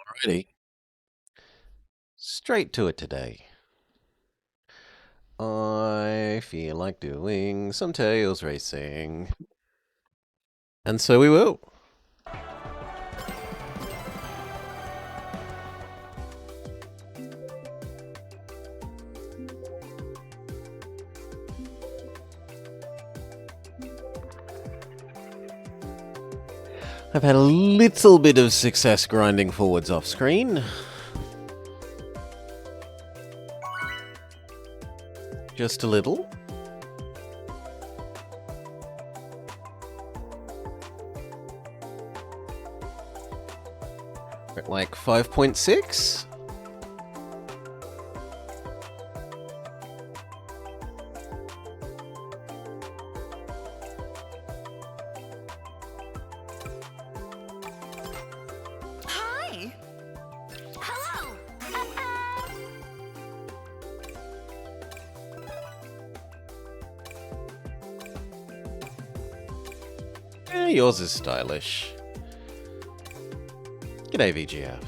Alrighty. Straight to it today. I feel like doing some Tails racing. And so we will. I've had a little bit of success grinding forwards off screen. Just a little. We're at like 5.6. Hi. Hello. Yours is stylish. G'day, VGF.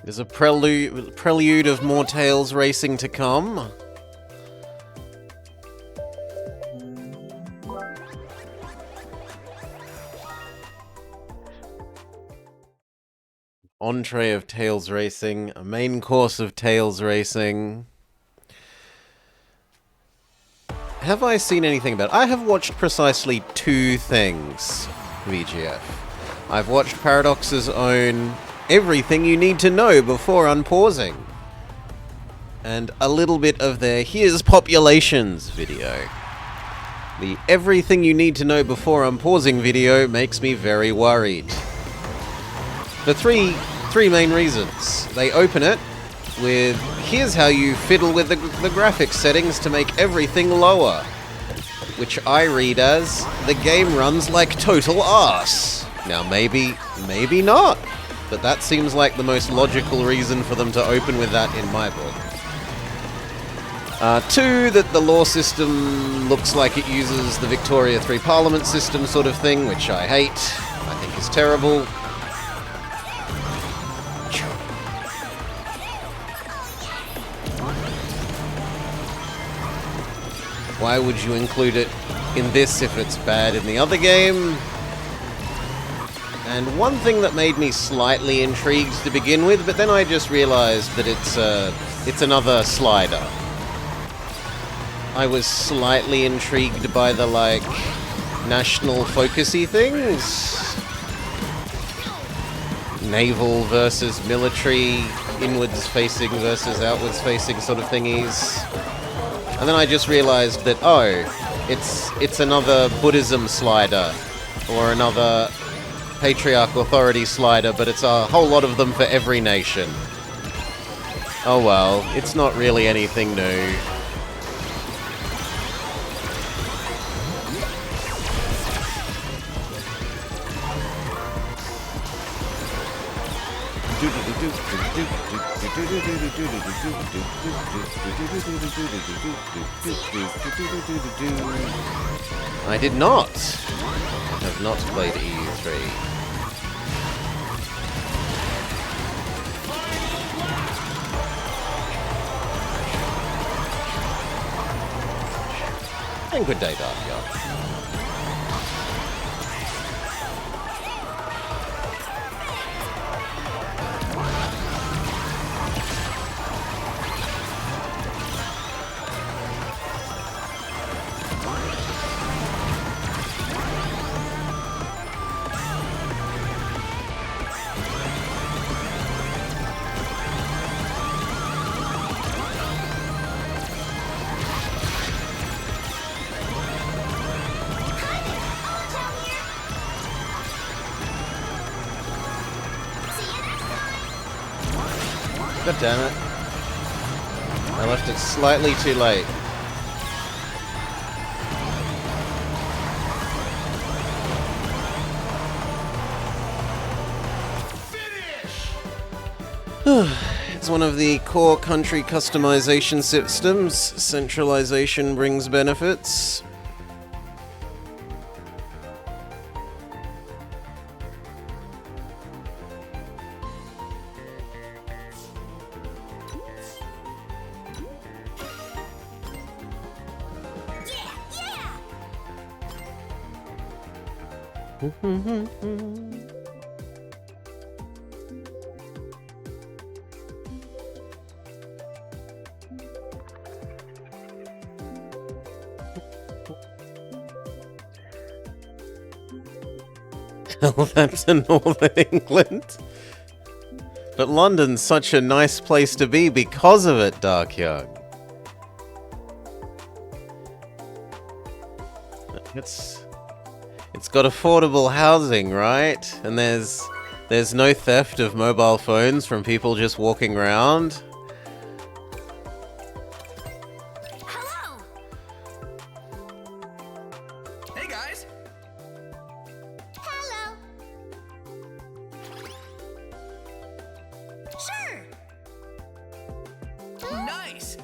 There's a prelude of more Tails racing to come. Entree of Tails racing, a main course of Tails racing. Have I seen anything about it? I have watched precisely two things, VGF. I've watched Paradox's own Everything You Need to Know Before Unpausing, and a little bit of their Here's Populations video. The Everything You Need to Know Before Unpausing video makes me very worried. For three main reasons. They open it with, here's how you fiddle with the graphics settings to make everything lower. Which I read as, the game runs like total arse. Now maybe not. But that seems like the most logical reason for them to open with that in my book. Two, that the law system looks like it uses the Victoria 3 Parliament system sort of thing, which I hate. I think is terrible. Why would you include it in this if it's bad in the other game? And one thing that made me slightly intrigued to begin with, but then I just realized that it's another slider. I was slightly intrigued by the, like, national focusy things. Naval versus military, inwards facing versus outwards facing sort of thingies. And then I just realized that, oh, it's another Buddhism slider, or another Patriarch Authority slider, but it's a whole lot of them for every nation. Oh well, it's not really anything new. I did not. Have not played EU3. And good day, Dark Yacht. God damn it. I left it slightly too late. It's one of the core country customization systems. Centralization brings benefits. Well, that's in Northern England. But London's such a nice place to be because of it, Dark Young. It's got affordable housing, right? And there's no theft of mobile phones from people just walking around. Hello. Hey guys. Hello. Sure. Nice.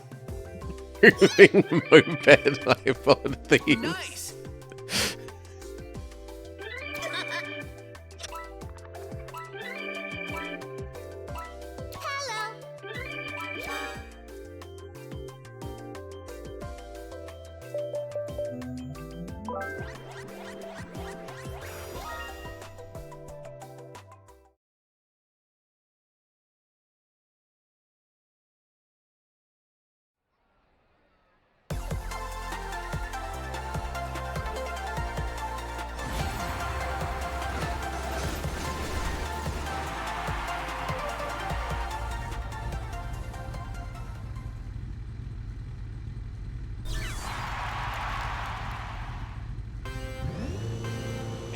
Moped iPod thieves. Nice.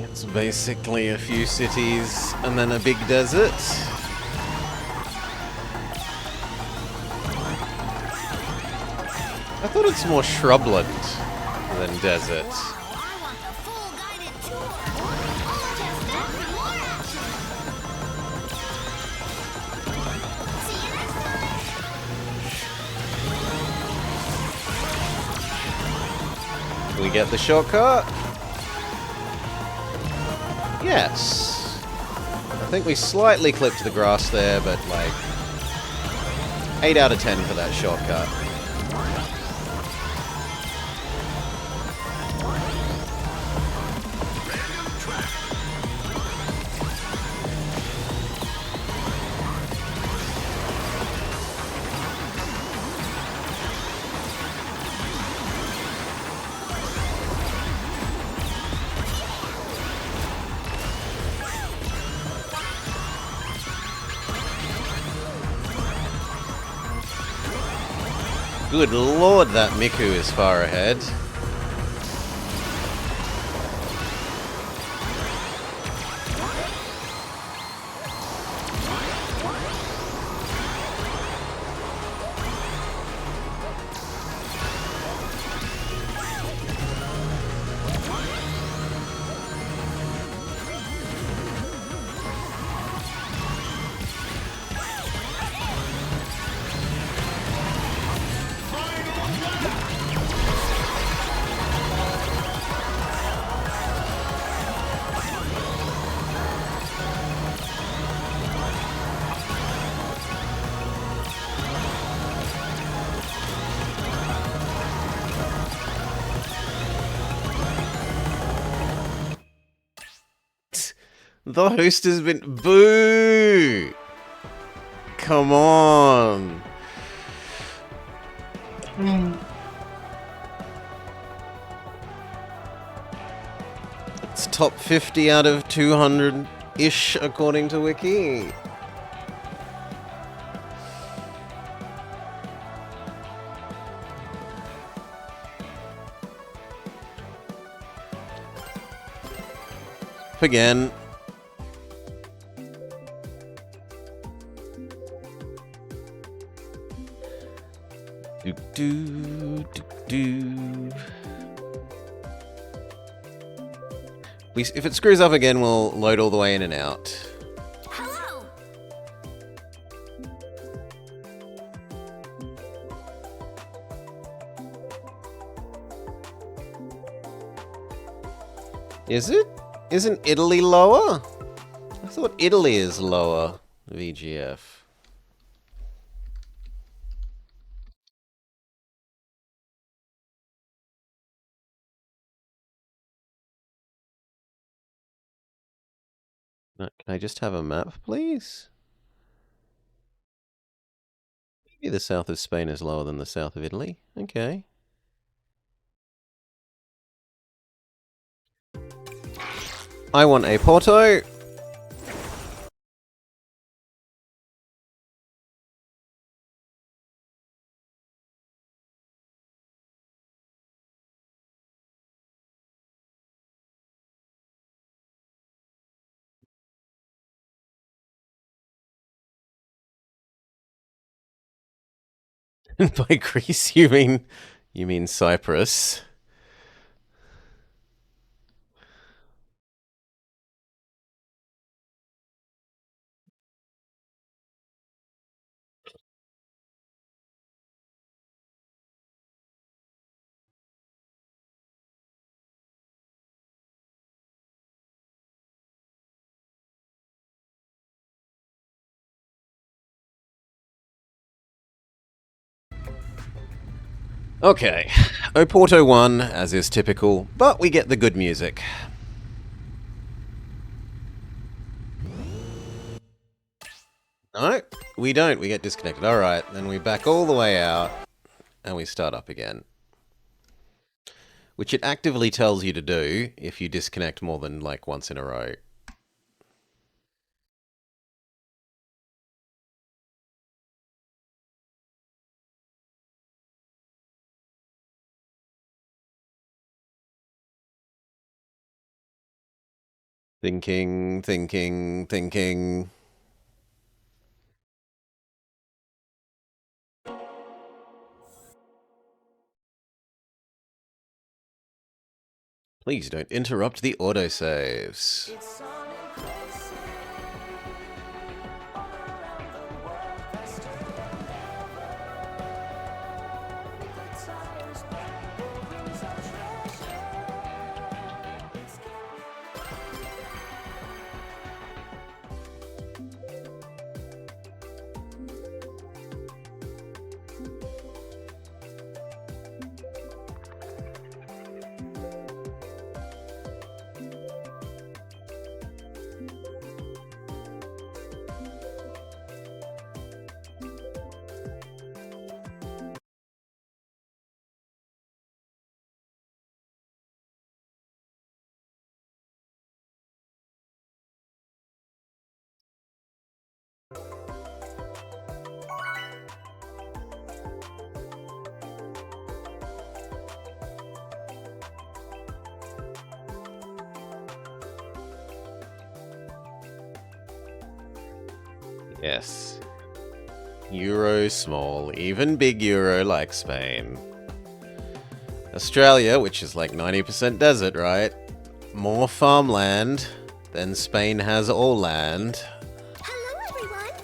It's basically a few cities and then a big desert. I thought it's more shrubland than desert. I want the full guided tour. I'll test that for more action. See you next time. Can we get the shortcut? Yes. I think we slightly clipped the grass there, but like 8 out of 10 for that shortcut. Good lord, that Miku is far ahead. The host has been... Boo! Come on. It's top 50 out of 200-ish, according to Wiki. Again. Do do do do. If it screws up again, we'll load all the way in and out. Hello. Is it? Isn't Italy lower? I thought Italy is lower, VGF. Can I just have a map, please? Maybe the south of Spain is lower than the south of Italy. Okay. I want a Porto. By Greece, you mean Cyprus. Okay, Oporto won, as is typical, but we get the good music. No, we don't. We get disconnected. Alright, then we back all the way out, and we start up again. Which it actively tells you to do if you disconnect more than, like, once in a row. Thinking, thinking, thinking. Please don't interrupt the autosaves. Yes. Euro small, even big euro like Spain. Australia, which is like 90% desert, right? More farmland than Spain has all land. Hello, everyone.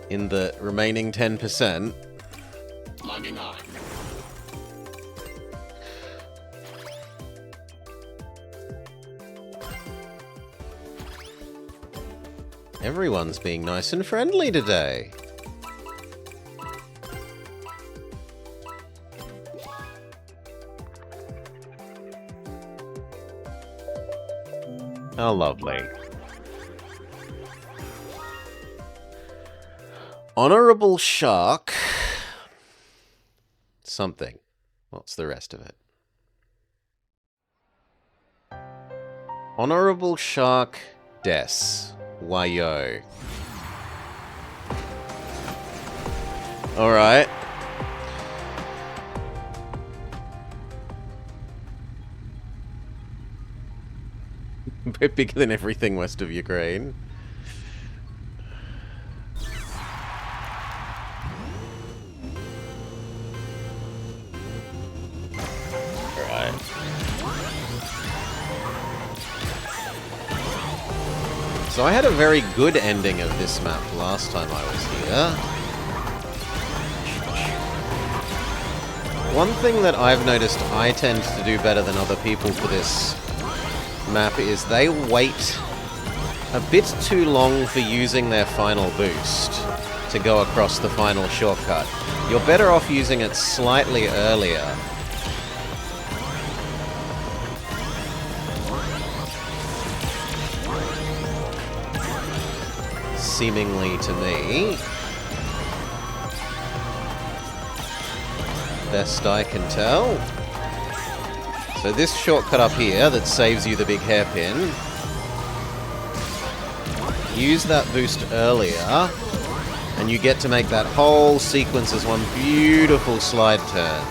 In the remaining 10%. Everyone's being nice and friendly today. How lovely. Honorable Shark. Something. What's the rest of it? Honorable Shark Des. Wayo. Alright. Bit bigger than everything west of Ukraine. Alright. So I had a very good ending of this map last time I was here. One thing that I've noticed I tend to do better than other people for this map is they wait a bit too long for using their final boost to go across the final shortcut. You're better off using it slightly earlier. seemingly to me. Best I can tell. So this shortcut up here that saves you the big hairpin. Use that boost earlier, and you get to make that whole sequence as one beautiful slide turn.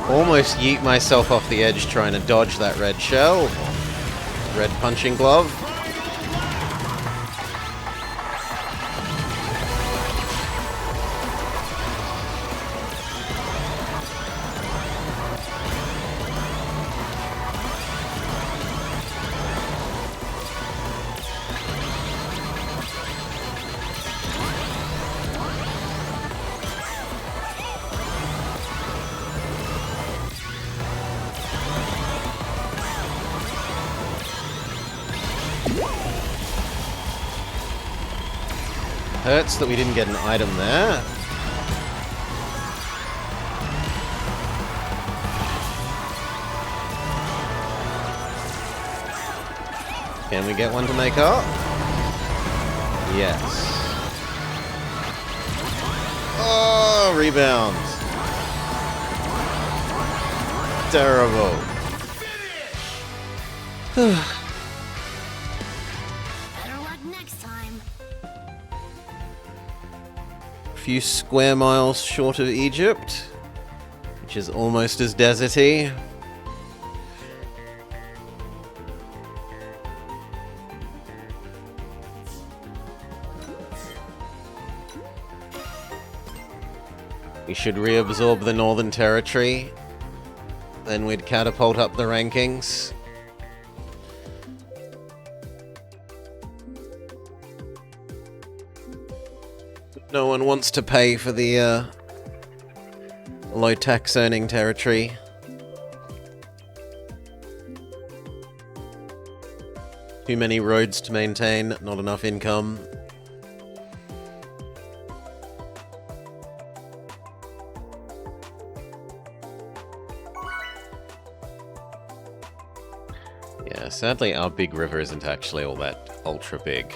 Almost yeet myself off the edge trying to dodge that red shell. Red punching glove. Hurts that we didn't get an item there. Can we get one to make up? Yes. Oh, rebound. Terrible. Better luck next time. Few square miles short of Egypt, which is almost as deserty. We should reabsorb the Northern Territory, then we'd catapult up the rankings. No one wants to pay for the low tax earning territory. Too many roads to maintain, not enough income. Yeah, sadly our big river isn't actually all that ultra big.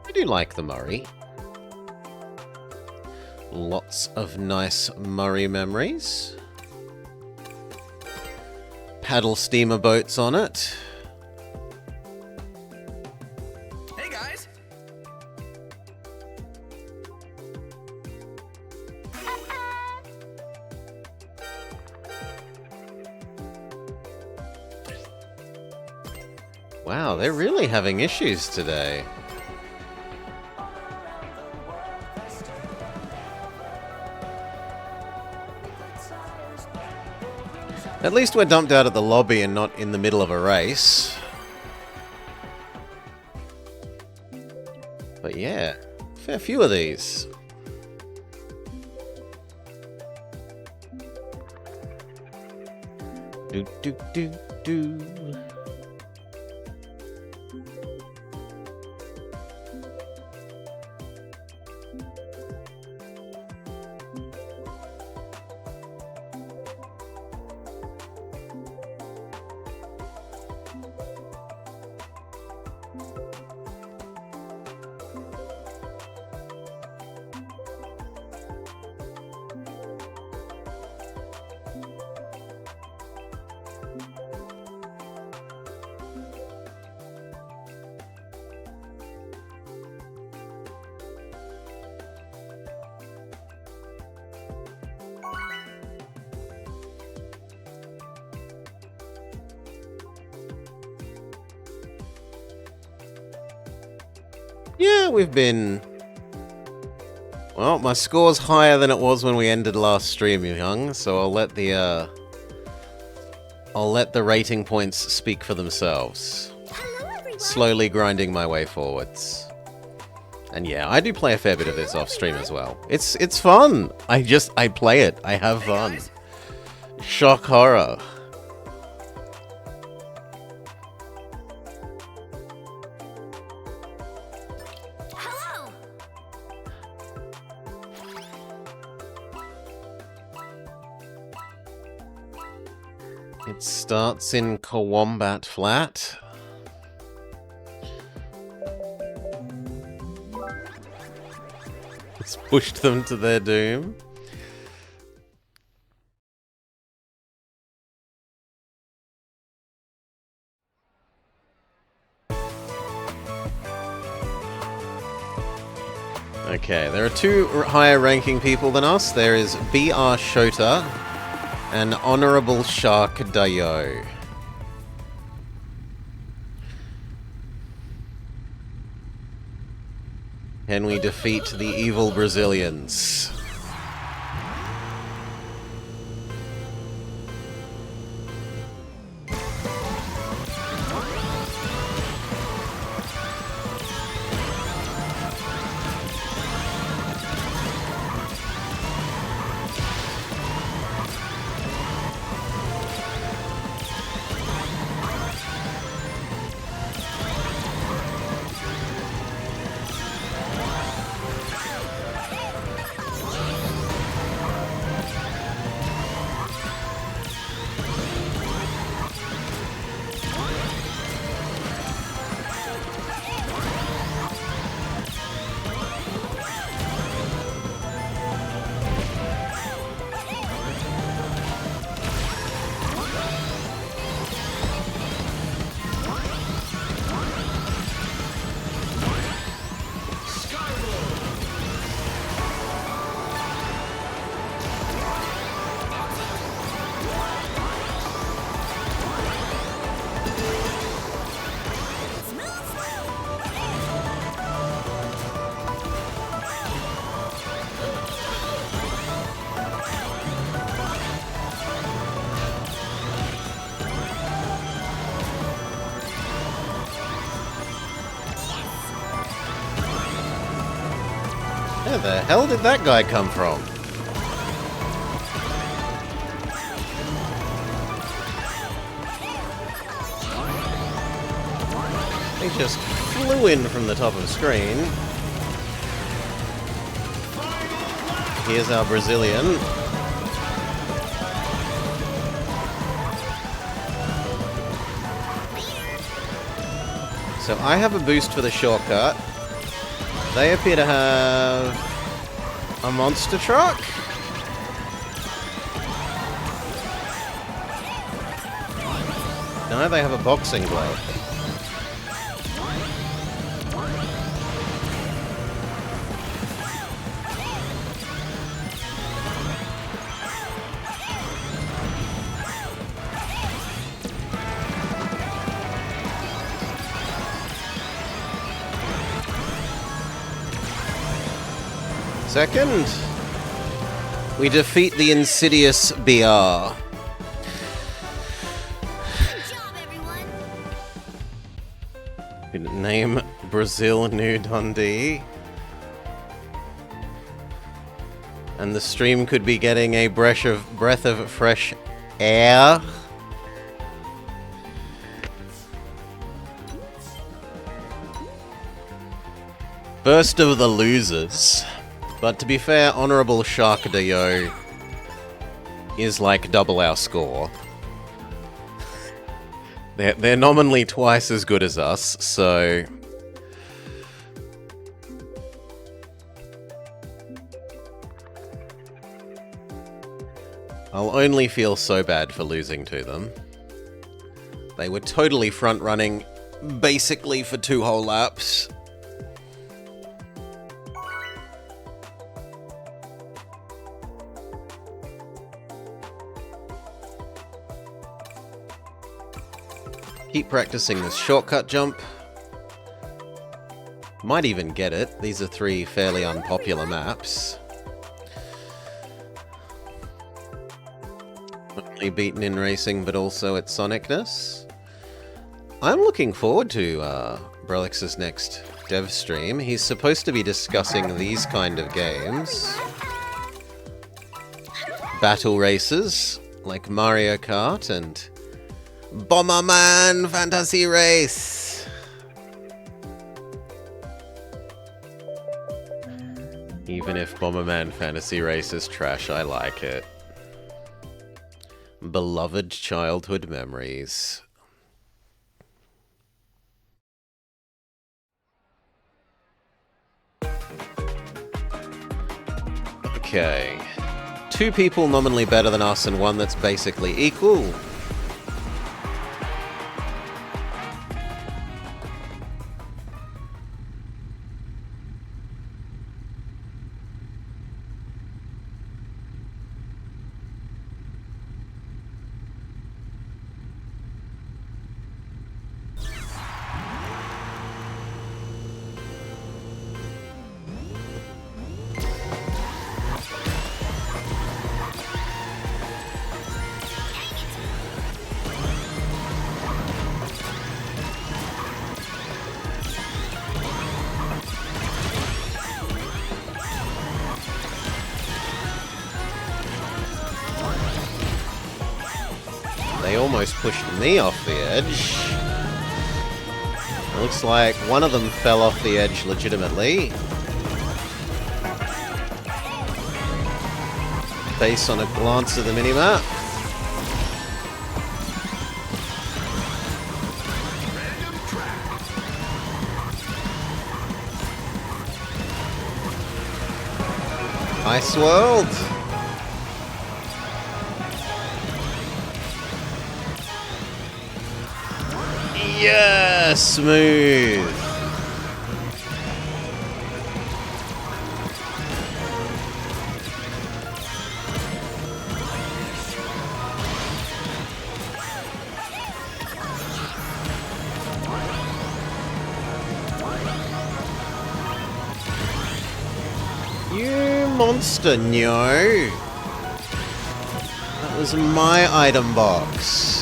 I do like the Murray. Lots of nice Murray memories. Paddle steamer boats on it. Hey guys! Wow, they're really having issues today. At least we're dumped out at the lobby and not in the middle of a race. But yeah, fair few of these. Do do do do. Yeah, we've been Well, my score's higher than it was when we ended last stream, young, so I'll let the rating points speak for themselves. Hello, everyone. Slowly grinding my way forwards. And yeah, I do play a fair bit of this off stream as well. It's fun. I play it. I have fun. guys. Shock horror. Hello. It starts in Kawombat Flat. It's pushed them to their doom. Okay, there are two higher ranking people than us. There is B.R. Shota and Honorable Shark Dayo. Can we defeat the evil Brazilians? Where the hell did that guy come from? He just flew in from the top of the screen. Here's our Brazilian. So I have a boost for the shortcut. They appear to have a monster truck. No, they have a boxing glove. Second, we defeat the insidious BR. Good job, everyone. Name Brazil New Dundee. And the stream could be getting a breath of fresh air. First of the losers. But to be fair, Honorable Sharkadayo is like double our score. They're nominally twice as good as us, so... I'll only feel so bad for losing to them. They were totally front-running, basically for 2 whole laps. Keep practicing this shortcut jump. Might even get it. These are 3 fairly unpopular maps. Not only beaten in racing, but also at sonicness. I'm looking forward to Brelix's next dev stream. He's supposed to be discussing these kind of games. Battle races, like Mario Kart and Bomberman Fantasy Race. Even if Bomberman Fantasy Race is trash, I like it. Beloved childhood memories. Okay. 2 people nominally better than us and 1 that's basically equal. They almost pushed me off the edge. It looks like one of them fell off the edge legitimately. Based on a glance at the minimap. Ice World. Yeah, smooth. You monster, no. That was my item box.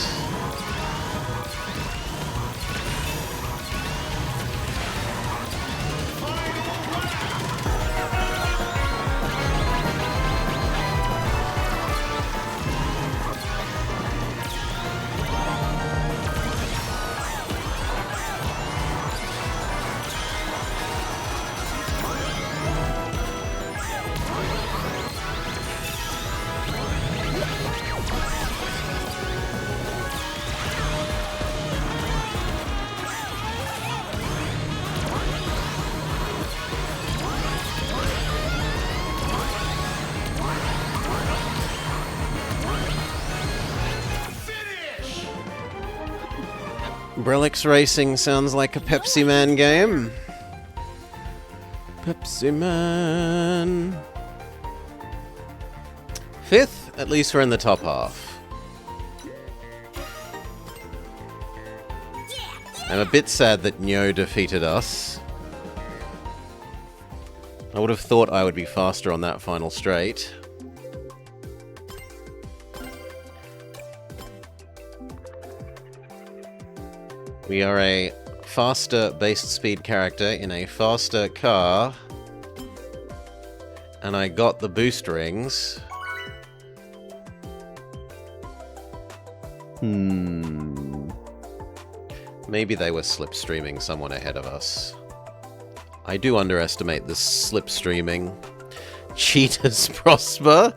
Brelix Racing sounds like a Pepsi Man game. Pepsi Man. 5th? At least we're in the top half. I'm a bit sad that Nyo defeated us. I would have thought I would be faster on that final straight. We are a faster base speed character in a faster car. And I got the boost rings. Maybe they were slipstreaming someone ahead of us. I do underestimate the slipstreaming. Cheaters prosper.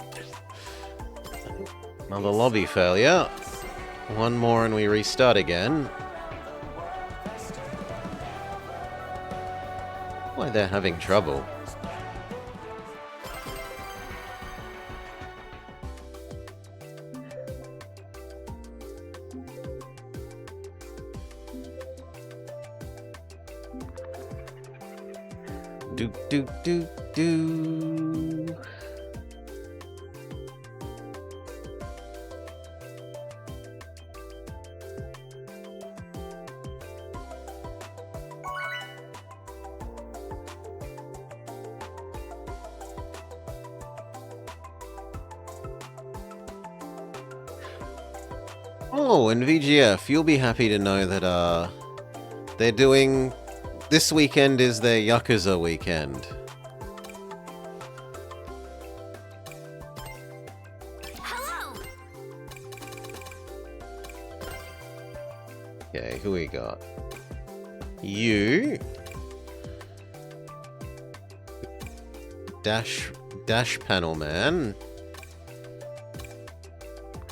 Another lobby failure. One more and we restart again. Why they're having trouble. Do do do do. Oh, and VGF, you'll be happy to know that they're doing... This weekend is their Yakuza weekend. Hello. Okay, who we got? You. Dash panel man.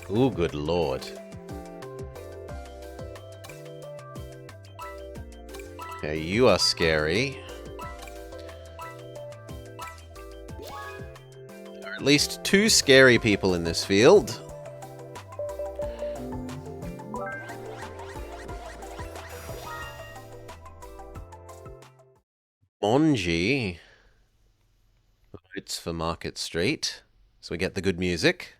Ooh, good lord. Okay, you are scary. There are at least 2 scary people in this field. Monji. It's for Market Street. So we get the good music.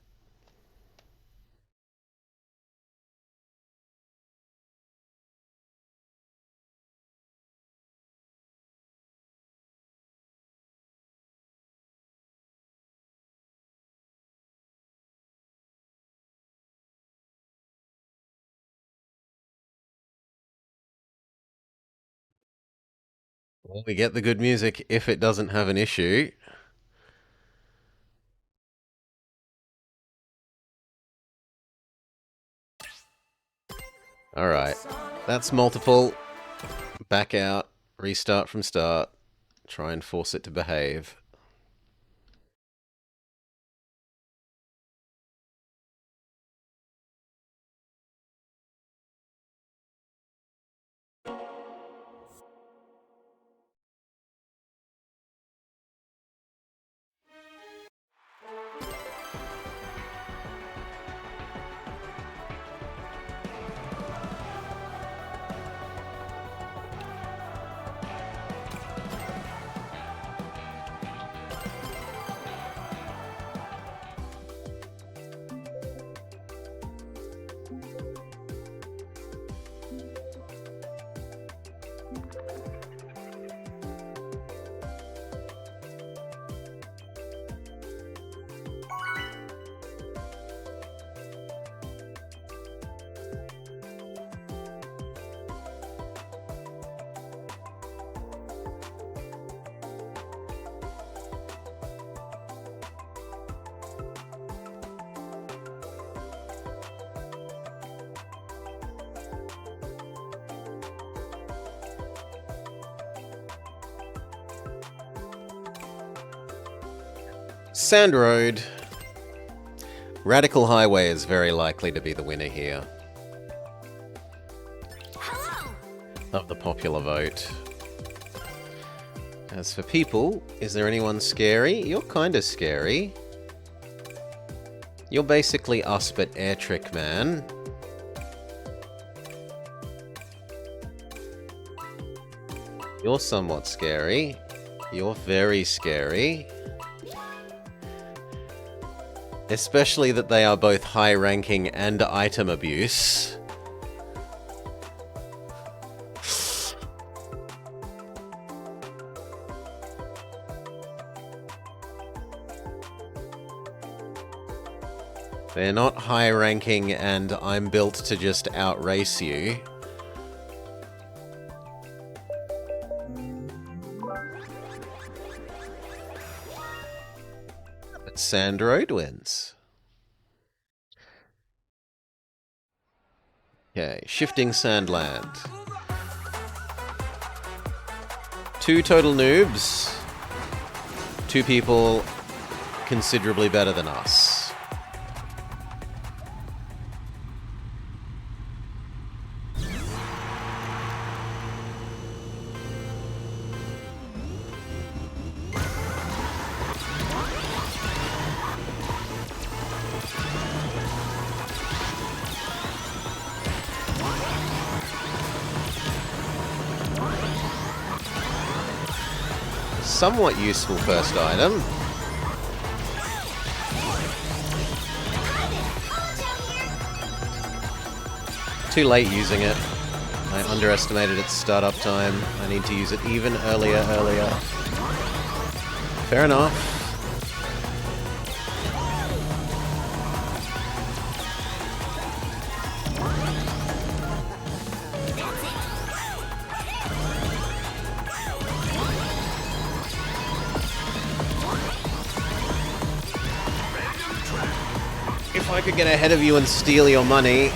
Well, we get the good music if it doesn't have an issue. Alright. That's multiple. Back out. Restart from start. Try and force it to behave. Sand Road. Radical Highway is very likely to be the winner here Hello. of the popular vote. As for people, is there anyone scary? You're kind of scary. You're basically us but Air Trick Man. You're somewhat scary. You're very scary. Especially that they are both high ranking and item abuse. They're not high ranking and I'm built to just outrace you. But Sand Road wins. Okay, Shifting Sandland. 2 total noobs. 2 people considerably better than us. Somewhat useful first item. Too late using it. I underestimated its startup time. I need to use it even earlier. Fair enough. if I could get ahead of you and steal your money.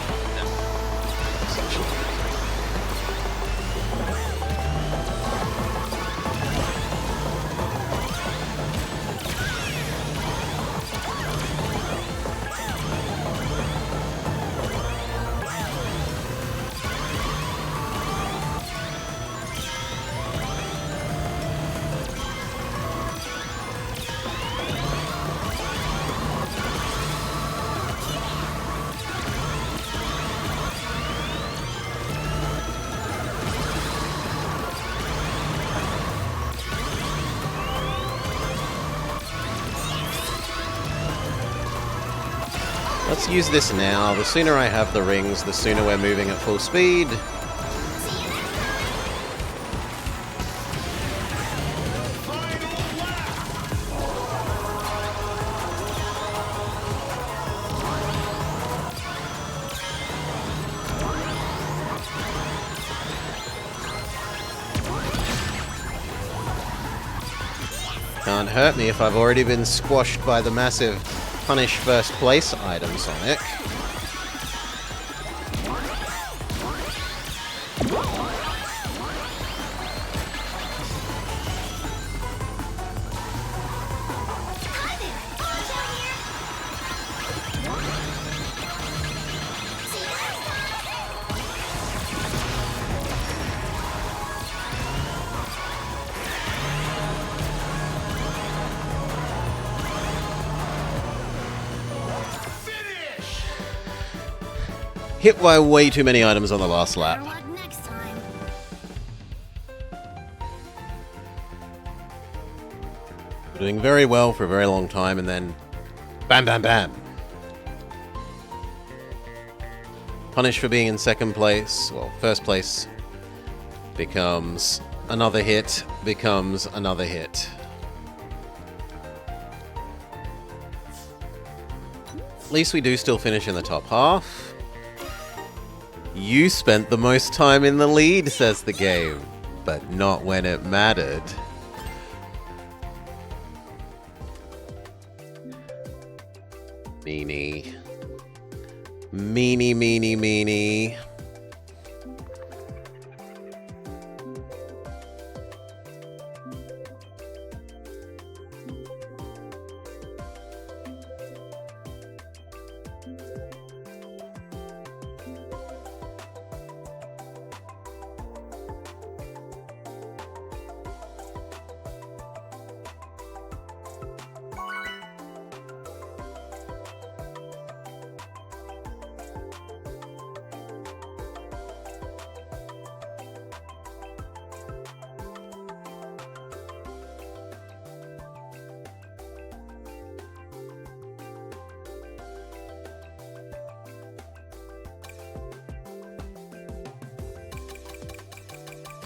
Let's use this now. The sooner I have the rings, the sooner we're moving at full speed. Can't hurt me if I've already been squashed by the massive punish first place item, Sonic. Hit by way too many items on the last lap. Better luck next time. Doing very well for a very long time, and then bam, bam, bam. Punished for being in second place, well, first place, becomes another hit, becomes another hit. At least we do still finish in the top half. You spent the most time in the lead, says the game, but not when it mattered. Meanie. Meanie, meanie, meanie.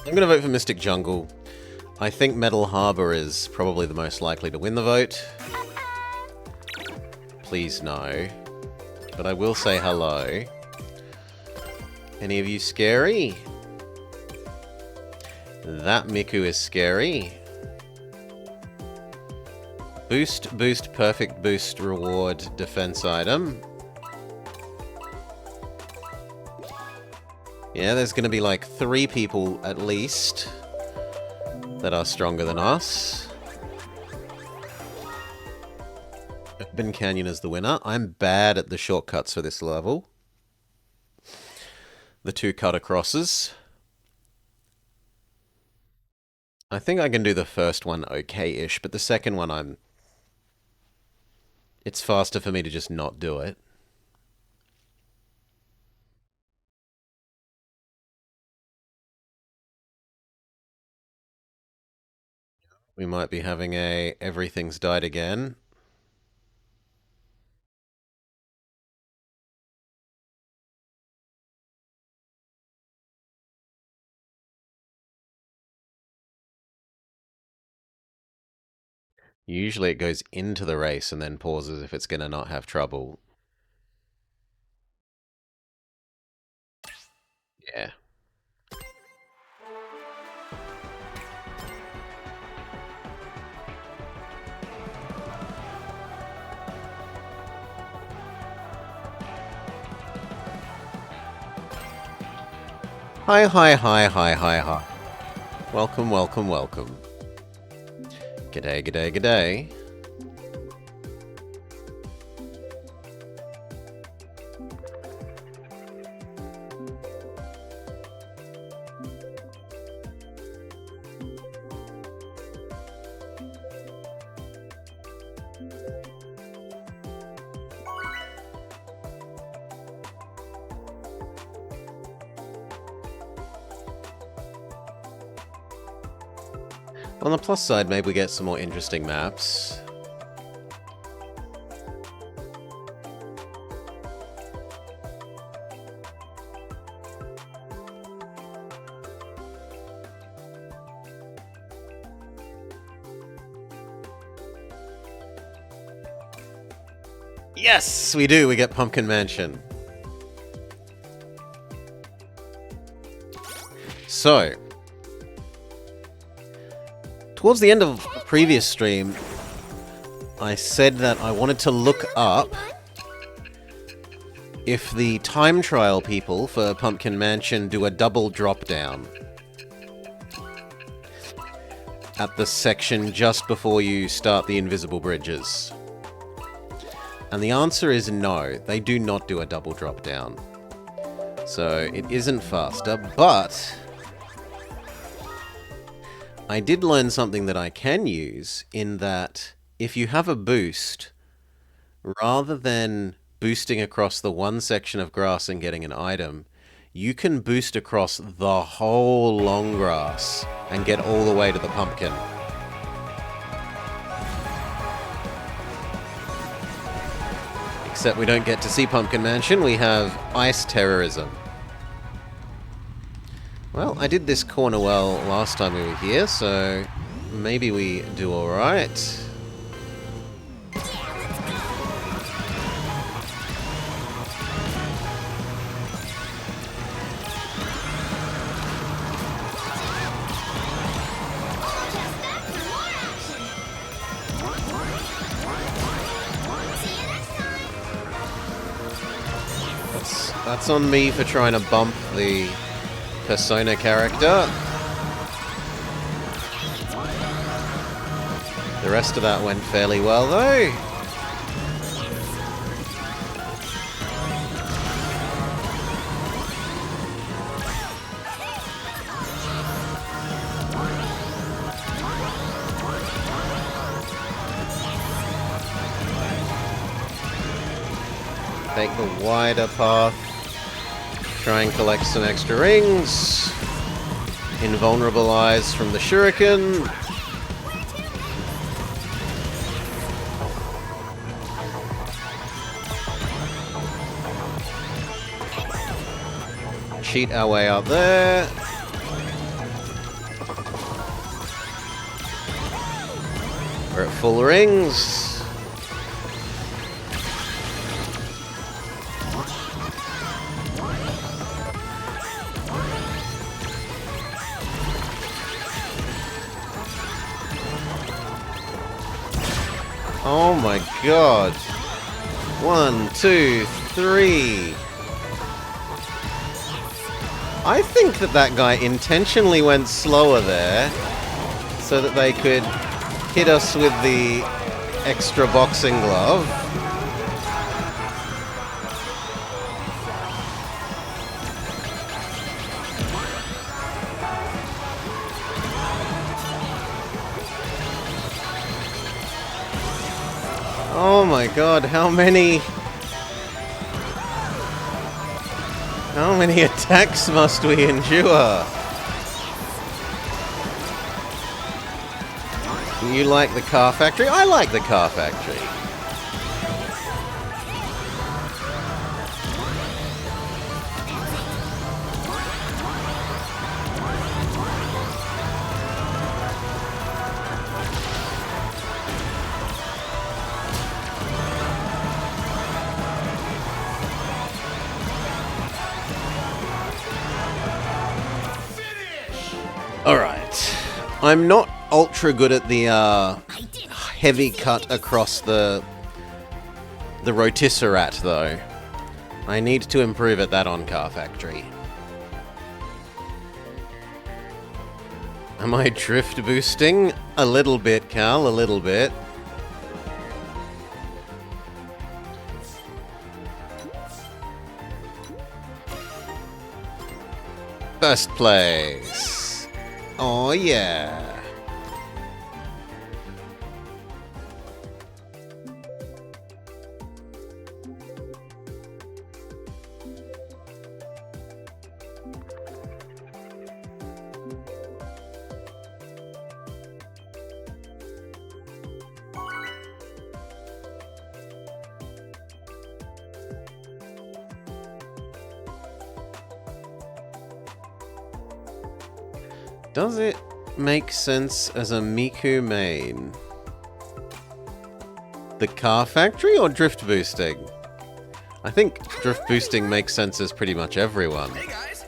I'm going to vote for Mystic Jungle. I think Metal Harbor is probably the most likely to win the vote. Please no. But I will say hello. Any of you scary? That Miku is scary. Boost, boost, perfect boost, reward, defense item. Yeah, there's going to be like 3 people at least that are stronger than us. Urban Canyon is the winner. I'm bad at the shortcuts for this level. The 2 cut acrosses. I think I can do the first one okay-ish, but the second one it's faster for me to just not do it. We might be having a everything's died again. Usually it goes into the race and then pauses if it's going to not have trouble. Yeah. Hi, hi, hi, hi, hi, hi. Welcome, welcome, welcome. G'day, g'day, g'day. On the plus side, maybe we get some more interesting maps. Yes, we do. We get Pumpkin Mansion. So, towards the end of the previous stream, I said that I wanted to look up if the time trial people for Pumpkin Mansion do a double drop down at the section just before you start the invisible bridges. And the answer is no, they do not do a double drop down. So it isn't faster, but I did learn something that I can use in that if you have a boost, rather than boosting across the one section of grass and getting an item, you can boost across the whole long grass and get all the way to the pumpkin. Except we don't get to see Pumpkin Mansion, we have Ice Terrorism. Well, I did this corner well last time we were here, so maybe we do alright. That's on me for trying to bump the Persona character. The rest of that went fairly well, though. Take the wider path. Try and collect some extra rings. Invulnerable eyes from the shuriken. Cheat our way out there. We're at full rings. Oh my god. 1, 2, 3. I think that guy intentionally went slower there so that they could hit us with the extra boxing glove. Oh my god, how many attacks must we endure? You like the car factory? I like the car factory. Alright. I'm not ultra good at the heavy cut across the rotisserat, though. I need to improve at that on Car Factory. Am I drift boosting? A little bit, Cal, a little bit. First place. Oh yeah. Does it make sense as a Miku main? The car factory or drift boosting? I think drift boosting makes sense as pretty much everyone. Hey guys.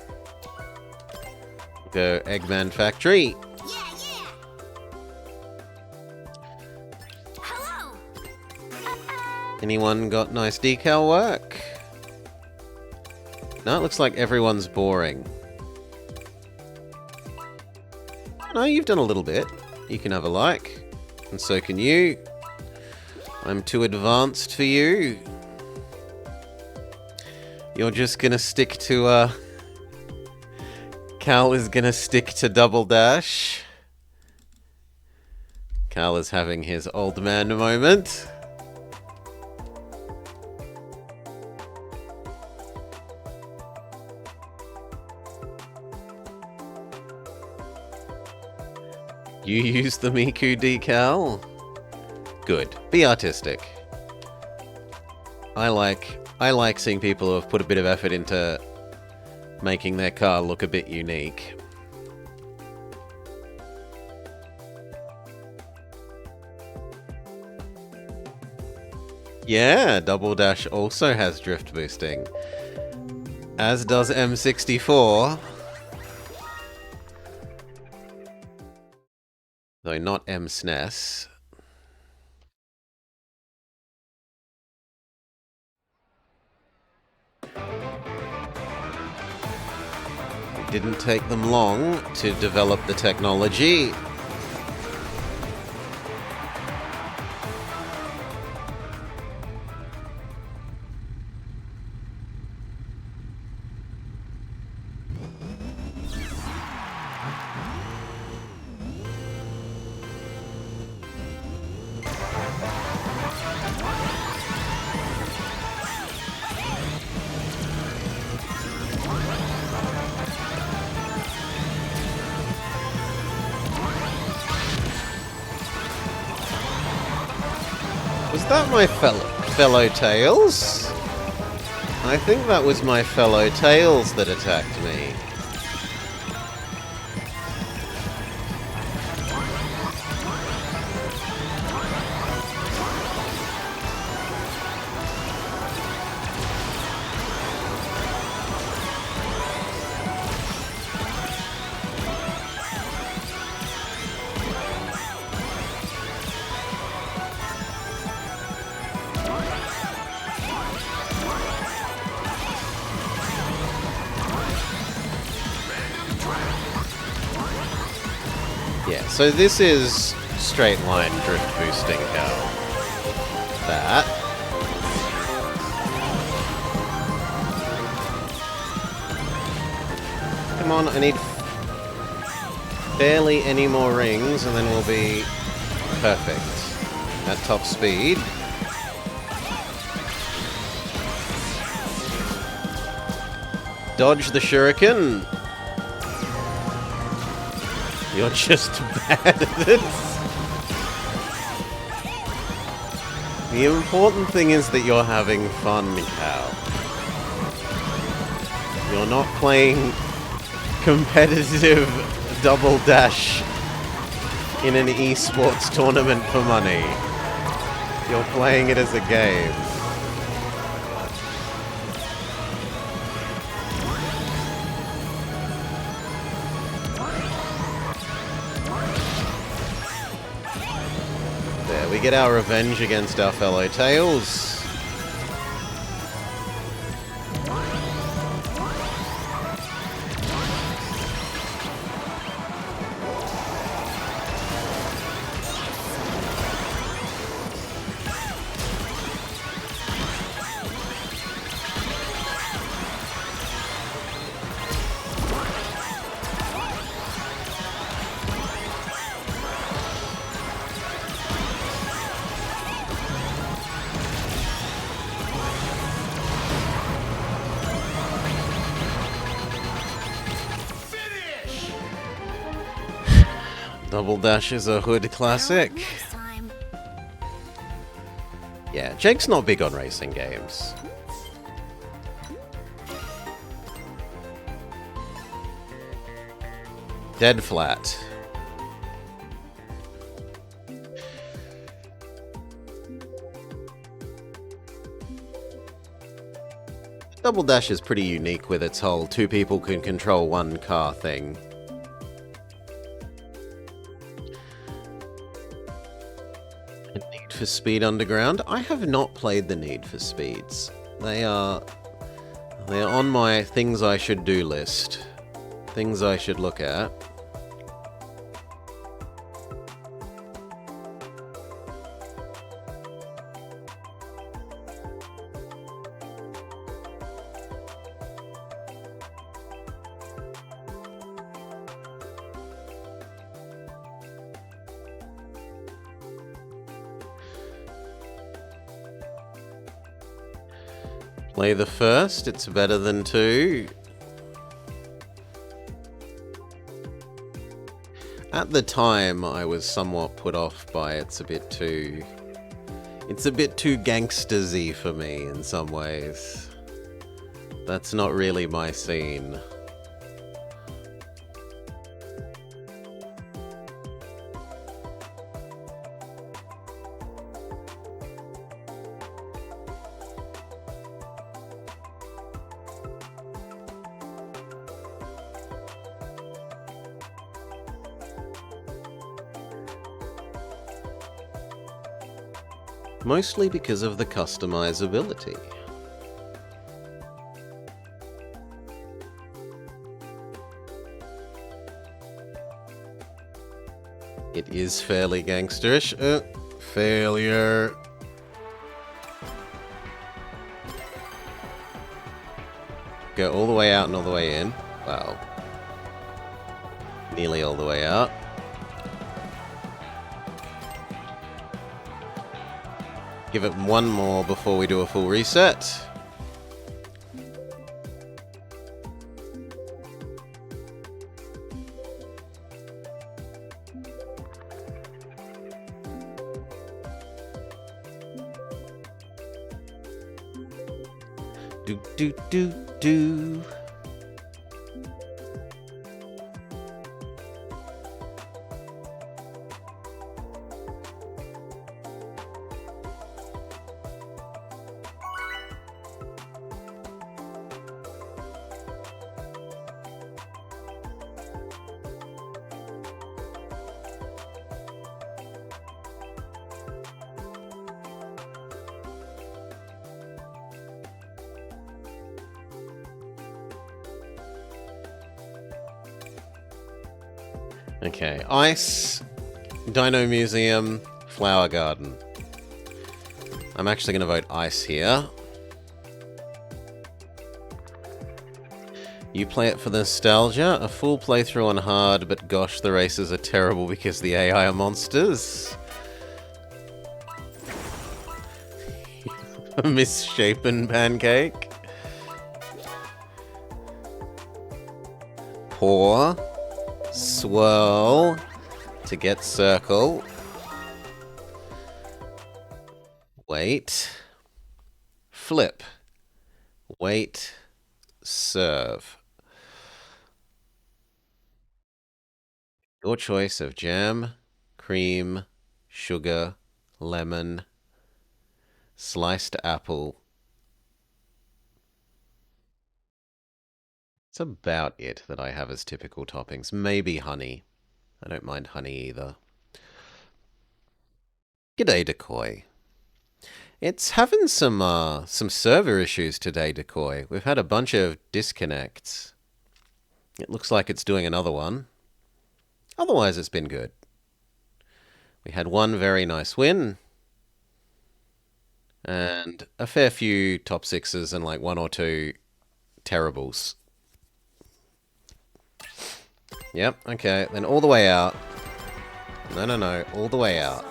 Go Eggman factory. Yeah, yeah. Hello. Anyone got nice decal work? No, it looks like everyone's boring. No, you've done a little bit. You can have a like. And so can you. I'm too advanced for you. You're just gonna stick to, Cal is gonna stick to Double Dash. Cal is having his old man moment. You use the Miku decal? Good. Be artistic. I like seeing people who have put a bit of effort into making their car look a bit unique. Yeah, Double Dash also has drift boosting. As does M64. Though not M-SNES. It didn't take them long to develop the technology. Was that my fellow Tails? I think that was my fellow Tails that attacked me. Yeah, so this is straight line drift boosting Cal. That. Come on, I need barely any more rings and then we'll be perfect. At top speed. Dodge the shuriken. You're just bad at it. The important thing is that you're having fun, Cal. You're not playing competitive Double Dash in an esports tournament for money. You're playing it as a game. We get our revenge against our fellow Tails. Double Dash is a hood classic. Next time. Yeah, Jake's not big on racing games. Dead flat. Double Dash is pretty unique with its whole two people can control one car thing. Need for Speed Underground? I have not played the Need for Speeds. They're on my things I should do list. Things I should look at. Play the first, it's better than two. At the time, I was somewhat put off by it's a bit too gangstersy for me in some ways. That's not really my scene. Mostly because of the customizability. It is fairly gangsterish. Failure. Go all the way out and all the way in. Wow. Nearly all the way out. Give it one more before we do a full reset. Do do do do. Okay, Ice, Dino Museum, Flower Garden. I'm actually going to vote Ice here. You play it for the nostalgia, a full playthrough on hard, but gosh, the races are terrible because the AI are monsters. A misshapen pancake. Pour. Swirl to get circle. Wait. Flip. Wait. Serve. Your choice of jam, cream, sugar, lemon, sliced apple. It's about it that I have as typical toppings. Maybe honey. I don't mind honey either. G'day, Decoy. It's having some server issues today, Decoy. We've had a bunch of disconnects. It looks like it's doing another one. Otherwise, it's been good. We had one very nice win. And a fair few top sixes and like one or two terribles. Yep, okay. Then all the way out. No. All the way out.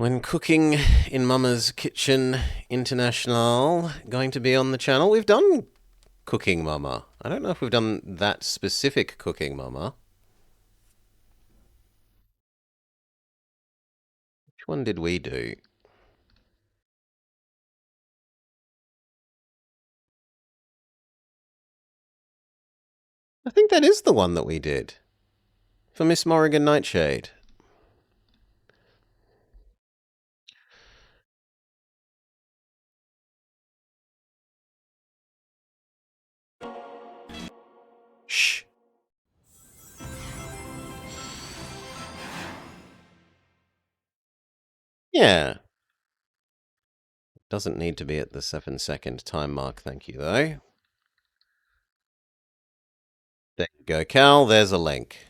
when cooking in Mama's Kitchen International going to be on the channel. We've done Cooking Mama. I don't know if we've done that specific Cooking Mama. Which one did we do? I think that is the one that we did. For Miss Morrigan Nightshade. Shh. Yeah. Doesn't need to be at the 7-second time mark, thank you, though. There you go, Cal. There's a link.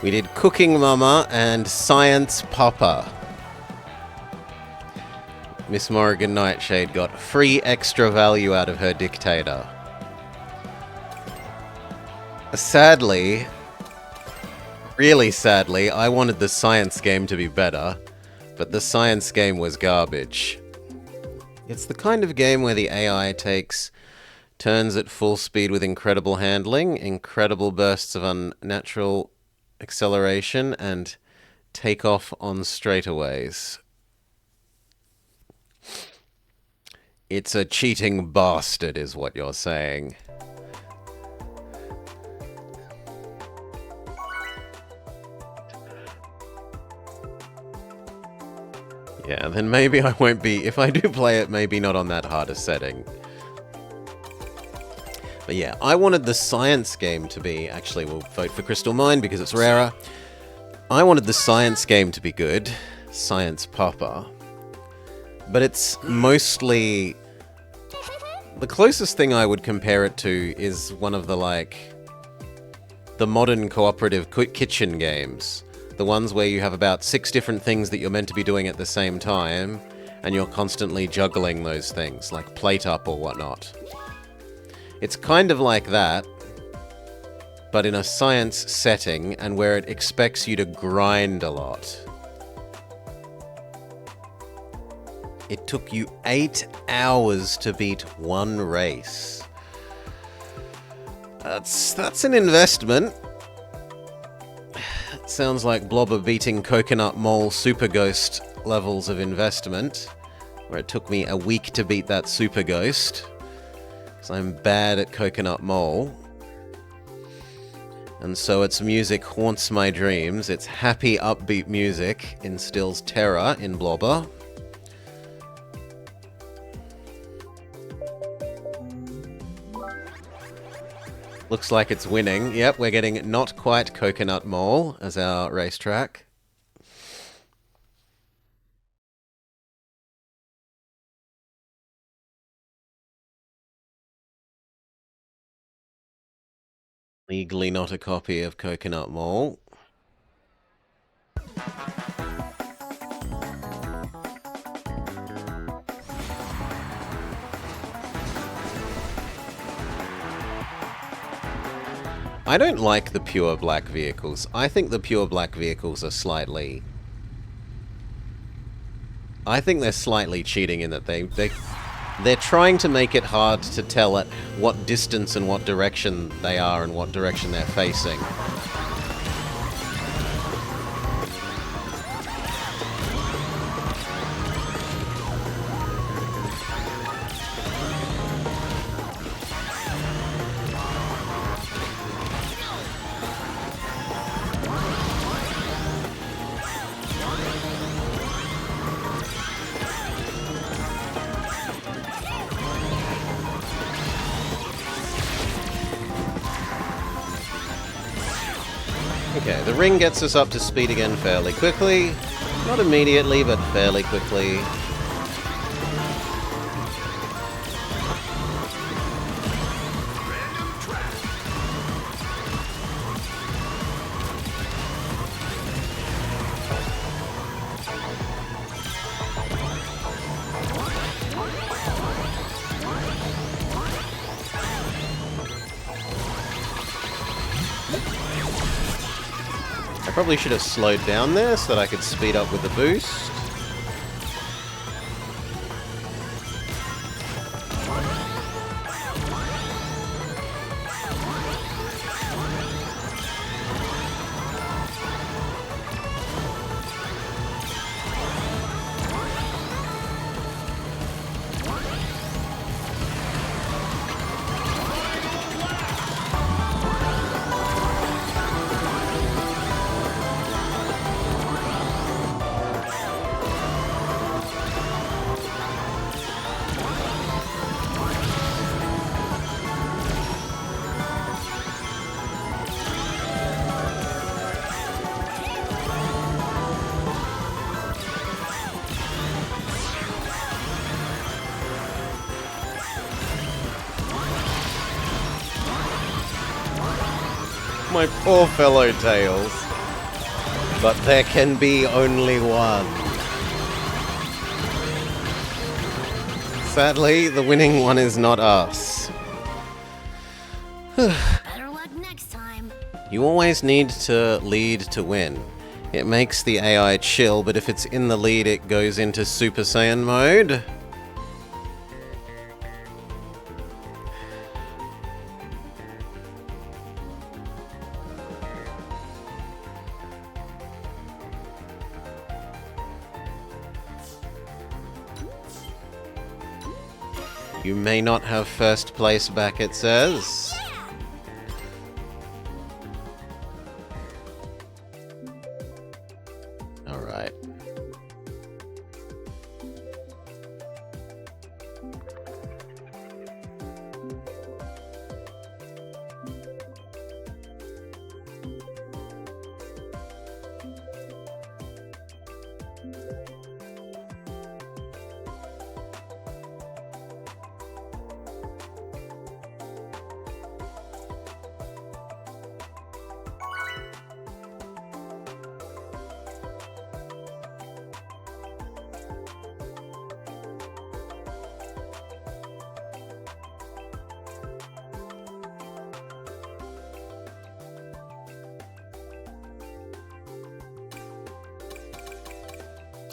We did Cooking Mama and Science Papa. Miss Morrigan Nightshade got free extra value out of her dictator. Sadly, really sadly, I wanted the science game to be better, but the science game was garbage. It's the kind of game where the AI takes turns at full speed with incredible handling, incredible bursts of unnatural acceleration, and take off on straightaways. It's a cheating bastard, is what you're saying. Yeah, then maybe I won't be... If I do play it, maybe not on that harder setting. But yeah, I wanted the science game to be... Actually, we'll vote for Crystal Mine because it's rarer. I wanted the science game to be good. Science Papa. But it's mostly... The closest thing I would compare it to is one of the, like... the modern cooperative kitchen games. The ones where you have about 6 different things that you're meant to be doing at the same time, and you're constantly juggling those things, like plate up or whatnot. It's kind of like that, but in a science setting, and where it expects you to grind a lot. It took you 8 hours to beat one race. That's an investment. Sounds like Blobber beating Coconut Mole Super Ghost levels of investment, where it took me a week to beat that Super Ghost, because I'm bad at Coconut Mole. And so its music haunts my dreams. Its happy, upbeat music instills terror in Blobber. Looks like it's winning. Yep, we're getting not quite Coconut Mole as our racetrack. Legally not a copy of Coconut Mole. I don't like the pure black vehicles. I think the pure black vehicles are slightly... I think they're slightly cheating in that they're trying to make it hard to tell at what distance and what direction they are and what direction they're facing. Okay, the ring gets us up to speed again fairly quickly. Not immediately, but fairly quickly. I probably should have slowed down there so that I could speed up with the boost. My poor fellow Tails. But there can be only one. Sadly, the winning one is not us. Better luck next time. You always need to lead to win. It makes the AI chill, but if it's in the lead, it goes into Super Saiyan mode. You may not have first place back, it says. Alright.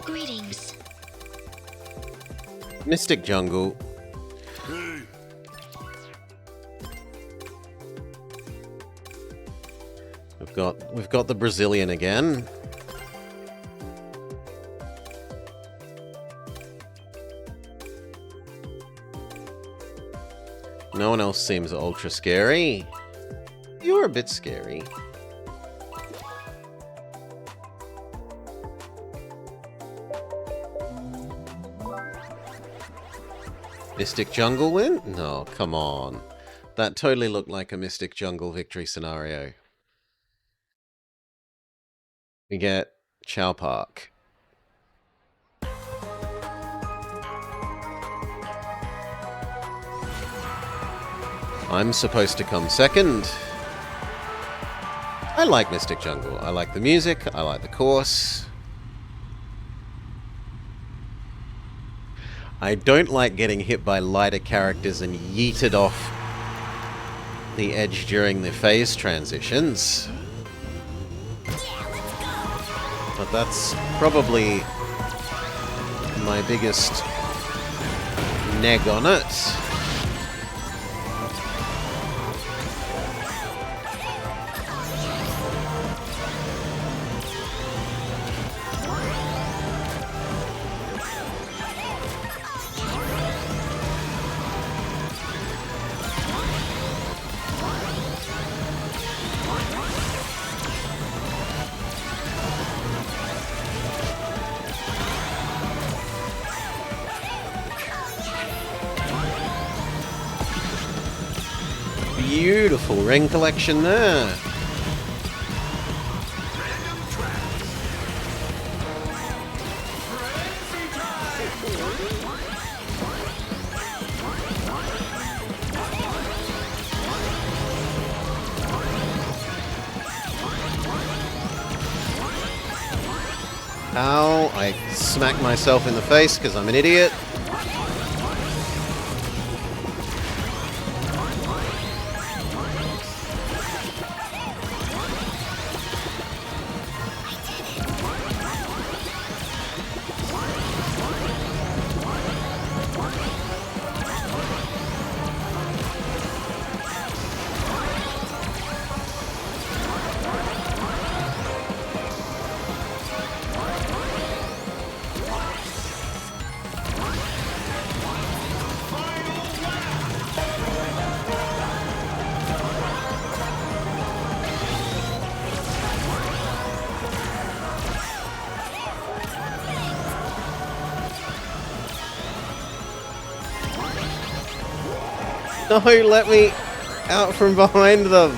Greetings. Mystic Jungle. We've got the Brazilian again. No one else seems ultra scary. You're a bit scary. Mystic Jungle win? No, come on. That totally looked like a Mystic Jungle victory scenario. We get Chow Park. I'm supposed to come second. I like Mystic Jungle. I like the music. I like the course. I don't like getting hit by lighter characters and yeeted off the edge during the phase transitions. But that's probably my biggest neg on it. Beautiful ring collection there. Ow, I smacked myself in the face because I'm an idiot. No, let me out from behind them.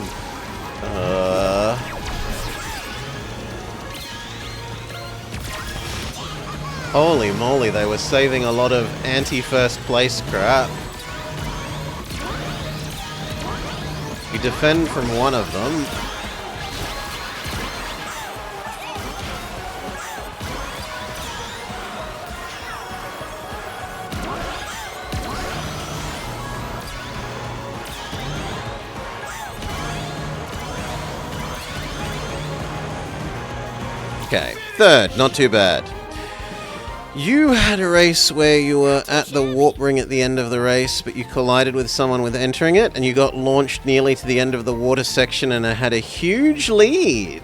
Holy moly, they were saving a lot of anti-first place crap. You defend from one of them. Okay, third, not too bad. You had a race where you were at the warp ring at the end of the race, but you collided with someone with entering it, and you got launched nearly to the end of the water section and had a huge lead.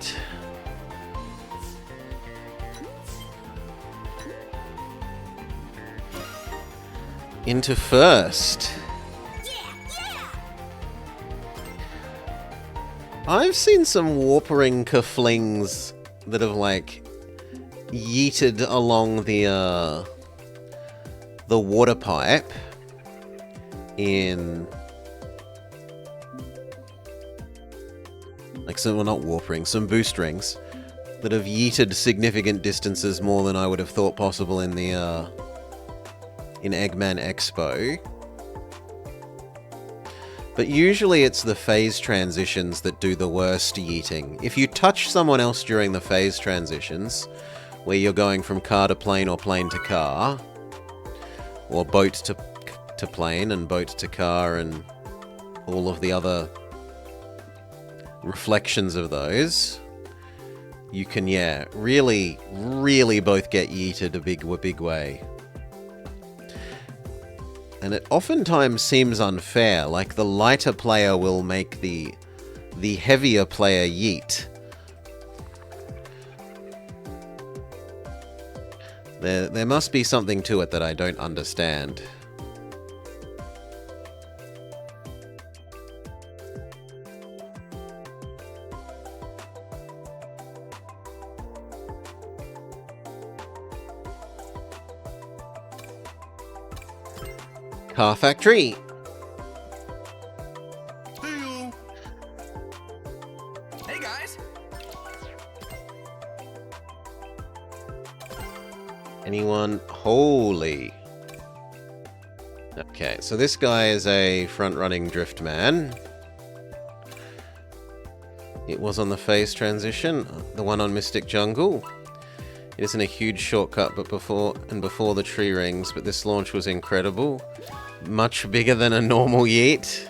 Into first. I've seen some warp ring kaflings that have, like, yeeted along the water pipe in, like, some, well, not warp rings, some boost rings that have yeeted significant distances more than I would have thought possible in the in Eggman Expo. But usually it's the phase transitions that do the worst yeeting. If you touch someone else during the phase transitions, where you're going from car to plane or plane to car, or boat to plane and boat to car and all of the other reflections of those, you can, yeah, really, really both get yeeted a big way. And it oftentimes seems unfair, like the lighter player will make the heavier player yeet. There must be something to it that I don't understand. Car Factory. Hey guys. Anyone? Holy. Okay, so this guy is a front-running drift man. It was on the phase transition, the one on Mystic Jungle. It isn't a huge shortcut, but before the tree rings, but this launch was incredible. Much bigger than a normal yeet.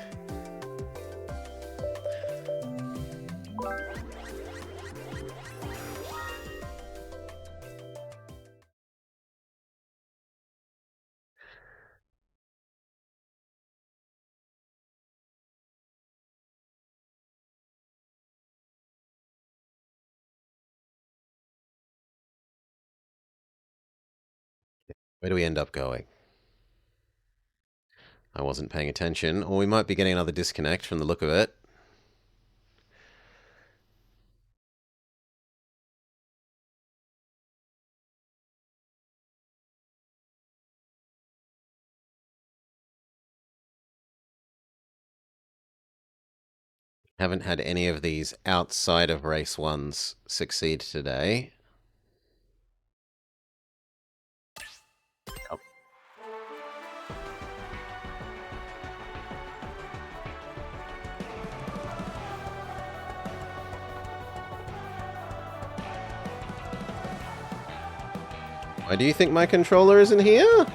Where do we end up going? I wasn't paying attention, or we might be getting another disconnect from the look of it. Haven't had any of these outside of race ones succeed today. Oh. Why do you think my controller isn't here?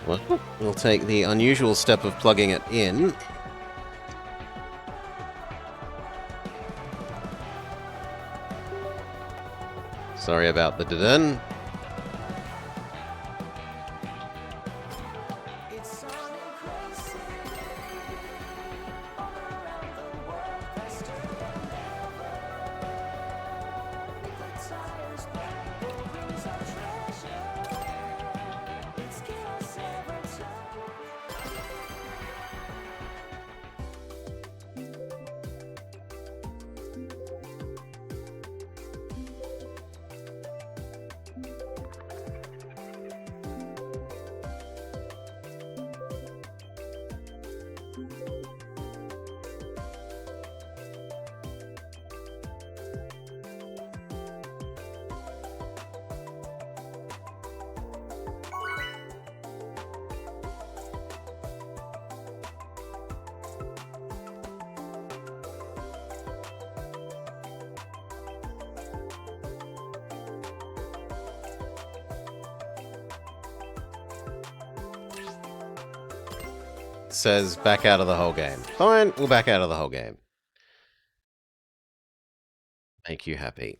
Well, we'll take the unusual step of plugging it in. Sorry about the dun. says back out of the whole game. Fine, we'll back out of the whole game. Make you happy.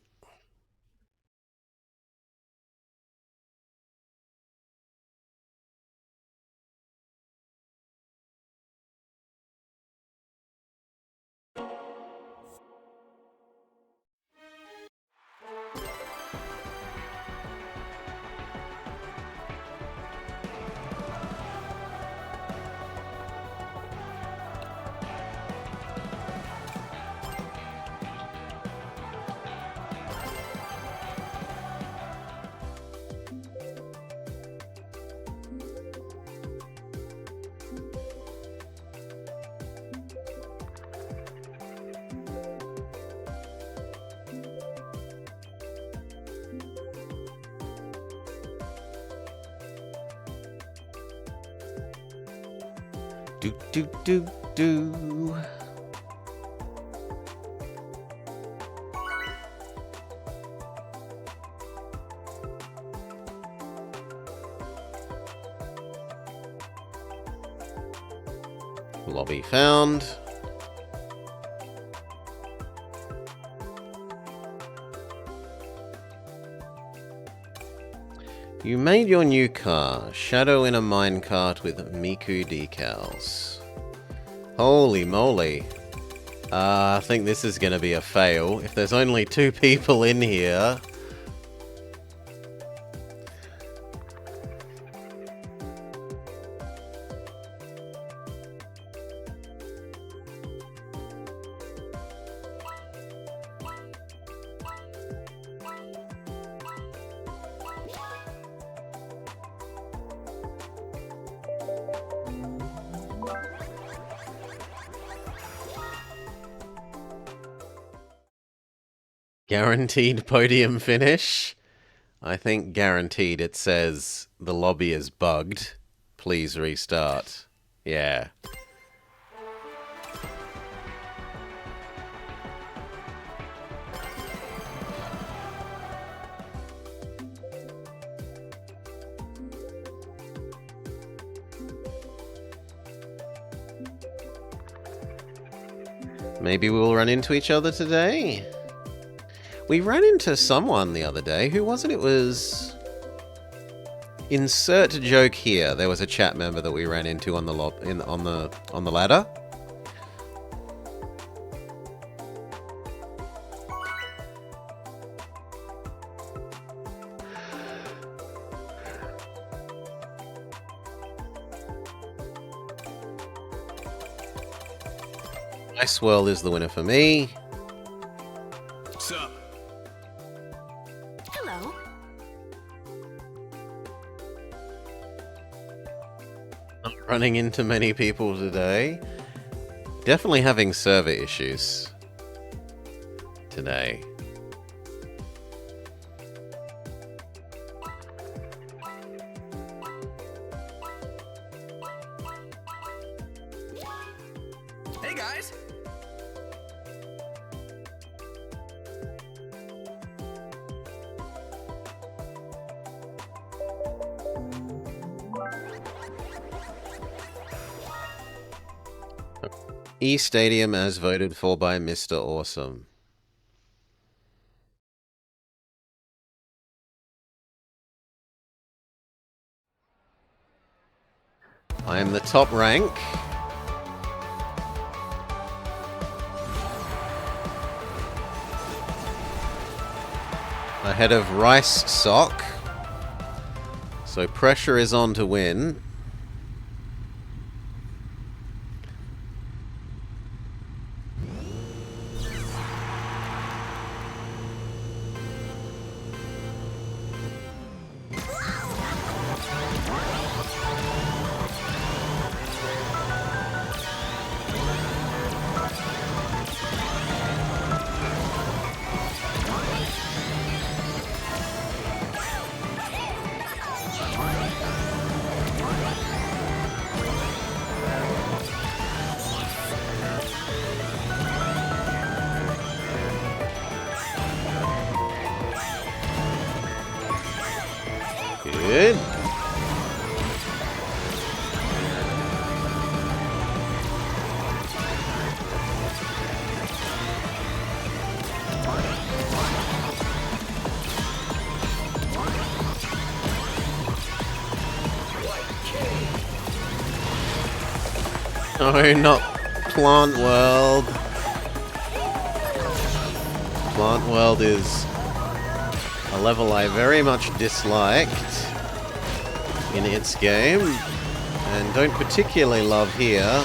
Do do do do. Lobby found. You made your new car, Shadow in a minecart with Miku decals. Holy moly. I think this is going to be a fail. If there's only 2 people in here... Guaranteed podium finish? I think guaranteed it says the lobby is bugged. Please restart. Yeah. Maybe we'll run into each other today? We ran into someone the other day. Who was it? It was... Insert joke here. There was a chat member that we ran into on the on the ladder. Ice World is the winner for me. What's up? Hello. Not running into many people today. Definitely having server issues today. Hey guys. E-Stadium as voted for by Mr. Awesome. I am the top rank. Ahead of Rice Sock. So pressure is on to win. Good. No, not Plant World. Plant World is a level I very much disliked in its game, and don't particularly love here.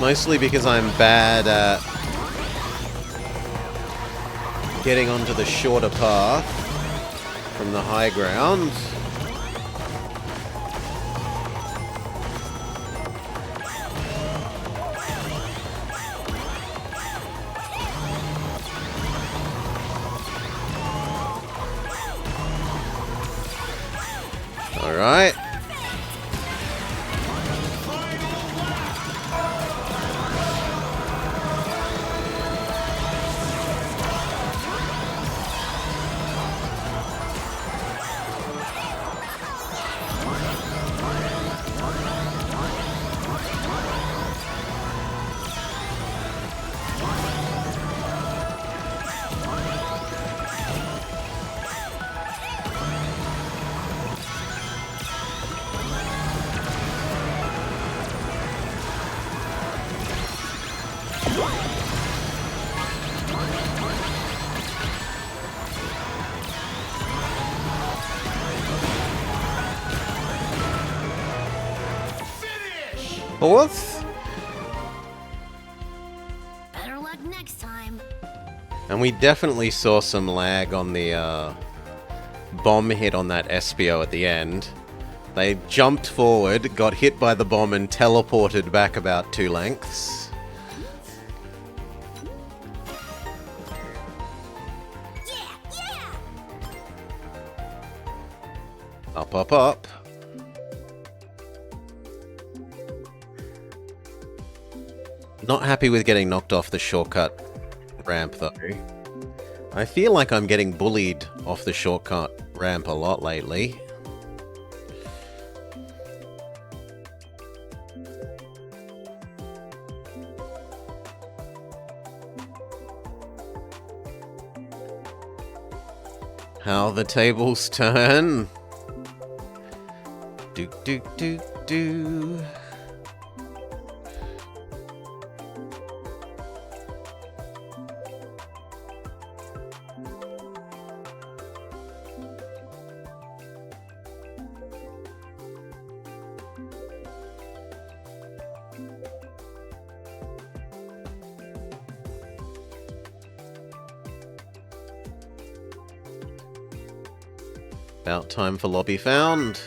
Mostly because I'm bad at getting onto the shorter path from the high ground. Alright. Fourth? Better luck next time. And we definitely saw some lag on the bomb hit on that SPO at the end. They jumped forward, got hit by the bomb, and teleported back about 2 lengths. Yeah! Up, up, up. Not happy with getting knocked off the shortcut ramp, though. I feel like I'm getting bullied off the shortcut ramp a lot lately. How the tables turn. Do, do, do, do. About time for lobby found.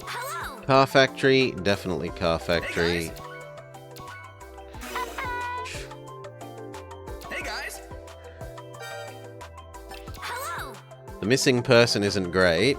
Hello! Car Factory, definitely Car Factory. Hey guys. Hello! The missing person isn't great.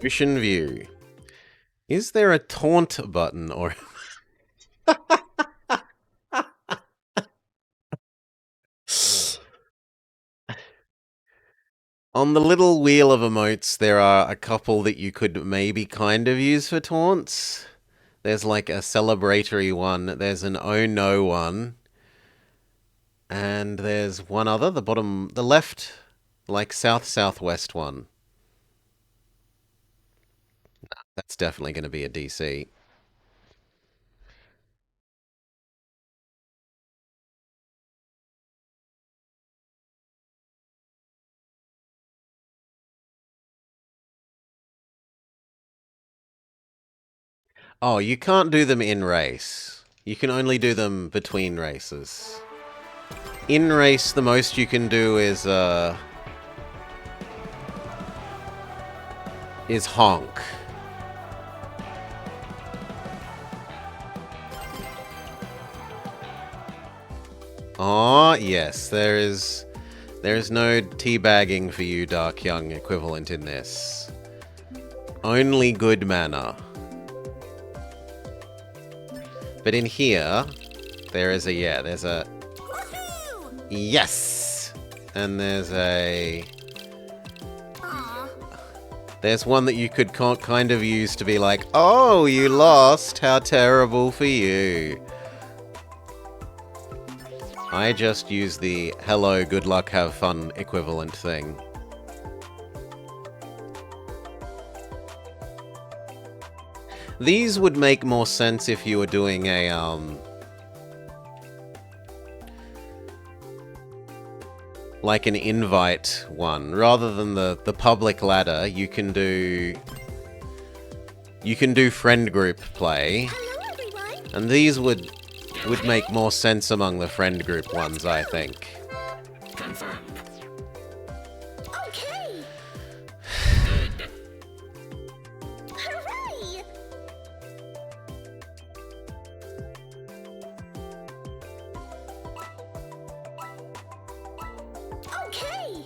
Ocean view. Is there a taunt button or... On the little wheel of emotes, there are a couple that you could maybe kind of use for taunts. There's like a celebratory one, there's an oh no one, and there's one other, the bottom, the left, like south-southwest one. That's definitely going to be a DC. Oh, you can't do them in race. You can only do them between races. In race, the most you can do is honk. Ah, yes, there is no teabagging for you, Dark Young equivalent in this. Only good manner. But in here, there's a Woohoo! yes! And there's Aw. there's one that you could kind of use to be like, oh, you lost, how terrible for you. I just use the hello, good luck, have fun equivalent thing. These would make more sense if you were doing a, like an invite one. Rather than the public ladder, you can do friend group play. Hello, everyone. And these would make more sense among the friend group ones, I think. Okay. Hooray! Okay.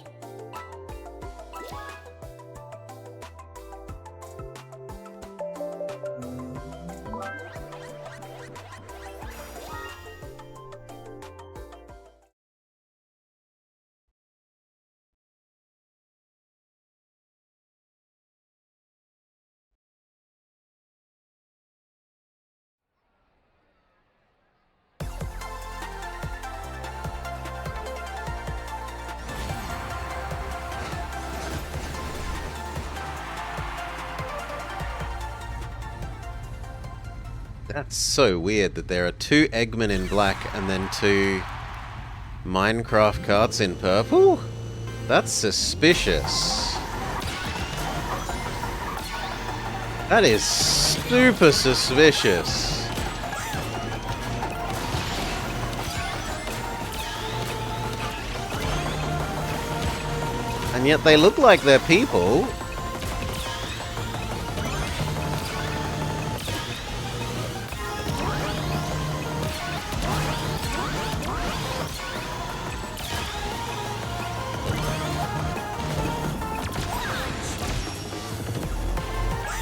That's so weird that there are 2 Eggmen in black and then 2 Minecraft carts in purple? That's suspicious. That is super suspicious. And yet they look like they're people.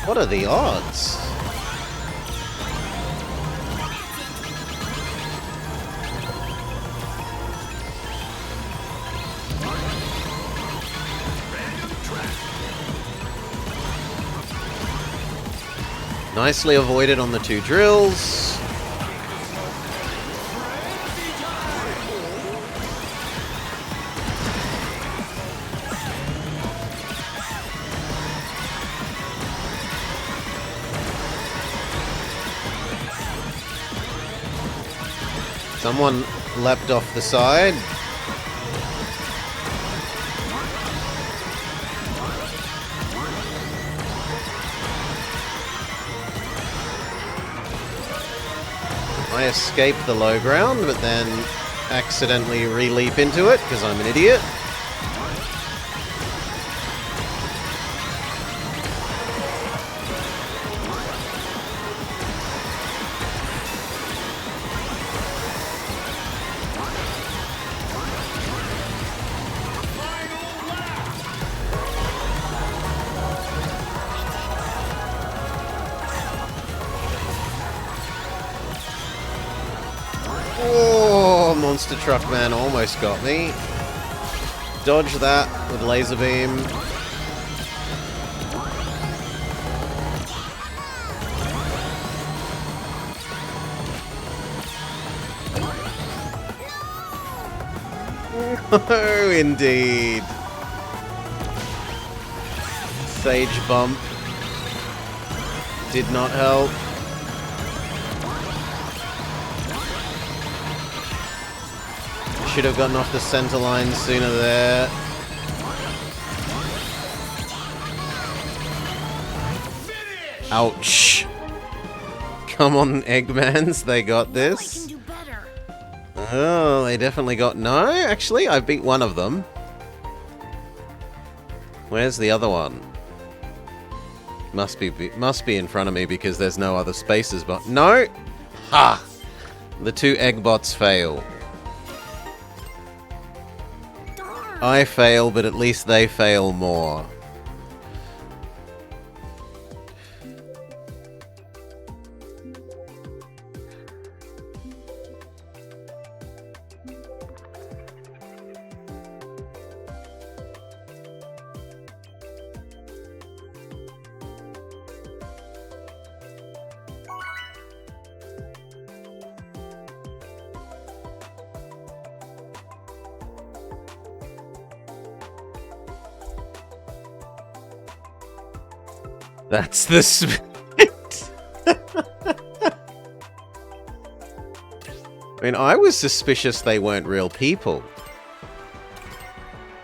What are the odds? Nicely avoided on the 2 drills. Someone leapt off the side. I escaped the low ground, but then accidentally re-leap into it because I'm an idiot. Oh, Monster Truck Man almost got me. Dodge that with laser beam. Oh, indeed. Sage bump did not help. Should have gotten off the center line sooner there. Ouch. Come on, Eggmans, they got this. I can do better. Oh, they definitely got... No, actually, I beat one of them. Where's the other one? Must be in front of me because there's no other spaces, but... No! Ha! The 2 egg bots fail. I fail, but at least they fail more. That's the spit. I mean, I was suspicious they weren't real people.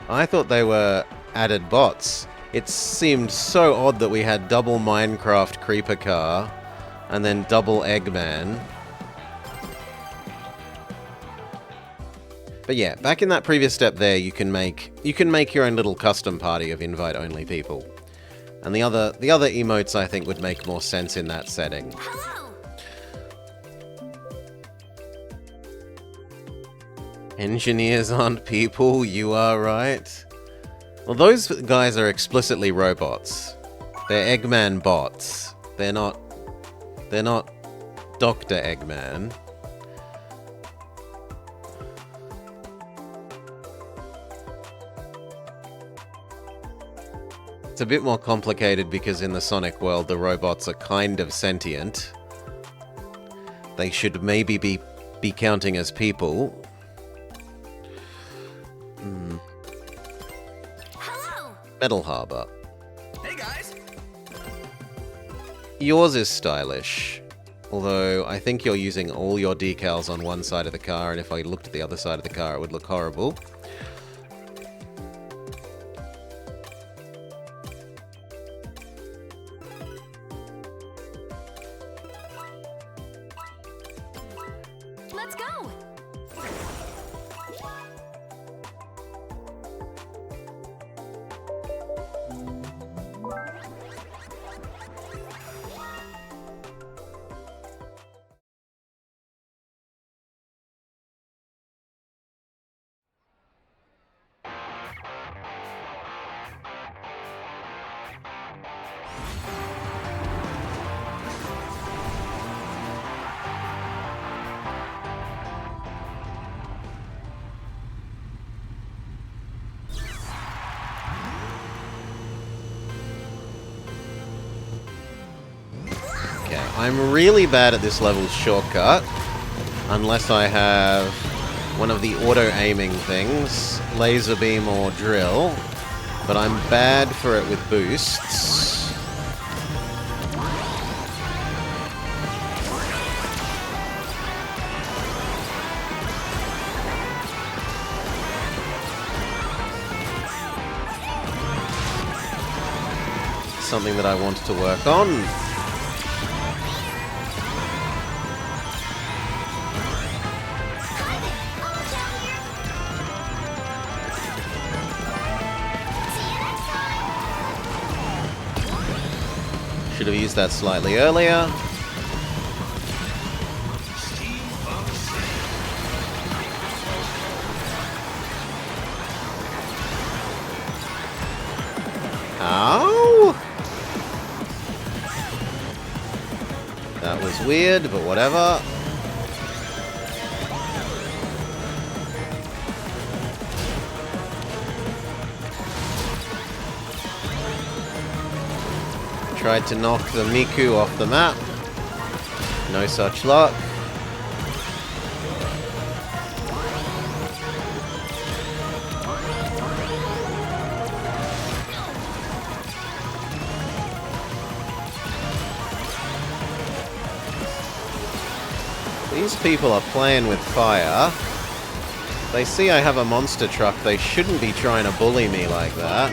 I thought they were added bots. It seemed so odd that we had double Minecraft Creeper Car and then double Eggman. But yeah, back in that previous step there, you can make your own little custom party of invite-only people. And the other emotes, I think, would make more sense in that setting. Hello. Engineers aren't people, you are right. Well, those guys are explicitly robots. They're Eggman bots. They're not Dr. Eggman. It's a bit more complicated because in the Sonic world, the robots are kind of sentient. They should maybe be counting as people. Hello. Metal Harbor. Hey guys. Yours is stylish. Although, I think you're using all your decals on one side of the car, and if I looked at the other side of the car, it would look horrible. Let's go. Okay, I'm really bad at this level's shortcut. Unless I have one of the auto-aiming things, laser beam or drill. But I'm bad for it with boosts. Something that I want to work on. Should have used that slightly earlier. Ow! That was weird, but whatever. Tried to knock the Miku off the map. No such luck. These people are playing with fire. They see I have a monster truck. They shouldn't be trying to bully me like that.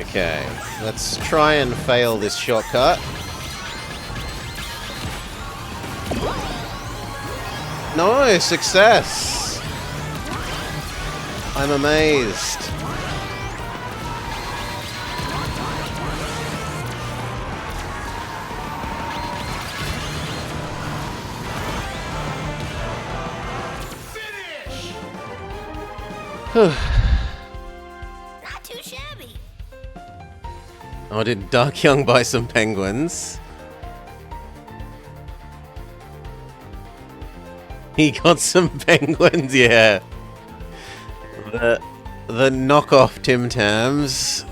Okay, let's try and fail this shortcut. No, success! I'm amazed. Not too shabby. Oh, did Dark Young buy some penguins? He got some penguins, yeah. The knockoff Tim Tams.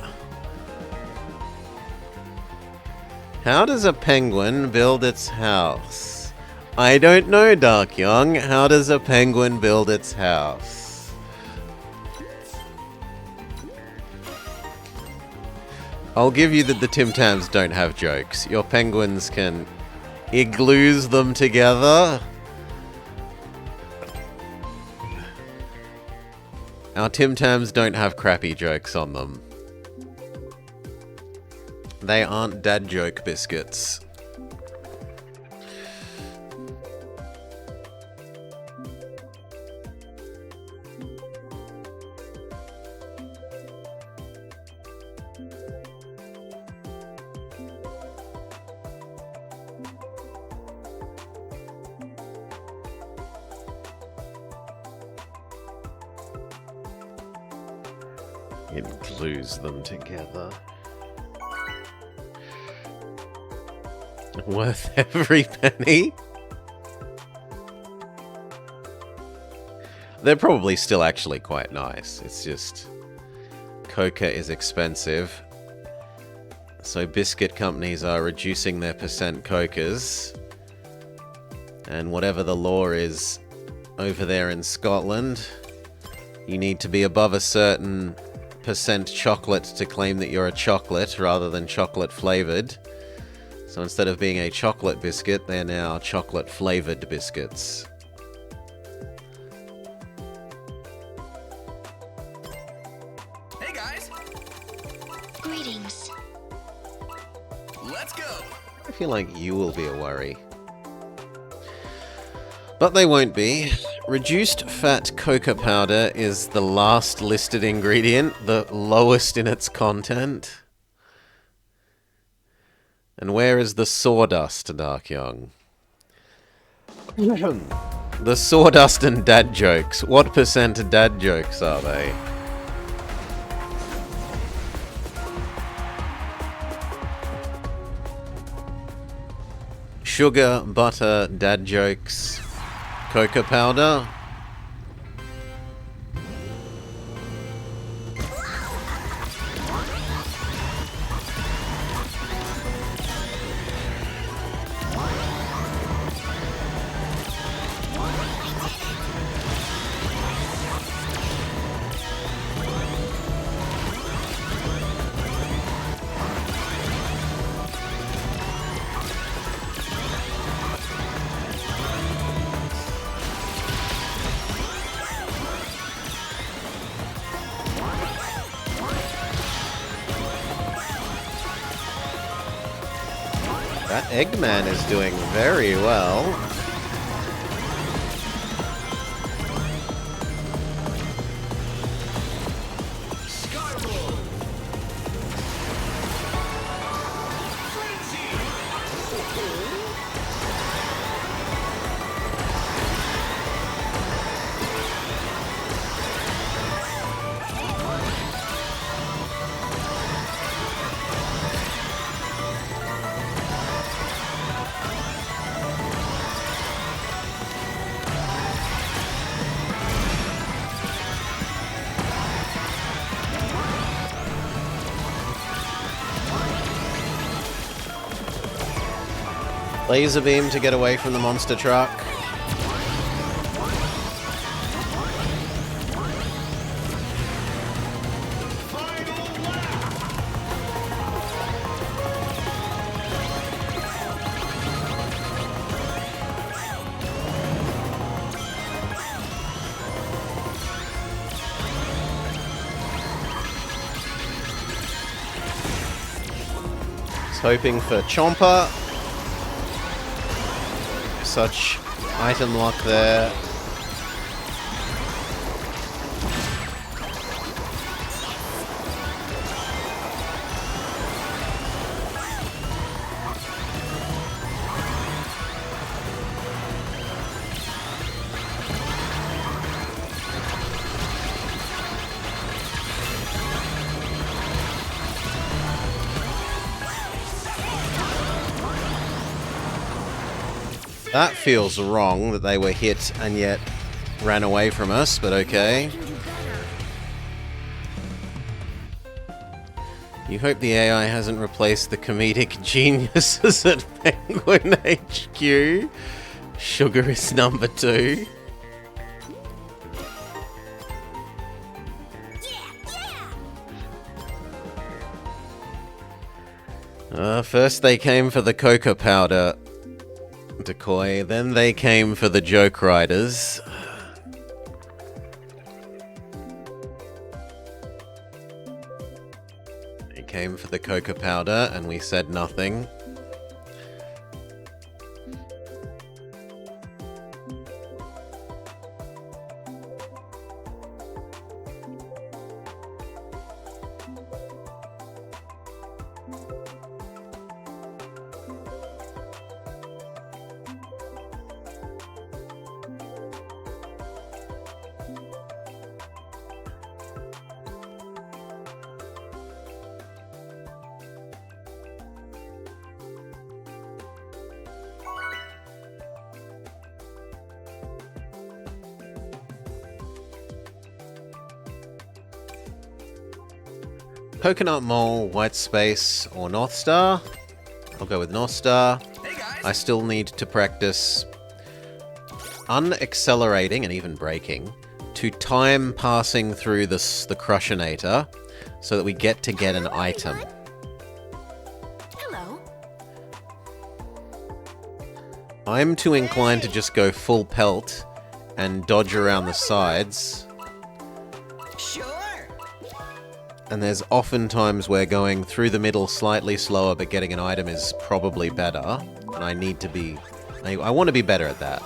How does a penguin build its house? I don't know, Dark Young. How does a penguin build its house? I'll give you that the Tim Tams don't have jokes. Your penguins can igloos them together. Our Tim Tams don't have crappy jokes on them. They aren't dad joke biscuits. It glues them together. Worth every penny? They're probably still actually quite nice. It's just coca is expensive. So biscuit companies are reducing their percent cocas. And whatever the law is over there in Scotland, you need to be above a certain percent chocolate to claim that you're a chocolate rather than chocolate flavored. So instead of being a chocolate biscuit, they're now chocolate flavored biscuits. Hey guys, Greetings. let's go. I feel like you will be a worry. But they won't be. Reduced fat cocoa powder is the last listed ingredient, the lowest in its content. And where is the sawdust, Dark Young? The sawdust and dad jokes. What percent dad jokes are they? Sugar, butter, dad jokes, cocoa powder. That Eggman is doing very well. Laser beam to get away from the monster truck. Hoping for Chomper. Such Item lock there. That feels wrong that they were hit and yet ran away from us, but okay. You hope the AI hasn't replaced the comedic geniuses at Penguin HQ. Sugar is number 2. First they came for the cocoa powder decoy, then they came for the joke riders. They came for the cocoa powder and we said nothing. Coconut Mole, White Space, or North Star? I'll go with North Star. Hey guys. I still need to practice unaccelerating and even braking to time passing through the Crushinator so that we get an item. Hello. I'm too inclined to just go full pelt and dodge around the sides. Sure. And there's often times where going through the middle slightly slower but getting an item is probably better. And I need to be... I want to be better at that.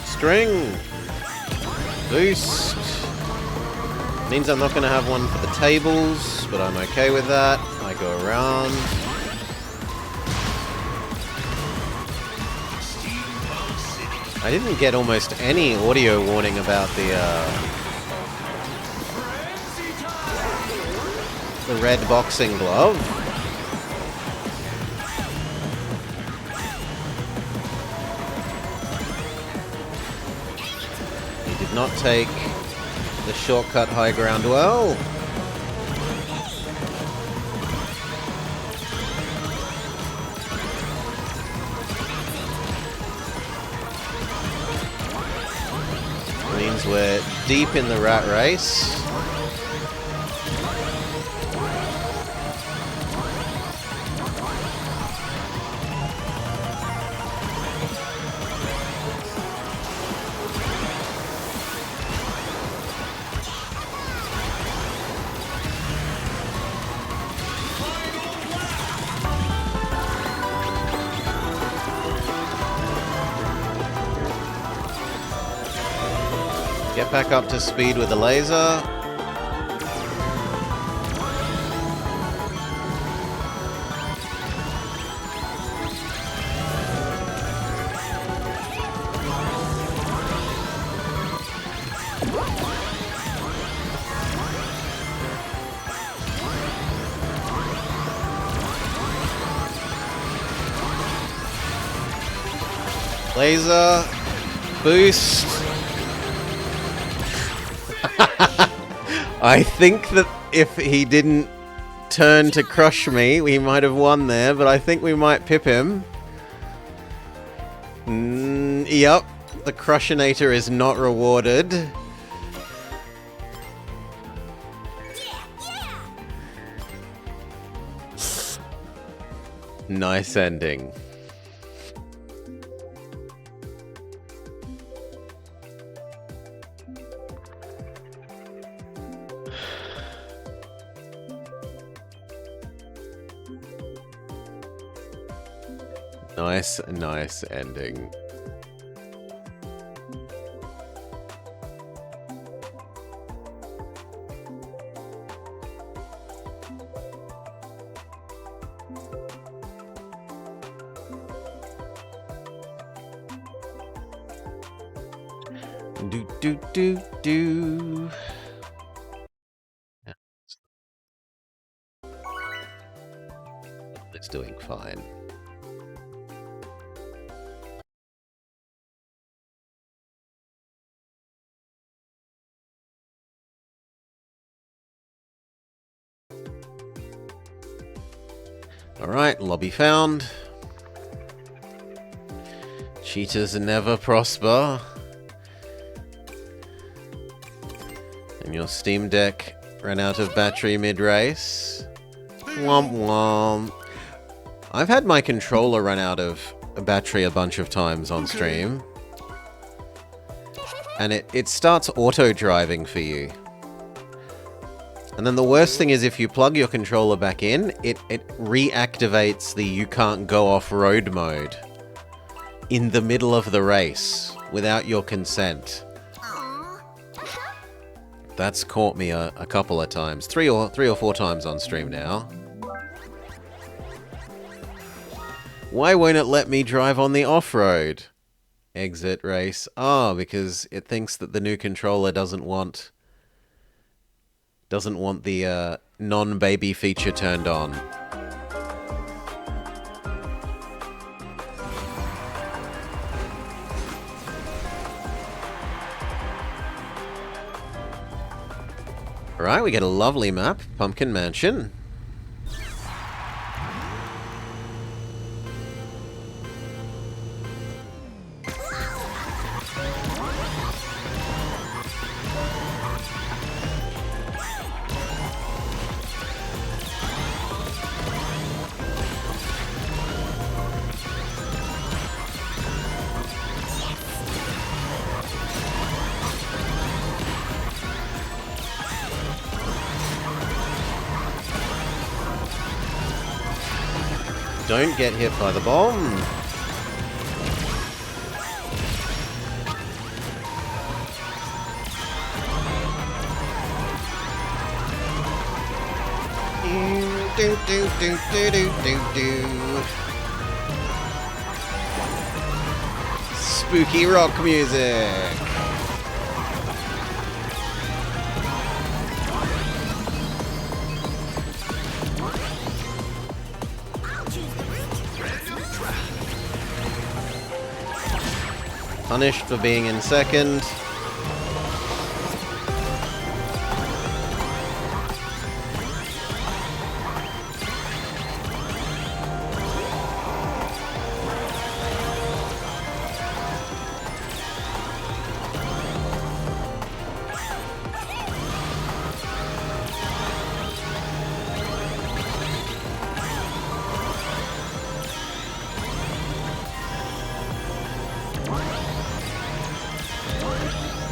String! Boost! Means I'm not going to have one for the tables, but I'm okay with that. I go around. I didn't get almost any audio warning about the red boxing glove. Not take the shortcut high ground well. Means we're deep in the rat race. Get back up to speed with the laser. Laser. Boost. I think that if he didn't turn to crush me, we might have won there, but I think we might pip him. Yep. The Crushinator is not rewarded. Nice ending. Nice ending. Do. Yeah. It's doing fine. Alright, lobby found. Cheaters never prosper. And your Steam Deck ran out of battery mid-race. Womp womp. I've had my controller run out of battery a bunch of times on stream. And it starts auto-driving for you. And then the worst thing is if you plug your controller back in, it reactivates the you can't go off-road mode in the middle of the race without your consent. That's caught me a couple of times. Three or four times on stream now. Why won't it let me drive on the off-road? Exit race. Oh, because it thinks that the new controller doesn't want the non-baby feature turned on. Alright, we get a lovely map, Pumpkin Mansion. Don't get hit by the bomb. Spooky rock music. Punished for being in second.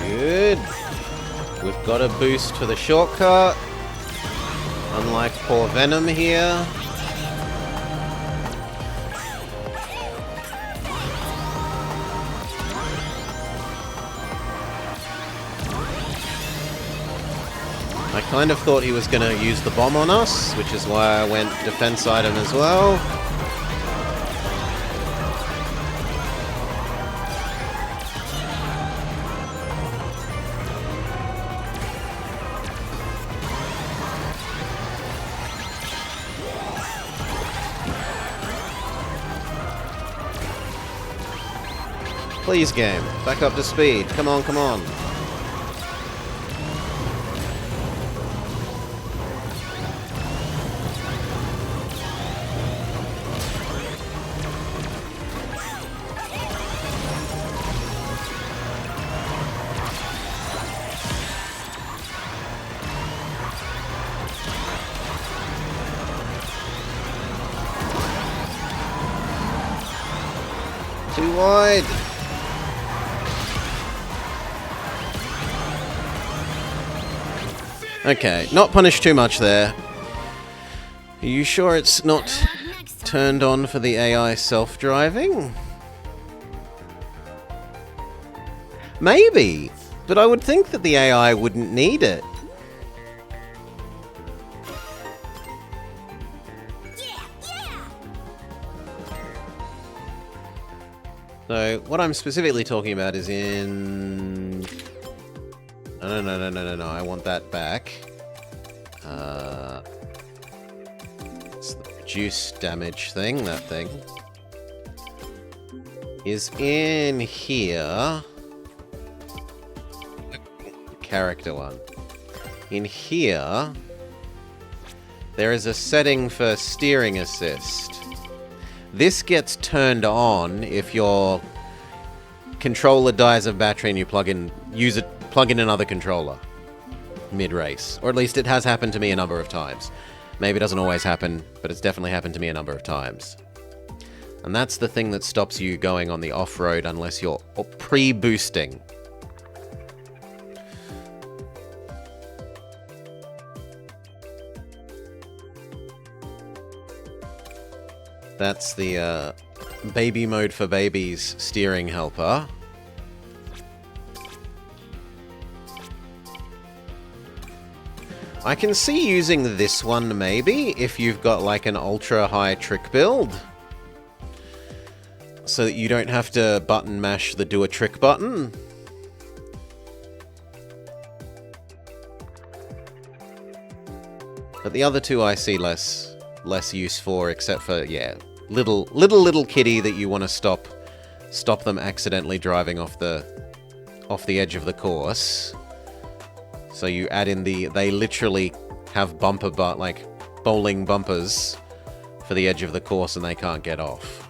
Good. We've got a boost for the shortcut. Unlike poor Venom here. I kind of thought he was going to use the bomb on us, which is why I went defense item as well. Please, game. Back up to speed. Come on, come on. Too wide. Okay, not punished too much there. Are you sure it's not turned on for the AI self-driving? Maybe, but I would think that the AI wouldn't need it. So, what I'm specifically talking about is in... No, I want that back. It's the reduce damage thing, that thing. Is in here... Character one. In here... There is a setting for steering assist. This gets turned on if your controller dies of battery and you plug in another controller mid-race. Or at least it has happened to me a number of times. Maybe it doesn't always happen, but it's definitely happened to me a number of times. And that's the thing that stops you going on the off-road unless you're pre-boosting. That's the baby mode for babies steering helper. I can see using this one maybe if you've got like an ultra high trick build. So that you don't have to button mash the do a trick button. But the other two I see less use for, except for, yeah, little kitty that you want to stop them accidentally driving off the edge of the course. So you add in they literally have like bowling bumpers for the edge of the course and they can't get off.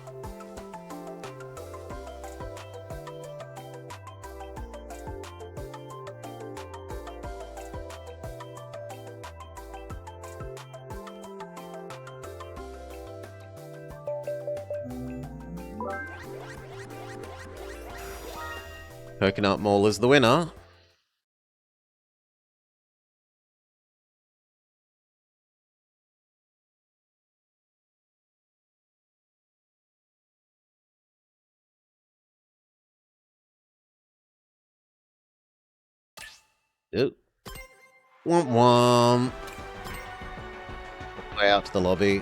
Coconut Mall is the winner. Oop. Womp womp. Way out to the lobby.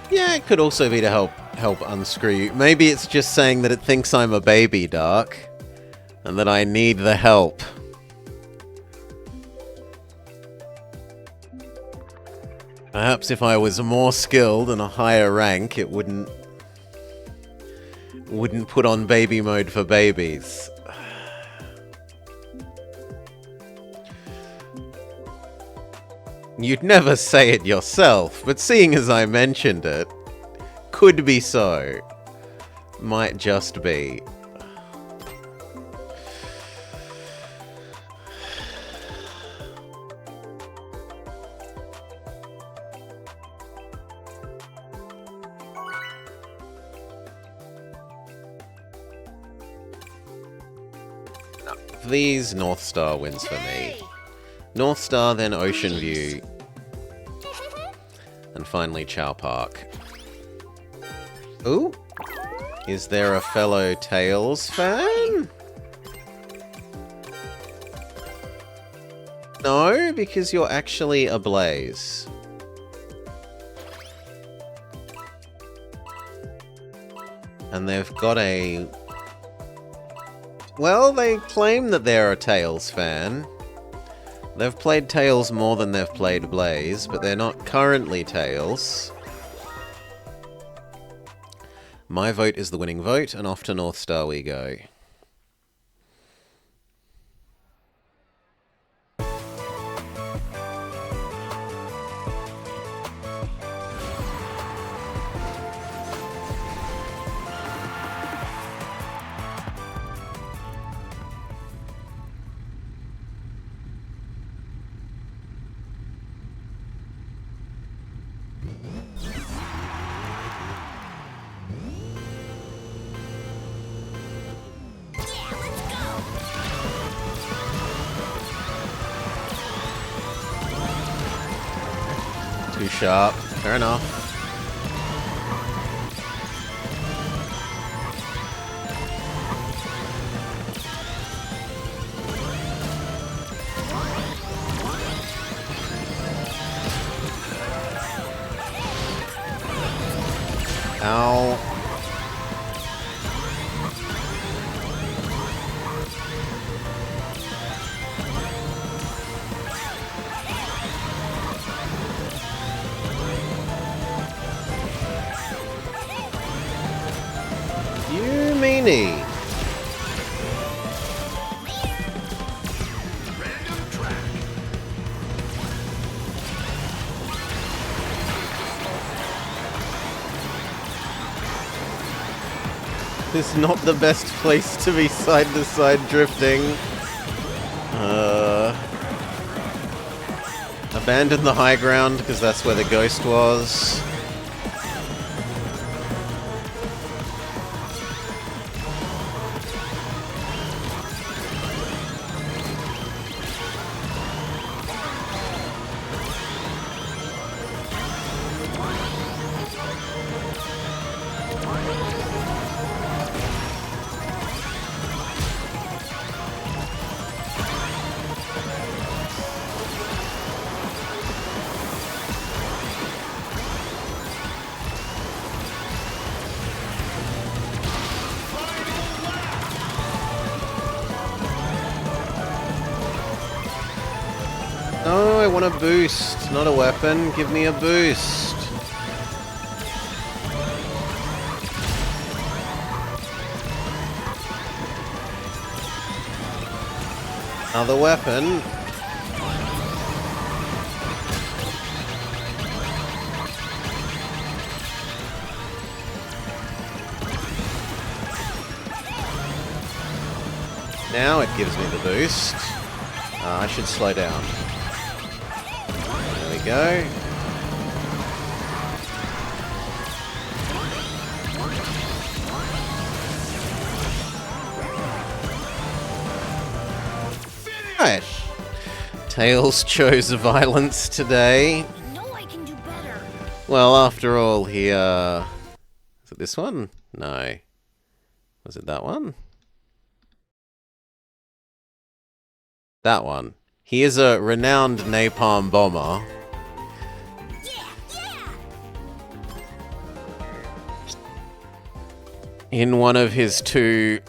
Yeah, it could also be to help unscrew you. Maybe it's just saying that it thinks I'm a baby, Dark, and that I need the help. Perhaps if I was more skilled and a higher rank, it wouldn't put on baby mode for babies. You'd never say it yourself, but seeing as I mentioned it, could be so. Might just be. These North Star wins for me. North Star, then Ocean View. And finally Chow Park. Ooh! Is there a fellow Tails fan? No, because you're actually ablaze. And they've got a... Well, they claim that they're a Tails fan. They've played Tails more than they've played Blaze, but they're not currently Tails. My vote is the winning vote, and off to North Star we go. Too sharp. Fair enough. Ow. You meanie. This is not the best place to be side-to-side drifting. Abandon the high ground, because that's where the ghost was. No, I want a boost, not a weapon. Give me a boost. Another weapon. Now it gives me the boost. I should slow down. There we go. Right. Tails chose violence today. I know I can do better. Well, after all, he, is it this one? No. Was it that one? That one. He is a renowned napalm bomber. Yeah, yeah. In one of his 2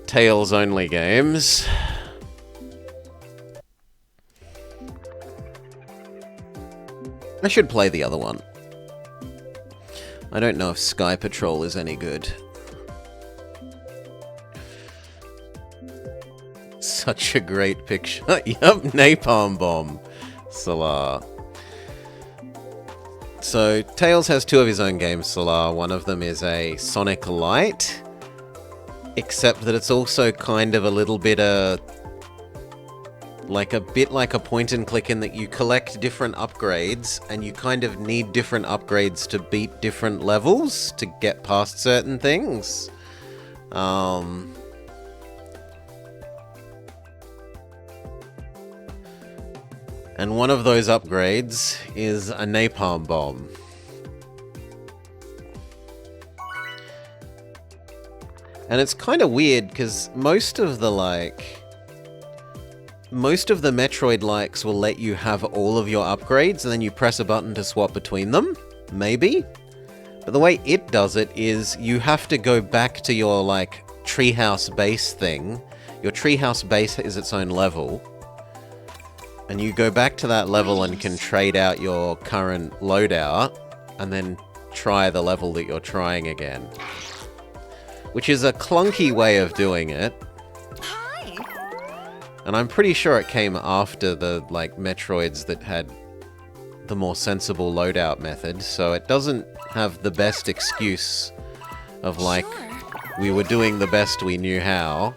Tails-only games. I should play the other one. I don't know if Sky Patrol is any good. Such a great picture. Yup, Napalm Bomb. Salah. So, Tails has 2 of his own games, Salah. One of them is a Sonic Light. Except that it's also kind of a little bit like a point and click in that you collect different upgrades and you kind of need different upgrades to beat different levels to get past certain things. And one of those upgrades is a napalm bomb. And it's kind of weird because most of the Metroid likes will let you have all of your upgrades and then you press a button to swap between them, maybe. But the way it does it is you have to go back to your treehouse base thing. Your treehouse base is its own level. And you go back to that level and can trade out your current loadout, and then try the level that you're trying again. Which is a clunky way of doing it. Hi. And I'm pretty sure it came after the, like, Metroids that had the more sensible loadout method, so it doesn't have the best excuse of, like, we were doing the best we knew how.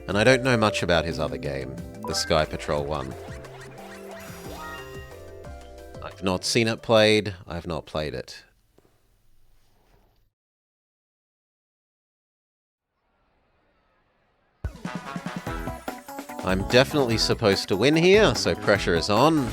And I don't know much about his other game, the Sky Patrol one. I've not seen it played, I've not played it. I'm definitely supposed to win here, so pressure is on.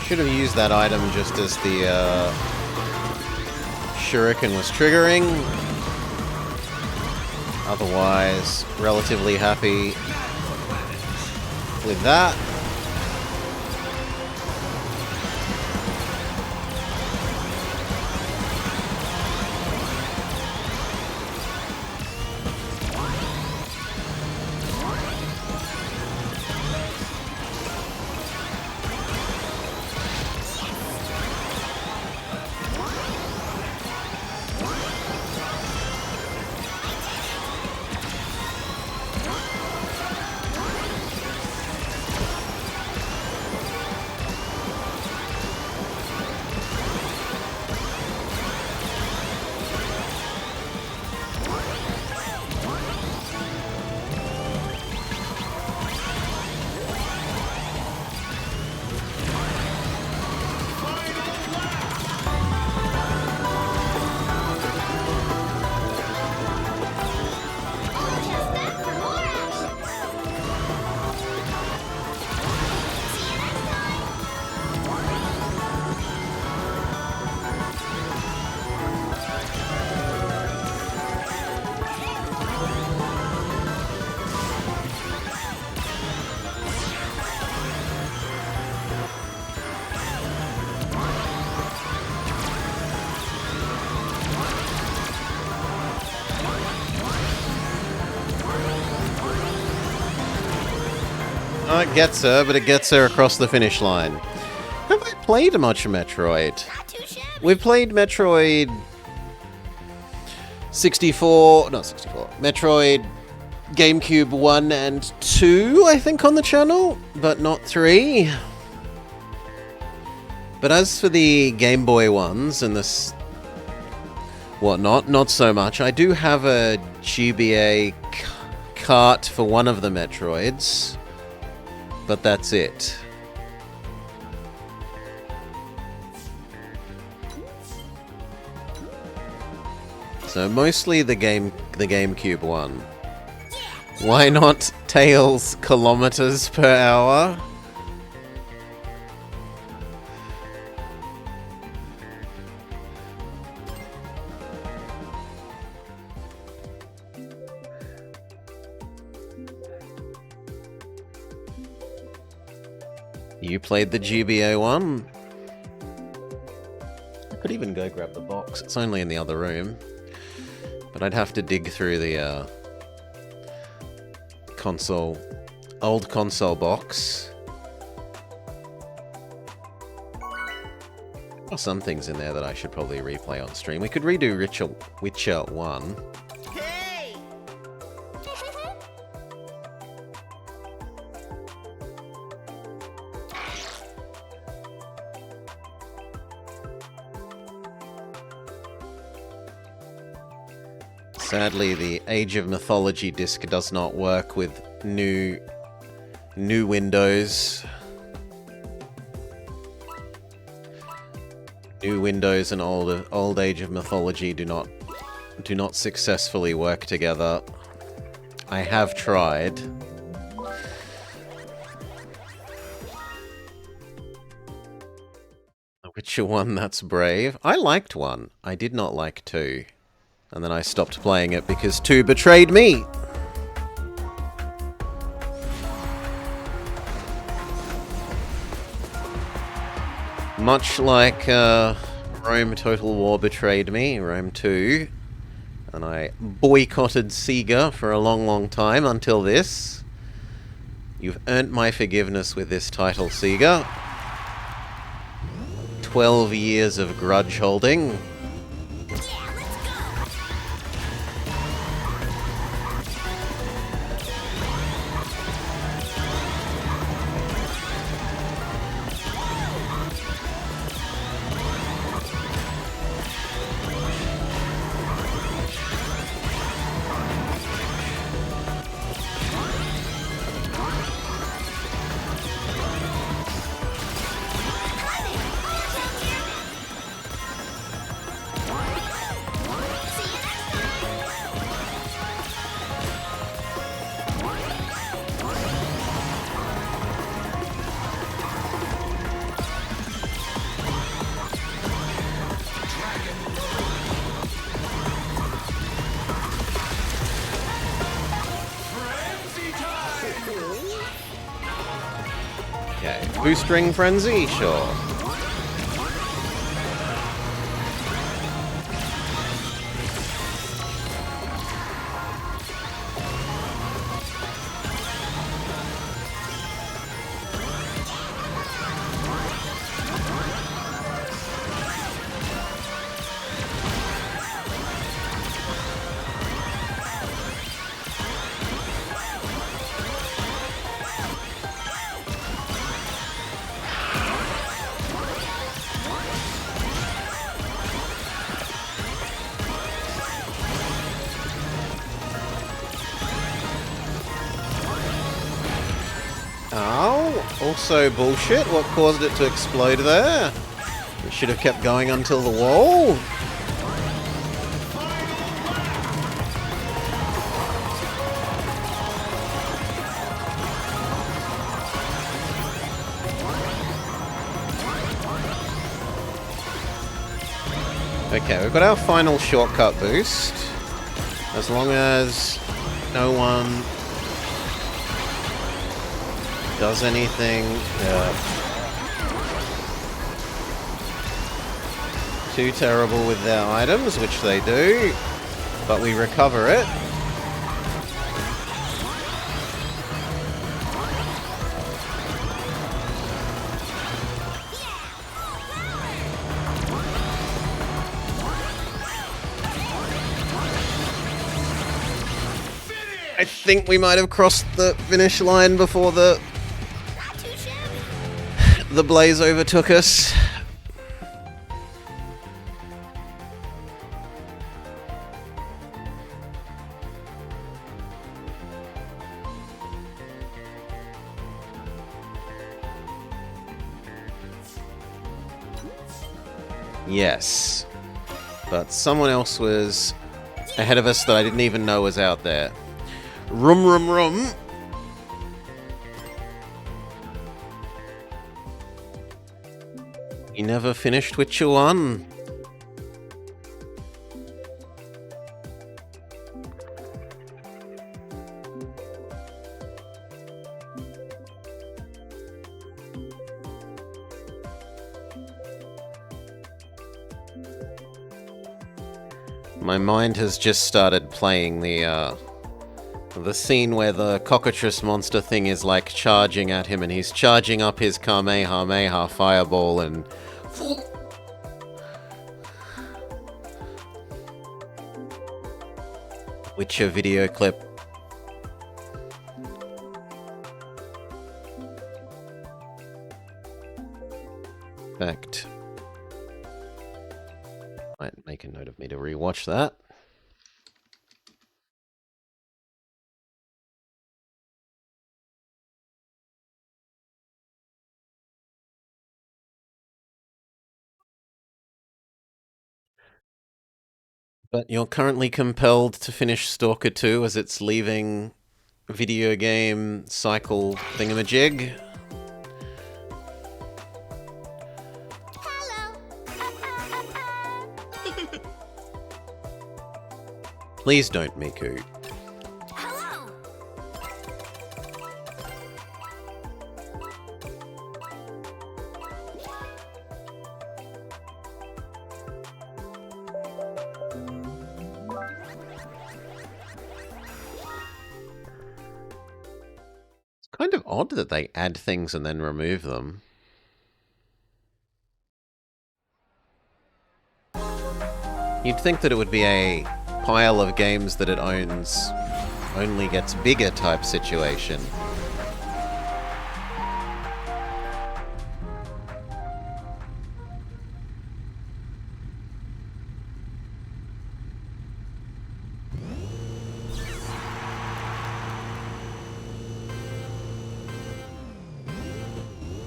Should have used that item just as the shuriken was triggering. Otherwise, relatively happy with that. It gets her, but it gets her across the finish line. Have I played much Metroid? Not too shabby. We've played Metroid 64, not 64, Metroid GameCube 1 and 2, I think, on the channel, but not 3. But as for the Game Boy ones and this whatnot, not so much. I do have a GBA cart for one of the Metroids, but that's it. So mostly the GameCube one. Why not Tails kilometers per hour? You played the GBA one? I could even go grab the box. It's only in the other room. But I'd have to dig through the old console box. There are some things in there that I should probably replay on stream. We could redo Witcher 1. Hey! Sadly, the Age of Mythology disc does not work with new Windows. New Windows and old Age of Mythology do not successfully work together. I have tried. The Witcher 1, that's brave. I liked 1. I did not like 2. And then I stopped playing it because 2 betrayed me! Much like Rome Total War betrayed me, Rome 2. And I boycotted Sega for a long, long time until this. You've earned my forgiveness with this title, Sega. 12 years of grudge holding. Okay, Boostring Frenzy, sure. Oh, also bullshit. What caused it to explode there? It should have kept going until the wall. Okay, we've got our final shortcut boost. As long as no one does anything too terrible with their items, which they do, but we recover it. I think we might have crossed the finish line before the blaze overtook us. Yes. But someone else was ahead of us that I didn't even know was out there. Rum rum rum. You never finished Witcher 1? My mind has just started playing the scene where the cockatrice monster thing is like charging at him and he's charging up his Kamehameha fireball and Witcher video clip. In fact, might make a note of me to rewatch that. But you're currently compelled to finish Stalker 2 as it's leaving video game cycle thingamajig. Hello. Please don't, Miku. Hello. It's kind of odd that they add things and then remove them. You'd think that it would be a pile of games that it owns only gets bigger type situation.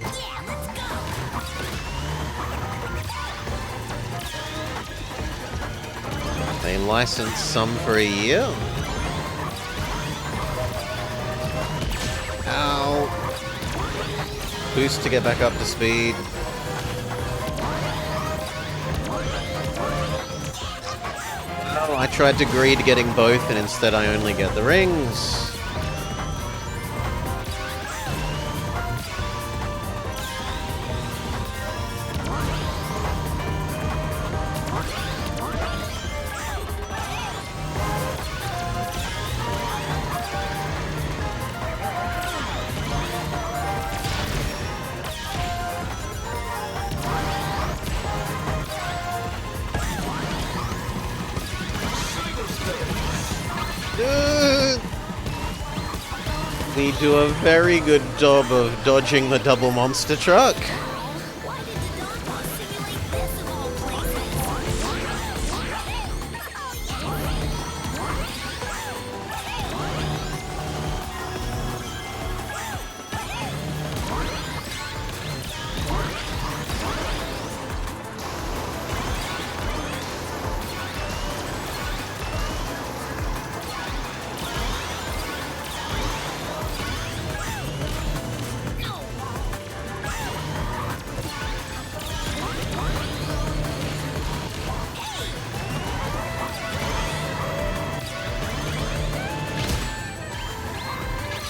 Yeah, let's go. They license some for a year. Ow. Boost to get back up to speed. Oh, I tried to greed getting both and instead I only get the rings. We do a very good job of dodging the double monster truck. Why did the dog boss simulate this of all places?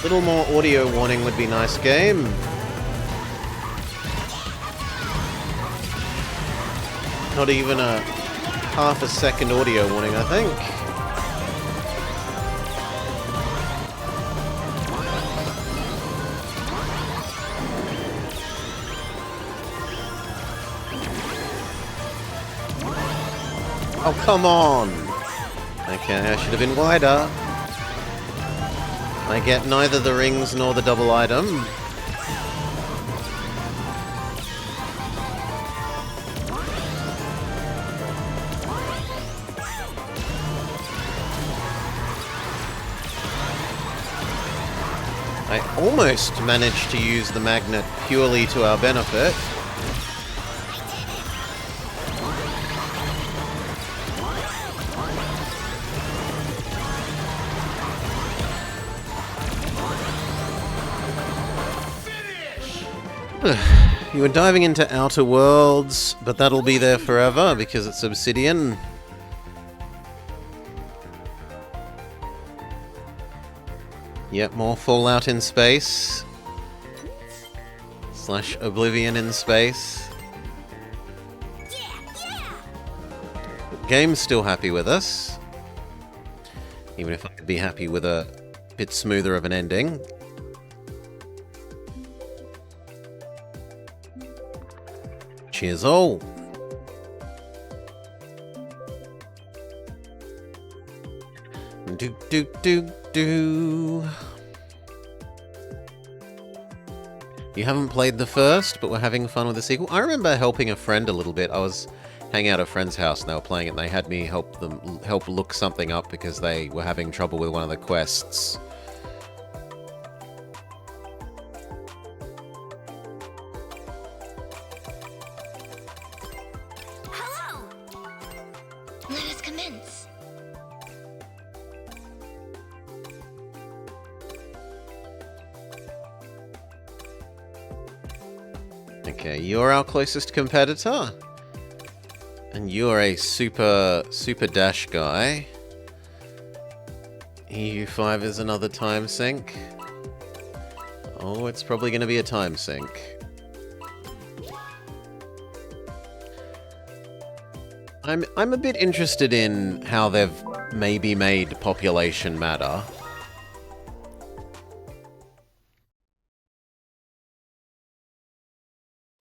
Little more audio warning would be nice, game. Not even a half a second audio warning, I think. Oh, come on! Okay, I should have been wider. I get neither the rings nor the double item. I almost managed to use the magnet purely to our benefit. You were diving into Outer Worlds, but that'll be there forever because it's Obsidian. Yep, more Fallout in space. / Oblivion in space. Game's still happy with us. Even if I could be happy with a bit smoother of an ending. Cheers all. Do do do do. You haven't played the first, but we're having fun with the sequel. I remember helping a friend a little bit. I was hanging out at a friend's house and they were playing it and they had me help look something up because they were having trouble with one of the quests. Hello. Let us come in. commence. Okay, you're our closest competitor. And you're a super dash guy. EU5 is another time sink. Oh, it's probably going to be a time sink. I'm a bit interested in how they've maybe made population matter.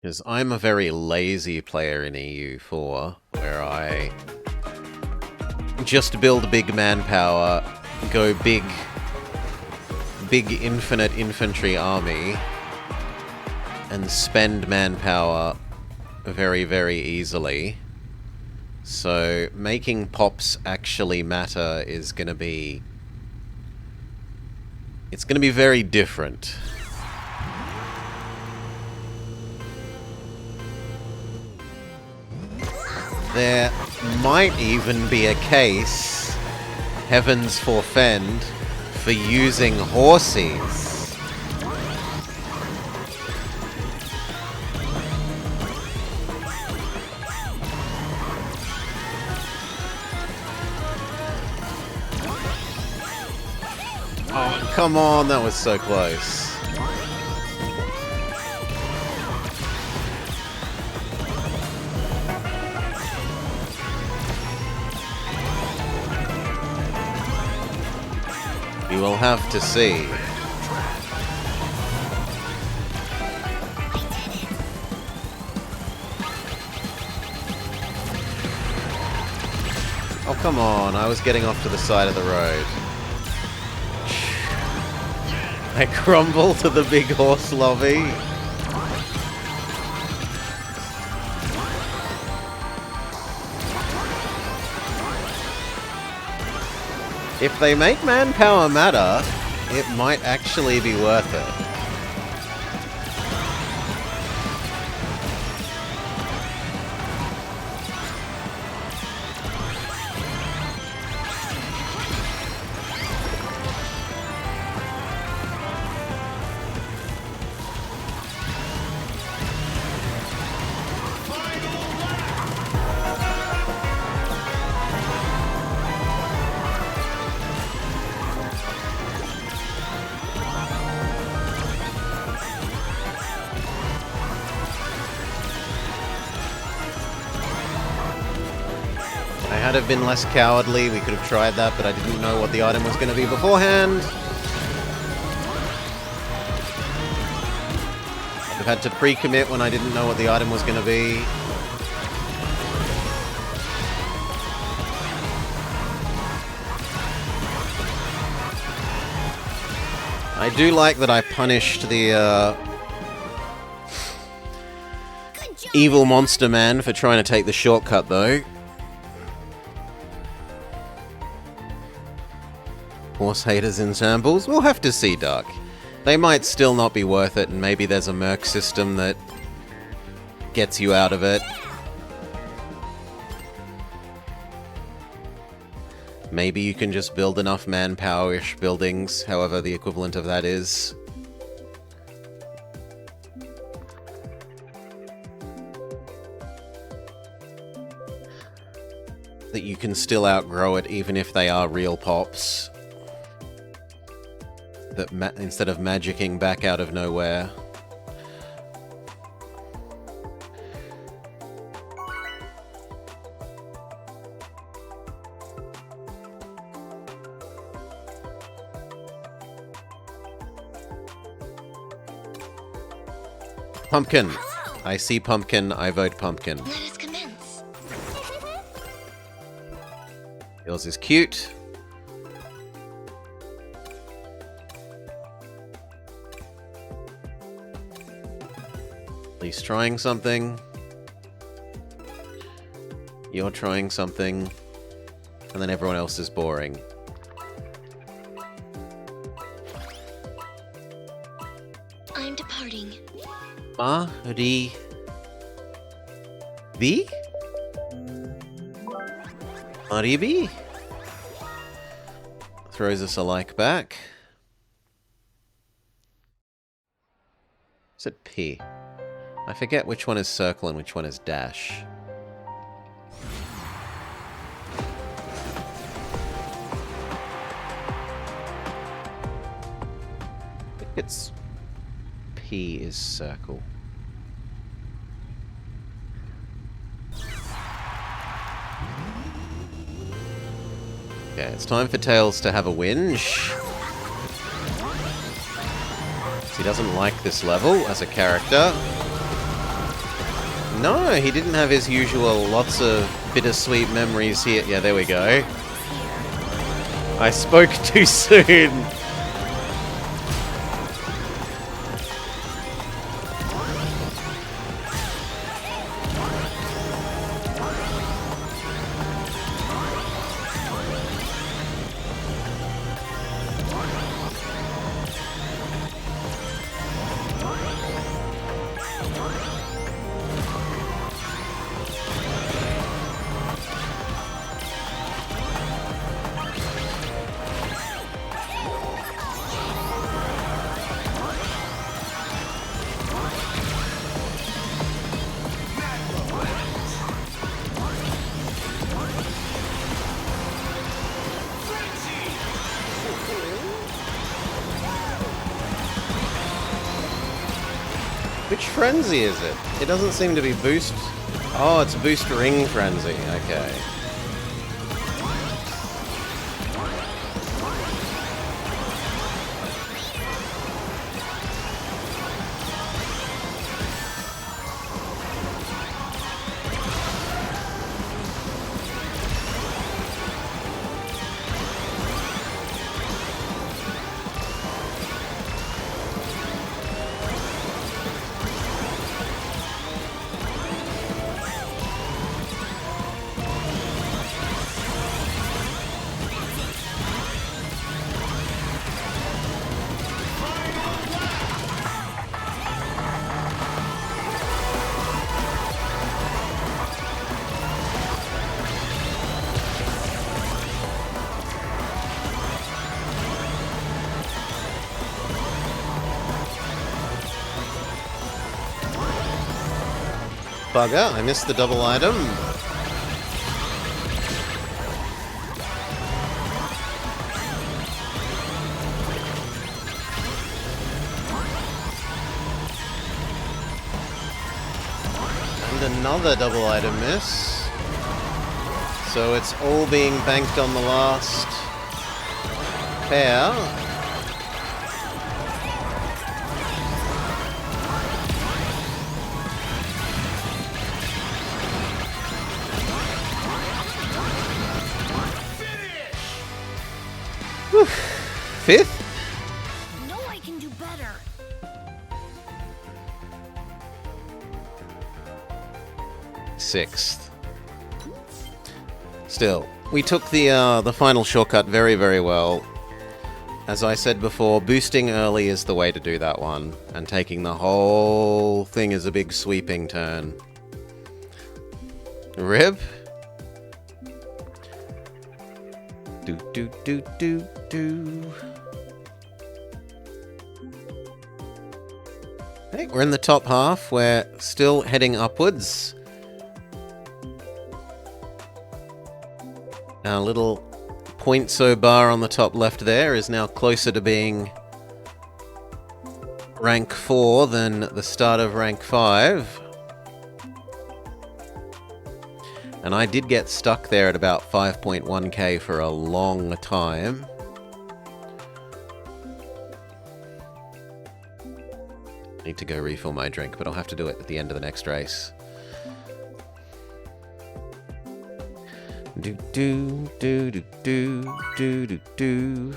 Because I'm a very lazy player in EU4, where I just build big manpower, go big infinite infantry army, and spend manpower very, very easily. So making pops actually matter is going to be... it's going to be very different. There might even be a case, heavens forfend, for using horsies. Oh, come on, that was so close. You will have to see. Oh, come on. I was getting off to the side of the road. I crumble to the big horse lobby. If they make manpower matter, it might actually be worth it. Had have been less cowardly, we could have tried that, but I didn't know what the item was going to be beforehand. I've had to pre-commit when I didn't know what the item was going to be. I do like that I punished the evil monster man for trying to take the shortcut, though. Horse haters in shambles? We'll have to see, Duck. They might still not be worth it, and maybe there's a merc system that gets you out of it. Maybe you can just build enough manpower-ish buildings, however the equivalent of that is. That you can still outgrow it even if they are real pops. That instead of magicking back out of nowhere. Pumpkin. I see pumpkin, I vote pumpkin. Let us commence. Yours is cute. He's trying something. You're trying something. And then everyone else is boring. I'm departing. V? Maribi throws us a like back. Is it P? I forget which one is circle and which one is dash. I think it's P is circle. Okay, it's time for Tails to have a whinge. He doesn't like this level as a character. No, he didn't have his usual lots of bittersweet memories here. Yeah, there we go. I spoke too soon. Which frenzy is it? It doesn't seem to be boost. Oh, it's boost ring frenzy. Okay. Bugger, I missed the double item. And another double item miss. So it's all being banked on the last pair. Fifth? No, I can do better. Sixth. Still, we took the final shortcut very, very well. As I said before, boosting early is the way to do that one, and taking the whole thing as a big sweeping turn. Rip. Do do do do do. Hey, we're in the top half. We're still heading upwards. Our little point-so bar on the top left there is now closer to being rank 4 than the start of rank 5. And I did get stuck there at about 5.1k for a long time. Need to go refill my drink, but I'll have to do it at the end of the next race. Do do do do do do do do.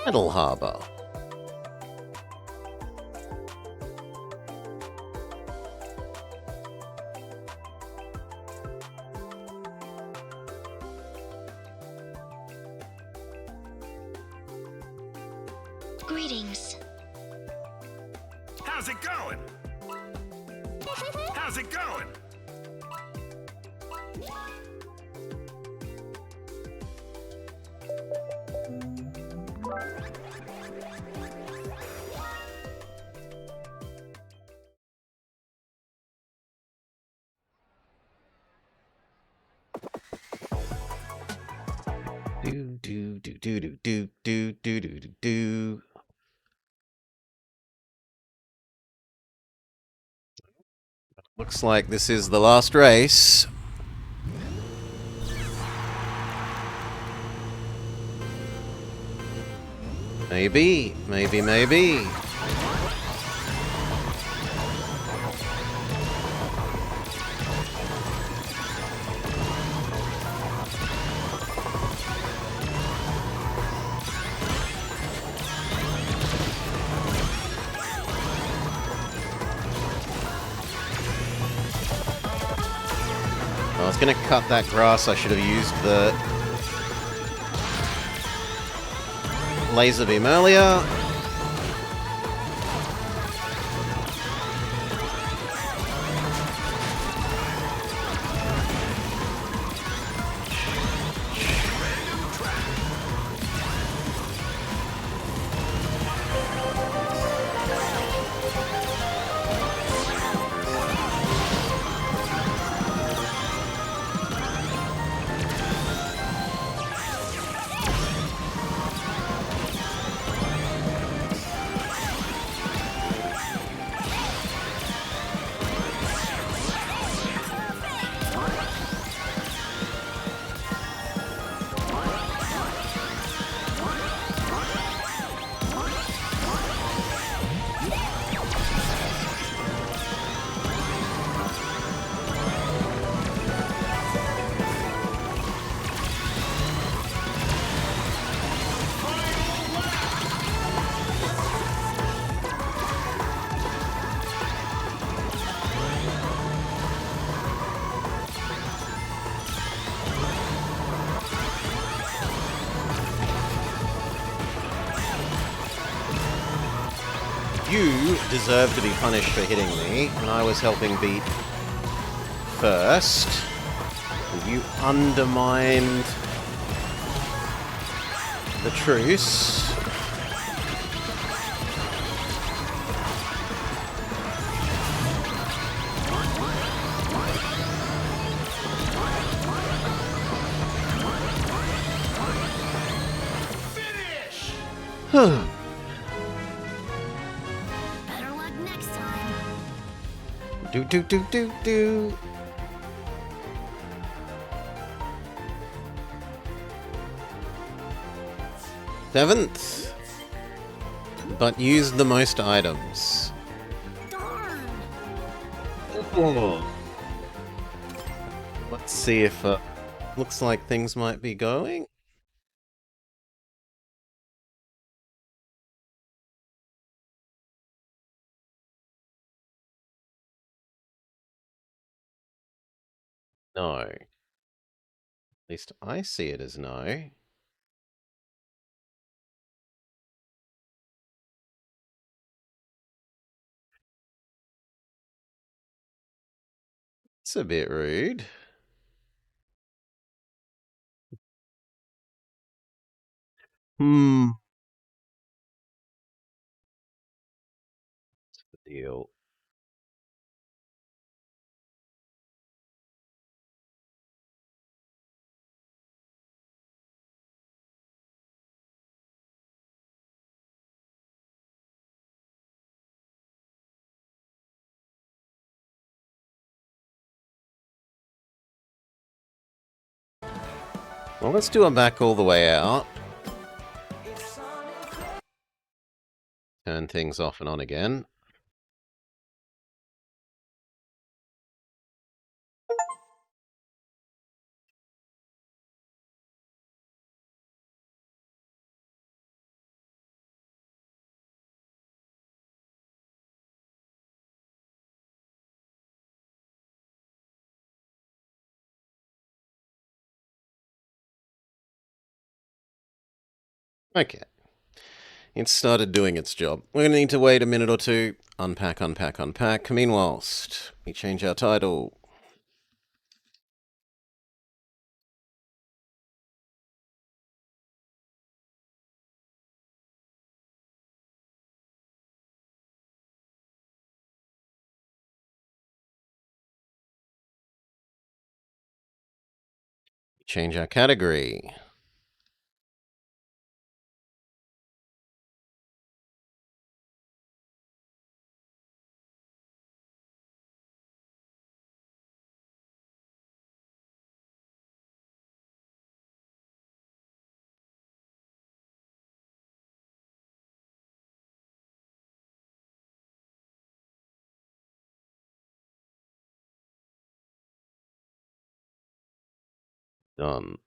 Petal Harbor. Greetings. How's it going? How's it going? Do do do do do do do do do do do. Looks like this is the last race. Maybe, maybe, maybe. I was going to cut that grass. I should have used the laser beam earlier. You deserve to be punished for hitting me, and I was helping beat first. And you undermined the truce. Finish! Better luck next time. Do do do do do. Seventh, but use the most items. Darn. Let's see if looks like things might be going. No. At least I see it as no. It's a bit rude. Hmm. What's the deal? Well, let's do it back all the way out. Turn things off and on again. Okay. It started doing its job. We're going to need to wait a minute or two. Unpack, unpack, unpack. Meanwhilest, we change our title. Change our category. Done.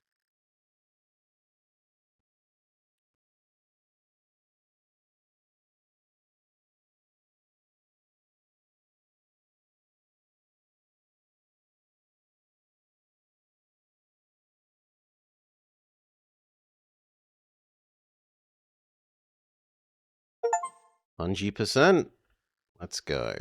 %. Let's go.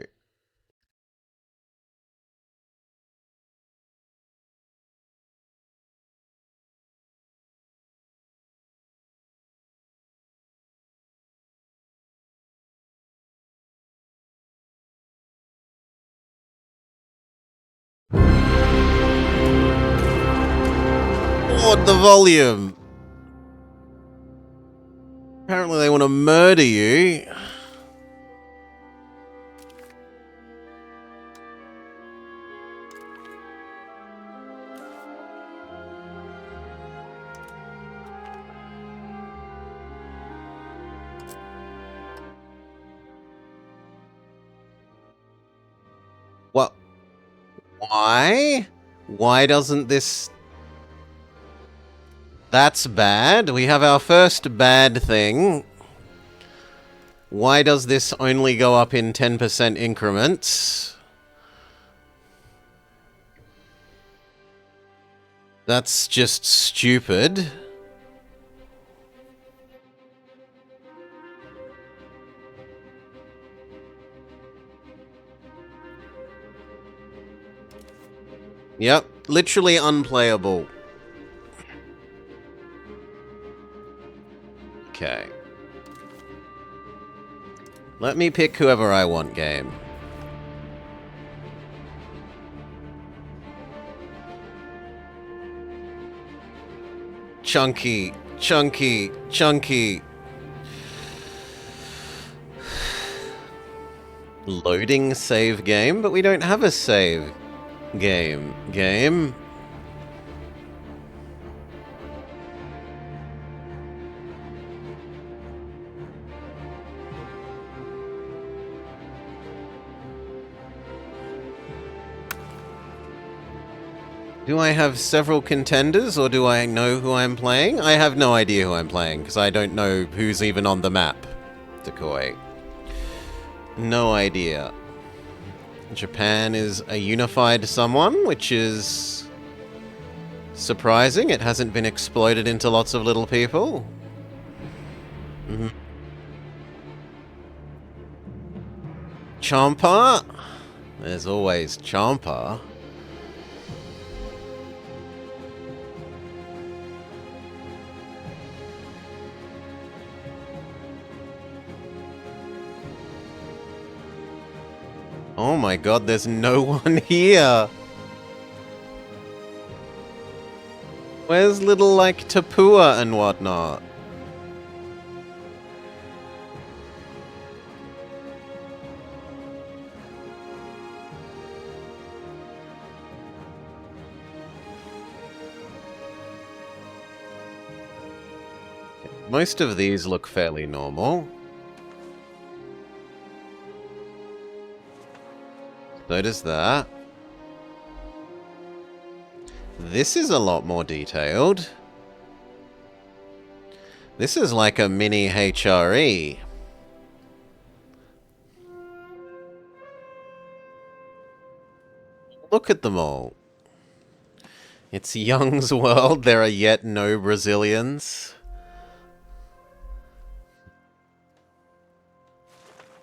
Lord, the volume. Apparently they want to murder you. What? Why? Why doesn't this... That's bad. We have our first bad thing. Why does this only go up in 10% increments? That's just stupid. Yep, literally unplayable. Okay. Let me pick whoever I want, game. Chunky, chunky, chunky. Loading save game, but we don't have a save game. Game. Do I have several contenders, or do I know who I'm playing? I have no idea who I'm playing, because I don't know who's even on the map. Decoy. No idea. Japan is a unified someone, which is surprising. It hasn't been exploded into lots of little people. Champa? There's always Champa. Oh my god, there's no one here. Where's little, like, Tapua and whatnot? Most of these look fairly normal. So does that. This is a lot more detailed. This is like a mini HRE. Look at them all. It's Young's world. There are yet no Brazilians.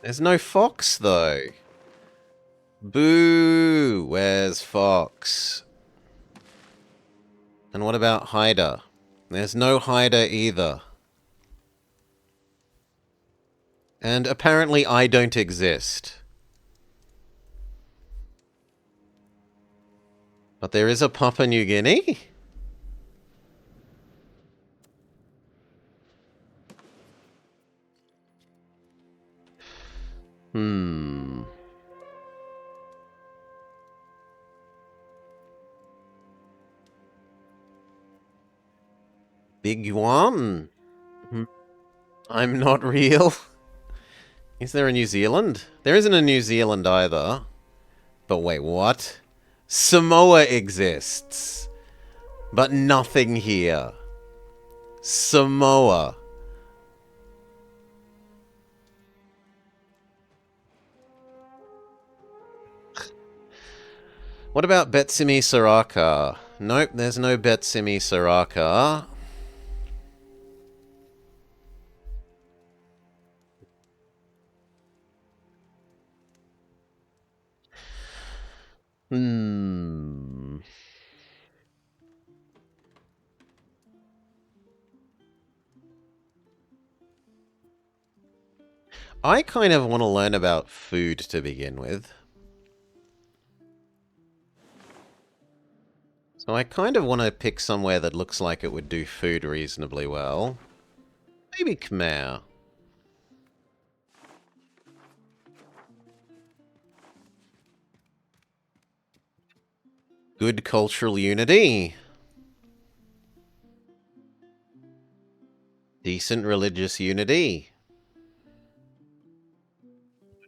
There's no Fox, though. Boo! Where's Fox? And what about Hyder? There's no Hyder either. And apparently I don't exist. But there is a Papua New Guinea? Hmm. Big one. I'm not real. Is there a New Zealand? There isn't a New Zealand either. But wait, what? Samoa exists. But nothing here. Samoa. What about Betsimi Saraka? Nope, there's no Betsimi Saraka. Hmm. I kind of want to learn about food to begin with. So I kind of want to pick somewhere that looks like it would do food reasonably well. Maybe Khmer. Good cultural unity. Decent religious unity.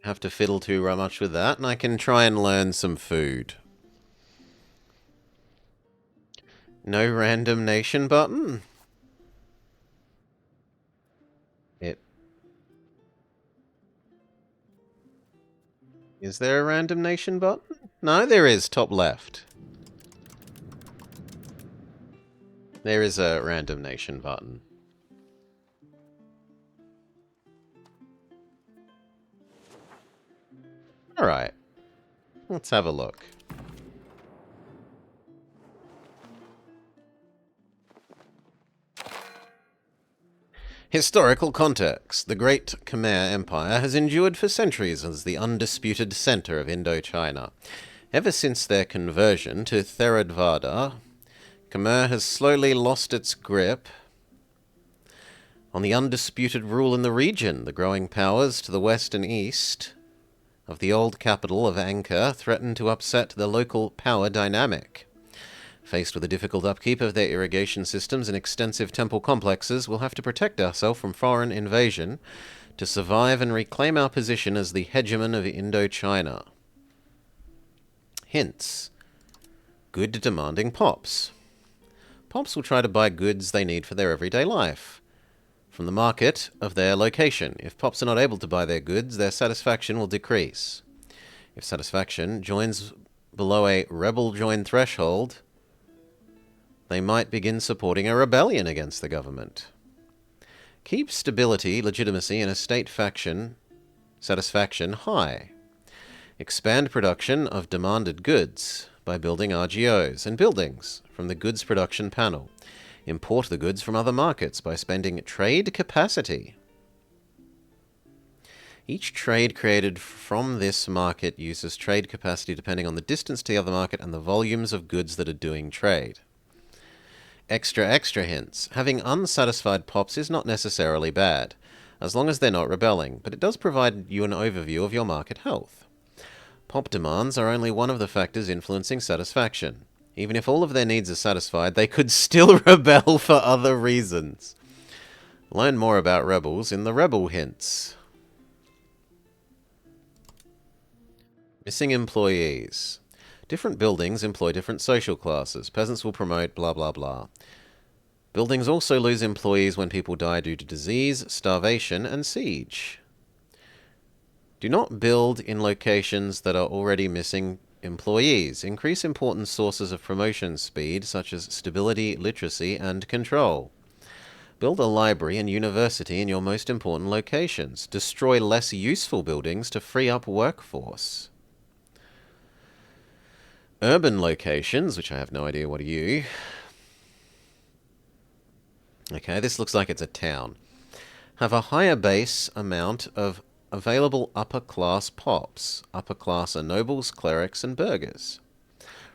Have to fiddle too much with that, and I can try and learn some food. No random nation button? Is there a random nation button? No, there is, top left. There is a random nation button. Alright. Let's have a look. Historical context. The Great Khmer Empire has endured for centuries as the undisputed center of Indochina. Ever since their conversion to Theravada, Khmer has slowly lost its grip on the undisputed rule in the region. The growing powers to the west and east of the old capital of Angkor threaten to upset the local power dynamic. Faced with the difficult upkeep of their irrigation systems and extensive temple complexes, we'll have to protect ourselves from foreign invasion to survive and reclaim our position as the hegemon of Indochina. Hints. Good demanding pops. Pops will try to buy goods they need for their everyday life from the market of their location. If pops are not able to buy their goods, their satisfaction will decrease. If satisfaction joins below a rebel join threshold, they might begin supporting a rebellion against the government. Keep stability, legitimacy, and a state faction satisfaction high. Expand production of demanded goods by building RGOs and buildings from the goods production panel. Import the goods from other markets by spending trade capacity. Each trade created from this market uses trade capacity depending on the distance to the other market and the volumes of goods that are doing trade. Extra hints. Having unsatisfied pops is not necessarily bad, as long as they're not rebelling, but it does provide you an overview of your market health. Pop demands are only one of the factors influencing satisfaction. Even if all of their needs are satisfied, they could still rebel for other reasons. Learn more about rebels in the Rebel Hints. Missing employees. Different buildings employ different social classes. Peasants will promote blah blah blah. Buildings also lose employees when people die due to disease, starvation, and siege. Do not build in locations that are already missing employees. Increase important sources of promotion speed, such as stability, literacy, and control. Build a library and university in your most important locations. Destroy less useful buildings to free up workforce. Urban locations, which I have no idea what are you. Okay, this looks like it's a town. Have a higher base amount of available upper class pops. Upper class are nobles, clerics, and burghers.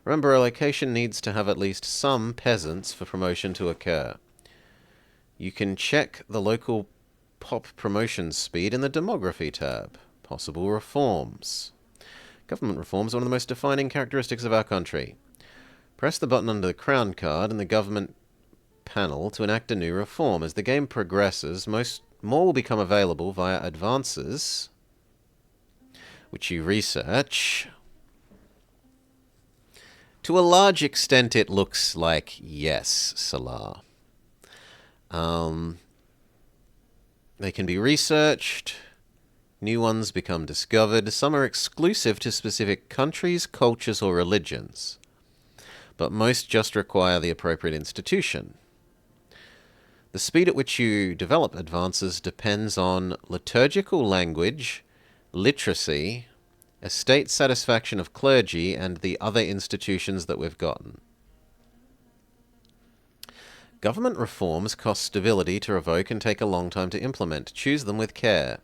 Remember, a location needs to have at least some peasants for promotion to occur. You can check the local pop promotion speed in the demography tab. Possible reforms. Government reforms are one of the most defining characteristics of our country. Press the button under the crown card in the government panel to enact a new reform. As the game progresses, more will become available via advances, which you research. To a large extent, it looks like yes, Salah. They can be researched. New ones become discovered. Some are exclusive to specific countries, cultures, or religions. But most just require the appropriate institution. The speed at which you develop advances depends on liturgical language, literacy, estate satisfaction of clergy, and the other institutions that we've gotten. Government reforms cost stability to revoke and take a long time to implement. Choose them with care.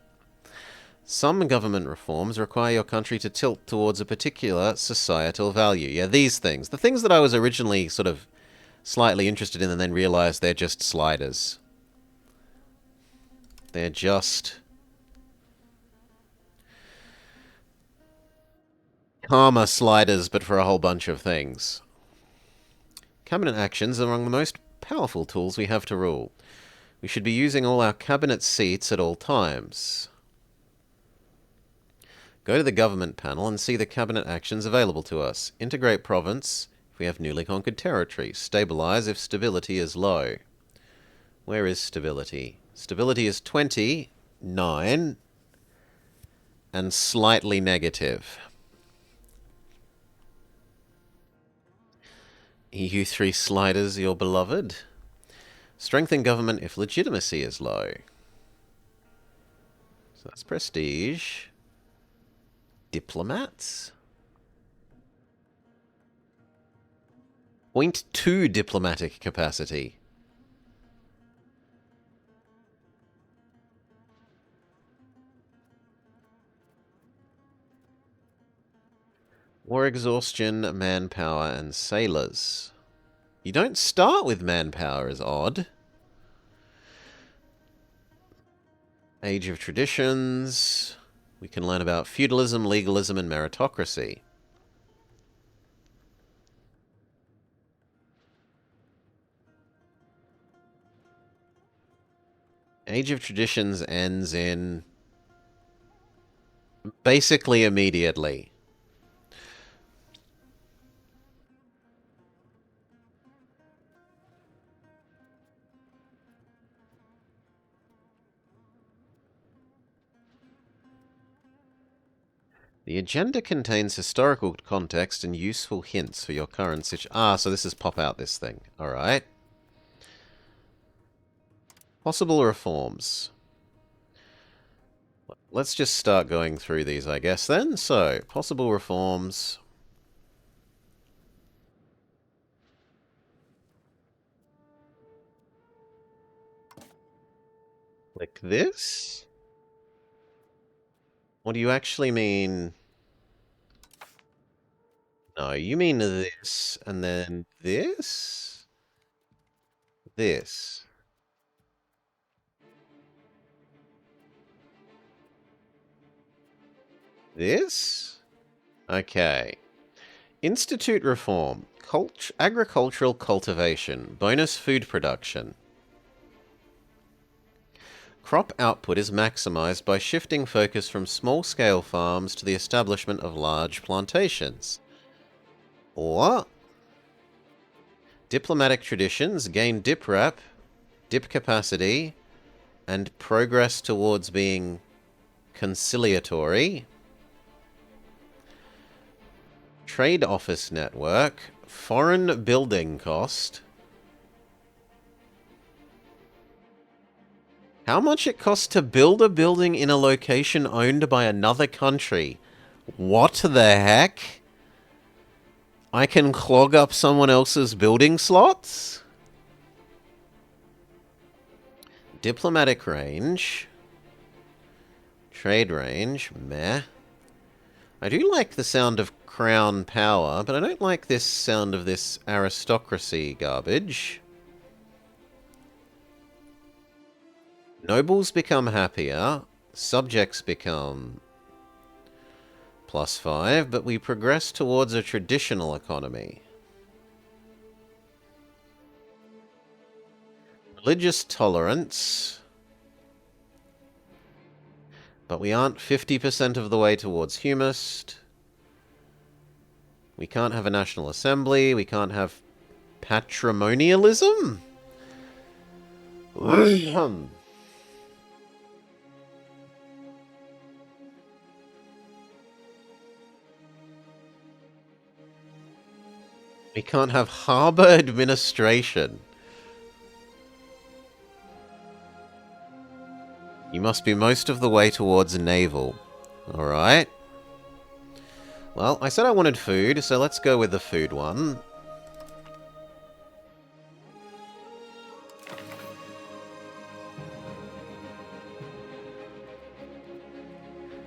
Some government reforms require your country to tilt towards a particular societal value. Yeah, these things. The things that I was originally sort of slightly interested in and then realized they're just sliders. They're just karma sliders, but for a whole bunch of things. Cabinet actions are among the most powerful tools we have to rule. We should be using all our cabinet seats at all times. Go to the government panel and see the cabinet actions available to us. Integrate province if we have newly conquered territory. Stabilize if stability is low. Where is stability? Stability is 29 and slightly negative. EU3 sliders, your beloved. Strengthen government if legitimacy is low. So that's prestige. Diplomats? 0.2 diplomatic capacity. War exhaustion, manpower, and sailors. You don't start with manpower is odd. Age of traditions. We can learn about feudalism, legalism, and meritocracy. Age of traditions ends in basically immediately. The agenda contains historical context and useful hints for your current situation. Ah, so this is pop out this thing. Alright. Possible reforms. Let's just start going through these, I guess, then. So, possible reforms. Like this? What do you actually mean? No, you mean this, and then this? This. This? Okay. Institute reform. Agricultural cultivation. Bonus food production. Crop output is maximized by shifting focus from small-scale farms to the establishment of large plantations. Or diplomatic traditions gain dip rep, dip capacity, and progress towards being conciliatory. Trade office network, foreign building cost, How much it costs to build a building in a location owned by another country? What the heck? I can clog up someone else's building slots? Diplomatic range. Trade range. Meh. I do like the sound of crown power, but I don't like this sound of this aristocracy garbage. Nobles become happier. Subjects become +5, but we progress towards a traditional economy. Religious tolerance. But we aren't 50% of the way towards humanist. We can't have a national assembly. We can't have patrimonialism. We can't have harbor administration. You must be most of the way towards naval. Alright. Well, I said I wanted food, so let's go with the food one.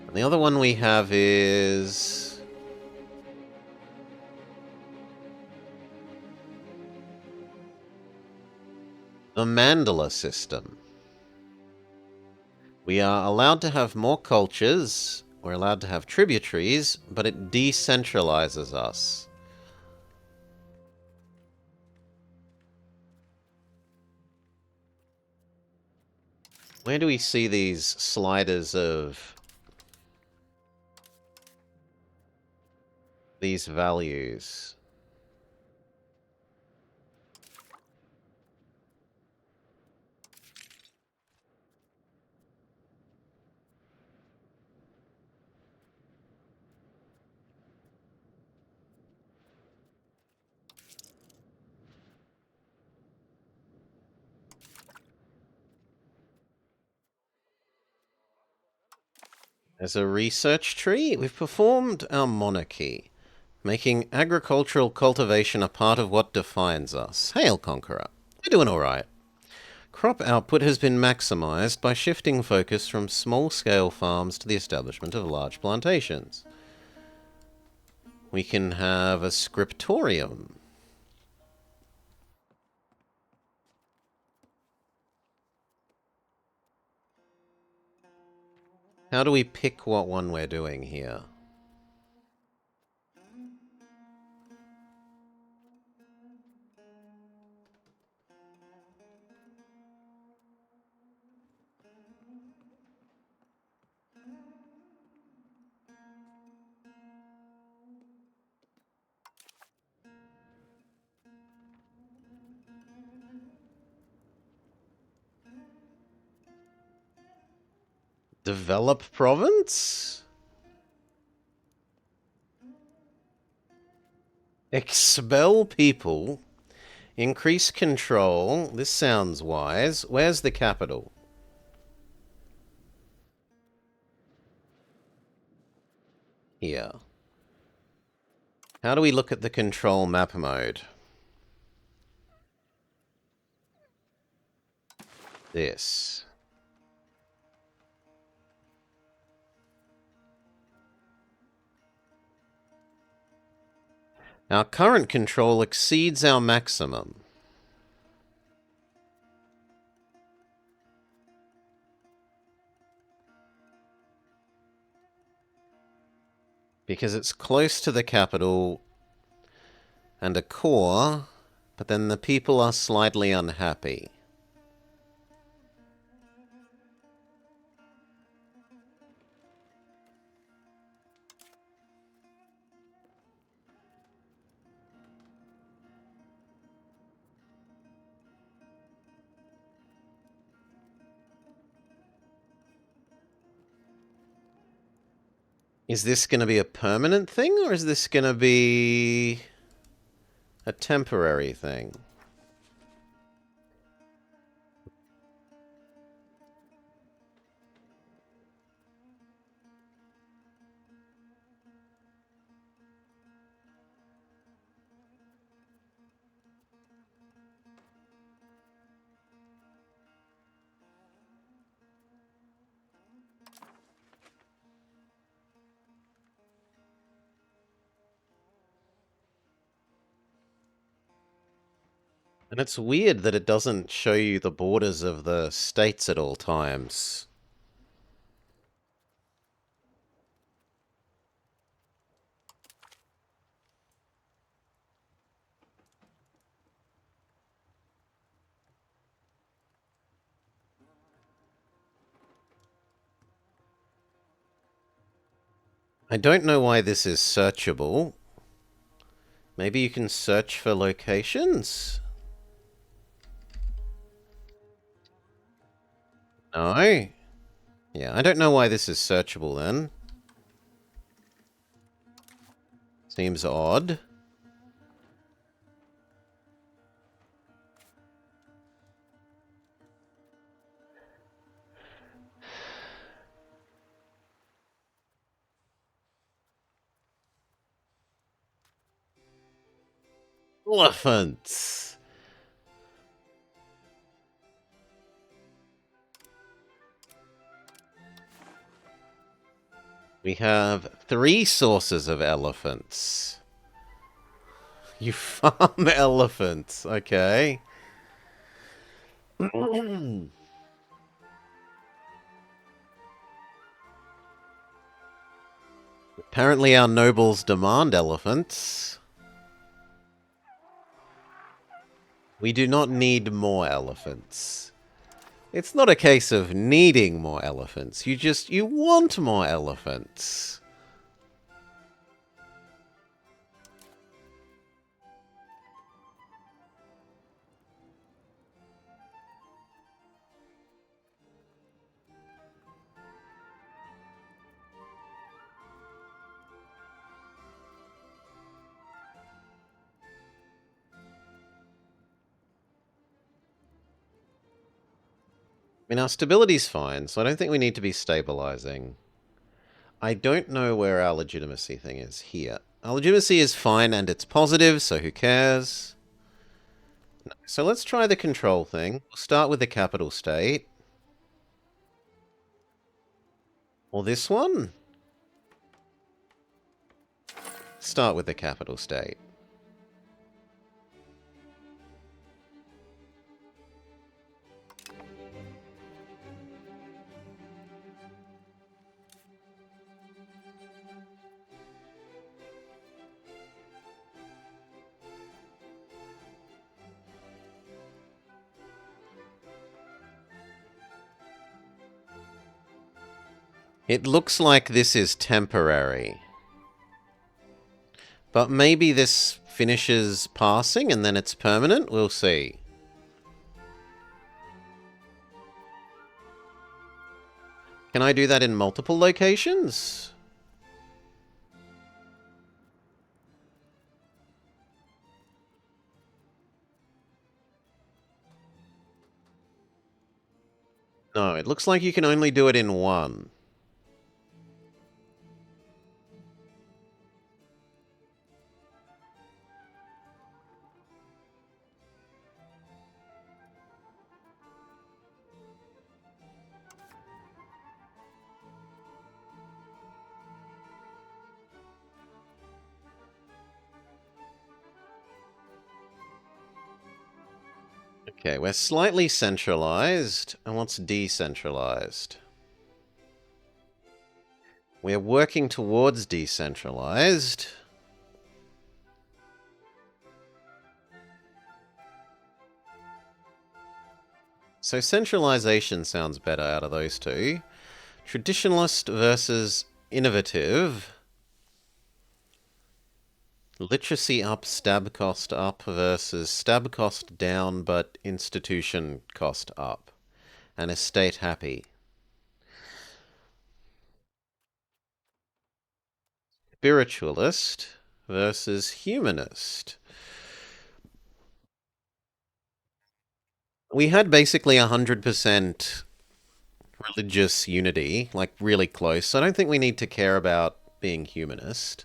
And the other one we have is the mandala system. We are allowed to have more cultures, we're allowed to have tributaries, but it decentralizes us. Where do we see these sliders of these values? As a research tree, we've performed our monarchy, making agricultural cultivation a part of what defines us. Hail, Conqueror. We're doing alright. Crop output has been maximized by shifting focus from small-scale farms to the establishment of large plantations. We can have a scriptorium. How do we pick what one we're doing here? Develop province? Expel people. Increase control. This sounds wise. Where's the capital? Here. How do we look at the control map mode? This. Our current control exceeds our maximum. Because it's close to the capital and a core, but then the people are slightly unhappy. Is this going to be a permanent thing, or is this going to be a temporary thing? And it's weird that it doesn't show you the borders of the states at all times. I don't know why this is searchable. Maybe you can search for locations? No? Yeah, I don't know why this is searchable then. Seems odd. Elephants! We have 3 sources of elephants. You farm elephants, okay. Apparently our nobles demand elephants. We do not need more elephants. It's not a case of needing more elephants. You want more elephants. I mean, our stability's fine, so I don't think we need to be stabilizing. I don't know where our legitimacy thing is here. Our legitimacy is fine and it's positive, so who cares? No. So let's try the control thing. We'll start with the capital state. Or this one? Start with the capital state. It looks like this is temporary. But maybe this finishes passing and then it's permanent? We'll see. Can I do that in multiple locations? No, it looks like you can only do it in one. Okay, we're slightly centralized. And what's decentralized? We're working towards decentralized. So centralization sounds better out of those two. Traditionalist versus innovative. Literacy up, stab cost up versus stab cost down, but institution cost up. And estate happy. Spiritualist versus humanist. We had basically 100% religious unity, like really close. So I don't think we need to care about being humanist.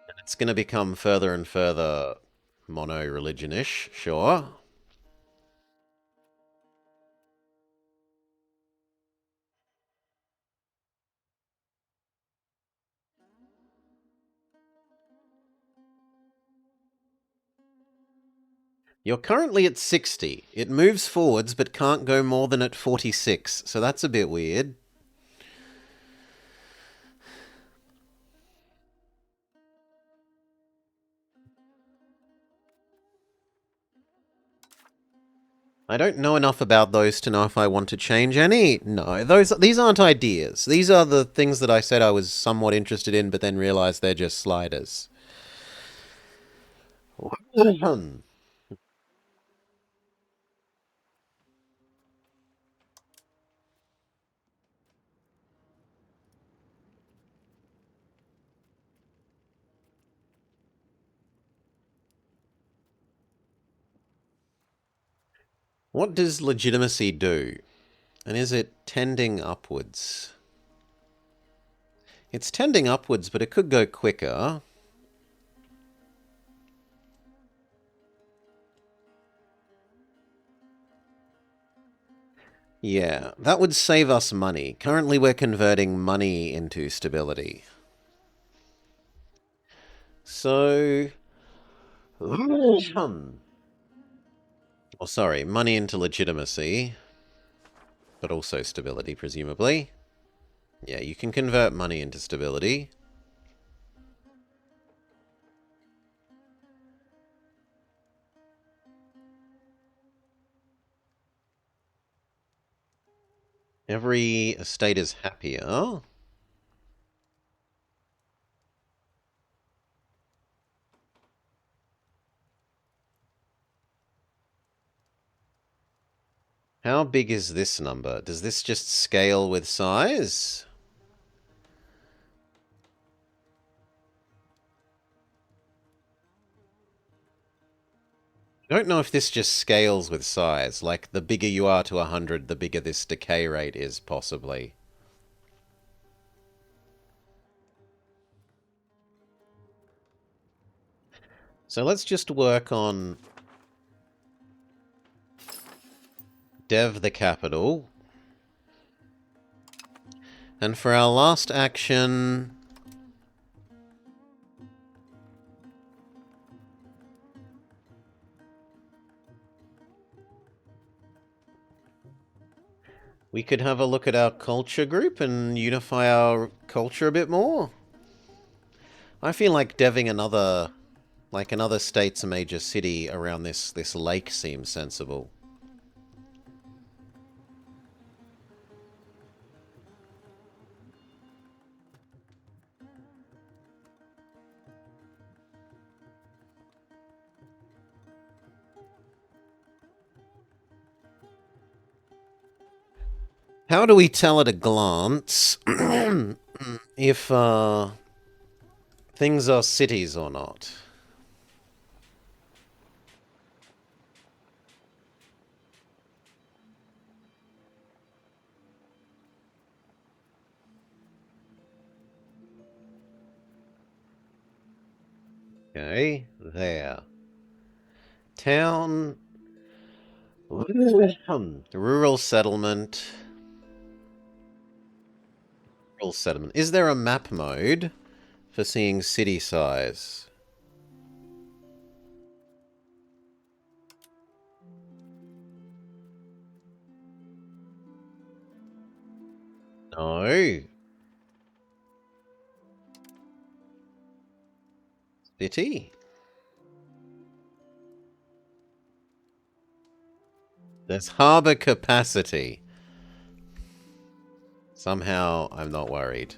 And it's going to become further and further mono-religionish, sure. You're currently at 60. It moves forwards but can't go more than at 46, so that's a bit weird. I don't know enough about those to know if I want to change any. No, these aren't ideas. These are the things that I said I was somewhat interested in, but then realized they're just sliders. What does legitimacy do? And is it tending upwards? It's tending upwards, but it could go quicker. Yeah, that would save us money. Currently we're converting money into stability. So... Oh, sorry, money into legitimacy. But also stability, presumably. Yeah, you can convert money into stability. Every estate is happier. How big is this number? Does this just scale with size? I don't know if this just scales with size. Like, the bigger you are to 100, the bigger this decay rate is, possibly. So let's just work on dev the capital. And for our last action... we could have a look at our culture group and unify our culture a bit more. I feel like deving another state's a major city around this lake seems sensible. How do we tell at a glance if things are cities or not? Okay, there. Town. Rural settlement. Rural settlement. Is there a map mode for seeing city size? No. City? There's harbour capacity. Somehow, I'm not worried.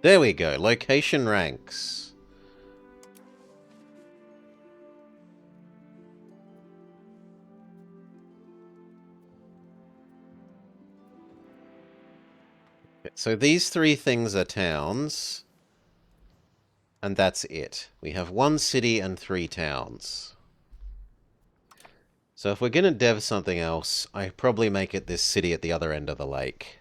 There we go. Location ranks. So these three things are towns. And that's it. We have 1 city and 3 towns. So if we're going to dev something else, I probably make it this city at the other end of the lake.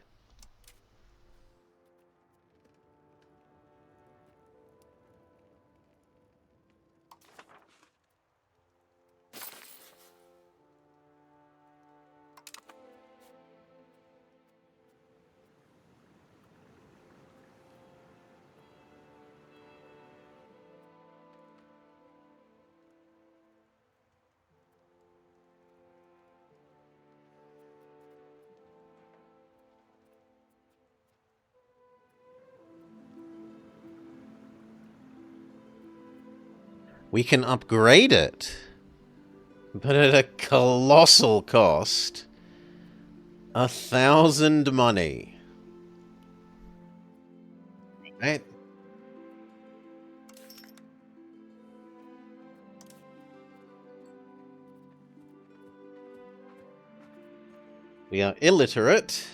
We can upgrade it, but at a colossal cost. 1,000 money. Right? We are illiterate.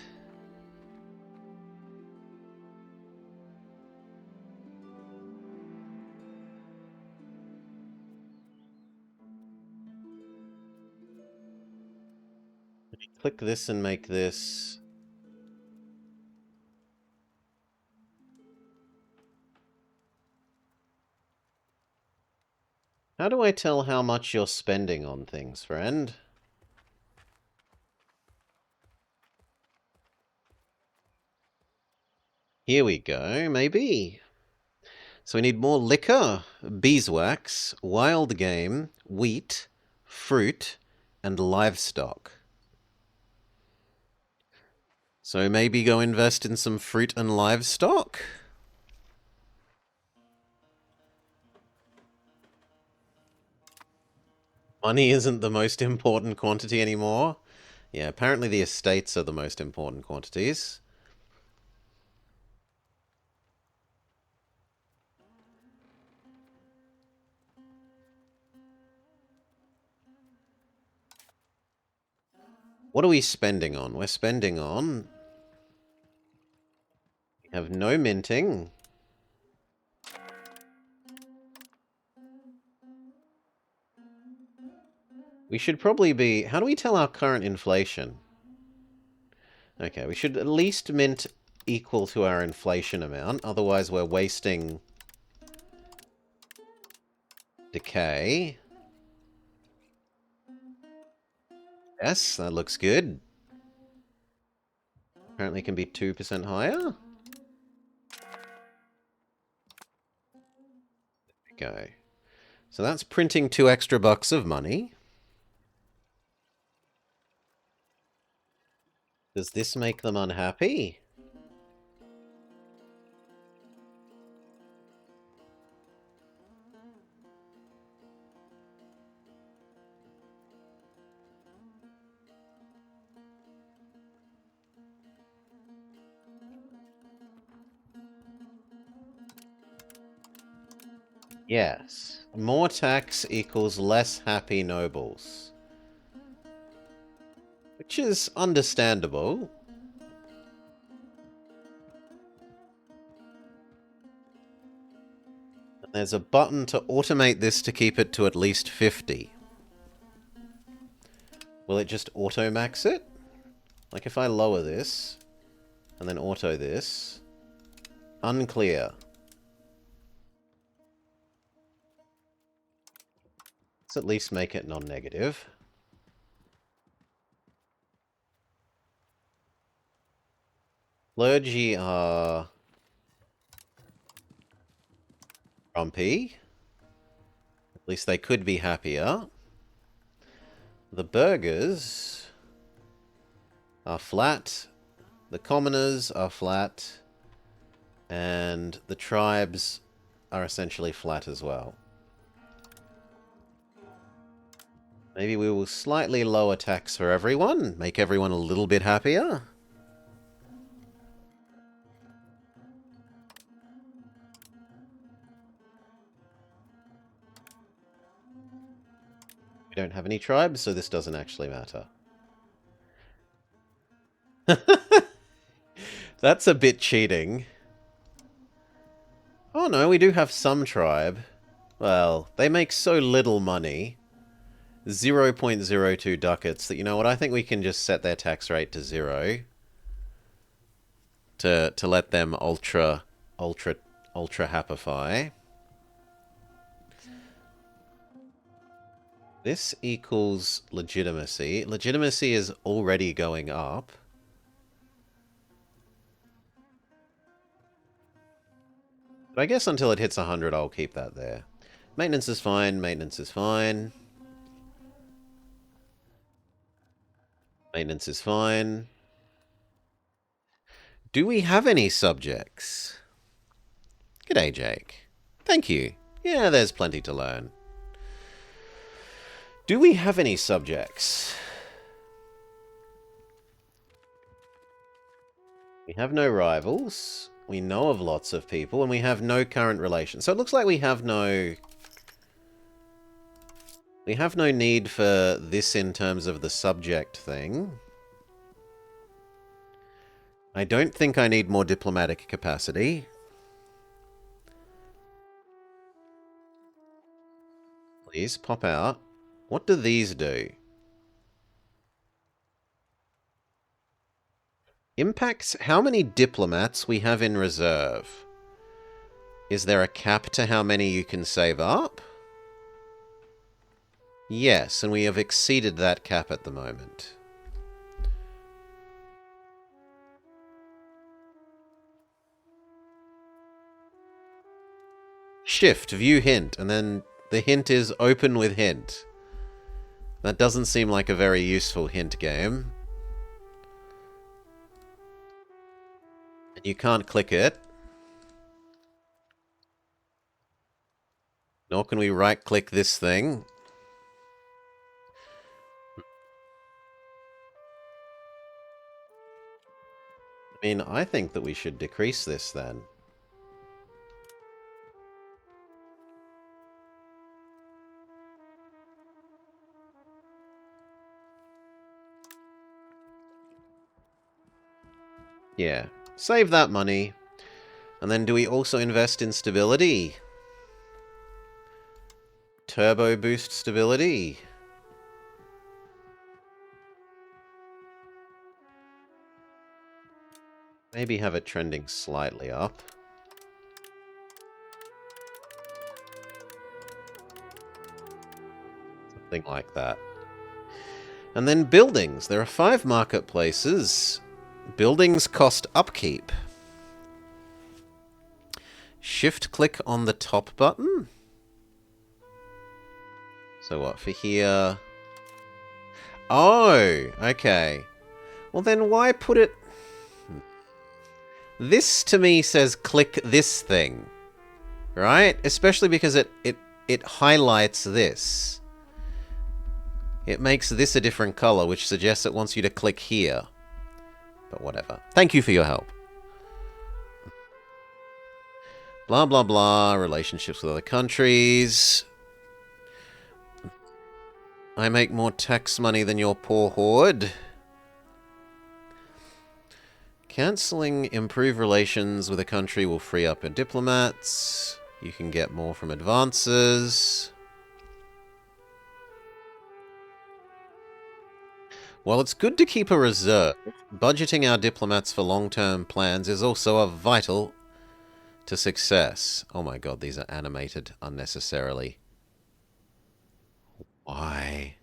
Click this and make this. How do I tell how much you're spending on things, friend? Here we go, maybe. So we need more liquor, beeswax, wild game, wheat, fruit, and livestock. So maybe go invest in some fruit and livestock? Money isn't the most important quantity anymore. Yeah, apparently the estates are the most important quantities. What are we spending on? We're spending on... We have no minting. We should probably be... How do we tell our current inflation? Okay, we should at least mint equal to our inflation amount. Otherwise, we're wasting decay. Yes, that looks good. Apparently can be 2% higher. There we go. So that's printing 2 extra bucks of money. Does this make them unhappy? Yes. More tax equals less happy nobles. Which is understandable. And there's a button to automate this to keep it to at least 50. Will it just auto-max it? Like if I lower this, and then auto this. Unclear. Let's at least make it non-negative. Clergy are grumpy. At least they could be happier. The burghers are flat. The commoners are flat. And the tribes are essentially flat as well. Maybe we will slightly lower tax for everyone. Make everyone a little bit happier. We don't have any tribes, so this doesn't actually matter. That's a bit cheating. Oh no, we do have some tribe. Well, they make so little money. 0.02 ducats that, you know what, I think we can just set their tax rate to 0. To let them ultra happify. This equals legitimacy. Legitimacy is already going up. But I guess until it hits 100, I'll keep that there. Maintenance is fine. Maintenance is fine. Maintenance is fine. Do we have any subjects? G'day, Jake. Thank you. Yeah, there's plenty to learn. Do we have any subjects? We have no rivals. We know of lots of people, and we have no current relations. So it looks like we have no... We have no need for this in terms of the subject thing. I don't think I need more diplomatic capacity. Please, pop out. What do these do? Impacts how many diplomats we have in reserve. Is there a cap to how many you can save up? Yes, and we have exceeded that cap at the moment. Shift, view hint, and then the hint is open with hint. That doesn't seem like a very useful hint game. And you can't click it. Nor can we right-click this thing. I mean, I think that we should decrease this then. Yeah. Save that money. And then do we also invest in stability? Turbo boost stability. Maybe have it trending slightly up. Something like that. And then buildings. There are 5 marketplaces. Buildings cost upkeep. Shift-click on the top button. So what, for here... Oh, okay. Well then why put it... This, to me, says click this thing. Right? Especially because it highlights this. It makes this a different color, which suggests it wants you to click here. But whatever. Thank you for your help. Blah, blah, blah. Relationships with other countries. I make more tax money than your poor horde. Cancelling improve relations with a country will free up your diplomats. You can get more from advances. While it's good to keep a reserve, budgeting our diplomats for long-term plans is also a vital to success. Oh my god, these are animated unnecessarily. Why?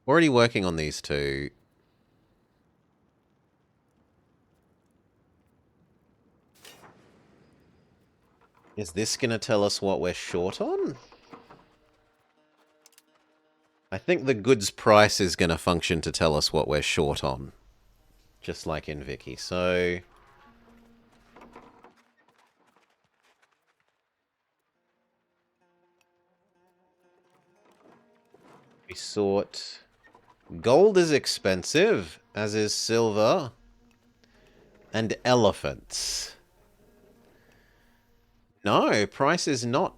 Already working on these two. Is this going to tell us what we're short on? I think the goods price is going to function to tell us what we're short on. Just like in Vicky. So... we sort... Gold is expensive, as is silver. And elephants. No, price is not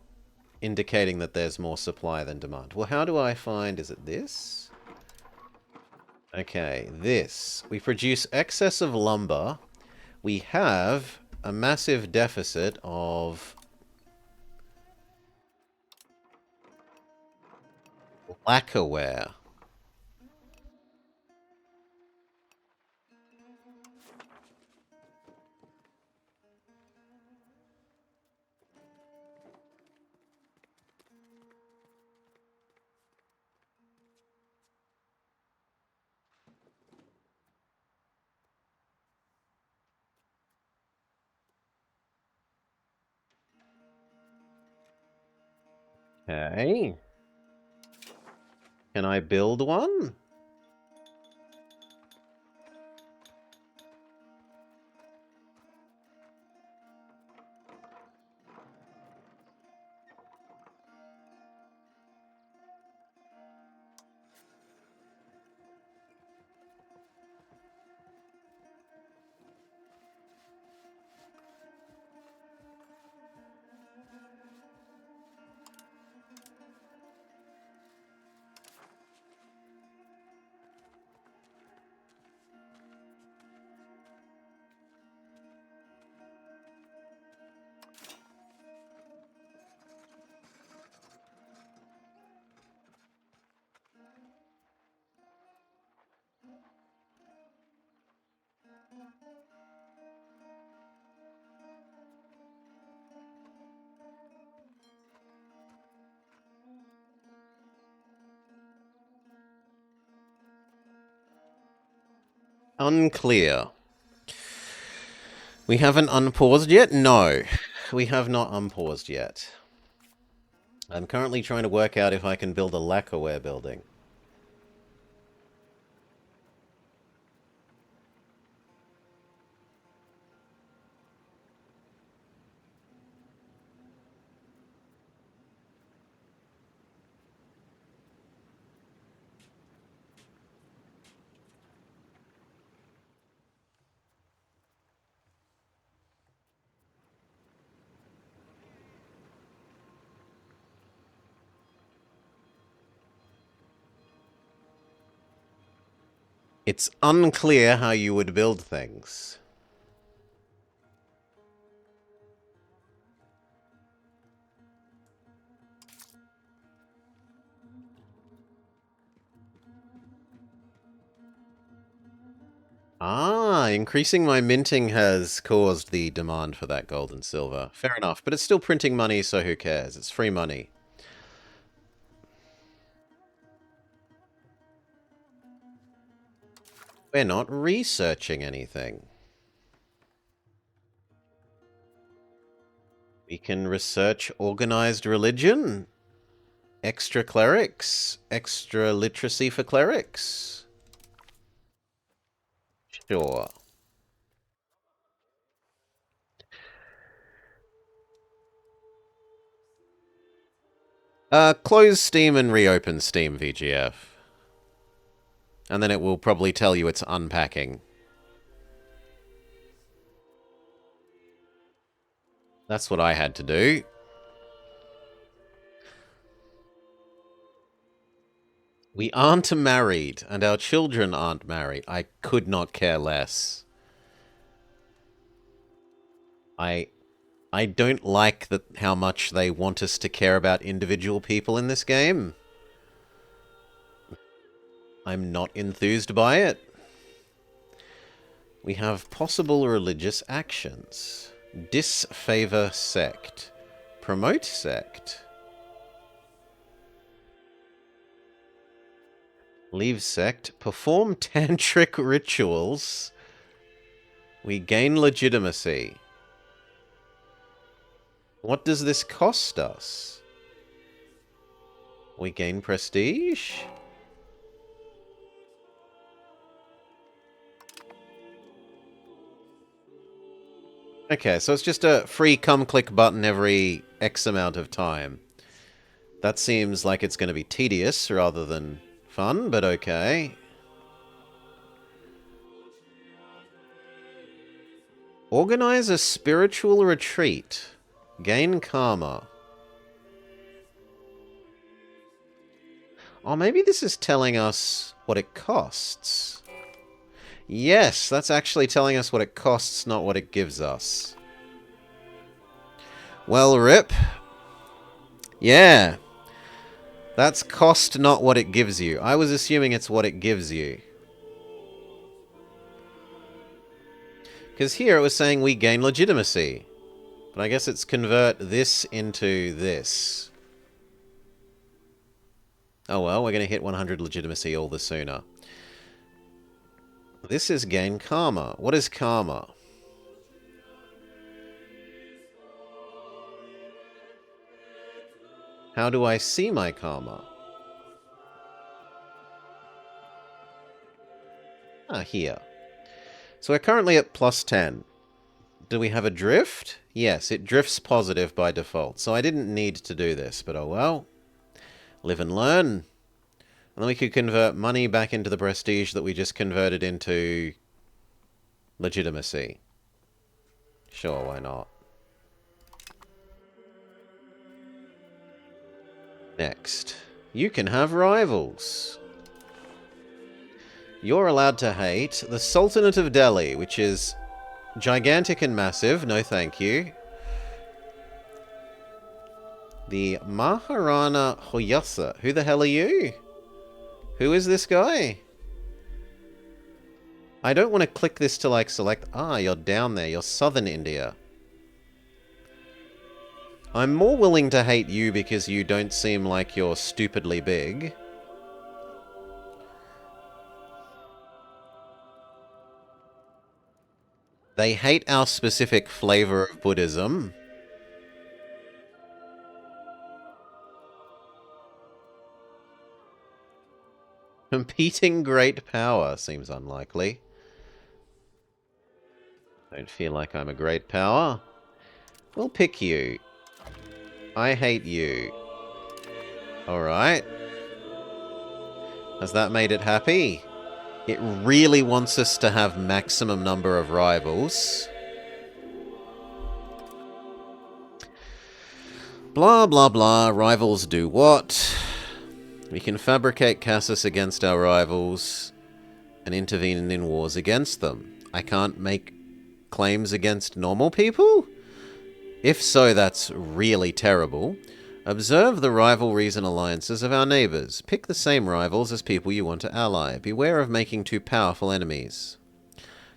indicating that there's more supply than demand. Well, how do I find... is it this? Okay, this. We produce excess of lumber. We have a massive deficit of... lacquerware. Okay. Can I build one? Unclear. We haven't unpaused yet? No. We have not unpaused yet. I'm currently trying to work out if I can build a lacquerware building. It's unclear how you would build things. Ah, increasing my minting has caused the demand for that gold and silver. Fair enough, but it's still printing money, so who cares? It's free money. We're not researching anything. We can research organized religion, extra clerics, extra literacy for clerics. Sure. Close Steam and reopen Steam, VGF. And then it will probably tell you it's unpacking. That's what I had to do. We aren't married, and our children aren't married. I could not care less. I don't like how much they want us to care about individual people in this game. I'm not enthused by it. We have possible religious actions. Disfavor sect. Promote sect. Leave sect. Perform tantric rituals. We gain legitimacy. What does this cost us? We gain prestige? Okay, so it's just a free come-click button every X amount of time. That seems like it's going to be tedious rather than fun, but okay. Organize a spiritual retreat. Gain karma. Oh, maybe this is telling us what it costs. Yes, that's actually telling us what it costs, not what it gives us. Well, rip. Yeah. That's cost, not what it gives you. I was assuming it's what it gives you. Because here it was saying we gain legitimacy. But I guess it's convert this into this. Oh well, we're going to hit 100 legitimacy all the sooner. This is gain karma. What is karma? How do I see my karma? Ah, here. So we're currently at plus 10. Do we have a drift? Yes, it drifts positive by default. So I didn't need to do this, but oh well. Live and learn. And then we could convert money back into the prestige that we just converted into legitimacy. Sure, why not? Next. You can have rivals. You're allowed to hate the Sultanate of Delhi, which is gigantic and massive. No thank you. The Maharana Hoyasa. Who the hell are you? Who is this guy? I don't want to click this to, like, select... Ah, you're down there. You're southern India. I'm more willing to hate you because you don't seem like you're stupidly big. They hate our specific flavor of Buddhism. Competing great power seems unlikely. Don't feel like I'm a great power. We'll pick you. I hate you. Alright. Has that made it happy? It really wants us to have maximum number of rivals. Blah, blah, blah. Rivals do what? We can fabricate Cassis against our rivals and intervene in wars against them. I can't make claims against normal people? If so, that's really terrible. Observe the rivalries and alliances of our neighbours. Pick the same rivals as people you want to ally. Beware of making too powerful enemies.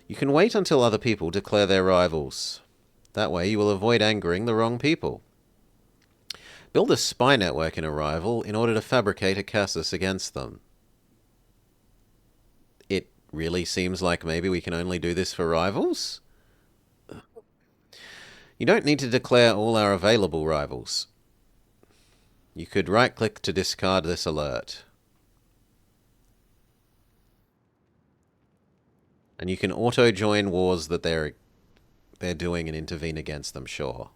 You can wait until other people declare their rivals. That way you will avoid angering the wrong people. Build a spy network in a rival in order to fabricate a Cassis against them. It really seems like maybe we can only do this for rivals? You don't need to declare all our available rivals. You could right-click to discard this alert. And you can auto-join wars that they're doing and intervene against them, sure.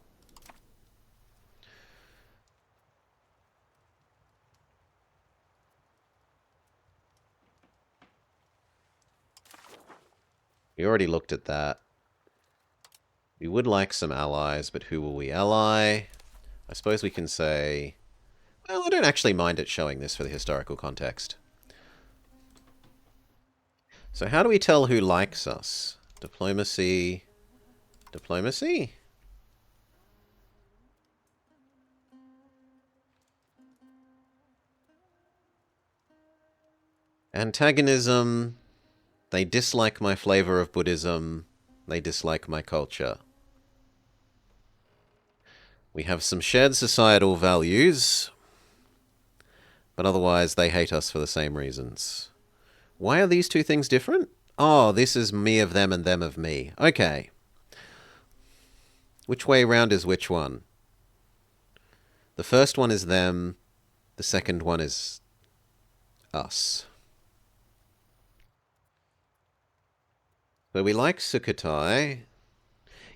We already looked at that. We would like some allies, but who will we ally? I suppose we can say... Well, I don't actually mind it showing this for the historical context. So how do we tell who likes us? Diplomacy... Diplomacy? Antagonism... They dislike my flavor of Buddhism. They dislike my culture. We have some shared societal values, but otherwise they hate us for the same reasons. Why are these two things different? Oh, this is me of them and them of me. Okay. Which way round is which one? The first one is them. The second one is us. So we like Sukhothai.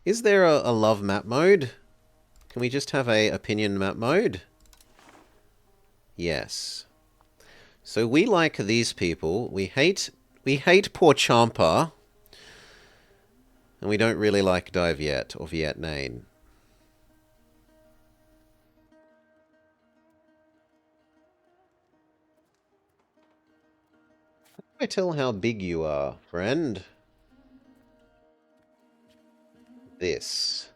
Is there a love map mode? Can we just have a opinion map mode? Yes. So we like these people. We hate poor Champa. And we don't really like Dai Viet or Viet Nane. How do I tell how big you are, friend? This.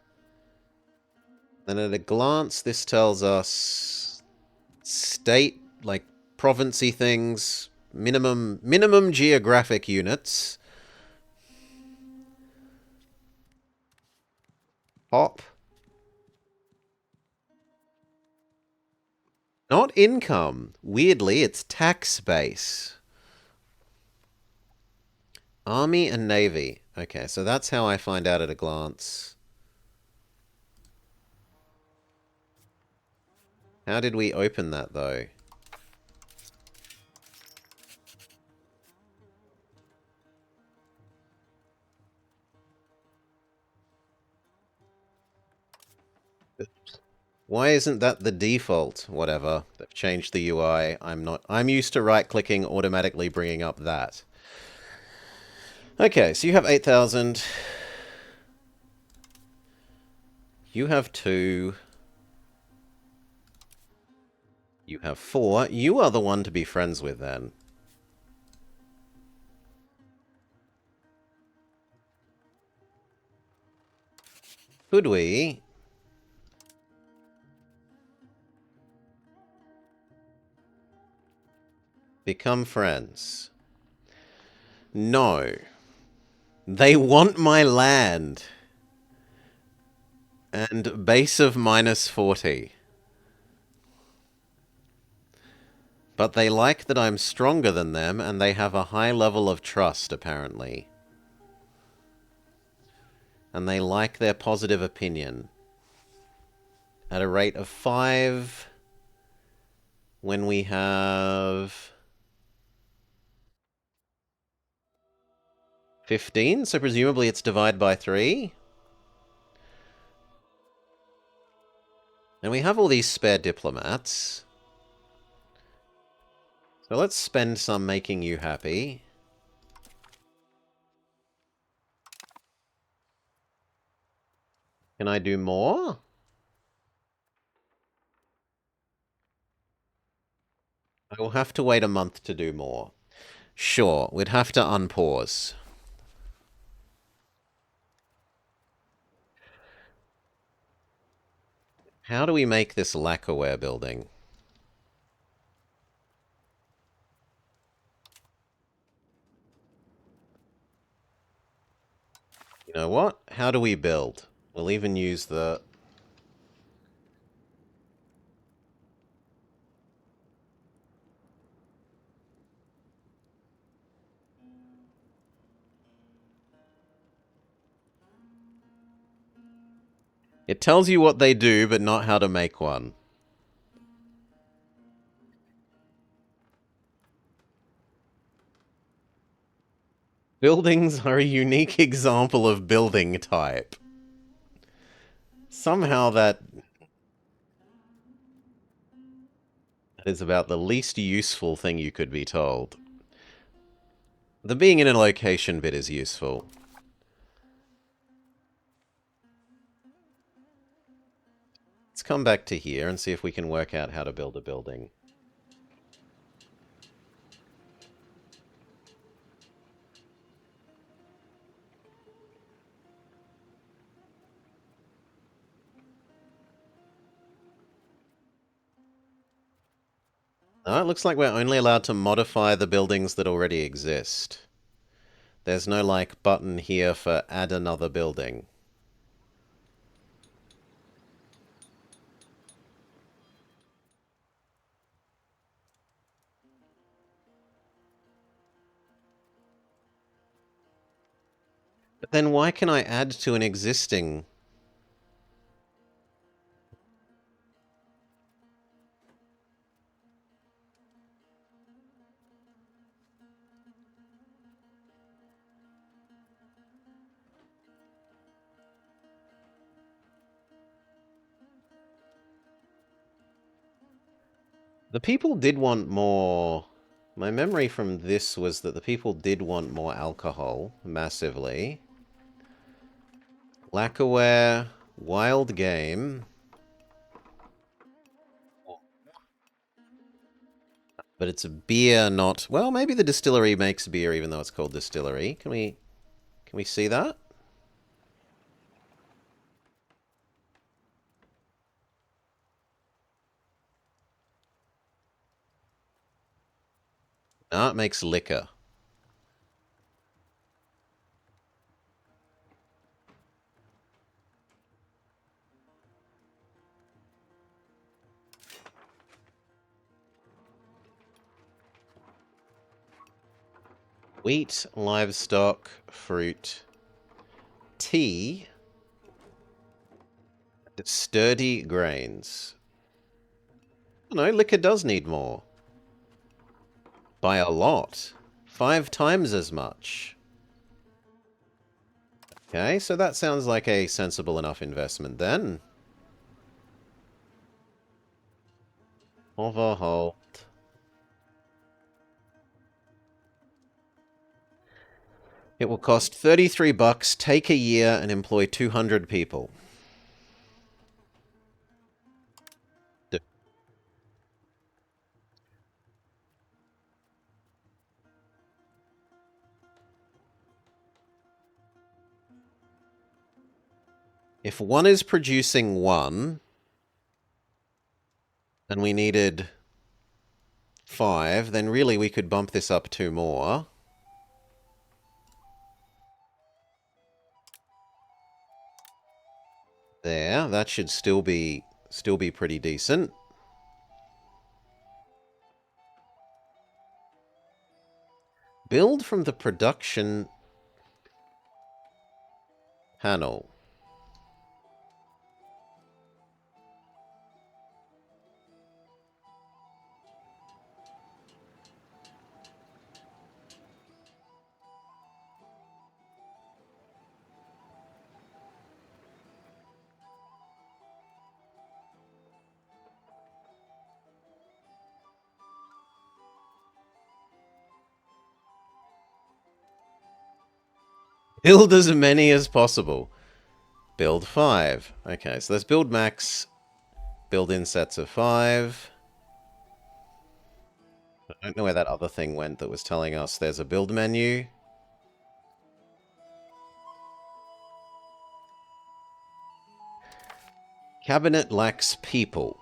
And at a glance, this tells us state, like province-y things, minimum geographic units. Pop. Not income. Weirdly, it's tax base. Army and Navy. Okay, so that's how I find out at a glance. How did we open that, though? Why isn't that the default? Whatever. They've changed the UI. I'm used to right-clicking, automatically bringing up that. Okay, so you have 8,000. You have 2. You have 4. You are the one to be friends with, then. Could we... become friends? No. They want my land. And base of -40. But they like that I'm stronger than them, and they have a high level of trust, apparently. And they like their positive opinion. At a rate of 5, when we have 15, so presumably it's divide by 3. And we have all these spare diplomats. So let's spend some making you happy. Can I do more? I will have to wait a month to do more. Sure, we'd have to unpause. How do we make this lacquerware building? You know what? How do we build? We'll even use the... It tells you what they do, but not how to make one. Buildings are a unique example of building type. Somehow that is about the least useful thing you could be told. The being in a location bit is useful. Let's come back to here and see if we can work out how to build a building. Oh, it looks like we're only allowed to modify the buildings that already exist. There's no, like, button here for add another building. But then why can I add to an existing... The people did want more... My memory from this was that the people did want more alcohol, massively. Lacquerware, wild game. But it's a beer, not... Well, maybe the distillery makes beer even though it's called distillery. Can we see that? No, it makes liquor. Wheat, livestock, fruit, tea, sturdy grains. No, liquor does need more. By a lot. 5 times as much. Okay, so that sounds like a sensible enough investment then. Overhaul. It will cost 33 bucks, take a year, and employ 200 people. If one is producing 1, and we needed 5, then really we could bump this up 2 more. There, that should still be pretty decent. Build from the production panel. Build as many as possible. Build 5. Okay, so let's build max. Build in sets of 5. I don't know where that other thing went that was telling us there's a build menu. Cabinet lacks people.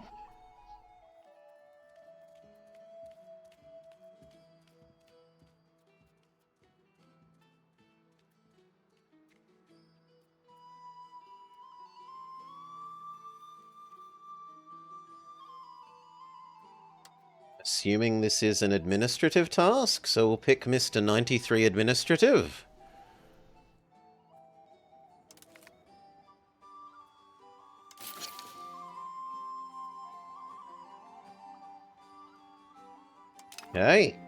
Assuming this is an administrative task, so we'll pick Mr. 93 Administrative. Okay.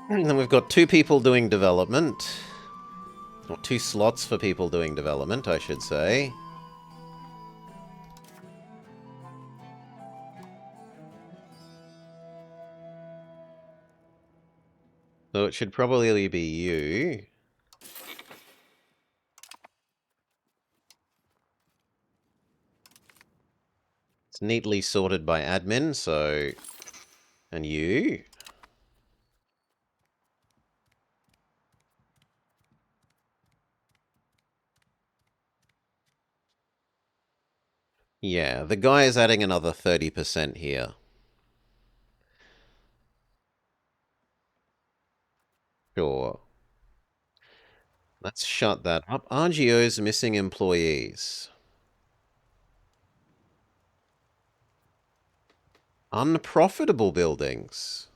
And then we've got 2 people doing development. Or 2 slots for people doing development, I should say. So it should probably be you. It's neatly sorted by admin, so... And you. Yeah, the guy is adding another 30% here. Sure. Let's shut that up. RGO's missing employees. Unprofitable buildings.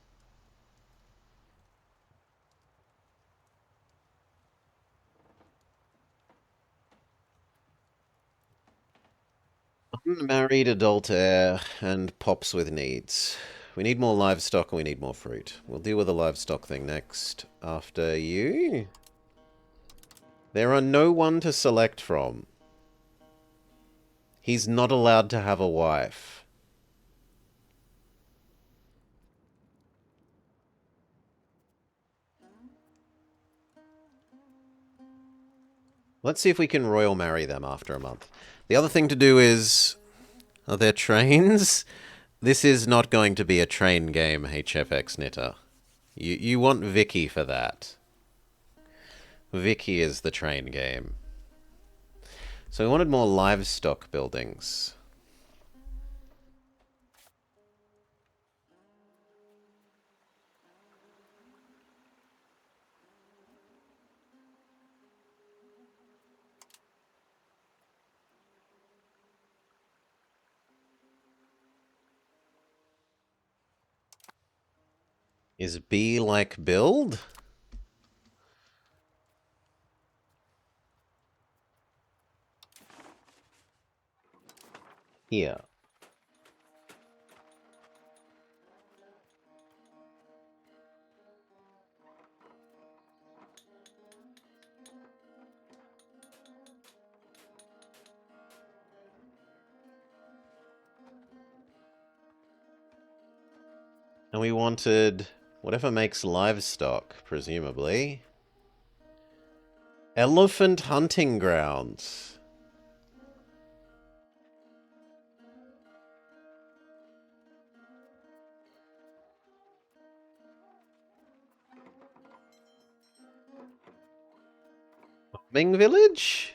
Unmarried adult heir and pops with needs. We need more livestock and we need more fruit. We'll deal with the livestock thing next. After you. There are no one to select from. He's not allowed to have a wife. Let's see if we can royal marry them after a month. The other thing to do is... Are there trains? This is not going to be a train game, HFX Knitter. You want Vicky for that. Vicky is the train game. So we wanted more livestock buildings. Is B like build? Here. And we wanted whatever makes livestock, presumably. Elephant hunting grounds. Ming village?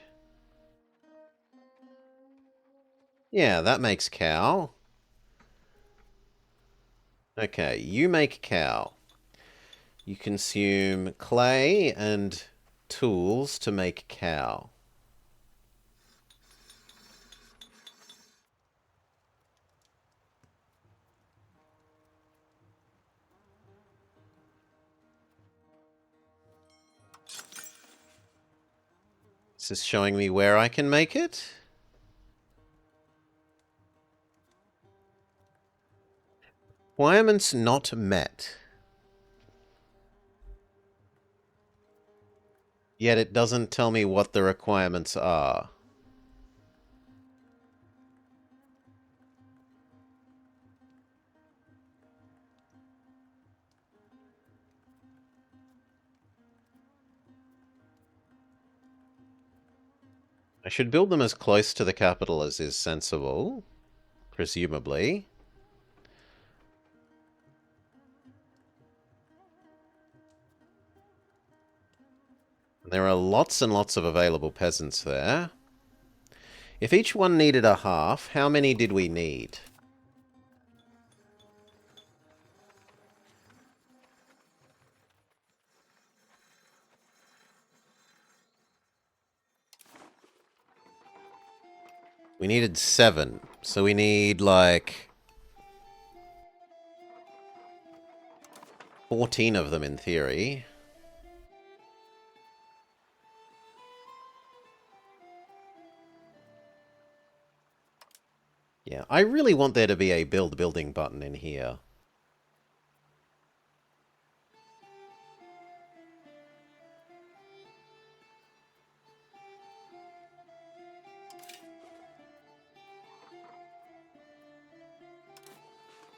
Yeah, that makes cow. Okay, you make cow. You consume clay and tools to make cow. Is this showing me where I can make it? Requirements not met. Yet it doesn't tell me what the requirements are. I should build them as close to the capital as is sensible, presumably. There are lots and lots of available peasants there. If each one needed a half, how many did we need? We needed 7, so we need like 14 of them in theory. Yeah, I really want there to be a build building button in here.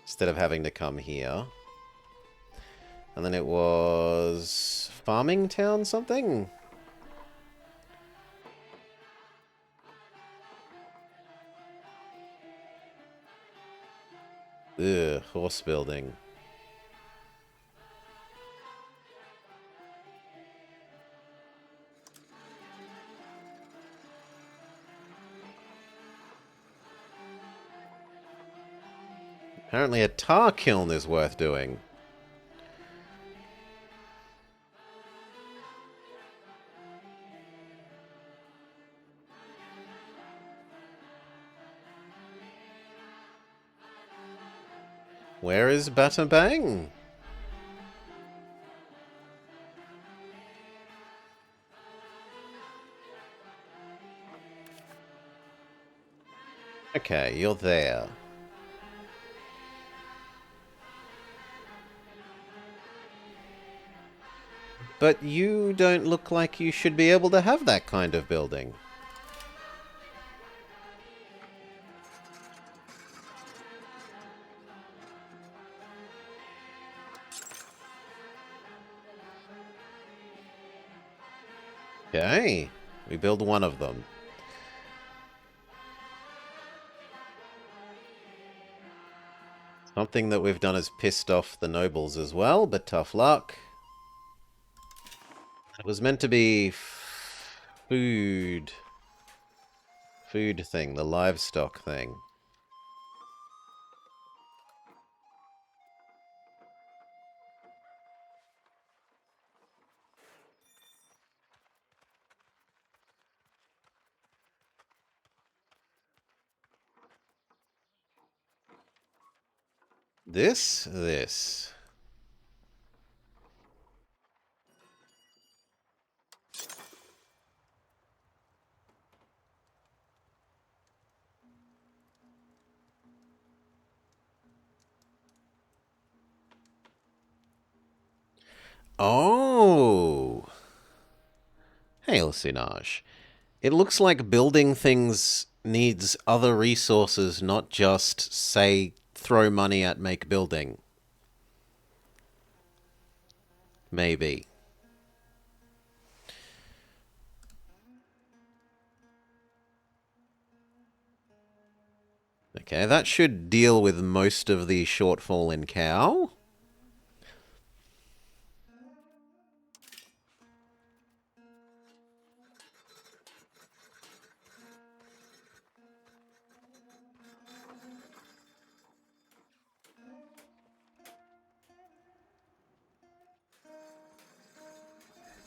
Instead of having to come here. And then it was Farming Town something? Ugh, horse building. Apparently a tar kiln is worth doing. Where is Batabang? Okay, you're there. But you don't look like you should be able to have that kind of building. Okay, we build one of them. Something that we've done has pissed off the nobles as well, but tough luck. It was meant to be food thing, the livestock thing. This. Oh! Hail, Sinaj. It looks like building things needs other resources, not just, say, throw money at make building. Maybe. Okay, that should deal with most of the shortfall in cow.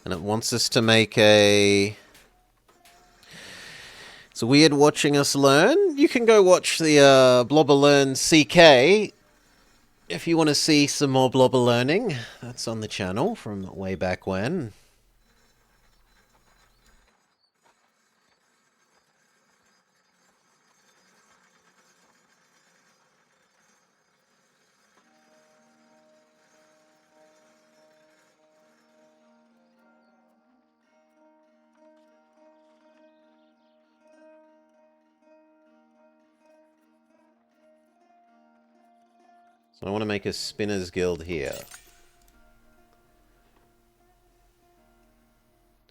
And it wants us to make a... It's weird watching us learn. You can go watch the Blobber Learn CK if you want to see some more Blobber learning. That's on the channel from way back when. So I want to make a Spinner's Guild here.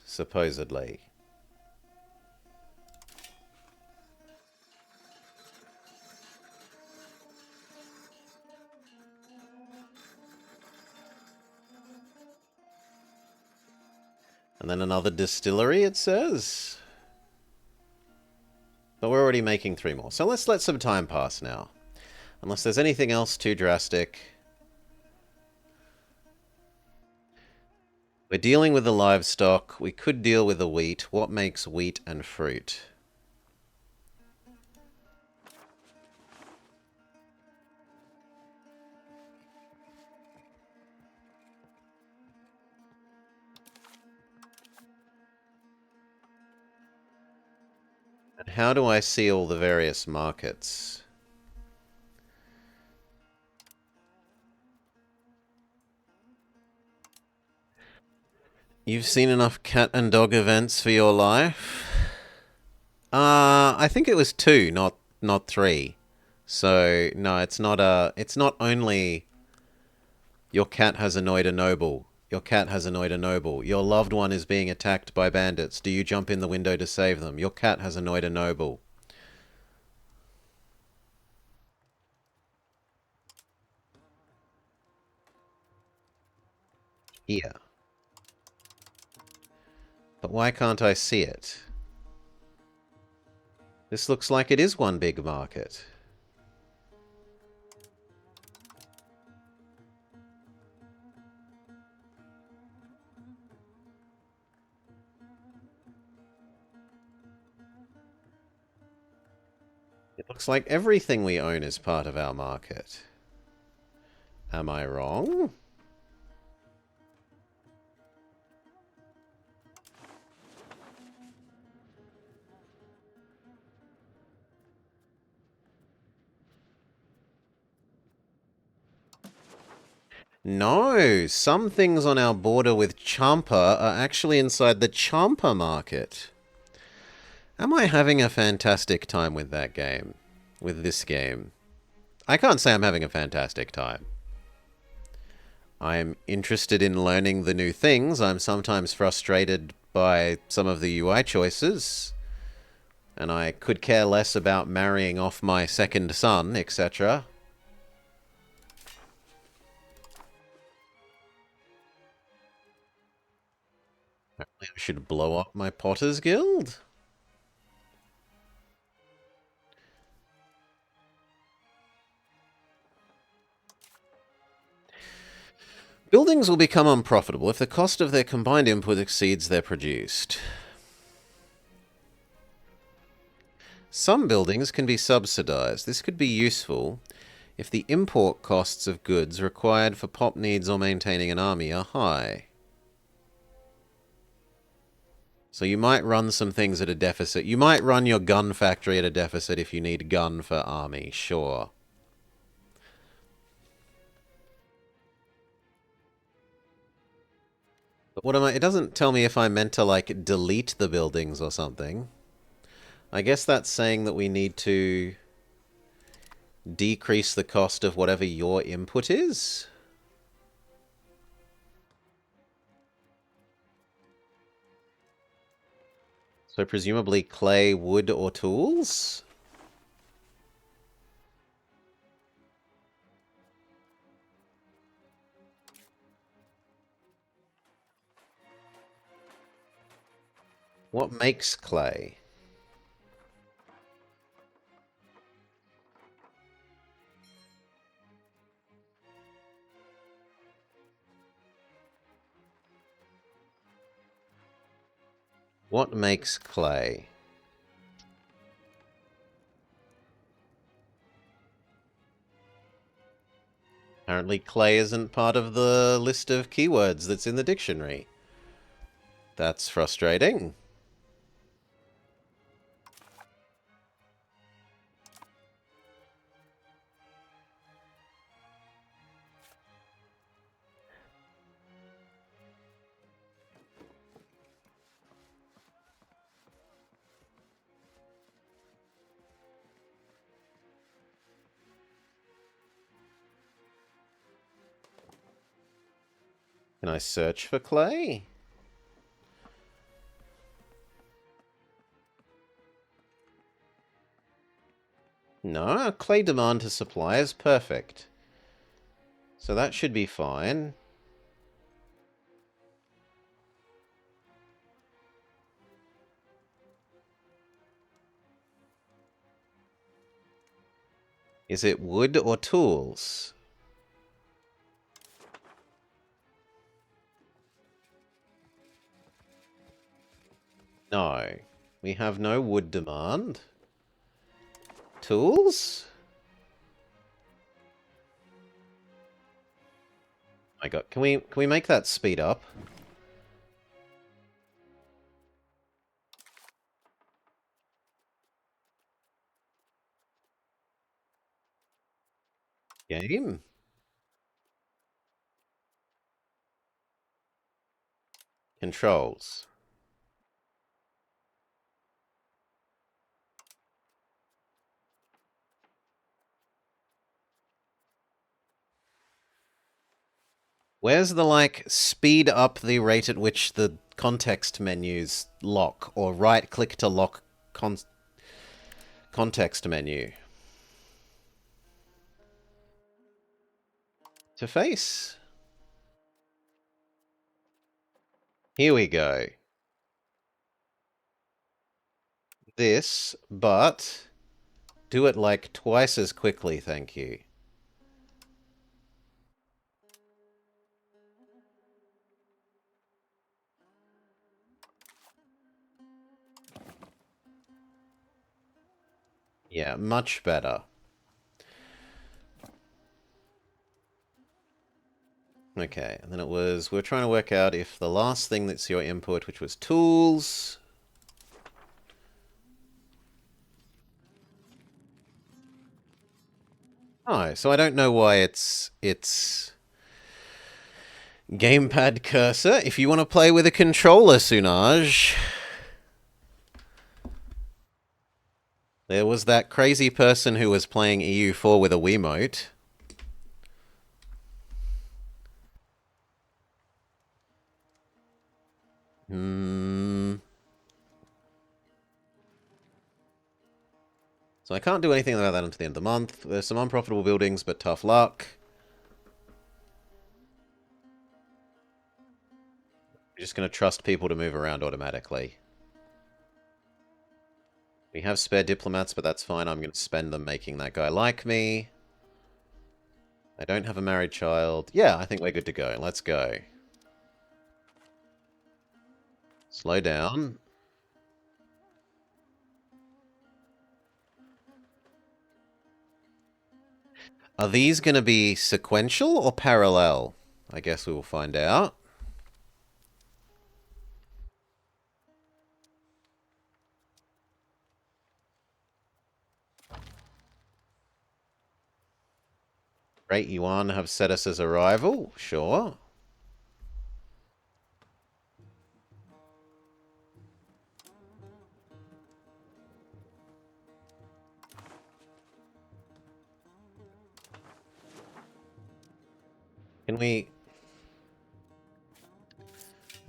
Supposedly. And then another distillery, it says. But we're already making 3 more. So let's let some time pass now. Unless there's anything else too drastic. We're dealing with the livestock. We could deal with the wheat. What makes wheat and fruit? And how do I see all the various markets? You've seen enough cat and dog events for your life? I think it was 2, not 3. So no, it's not only your cat has annoyed a noble. Your cat has annoyed a noble. Your loved one is being attacked by bandits. Do you jump in the window to save them? Your cat has annoyed a noble. Here. But why can't I see it? This looks like it is one big market. It looks like everything we own is part of our market. Am I wrong? No, some things on our border with Champa are actually inside the Champa market. Am I having a fantastic time with that game? With this game? I can't say I'm having a fantastic time. I'm interested in learning the new things. I'm sometimes frustrated by some of the UI choices. And I could care less about marrying off my second son, etc. Apparently I should blow up my Potter's Guild? Buildings will become unprofitable if the cost of their combined input exceeds their produced. Some buildings can be subsidized. This could be useful if the import costs of goods required for pop needs or maintaining an army are high. So you might run some things at a deficit. You might run your gun factory at a deficit if you need gun for army, sure. But what am I... It doesn't tell me if I'm meant to, like, delete the buildings or something. I guess that's saying that we need to decrease the cost of whatever your input is. So presumably clay, wood, or tools? What makes clay? What makes clay? Apparently clay isn't part of the list of keywords that's in the dictionary. That's frustrating. Can I search for clay? No, clay demand to supply is perfect. So that should be fine. Is it wood or tools? No. We have no wood demand. Tools? My god, can we make that speed up? Game? Controls. Where's the, like, speed up the rate at which the context menus lock, or right-click to lock context menu? To face? Here we go. This, but do it like twice as quickly, thank you. Yeah, much better. Okay, and then it was, we're trying to work out if the last thing that's your input, which was tools. Oh, so I don't know why it's gamepad cursor. If you want to play with a controller, Sunaj. There was that crazy person who was playing EU4 with a Wiimote. So I can't do anything about that until the end of the month. There's some unprofitable buildings, but tough luck. We're just going to trust people to move around automatically. We have spare diplomats, but that's fine. I'm going to spend them making that guy like me. I don't have a married child. Yeah, I think we're good to go. Let's go. Slow down. Are these going to be sequential or parallel? I guess we will find out. Great Yuan have set us as a rival. Sure. Can we...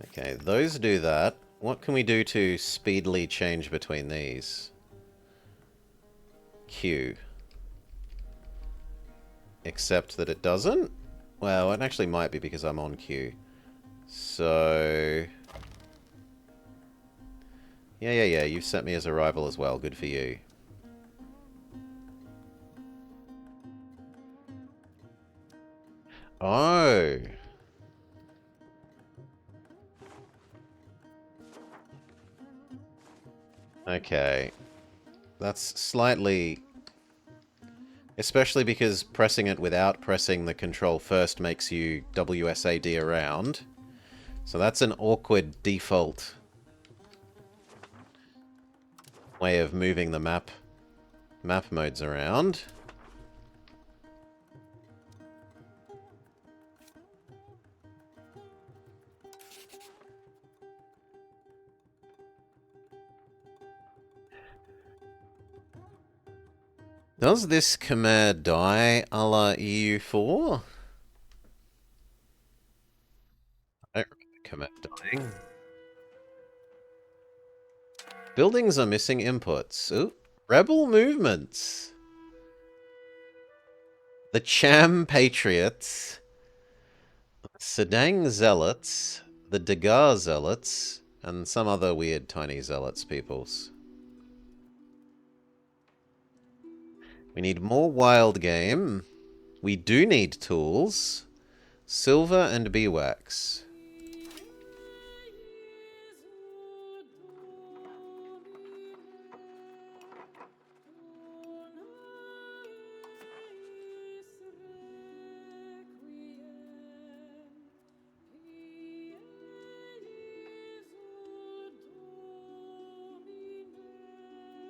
Okay, those do that. What can we do to speedily change between these? Q. Except that it doesn't? Well, it actually might be because I'm on Q. So... Yeah, you've set me as a rival as well. Good for you. Oh! Okay. That's slightly... Especially because pressing it without pressing the control first makes you WSAD around. So that's an awkward default way of moving the map modes around. Does this Khmer die a la EU4? thing. Buildings are missing inputs. Ooh. Rebel movements. The Cham Patriots. Sedang Zealots. The Degar Zealots. And some other weird tiny zealots peoples. We need more wild game. We do need tools. Silver and beeswax.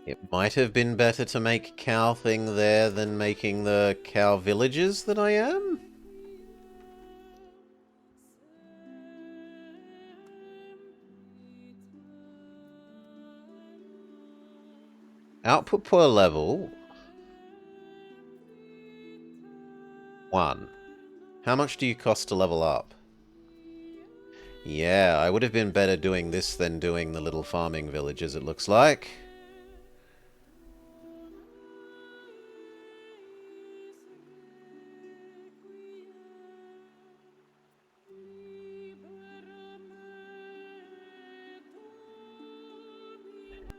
It might have been better to make cow thing there than making the cow villages that I am. Output per level. 1. How much do you cost to level up? Yeah, I would have been better doing this than doing the little farming villages, it looks like.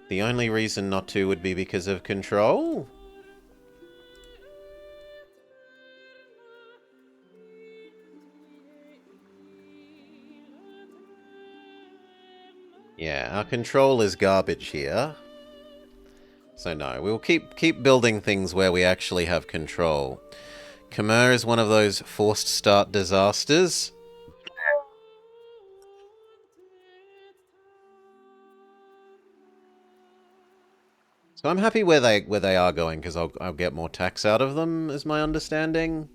The only reason not to would be because of control. Yeah, our control is garbage here. So no, we'll keep building things where we actually have control. Khmer is one of those forced start disasters. So I'm happy where they are going because I'll get more tax out of them, is my understanding.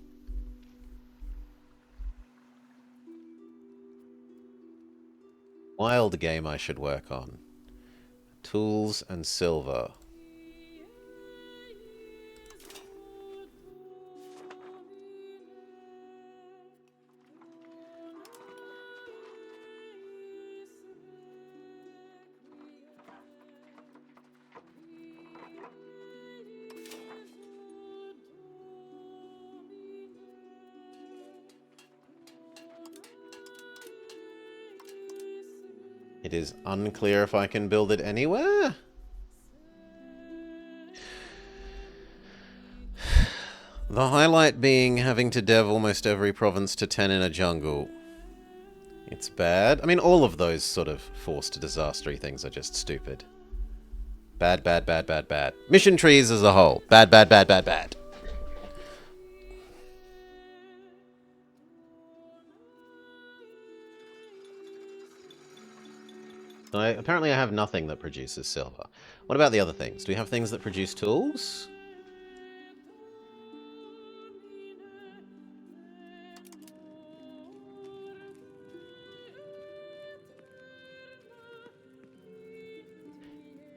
Wild game I should work on. Tools and silver. It is unclear if I can build it anywhere. The highlight being having to dev almost every province to 10 in a jungle. It's bad. I mean, all of those sort of forced disastery things are just stupid. Bad, bad, bad, bad, bad. Mission trees as a whole. Bad, bad, bad, bad, bad. Apparently I have nothing that produces silver. What about the other things? Do we have things that produce tools?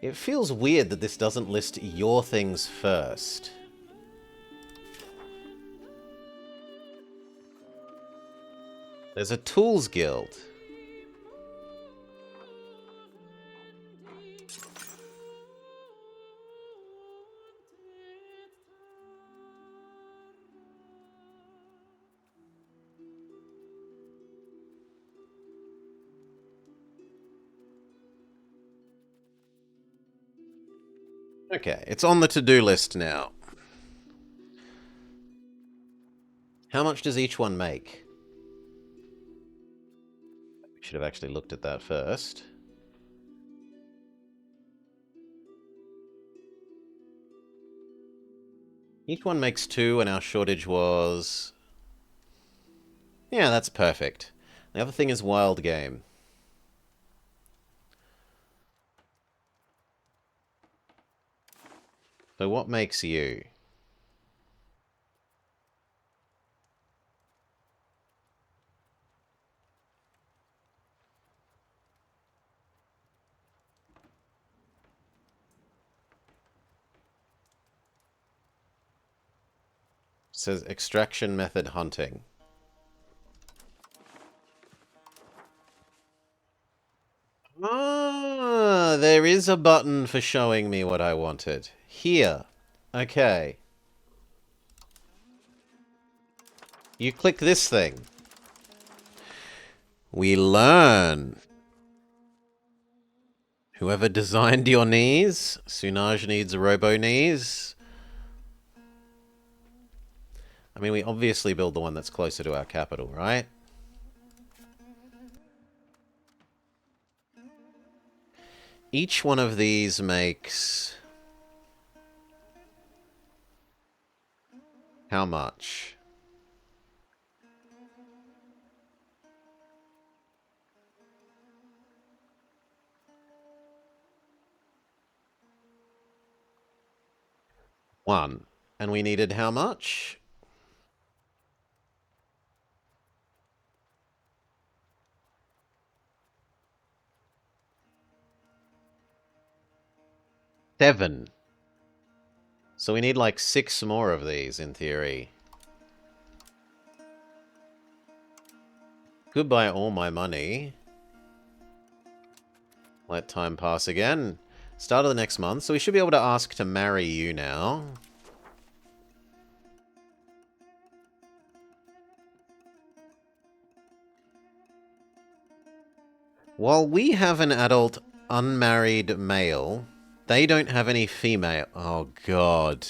It feels weird that this doesn't list your things first. There's a tools guild. Okay, it's on the to-do list now. How much does each one make? We should have actually looked at that first. Each one makes 2, and our shortage was... Yeah, that's perfect. The other thing is wild game. So what makes you? It says extraction method hunting. there is a button for showing me what I wanted. Here. Okay. You click this thing. We learn. Whoever designed your knees, Sunaj needs robo knees. I mean, we obviously build the one that's closer to our capital, right? Each one of these makes... how much? One. And we needed how much? Seven. So we need like 6 more of these, in theory. Goodbye all my money. Let time pass again. Start of the next month, so we should be able to ask to marry you now. While we have an adult unmarried male, they don't have any female. Oh, God.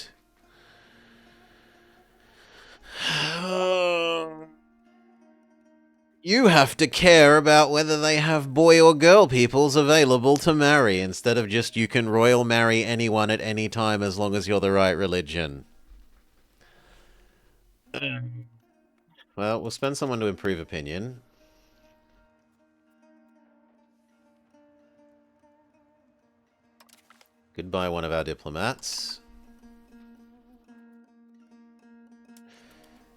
You have to care about whether they have boy or girl peoples available to marry, instead of just you can royal marry anyone at any time as long as you're the right religion. Well, we'll spend someone to improve opinion. Goodbye, one of our diplomats.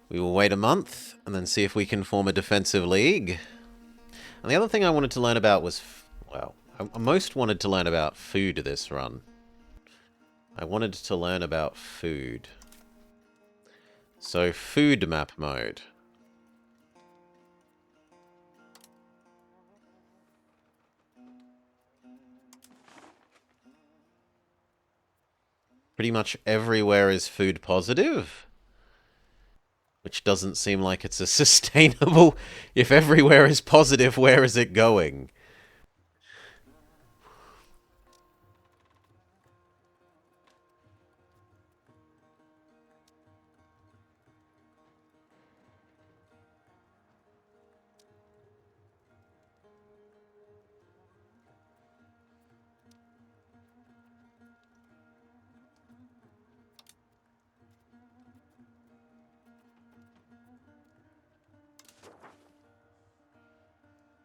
We will wait a month, and then see if we can form a defensive league. And the other thing I wanted to learn about was... well, I most wanted to learn about food this run. I wanted to learn about food. So, food map mode. Pretty much everywhere is food positive. Which doesn't seem like it's a sustainable... if everywhere is positive, where is it going?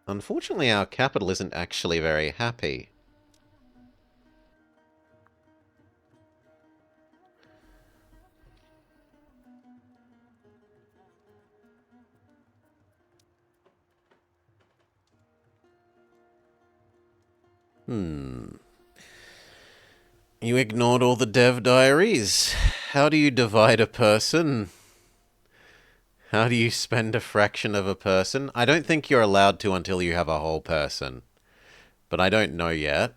Unfortunately, our capital isn't actually very happy. You ignored all the dev diaries. How do you divide a person? How do you spend a fraction of a person? I don't think you're allowed to until you have a whole person. But I don't know yet.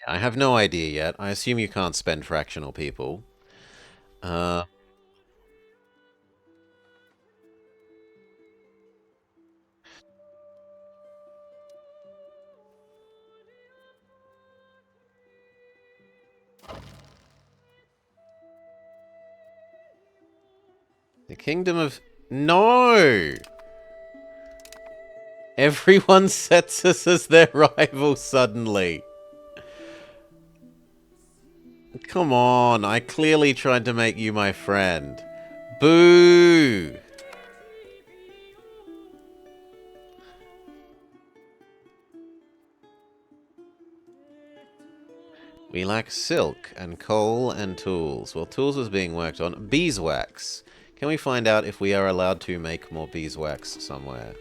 I have no idea yet. I assume you can't spend fractional people. The Kingdom of... no! Everyone sets us as their rival suddenly. Come on, I clearly tried to make you my friend. Boo! We lack silk and coal and tools. Well, tools was being worked on. Beeswax. Can we find out if we are allowed to make more beeswax somewhere?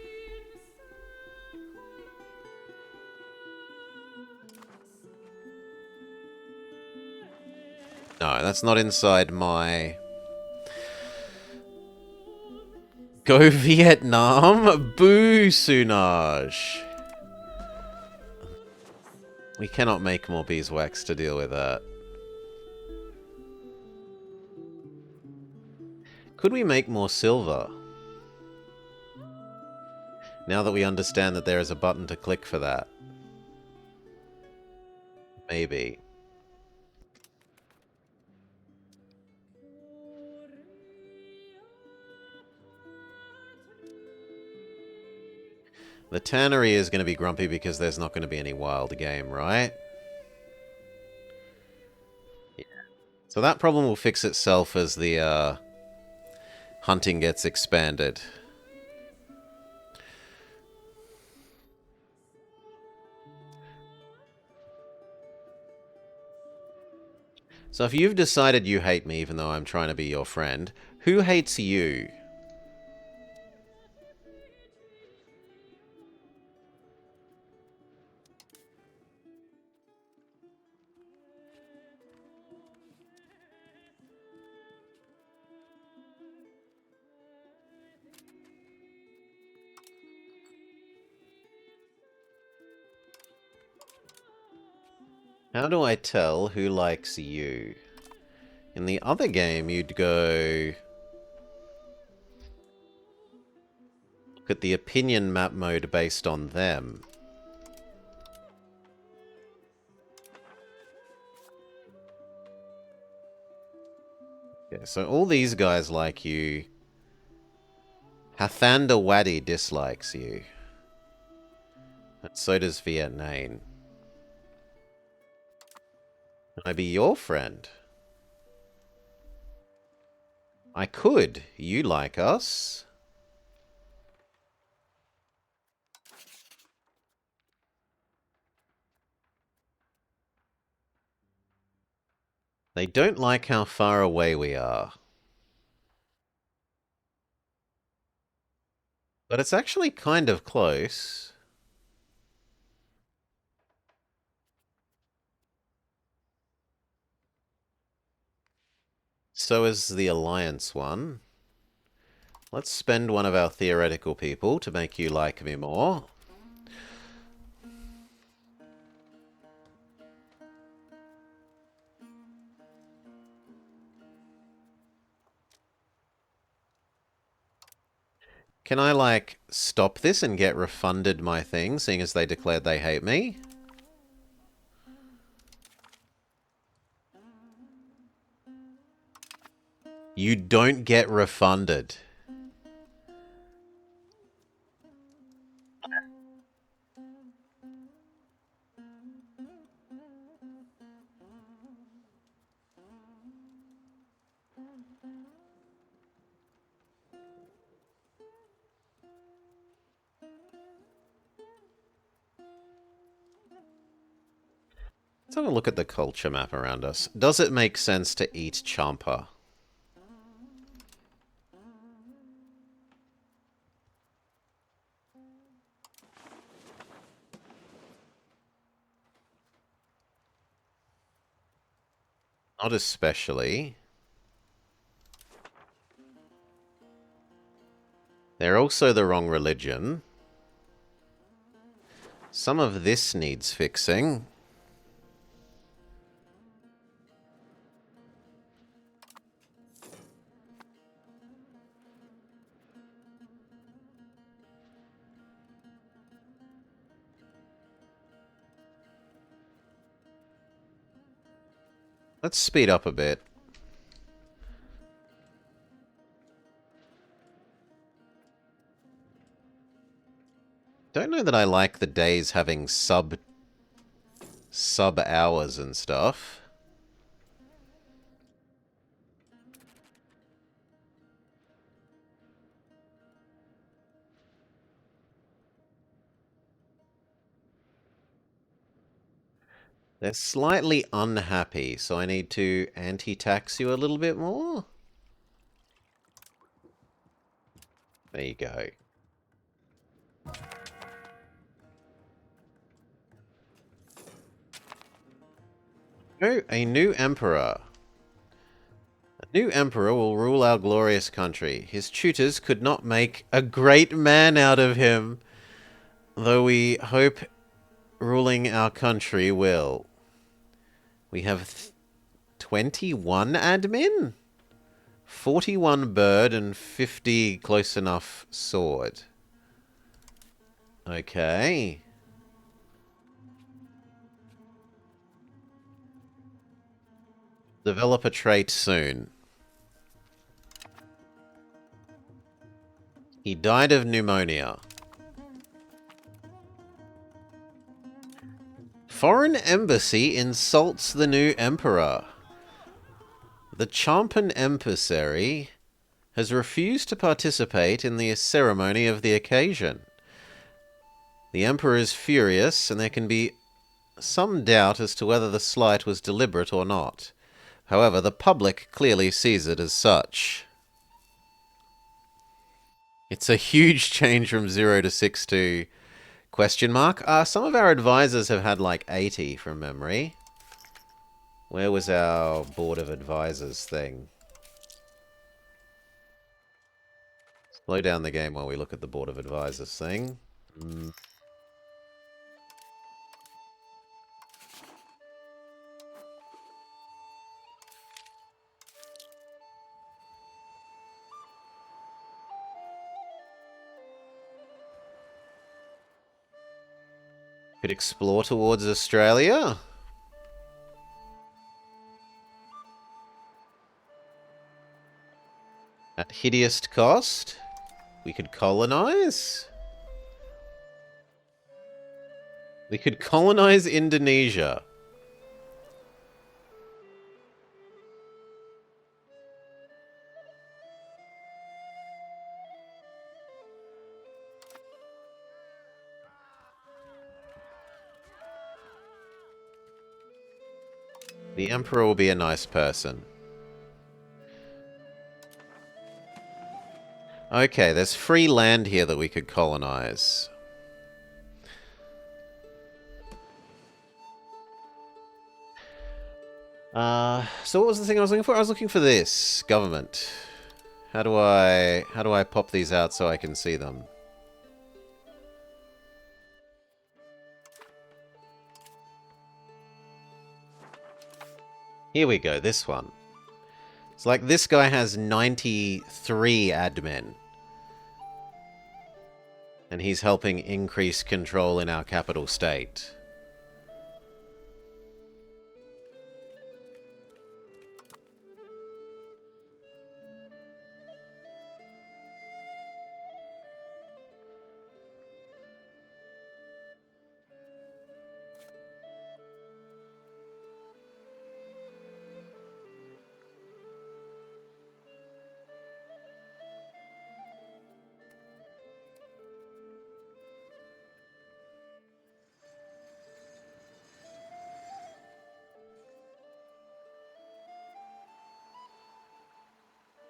No, that's not inside my... Go Vietnam! Boo, Sunaj! We cannot make more beeswax to deal with that. Could we make more silver? Now that we understand that there is a button to click for that. Maybe. The tannery is going to be grumpy because there's not going to be any wild game, right? Yeah. So that problem will fix itself as the hunting gets expanded. So if you've decided you hate me even though I'm trying to be your friend, who hates you? How do I tell who likes you? In the other game, you'd go... look at the opinion map mode based on them. Yeah, so all these guys like you. Hathanda Wadi dislikes you. And so does Vietnam. Can I be your friend? I could. You like us? They don't like how far away we are. But it's actually kind of close. So is the Alliance one. Let's spend one of our theoretical people to make you like me more. Can I, like, stop this and get refunded my thing, seeing as they declared they hate me? You don't get refunded. Let's have a look at the culture map around us. Does it make sense to eat champa? Not especially. They're also the wrong religion. Some of this needs fixing. Let's speed up a bit. Don't know that I like the days having sub hours and stuff. They're slightly unhappy, so I need to anti-tax you a little bit more. There you go. Oh, a new emperor. New emperor will rule our glorious country. His tutors could not make a great man out of him, though we hope ruling our country will. We have 21 admin? 41 bird and 50 close enough sword. Okay. Develop a trait soon. He died of pneumonia. Foreign embassy insults the new emperor. The Champan emissary has refused to participate in the ceremony of the occasion. The emperor is furious, and there can be some doubt as to whether the slight was deliberate or not. However, the public clearly sees it as such. It's a huge change from 0 to 6 question mark. Some of our advisors have had like 80 from memory. Where was our board of advisors thing? Slow down the game while we look at the board of advisors thing. Could explore towards Australia. At hideous cost. We could colonize. We could colonize Indonesia. The Emperor will be a nice person. Okay, there's free land here that we could colonize. So what was the thing I was looking for? I was looking for this. Government. How do I pop these out so I can see them? Here we go, this one. It's like this guy has 93 admin. And he's helping increase control in our capital state.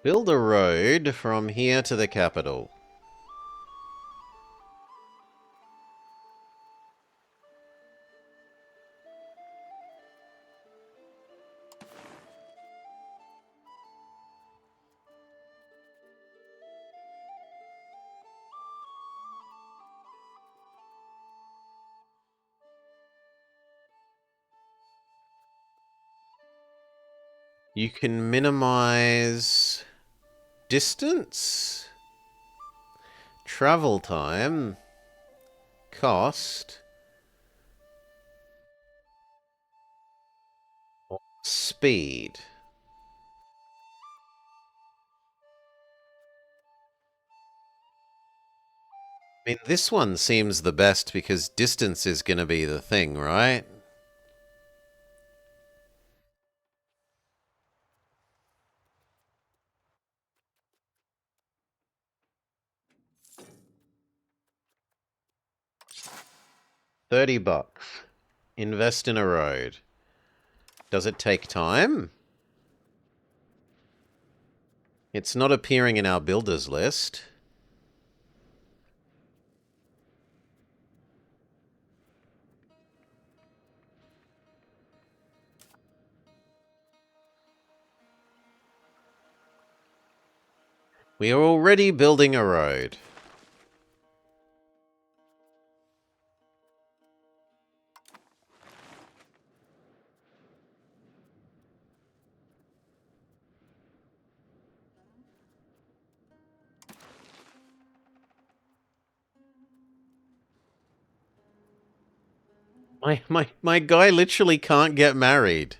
Build a road from here to the capital. You can minimize distance, travel time, cost, speed. I mean, this one seems the best because distance is going to be the thing, right? $30. Invest in a road. Does it take time? It's not appearing in our builders list. We are already building a road. My guy literally can't get married.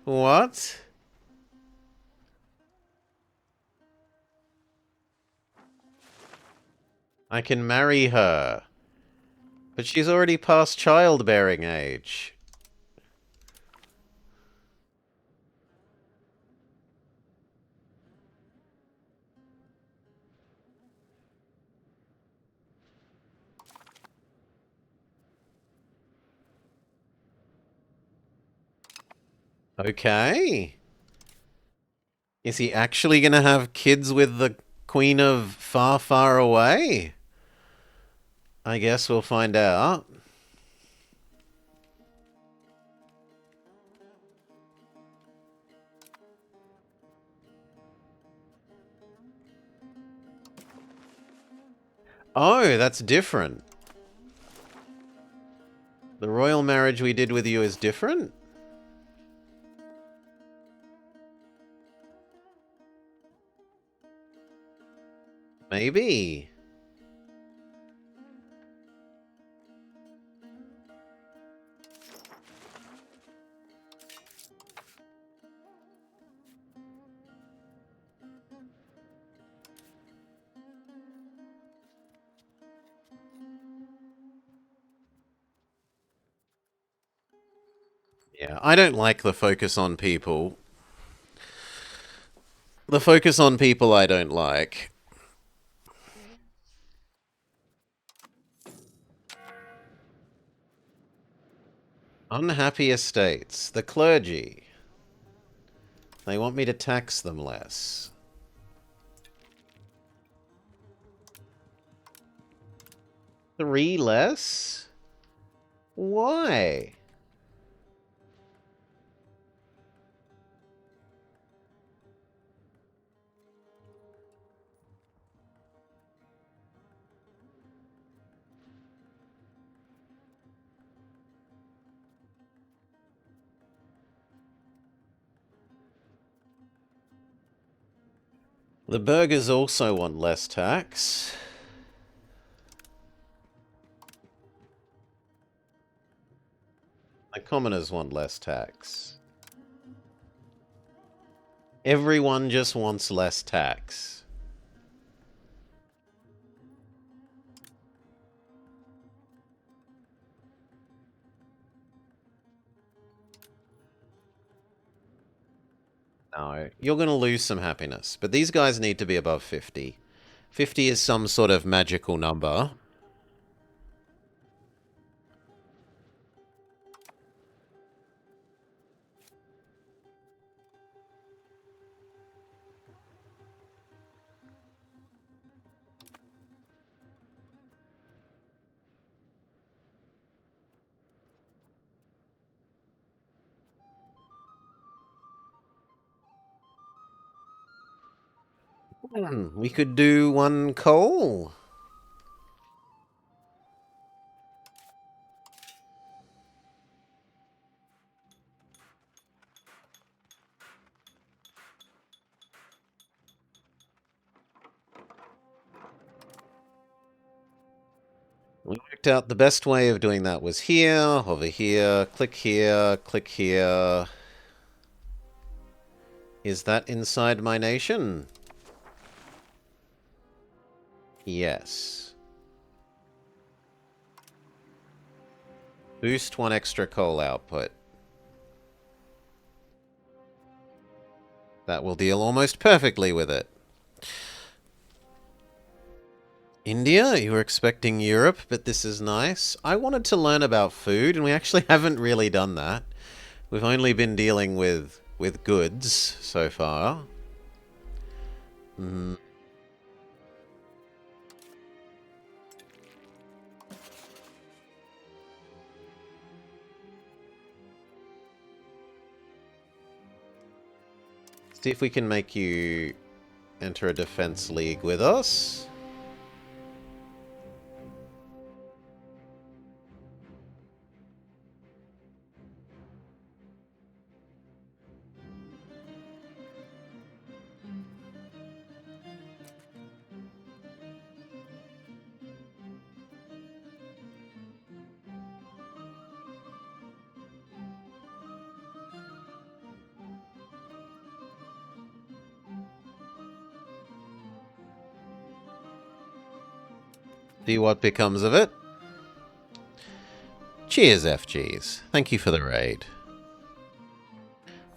What? I can marry her. But she's already past childbearing age. Okay. Is he actually going to have kids with the Queen of Far, Far Away? I guess we'll find out. Oh, that's different. The royal marriage we did with you is different? Maybe. Yeah, I don't like the focus on people. The focus on people I don't like. Unhappy estates. The clergy. They want me to tax them less. 3 less? Why? The burghers also want less tax. The commoners want less tax. Everyone just wants less tax. No, you're going to lose some happiness. But these guys need to be above 50. 50 is some sort of magical number. We could do 1 coal. We worked out the best way of doing that was here, over here, click here, click here. Is that inside my nation? Yes. Boost 1 extra coal output. That will deal almost perfectly with it. India? You were expecting Europe, but this is nice. I wanted to learn about food, and we actually haven't really done that. We've only been dealing with goods so far. See if we can make you enter a defense league with us. See what becomes of it. Cheers, FGs. Thank you for the raid.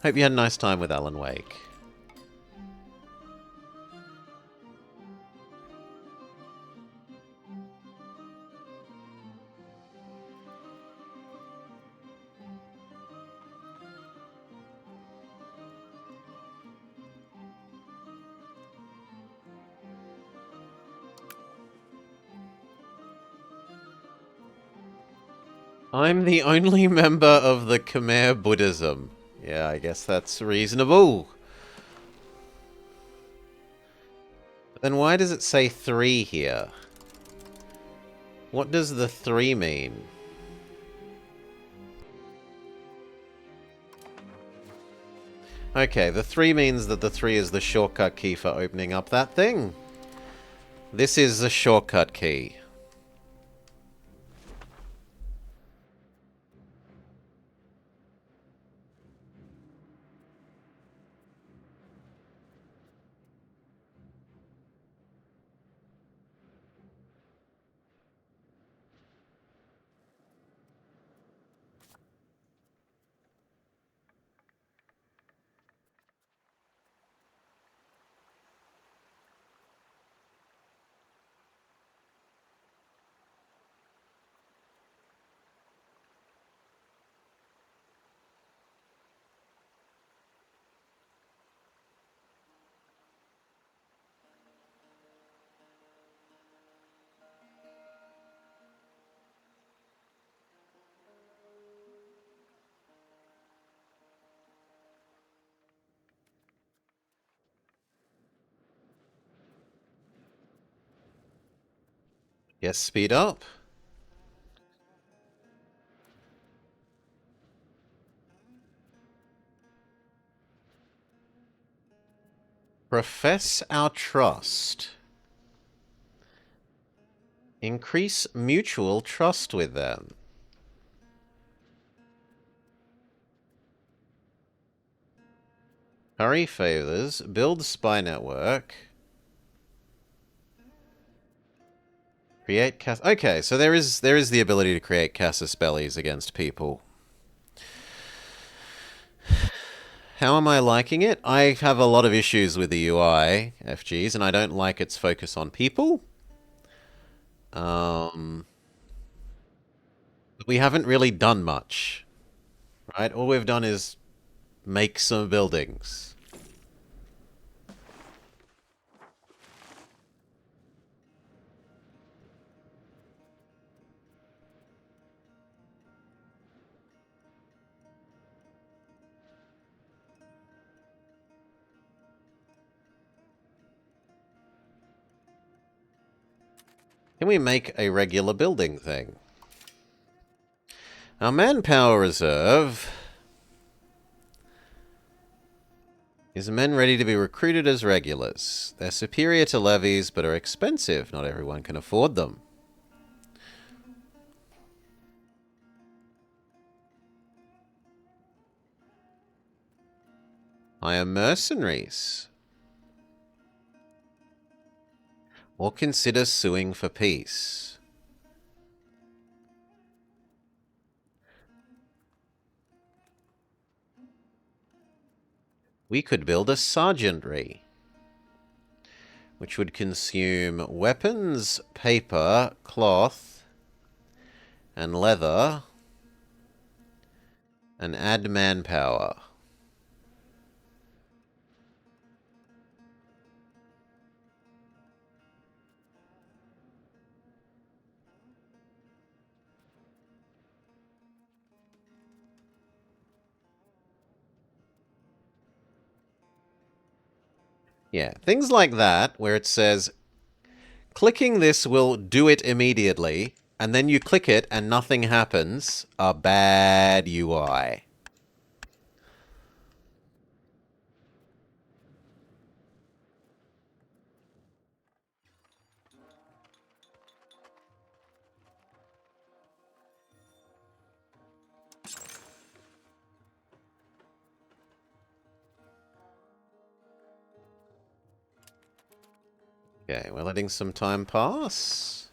Hope you had a nice time with Alan Wake. I'm the only member of the Khmer Buddhism. Yeah, I guess that's reasonable. Then why does it say 3 here? What does the 3 mean? Okay, the 3 means that the 3 is the shortcut key for opening up that thing. This is the shortcut key. Yes, speed up. Profess our trust. Increase mutual trust with them. Curry favors. Build spy network. Create okay, so there is the ability to create casus bellis against people. How am I liking it? I have a lot of issues with the UI, FGs, and I don't like its focus on people. But we haven't really done much, right? All we've done is make some buildings. Can we make a regular building thing? Our manpower reserve is men ready to be recruited as regulars. They're superior to levies, but are expensive. Not everyone can afford them. I am mercenaries. Or consider suing for peace. We could build a sergeantry, which would consume weapons, paper, cloth, and leather, and add manpower. Yeah, things like that, where it says, clicking this will do it immediately, and then you click it and nothing happens, are bad UI. Okay, we're letting some time pass.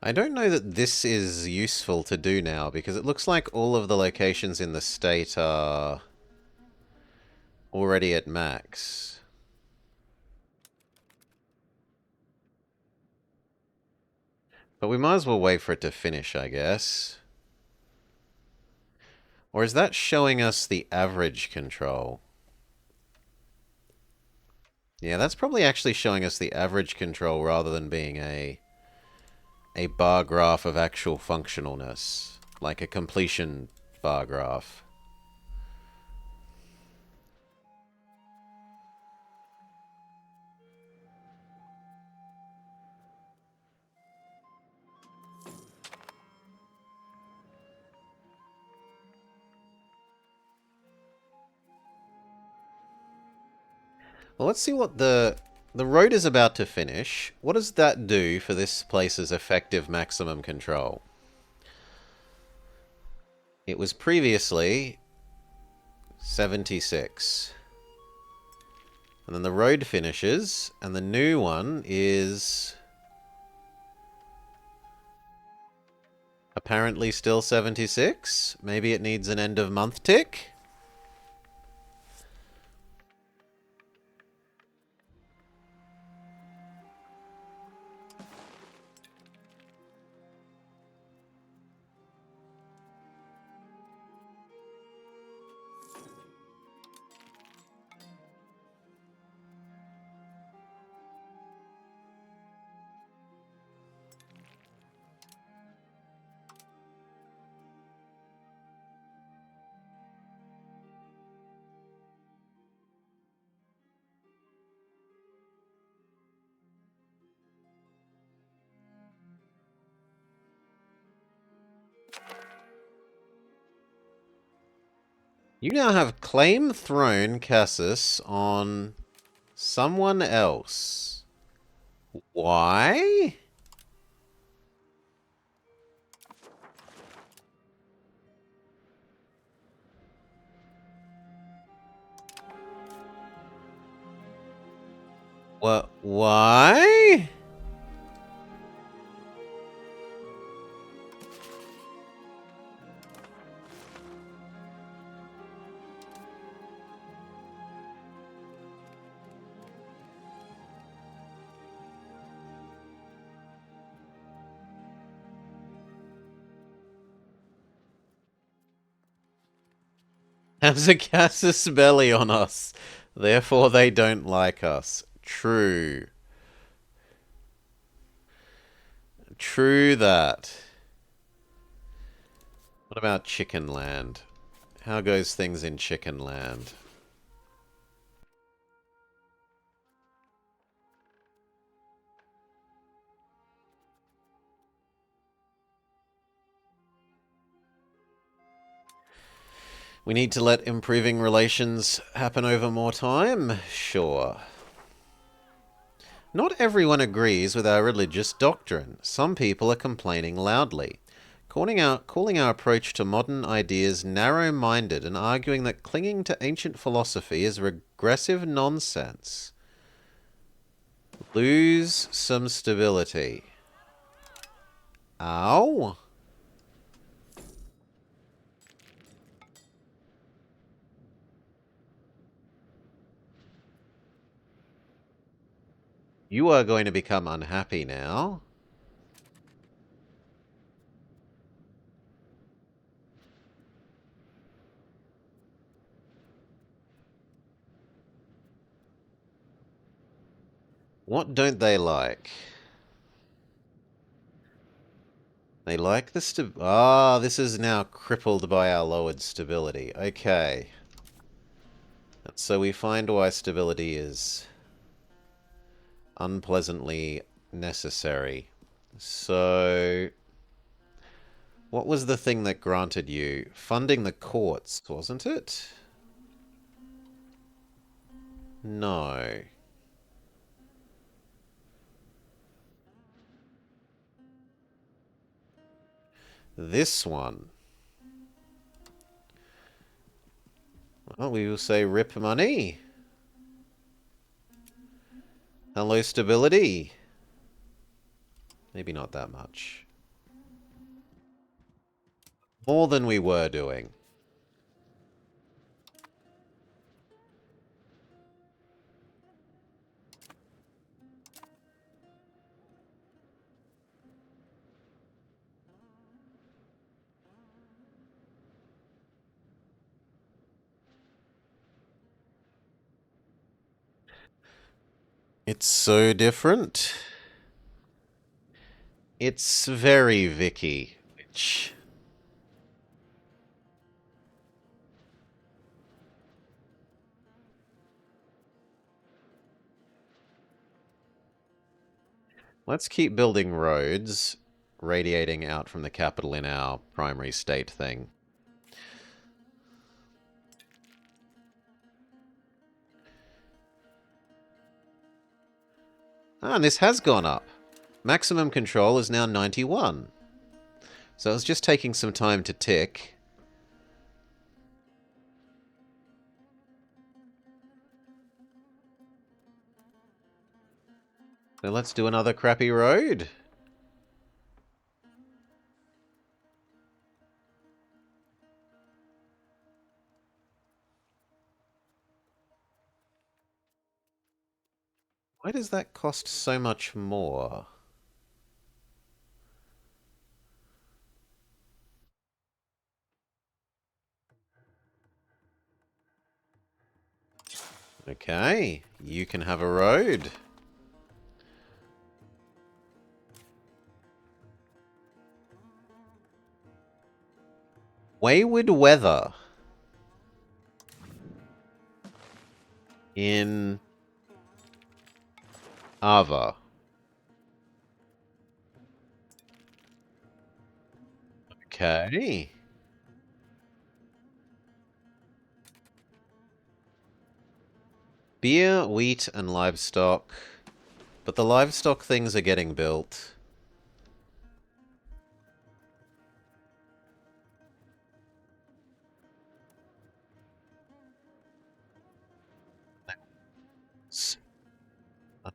I don't know that this is useful to do now, because it looks like all of the locations in the state are already at max. But we might as well wait for it to finish, I guess. Or is that showing us the average control? Yeah, that's probably actually showing us the average control rather than being a bar graph of actual functionalness. Like a completion bar graph. Well, let's see what the road is about to finish. What does that do for this place's effective maximum control? It was previously 76. And then the road finishes, and the new one is apparently still 76. Maybe it needs an end of month tick? You now have claim throne Cassis on someone else. Why? What? Why? Has a Cassis belly on us. Therefore they don't like us. True. True that. What about Chicken Land? How goes things in Chicken Land? We need to let improving relations happen over more time? Sure. Not everyone agrees with our religious doctrine. Some people are complaining loudly, calling our approach to modern ideas narrow-minded and arguing that clinging to ancient philosophy is regressive nonsense. Lose some stability. Ow. You are going to become unhappy now. What don't they like? They like the this is now crippled by our lowered stability. Okay. So we find why stability is unpleasantly necessary. So, what was the thing that granted you? Funding the courts, wasn't it? No. This one. Well, we will say rip money. Hello, stability. Maybe not that much. More than we were doing. It's so different. It's very Vicky, which... Let's keep building roads, radiating out from the capital in our primary state thing. Ah, and this has gone up. Maximum control is now 91. So it's just taking some time to tick. So let's do another crappy road. Why does that cost so much more? Okay, you can have a road. Wayward weather. In Ava. Okay. Beer, wheat, and livestock. But the livestock things are getting built.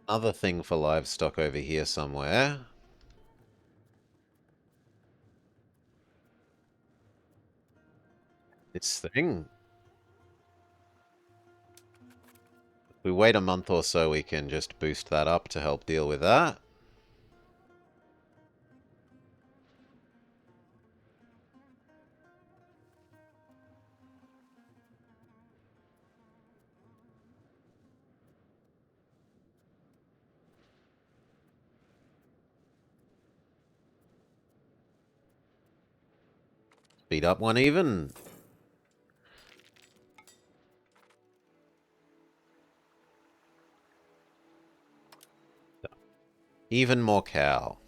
Another thing for livestock over here somewhere. This thing. If we wait a month or so, we can just boost that up to help deal with that. Speed up one even. Even more cow.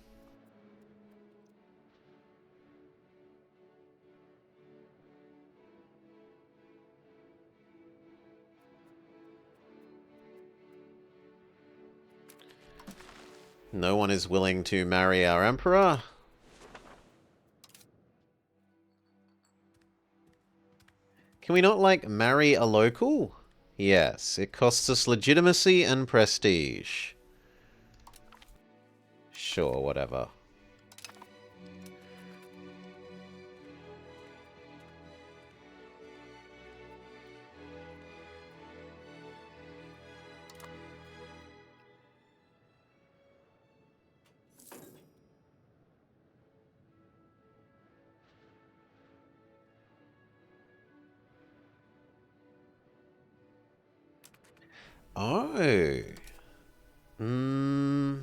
No one is willing to marry our emperor. Can we not, like, marry a local? Yes, it costs us legitimacy and prestige. Sure, whatever. Oh. Hmm.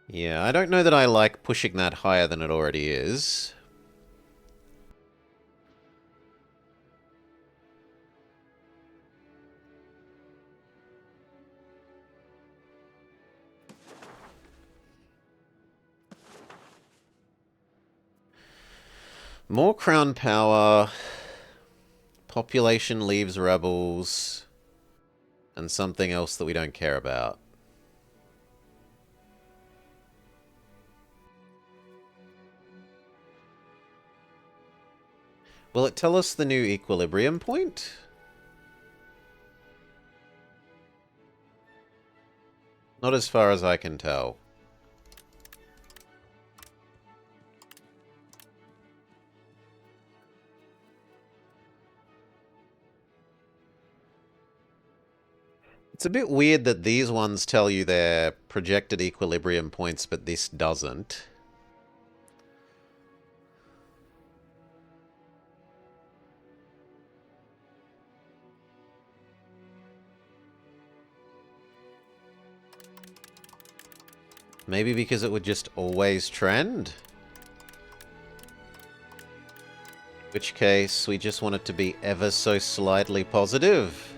Yeah, I don't know that I like pushing that higher than it already is. More crown power, population leaves rebels, and something else that we don't care about. Will it tell us the new equilibrium point? Not as far as I can tell. It's a bit weird that these ones tell you their projected equilibrium points, but this doesn't. Maybe because it would just always trend? In which case, we just want it to be ever so slightly positive.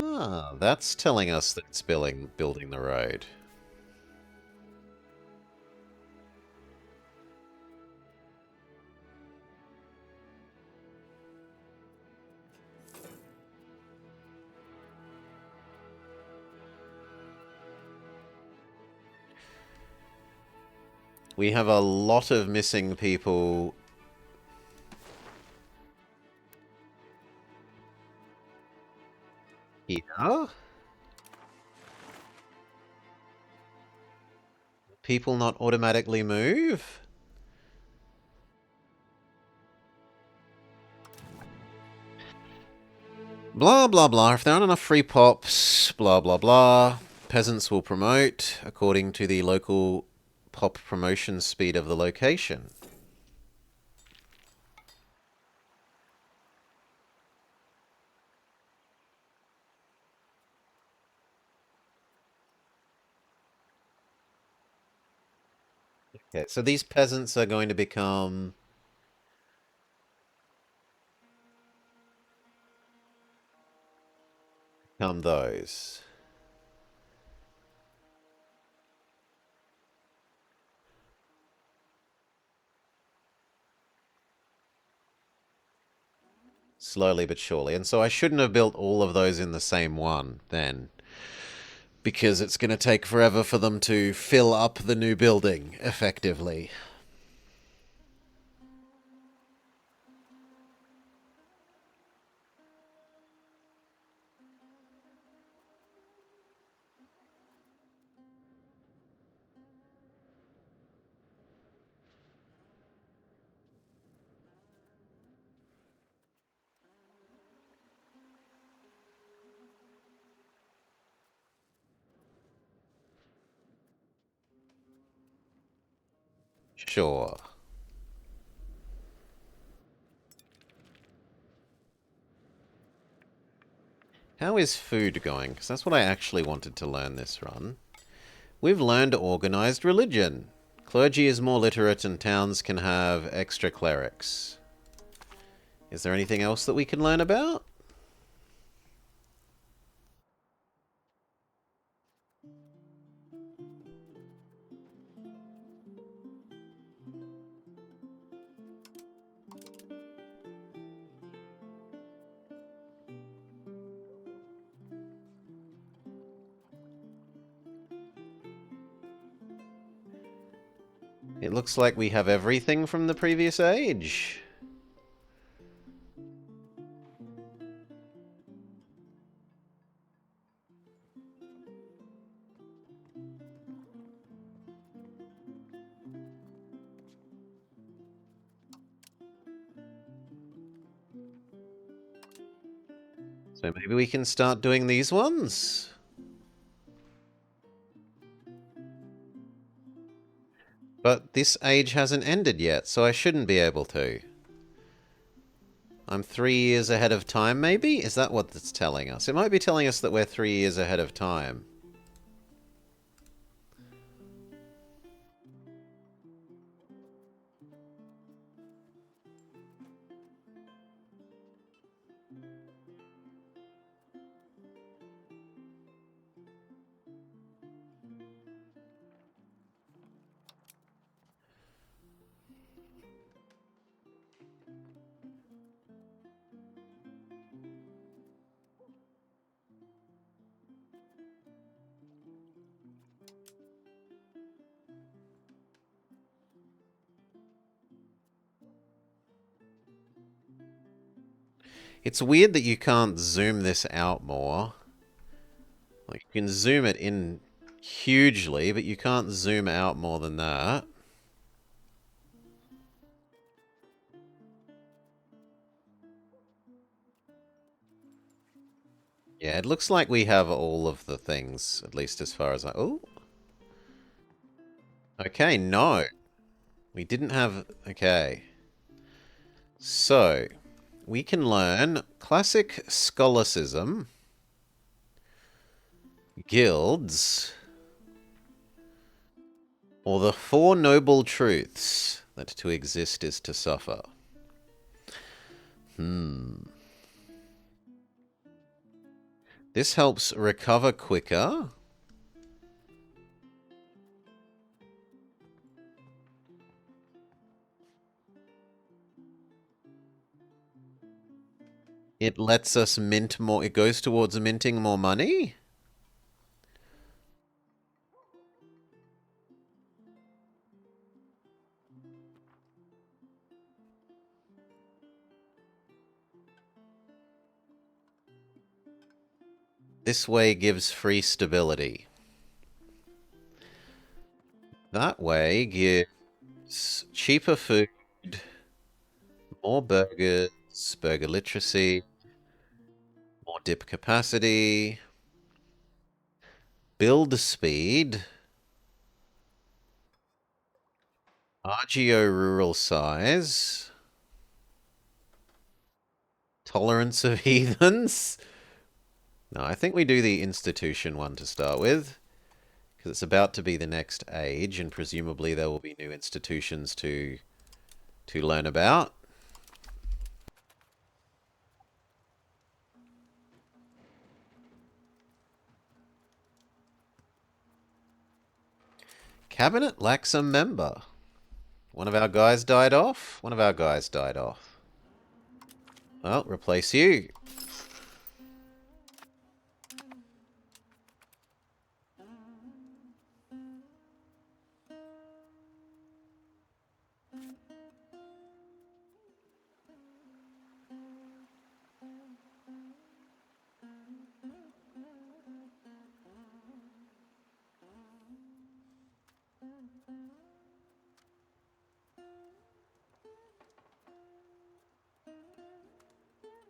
Ah, that's telling us that it's building the road. We have a lot of missing people. Here? People not automatically move? Blah, blah, blah. If there aren't enough free pops, blah, blah, blah. Peasants will promote according to the local pop promotion speed of the location. Okay, so these peasants are going to become those. Slowly but surely. And so I shouldn't have built all of those in the same one then. Because it's going to take forever for them to fill up the new building, effectively. Sure. How is food going? Because that's what I actually wanted to learn this run. We've learned organized religion. Clergy is more literate and towns can have extra clerics. Is there anything else that we can learn about? It looks like we have everything from the previous age. So maybe we can start doing these ones? But this age hasn't ended yet, so I shouldn't be able to. I'm 3 years ahead of time, maybe? Is that what it's telling us? It might be telling us that we're 3 years ahead of time. It's weird that you can't zoom this out more. Like, you can zoom it in hugely, but you can't zoom out more than that. Yeah, it looks like we have all of the things, at least as far as I... Oh! Okay, no. We didn't have... Okay. So, we can learn classic scholasticism, guilds, or the Four Noble Truths, that to exist is to suffer. This helps recover quicker. It lets us mint more. It goes towards minting more money. This way gives free stability. That way gives cheaper food, more burgers, burger literacy, more dip capacity, build speed, RGO rural size, tolerance of heathens. No, I think we do the institution one to start with, because it's about to be the next age, and presumably there will be new institutions to learn about. Cabinet lacks a member. One of our guys died off. One of our guys died off. Well, replace you.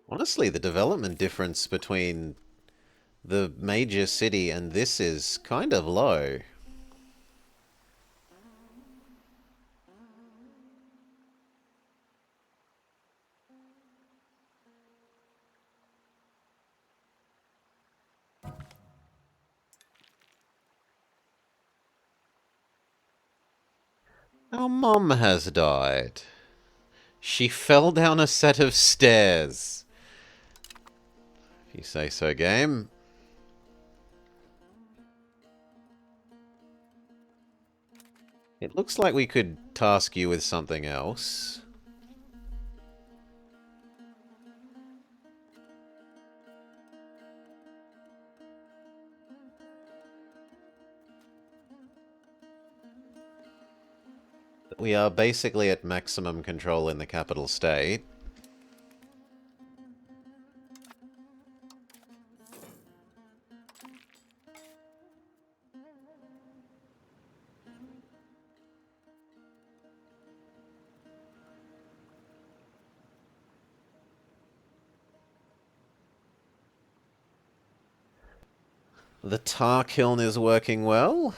Honestly, the development difference between the major city and this is kind of low. Our mom has died. She fell down a set of stairs. If you say so, game. It looks like we could task you with something else. We are basically at maximum control in the capital state. The tar kiln is working well.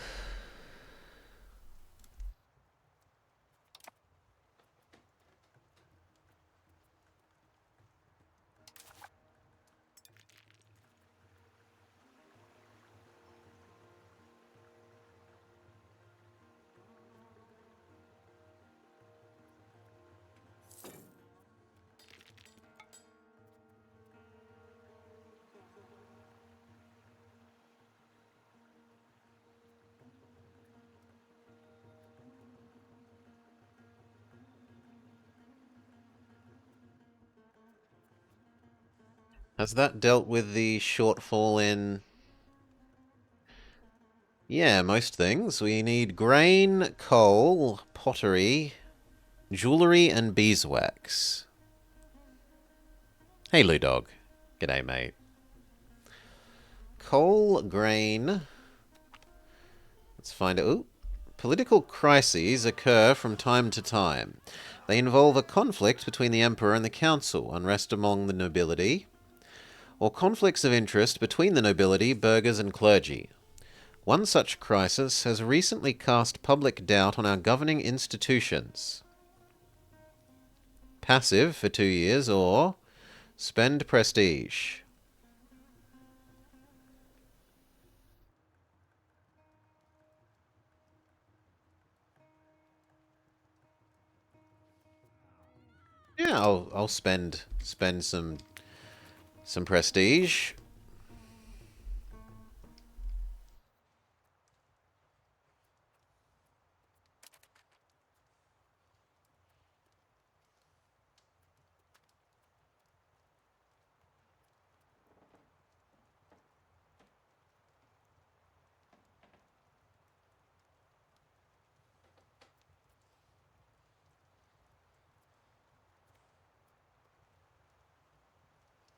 Has that dealt with the shortfall in... Yeah, most things. We need grain, coal, pottery, jewellery, and beeswax. Hey, Lou Dog. G'day, mate. Coal, grain... Let's find it. Ooh. Political crises occur from time to time. They involve a conflict between the Emperor and the Council, unrest among the nobility, or conflicts of interest between the nobility, burghers, and clergy. One such crisis has recently cast public doubt on our governing institutions. Passive for 2 years, or spend prestige. Yeah, I'll spend some prestige.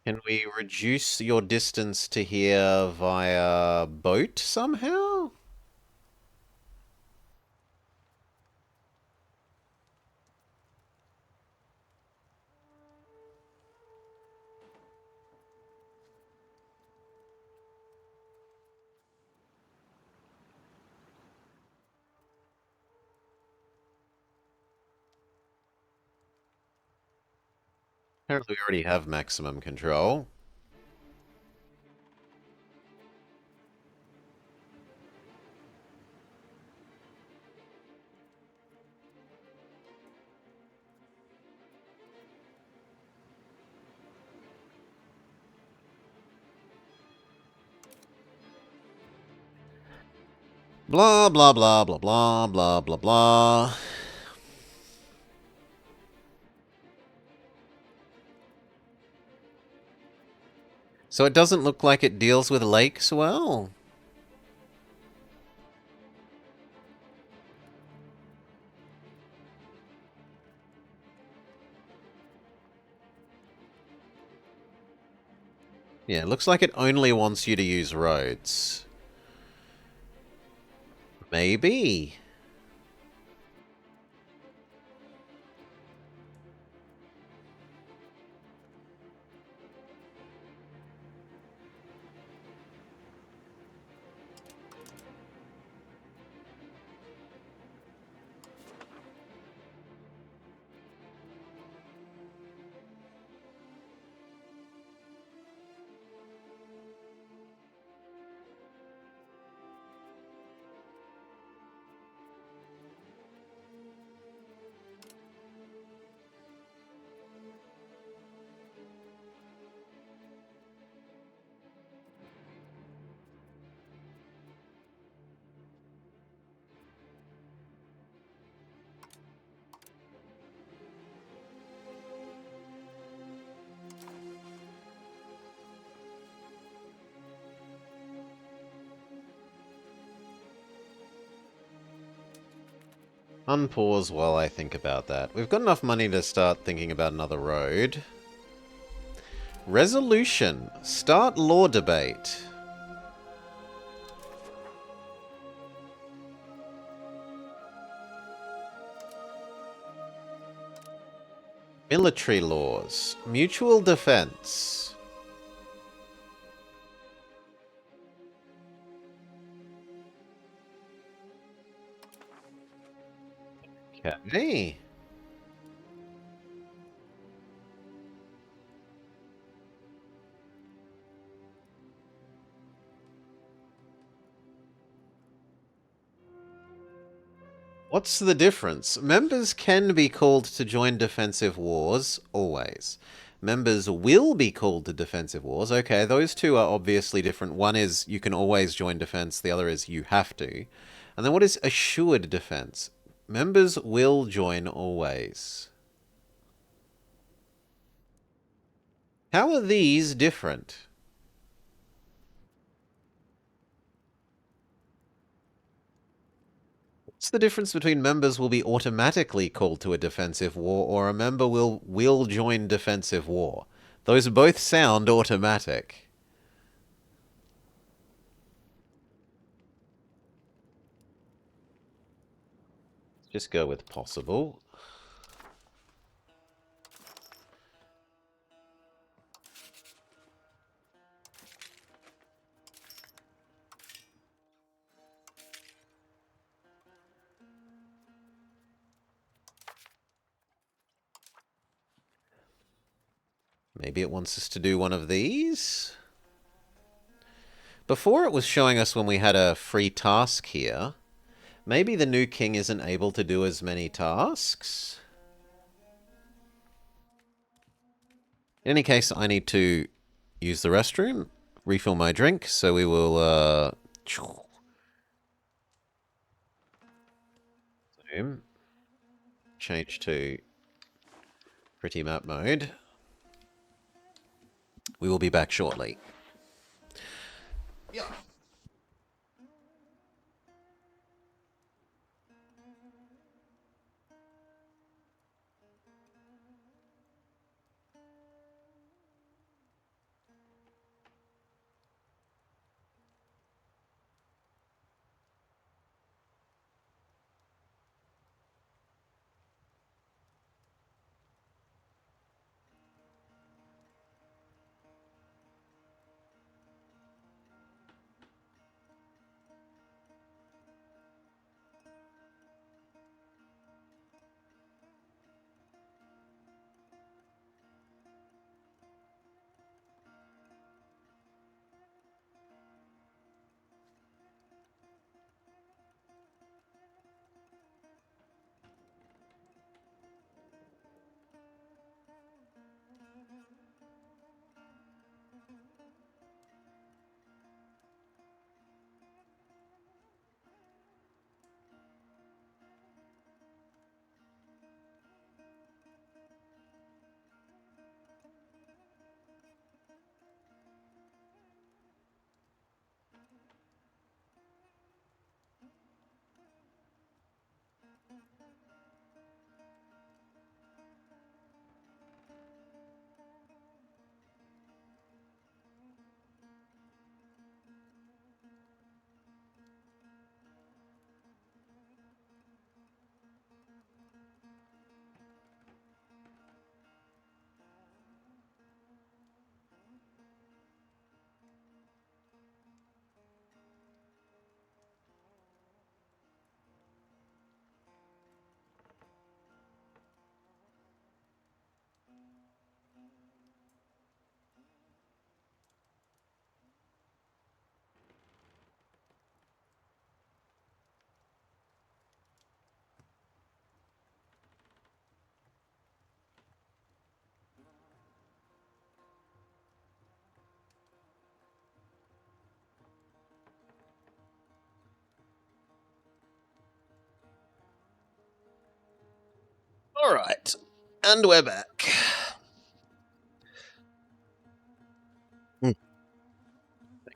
Can we reduce your distance to here via boat somehow? Apparently we already have maximum control. Blah, blah, blah, blah, blah, blah, blah, blah. So it doesn't look like it deals with lakes well. Yeah, it looks like it only wants you to use roads. Maybe. Unpause while I think about that. We've got enough money to start thinking about another road. Resolution. Start law debate. Military laws. Mutual defense. Okay. What's the difference? Members can be called to join defensive wars, always. Members will be called to defensive wars. Okay, those two are obviously different. One is you can always join defense, the other is you have to. And then what is assured defense? Members will join always. How are these different? What's the difference between members will be automatically called to a defensive war or a member will join defensive war? Those both sound automatic. Just go with possible. Maybe it wants us to do one of these? Before it was showing us when we had a free task here. Maybe the new king isn't able to do as many tasks? In any case, I need to use the restroom, refill my drink, so we will, zoom. Change to pretty map mode. We will be back shortly. Yeah. All right, and we're back. Thank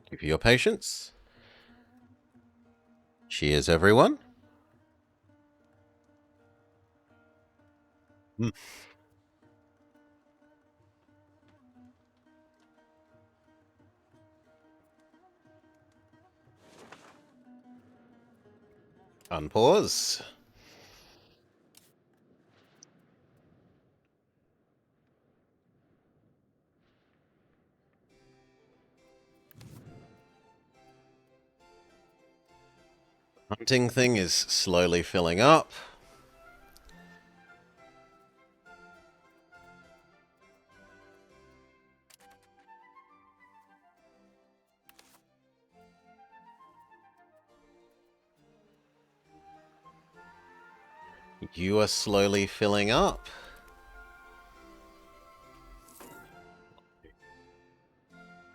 you for your patience. Cheers, everyone. Unpause. Hunting thing is slowly filling up. You are slowly filling up.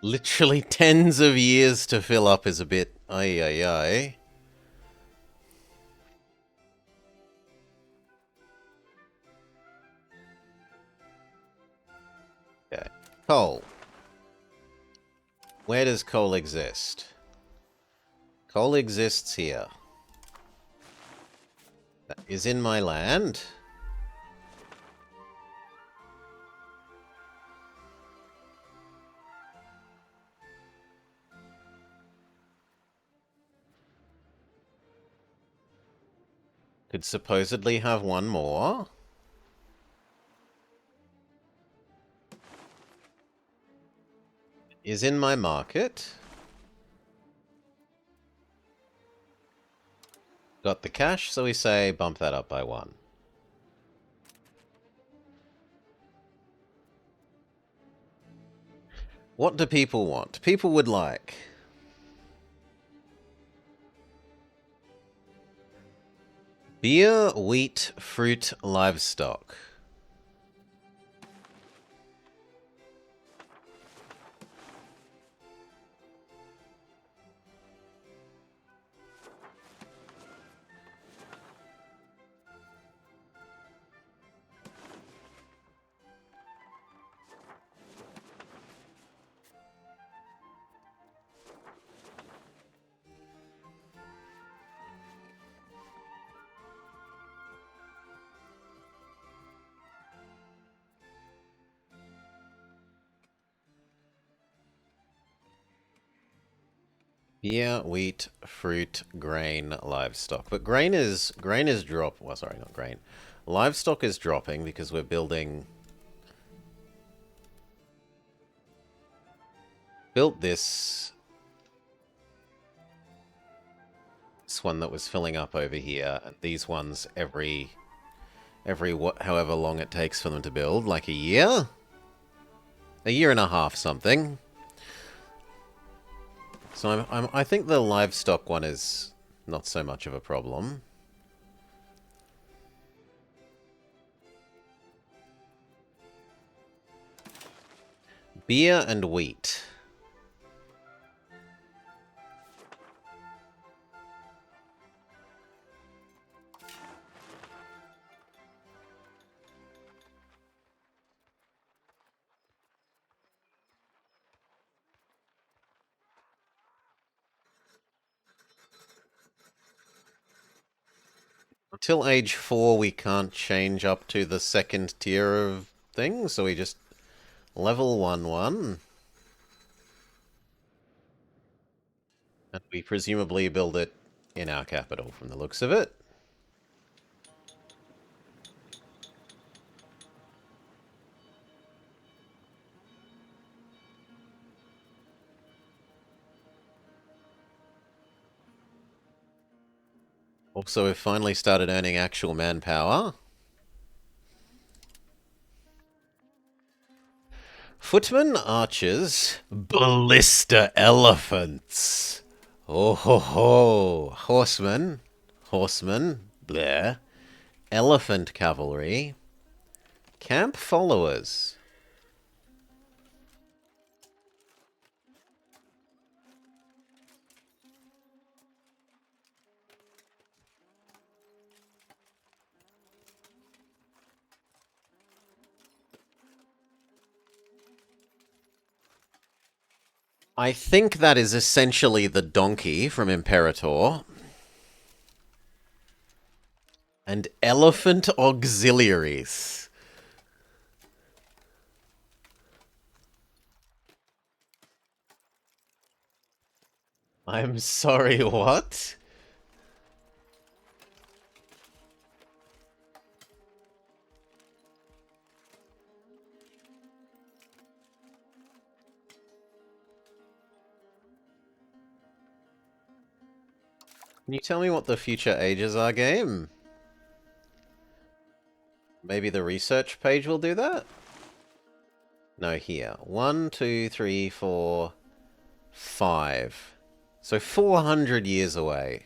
Literally tens of years to fill up is a bit... Ay, ay, ay. Okay. Coal. Where does coal exist? Coal exists here. That is in my land. Could supposedly have one more. Is in my market. Got the cash, so we say bump that up by 1. What do people want? People would like beer, wheat, fruit, livestock. Beer, wheat, fruit, grain, livestock. But grain is drop. Well, sorry, not grain. Livestock is dropping because we're building. Built this one that was filling up over here, and these ones every however long it takes for them to build, like a year and a half something. So I think the livestock one is not so much of a problem. Beer and wheat. Until age 4, we can't change up to the second tier of things, so we just level 1. And we presumably build it in our capital from the looks of it. Also, we've finally started earning actual manpower. Footmen, archers, ballista elephants. Oh ho ho. Horsemen, bleh. Elephant cavalry. Camp followers. I think that is essentially the donkey from Imperator. And elephant auxiliaries. I'm sorry, what? Can you tell me what the future ages are, game? Maybe the research page will do that? No, here. 1, 2, 3, 4, 5. So 400 years away.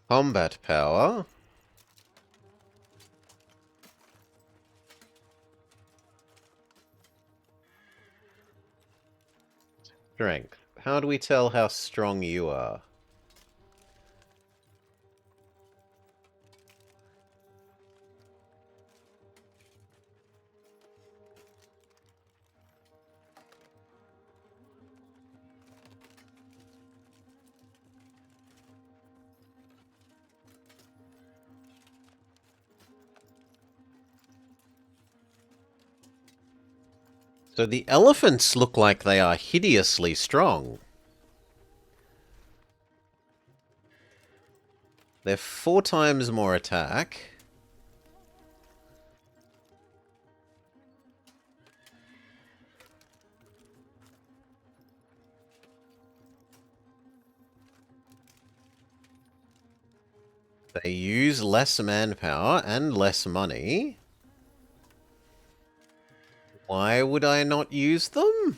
Combat power. Strength. How do we tell how strong you are? So the elephants look like they are hideously strong. They're 4 times more attack. They use less manpower and less money. Why would I not use them?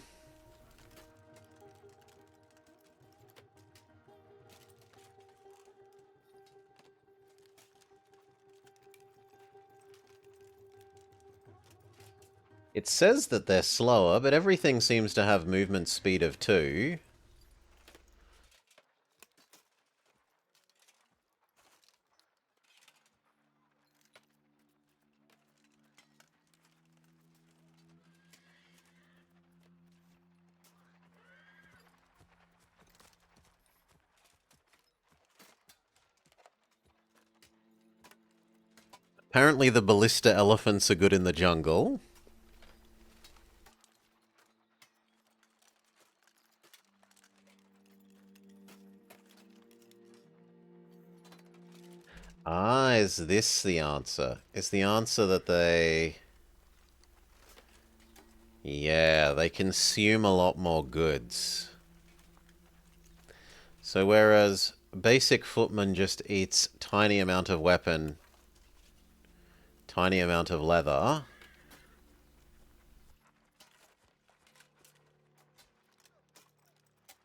It says that they're slower, but everything seems to have movement speed of 2. Apparently the ballista elephants are good in the jungle. Ah, is this the answer? Is the answer that they... Yeah, they consume a lot more goods. So whereas basic footman just eats tiny amount of weapon, tiny amount of leather,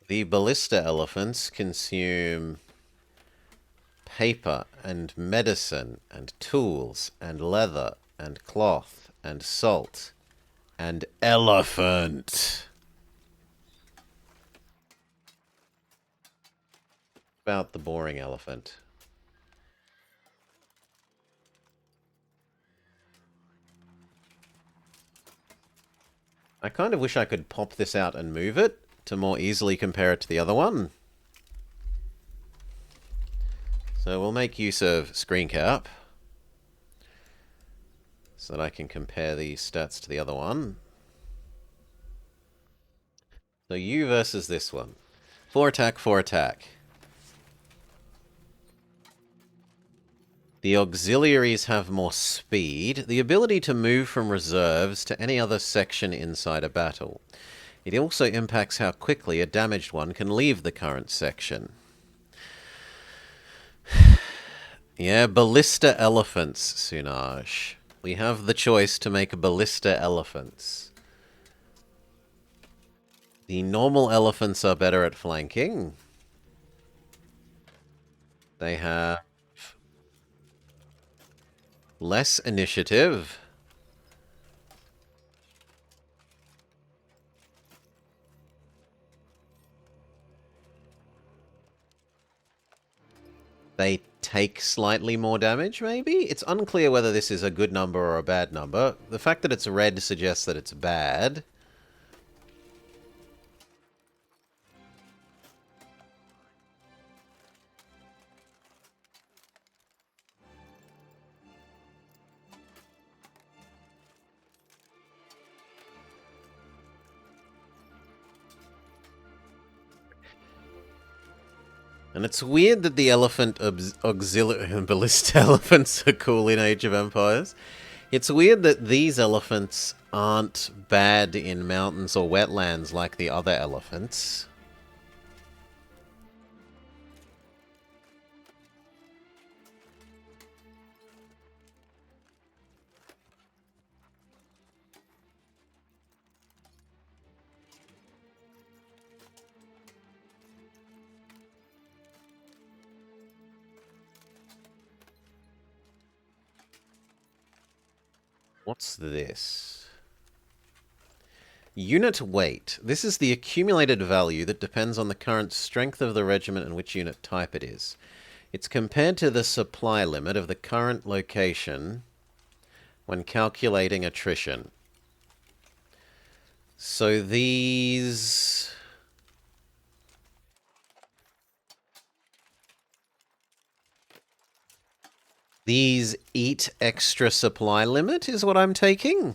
the ballista elephants consume paper and medicine and tools and leather and cloth and salt and elephant. About the boring elephant. I kind of wish I could pop this out and move it to more easily compare it to the other one. So we'll make use of screen cap so that I can compare the stats to the other one. So you versus this one. 4 attack, 4 attack. The auxiliaries have more speed, the ability to move from reserves to any other section inside a battle. It also impacts how quickly a damaged one can leave the current section. Yeah, ballista elephants, Sunaj. We have the choice to make ballista elephants. The normal elephants are better at flanking. They have less initiative. They take slightly more damage, maybe? It's unclear whether this is a good number or a bad number. The fact that it's red suggests that it's bad. And it's weird that the elephant auxiliary ballista elephants are cool in Age of Empires. It's weird that these elephants aren't bad in mountains or wetlands like the other elephants. What's this? Unit weight. This is the accumulated value that depends on the current strength of the regiment and which unit type it is. It's compared to the supply limit of the current location when calculating attrition. So these eat extra supply limit is what I'm taking.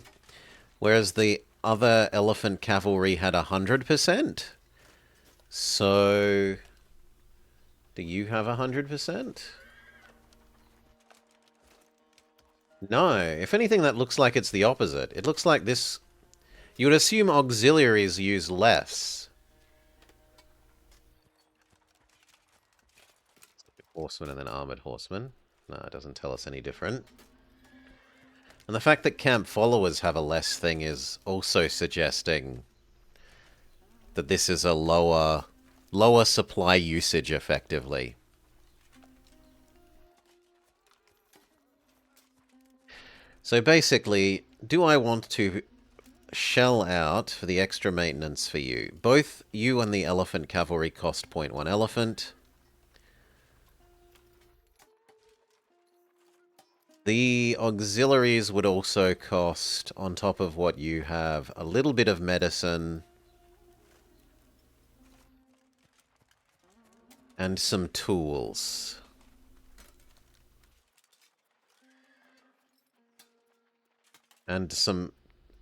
Whereas the other elephant cavalry had 100%. So do you have 100%? No. If anything, that looks like it's the opposite. It looks like this... You would assume auxiliaries use less. Horsemen and then armored horsemen. No, it doesn't tell us any different. And the fact that camp followers have a less thing is also suggesting that this is a lower supply usage, effectively. So basically, do I want to shell out for the extra maintenance for you? Both you and the elephant cavalry cost 0.1 elephant. The auxiliaries would also cost, on top of what you have, a little bit of medicine and some tools. And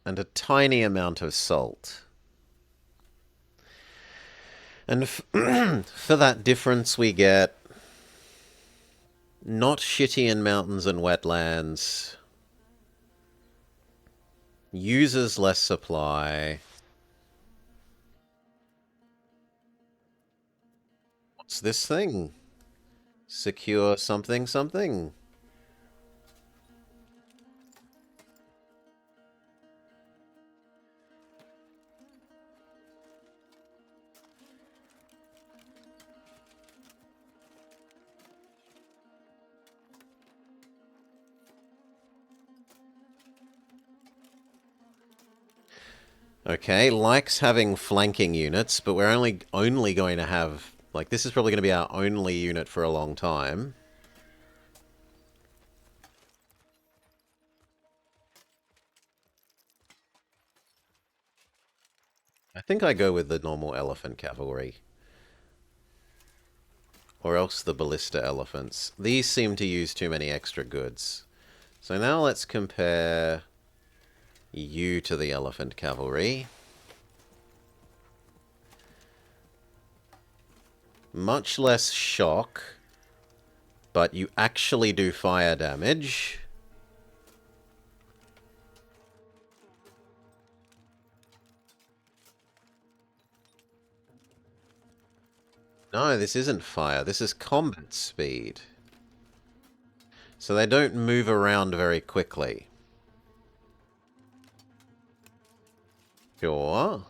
a tiny amount of salt. And for that difference we get not shitty in mountains and wetlands, uses less supply. What's this thing? Secure something something. Okay, likes having flanking units, but we're only going to have... Like, this is probably going to be our only unit for a long time. I think I go with the normal elephant cavalry. Or else the ballista elephants. These seem to use too many extra goods. So now let's compare you to the elephant cavalry. Much less shock, but you actually do fire damage. No, this isn't fire. This is combat speed. So they don't move around very quickly. Sure.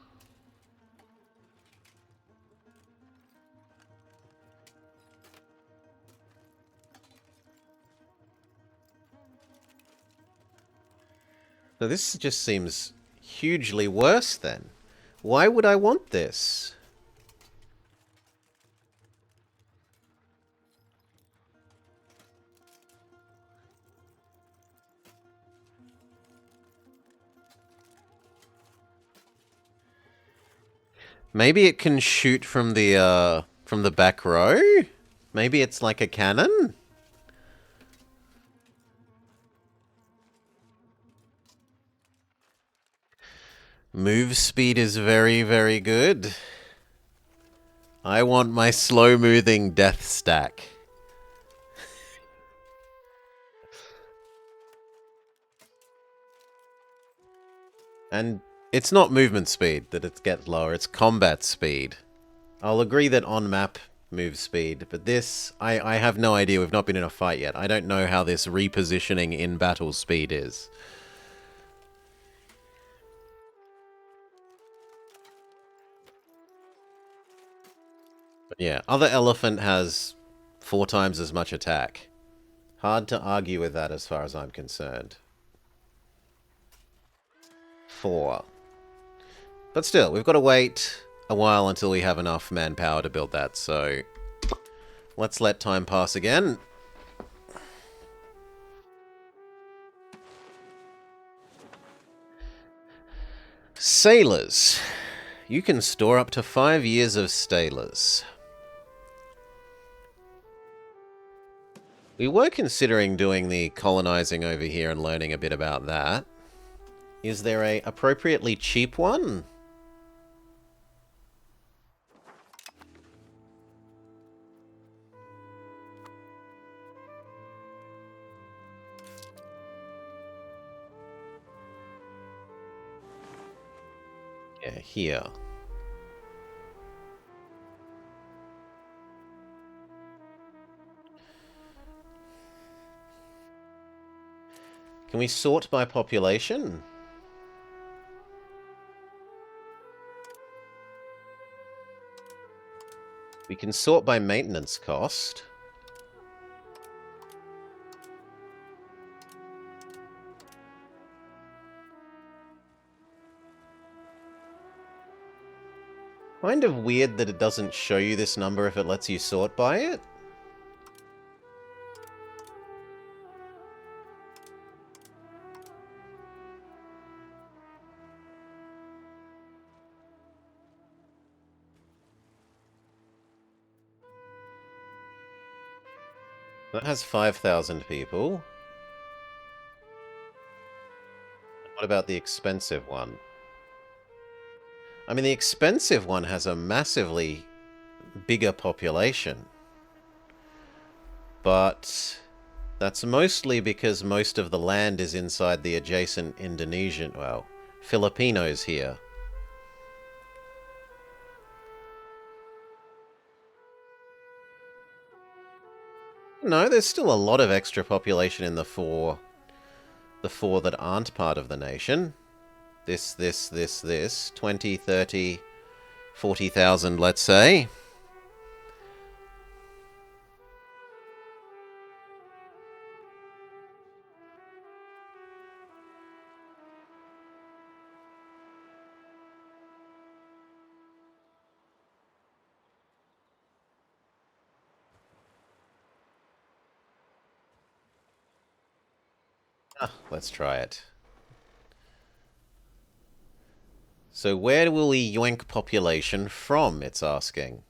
So this just seems hugely worse then. Why would I want this? Maybe it can shoot from the back row? Maybe it's like a cannon? Move speed is very, very good. I want my slow-moving death stack. And it's not movement speed that it gets lower, it's combat speed. I'll agree that on-map move speed, but this, I have no idea. We've not been in a fight yet. I don't know how this repositioning in battle speed is. But yeah, other elephant has 4 times as much attack. Hard to argue with that as far as I'm concerned. 4. But still, we've got to wait a while until we have enough manpower to build that, so let's let time pass again. Sailors. You can store up to 5 years of sailors. We were considering doing the colonizing over here and learning a bit about that. Is there a appropriately cheap one? Yeah, here. Can we sort by population? We can sort by maintenance cost. Kind of weird that it doesn't show you this number if it lets you sort by it. That has 5,000 people. What about the expensive one? I mean, the expensive one has a massively bigger population. But that's mostly because most of the land is inside the adjacent Indonesian, well, Filipinos here. No, there's still a lot of extra population in the four that aren't part of the nation. This, 20, 30, 40,000, let's say. Let's try it. So where will we yoink population from, it's asking.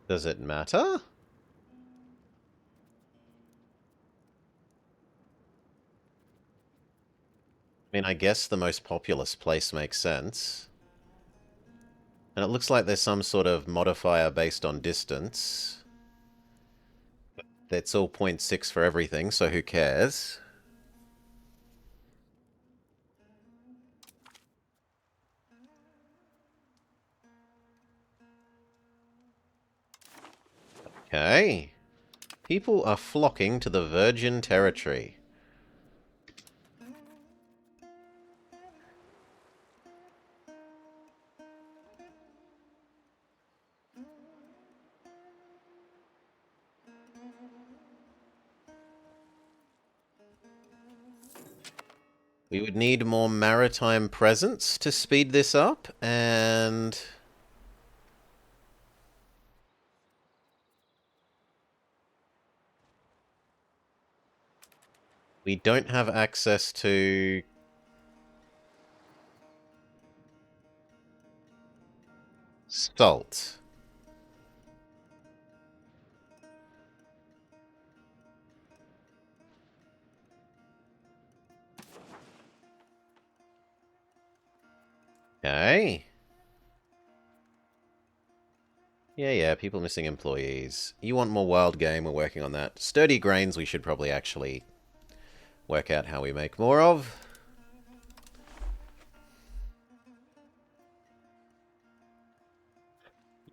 Does it matter? I mean, I guess the most populous place makes sense. And it looks like there's some sort of modifier based on distance. It's all 0.6 for everything, so who cares? Okay. People are flocking to the Virgin Territory. We would need more maritime presence to speed this up, and we don't have access to salt. Okay. Yeah, people missing employees. You want more wild game, we're working on that. Sturdy grains we should probably actually work out how we make more of.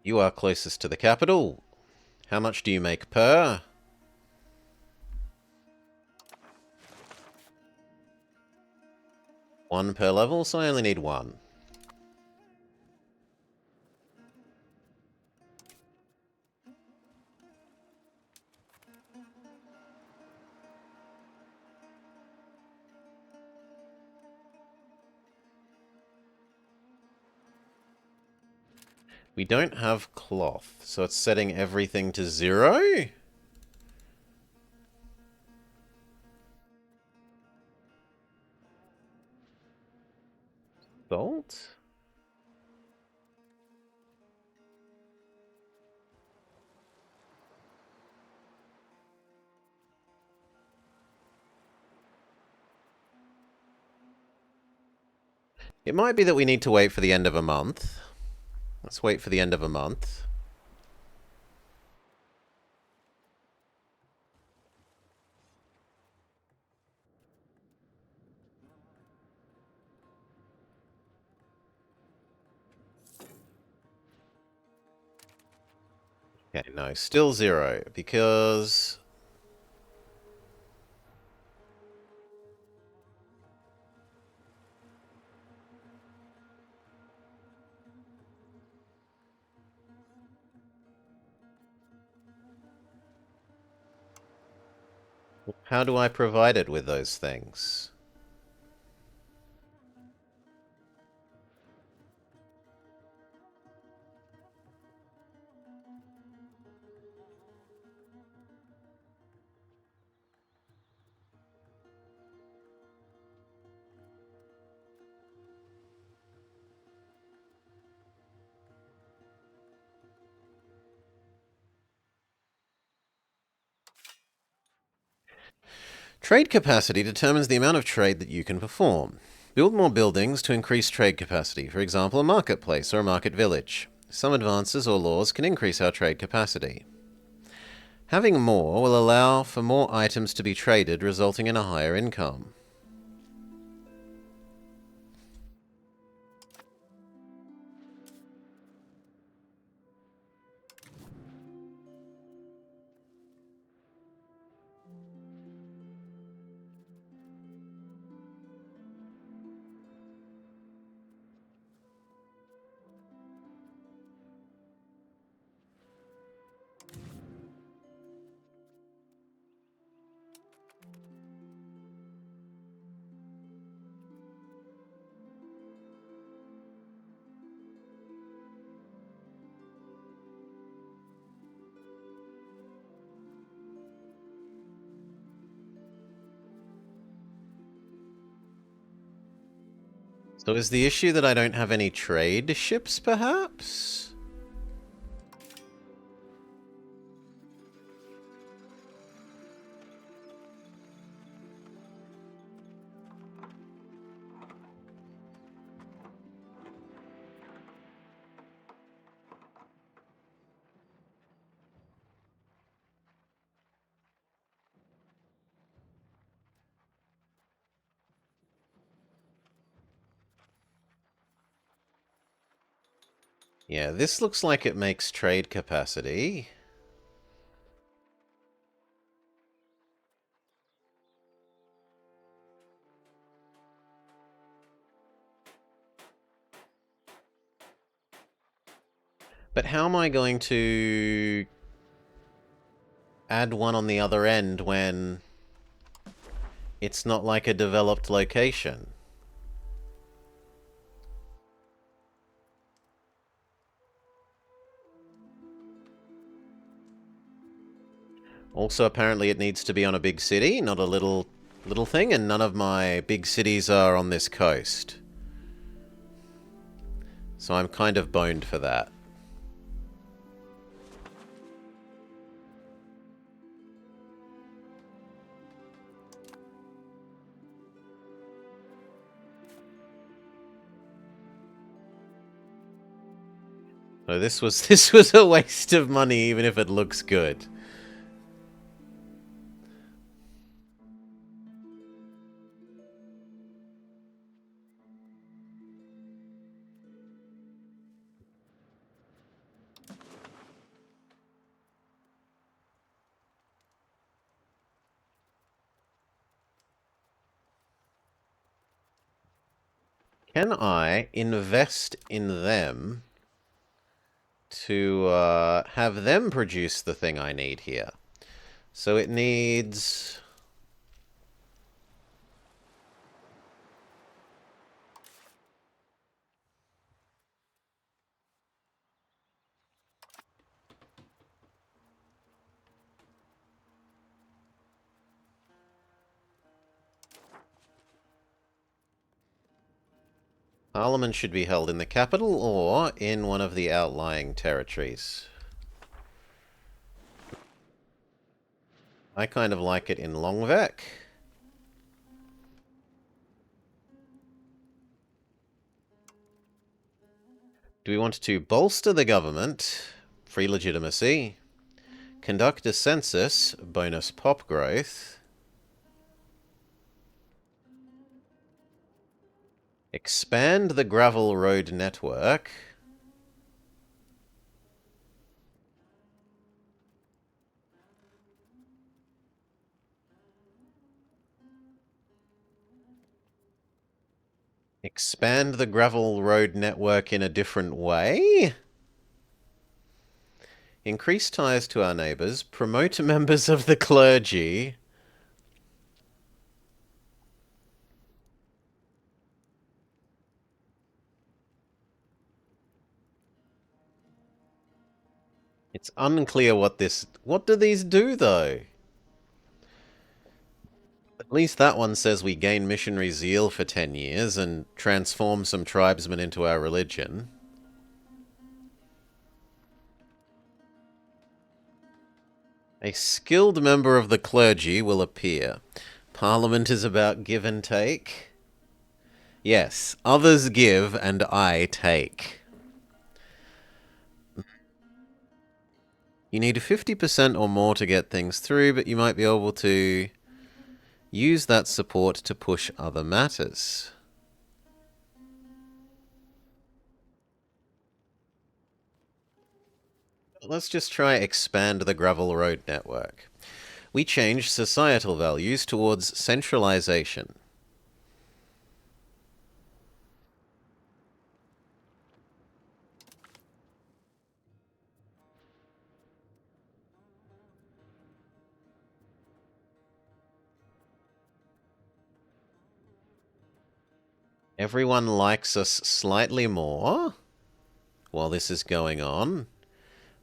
You are closest to the capital. How much do you make per? 1 per level, so I only need 1. We don't have cloth, so it's setting everything to 0? Salt? It might be that we need to wait for the end of a month. Let's wait for the end of a month. Okay, no, still 0, because... How do I provide it with those things? Trade capacity determines the amount of trade that you can perform. Build more buildings to increase trade capacity, for example, a marketplace or a market village. Some advances or laws can increase our trade capacity. Having more will allow for more items to be traded, resulting in a higher income. So is the issue that I don't have any trade ships, perhaps? Yeah, this looks like it makes trade capacity. But how am I going to add one on the other end when it's not like a developed location? Also, apparently it needs to be on a big city, not a little thing, and none of my big cities are on this coast. So I'm kind of boned for that. So this was a waste of money, even if it looks good. Can I invest in them to have them produce the thing I need here? So it needs... Parliament should be held in the capital or in one of the outlying territories. I kind of like it in Longvec. Do we want to bolster the government? Free legitimacy. Conduct a census. Bonus pop growth. Expand the gravel road network. Expand the gravel road network in a different way. Increase ties to our neighbours. Promote members of the clergy. It's unclear what this... What do these do, though? At least that one says we gain missionary zeal for 10 years and transform some tribesmen into our religion. A skilled member of the clergy will appear. Parliament is about give and take. Yes, others give and I take. You need 50% or more to get things through, but you might be able to use that support to push other matters. Let's just try expand the gravel road network. We change societal values towards centralization. Everyone likes us slightly more while this is going on,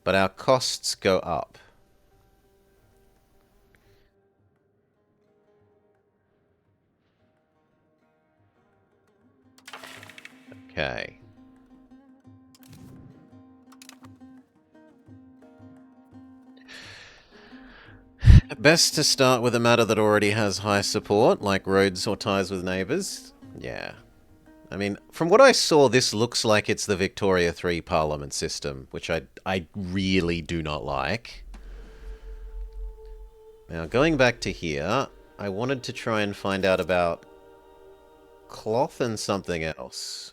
but our costs go up. Okay. Best to start with a matter that already has high support, like roads or ties with neighbours. Yeah. I mean, from what I saw, this looks like it's the Victoria 3 Parliament system, which I really do not like. Now, going back to here, I wanted to try and find out about cloth and something else.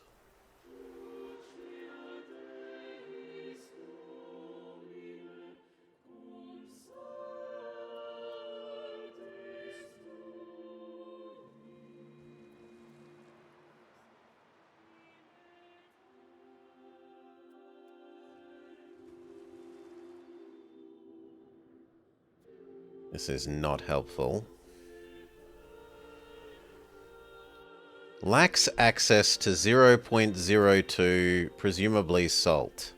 This is not helpful. Lacks access to 0.02, presumably salt.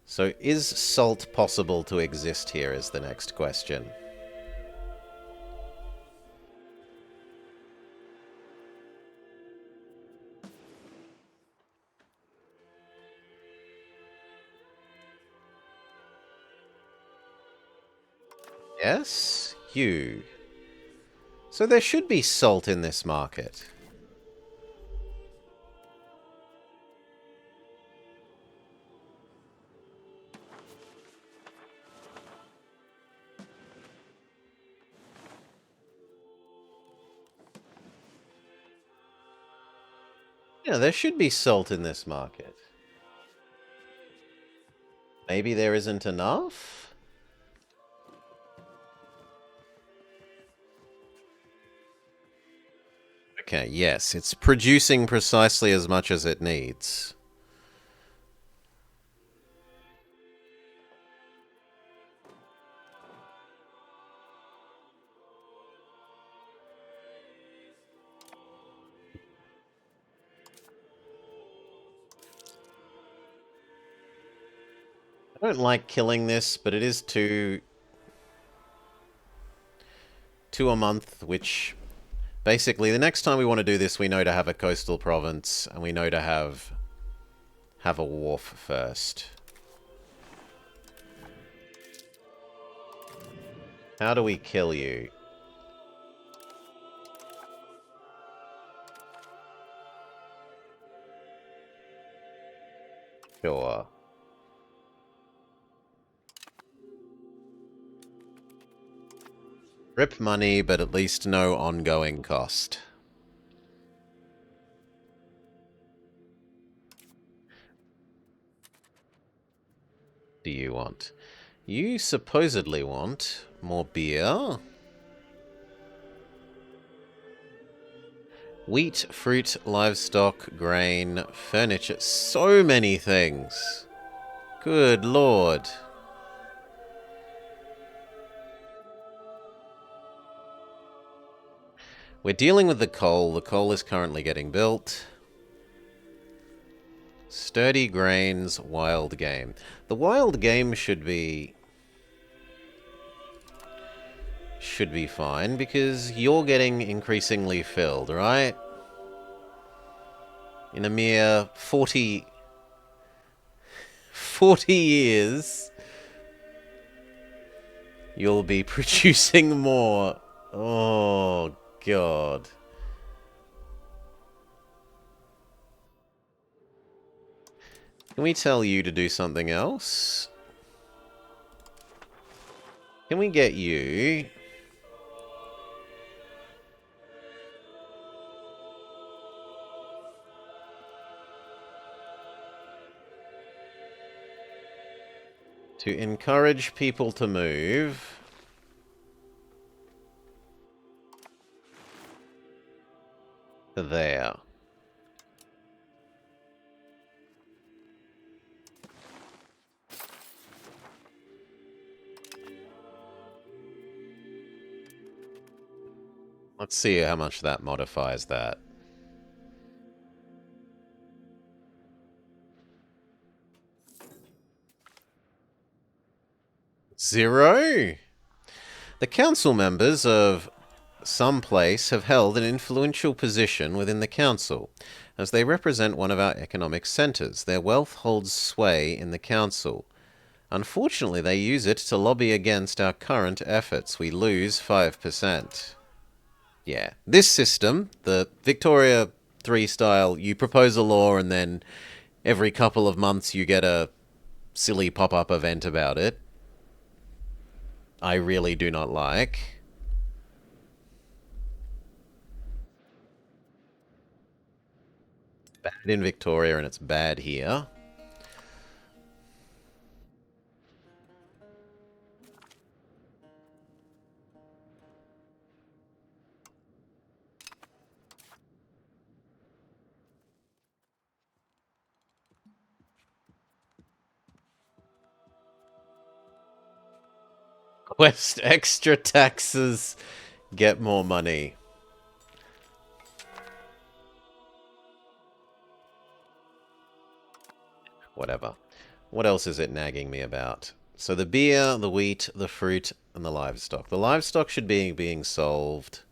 So is salt possible to exist here is the next question. Yes? You. So there should be salt in this market. Yeah, there should be salt in this market. Maybe there isn't enough? Okay, yes, it's producing precisely as much as it needs. I don't like killing this, but it is two a month, which Basically, the next time we want to do this, we know to have a coastal province, and we know to have a wharf first. How do we kill you? Sure. Rip money, but at least no ongoing cost. Do you want? You supposedly want more beer. Wheat, fruit, livestock, grain, furniture. So many things. Good lord. We're dealing with the coal. The coal is currently getting built. Sturdy grains, wild game. The wild game should be fine because you're getting increasingly filled, right? In a mere 40 years, you'll be producing more. Oh, God. Can we tell you to do something else? Can we get you to encourage people to move to there? Let's see how much that modifies that. 0? The council members of some place have held an influential position within the council, as they represent one of our economic centres. Their wealth holds sway in the council. Unfortunately, they use it to lobby against our current efforts. We lose 5%. Yeah. This system, the Victoria 3 style, you propose a law and then every couple of months you get a silly pop-up event about it, I really do not like. Bad in Victoria and it's bad here. Quest extra taxes, get more money. Whatever. What else is it nagging me about? So the beer, the wheat, the fruit, and the livestock. The livestock should be being solved.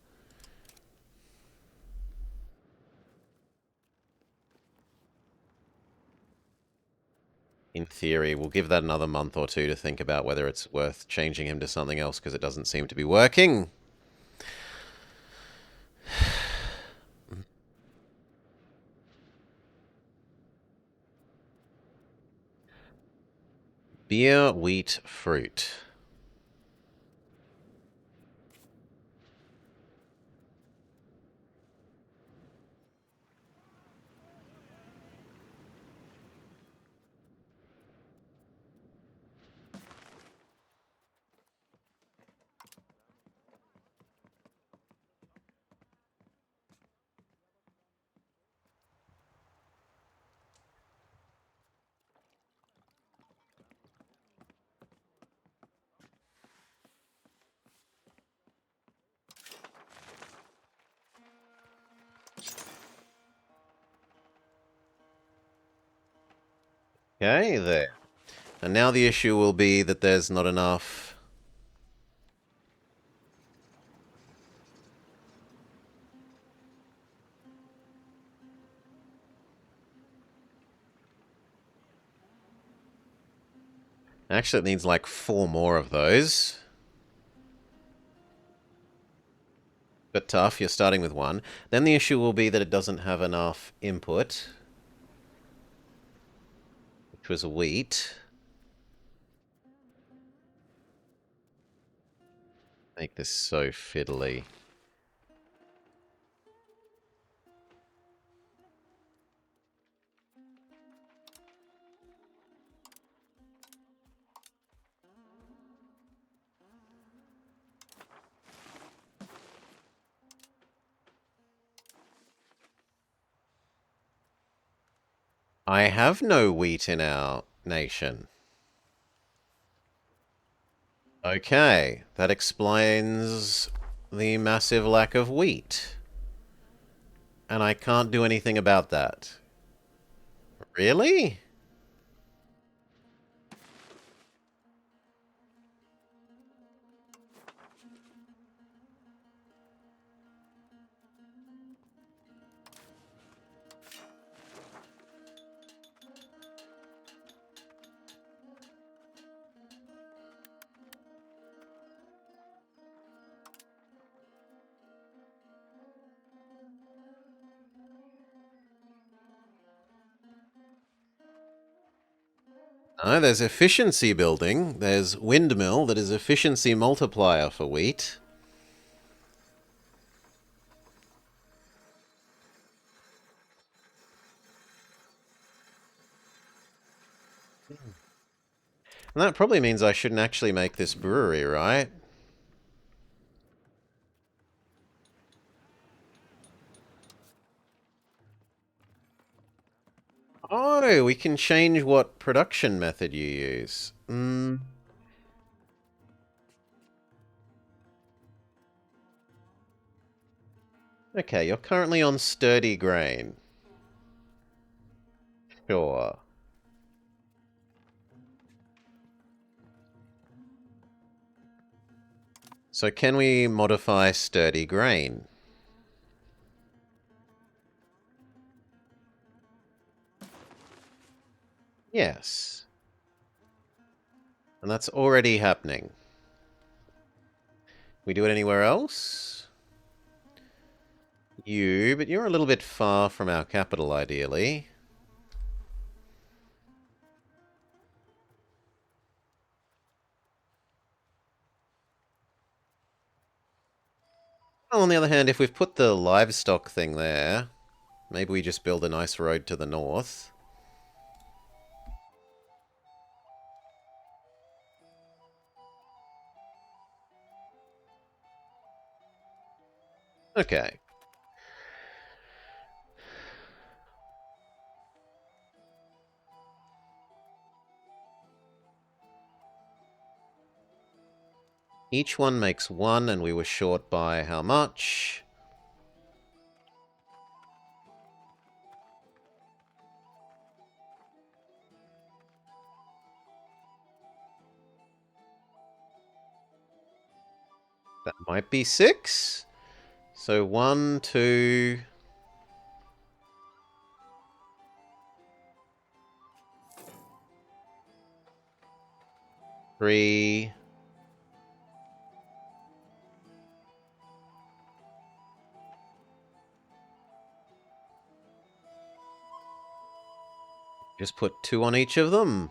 In theory, we'll give that another month or two to think about whether it's worth changing him to something else because it doesn't seem to be working. Beer, wheat, fruit. Okay, there. And now the issue will be that there's not enough Actually, it needs like 4 more of those. But tough, you're starting with 1. Then the issue will be that it doesn't have enough input, which was wheat. Make this so fiddly. I have no wheat in our nation. Okay, that explains the massive lack of wheat. And I can't do anything about that. Really? No, there's efficiency building. There's windmill that is efficiency multiplier for wheat. And that probably means I shouldn't actually make this brewery, right? Oh, we can change what production method you use. Okay, you're currently on sturdy grain. Sure. So can we modify sturdy grain? Yes. And that's already happening. We do it anywhere else? But you're a little bit far from our capital, ideally. Well, on the other hand, if we've put the livestock thing there, maybe we just build a nice road to the north. Okay. Each one makes 1, and we were short by how much? That might be 6. So 1, 2... 3... Just put 2 on each of them.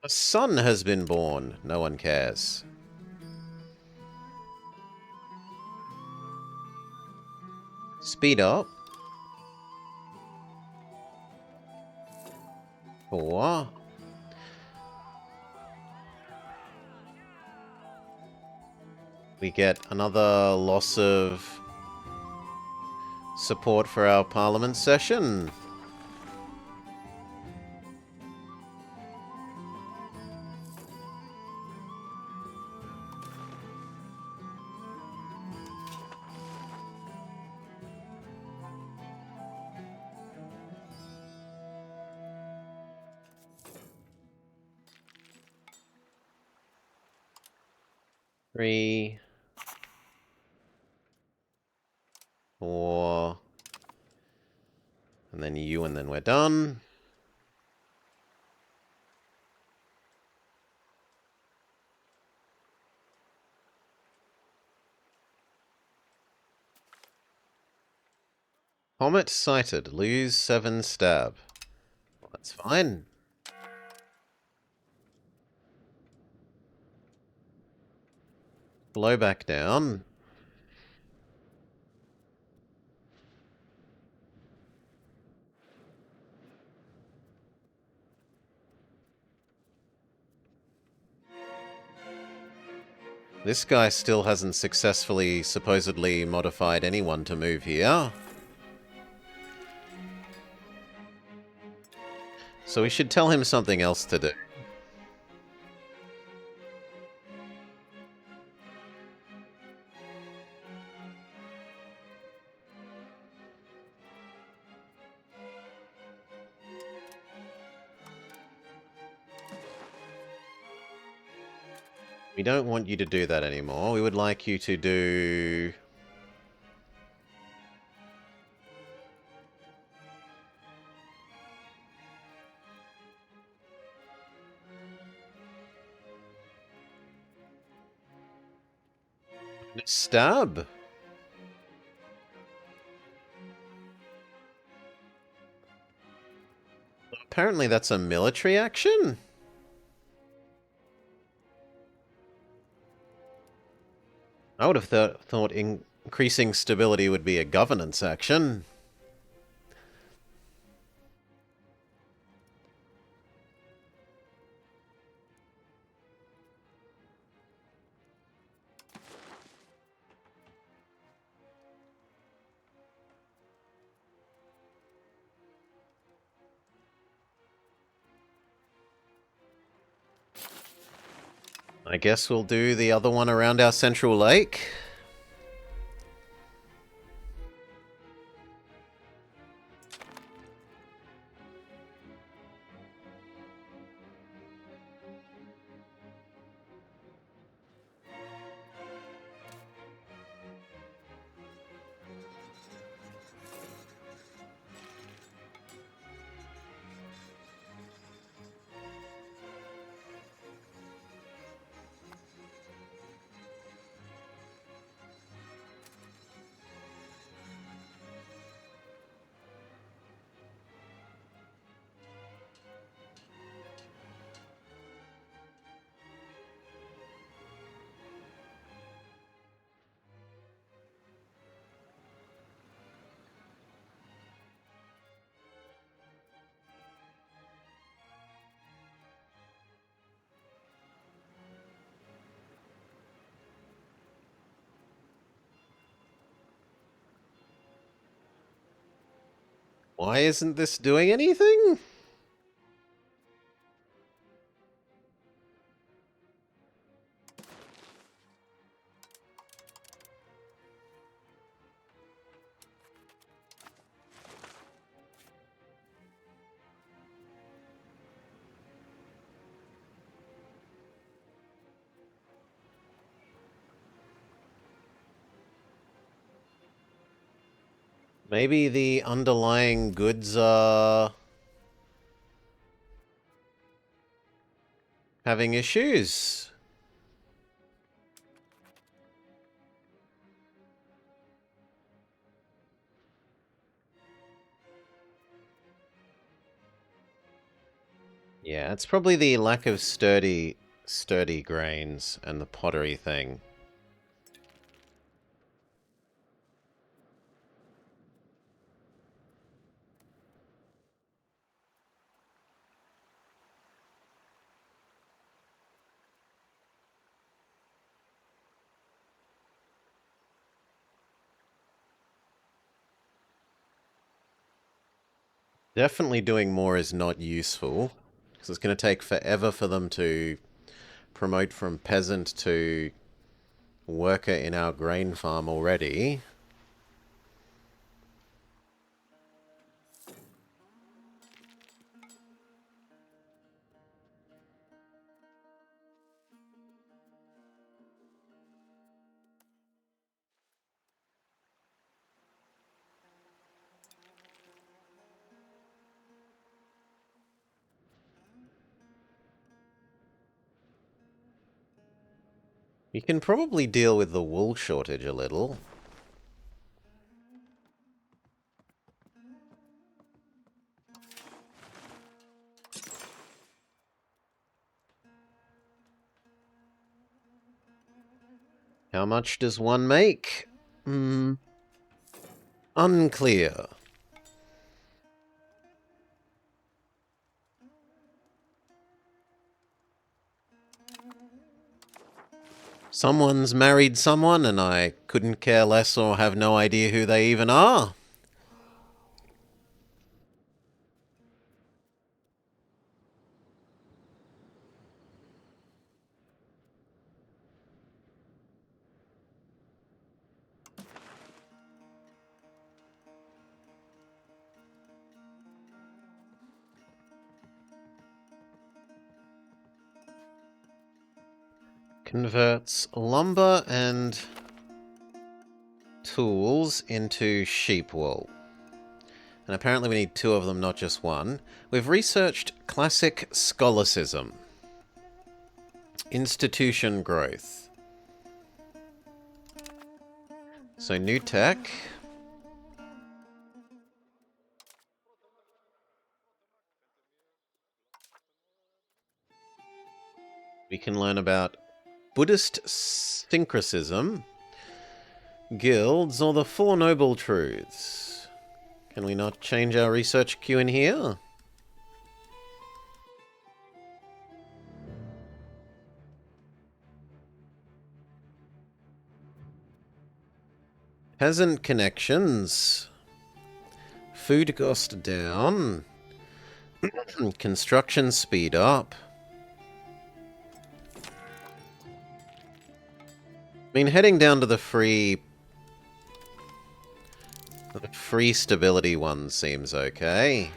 A son has been born. No one cares. Speed up. 4. We get another loss of support for our parliament session. Three. Or... And then you, and then we're done. Comet sighted. Lose 7 stab. Well, that's fine. Blow back down. This guy still hasn't successfully, supposedly modified anyone to move here. So we should tell him something else to do. We don't want you to do that anymore. We would like you to do... Stab? Apparently that's a military action? I would have thought increasing stability would be a governance action. I guess we'll do the other one around our central lake. Why isn't this doing anything? Maybe the underlying goods are having issues. Yeah, it's probably the lack of sturdy grains and the pottery thing. Definitely doing more is not useful, because it's going to take forever for them to promote from peasant to worker in our grain farm already. You can probably deal with the wool shortage a little. How much does one make? Unclear. Someone's married someone, and I couldn't care less or have no idea who they even are. Converts lumber and tools into sheep wool. And apparently we need 2 of them, not just 1. We've researched classic scholacism. Institution growth. So new tech. We can learn about Buddhist syncretism, guilds, or the Four Noble Truths. Can we not change our research queue in here? Peasant connections. Food cost down. Construction speed up. I mean, heading down to the free stability one seems okay.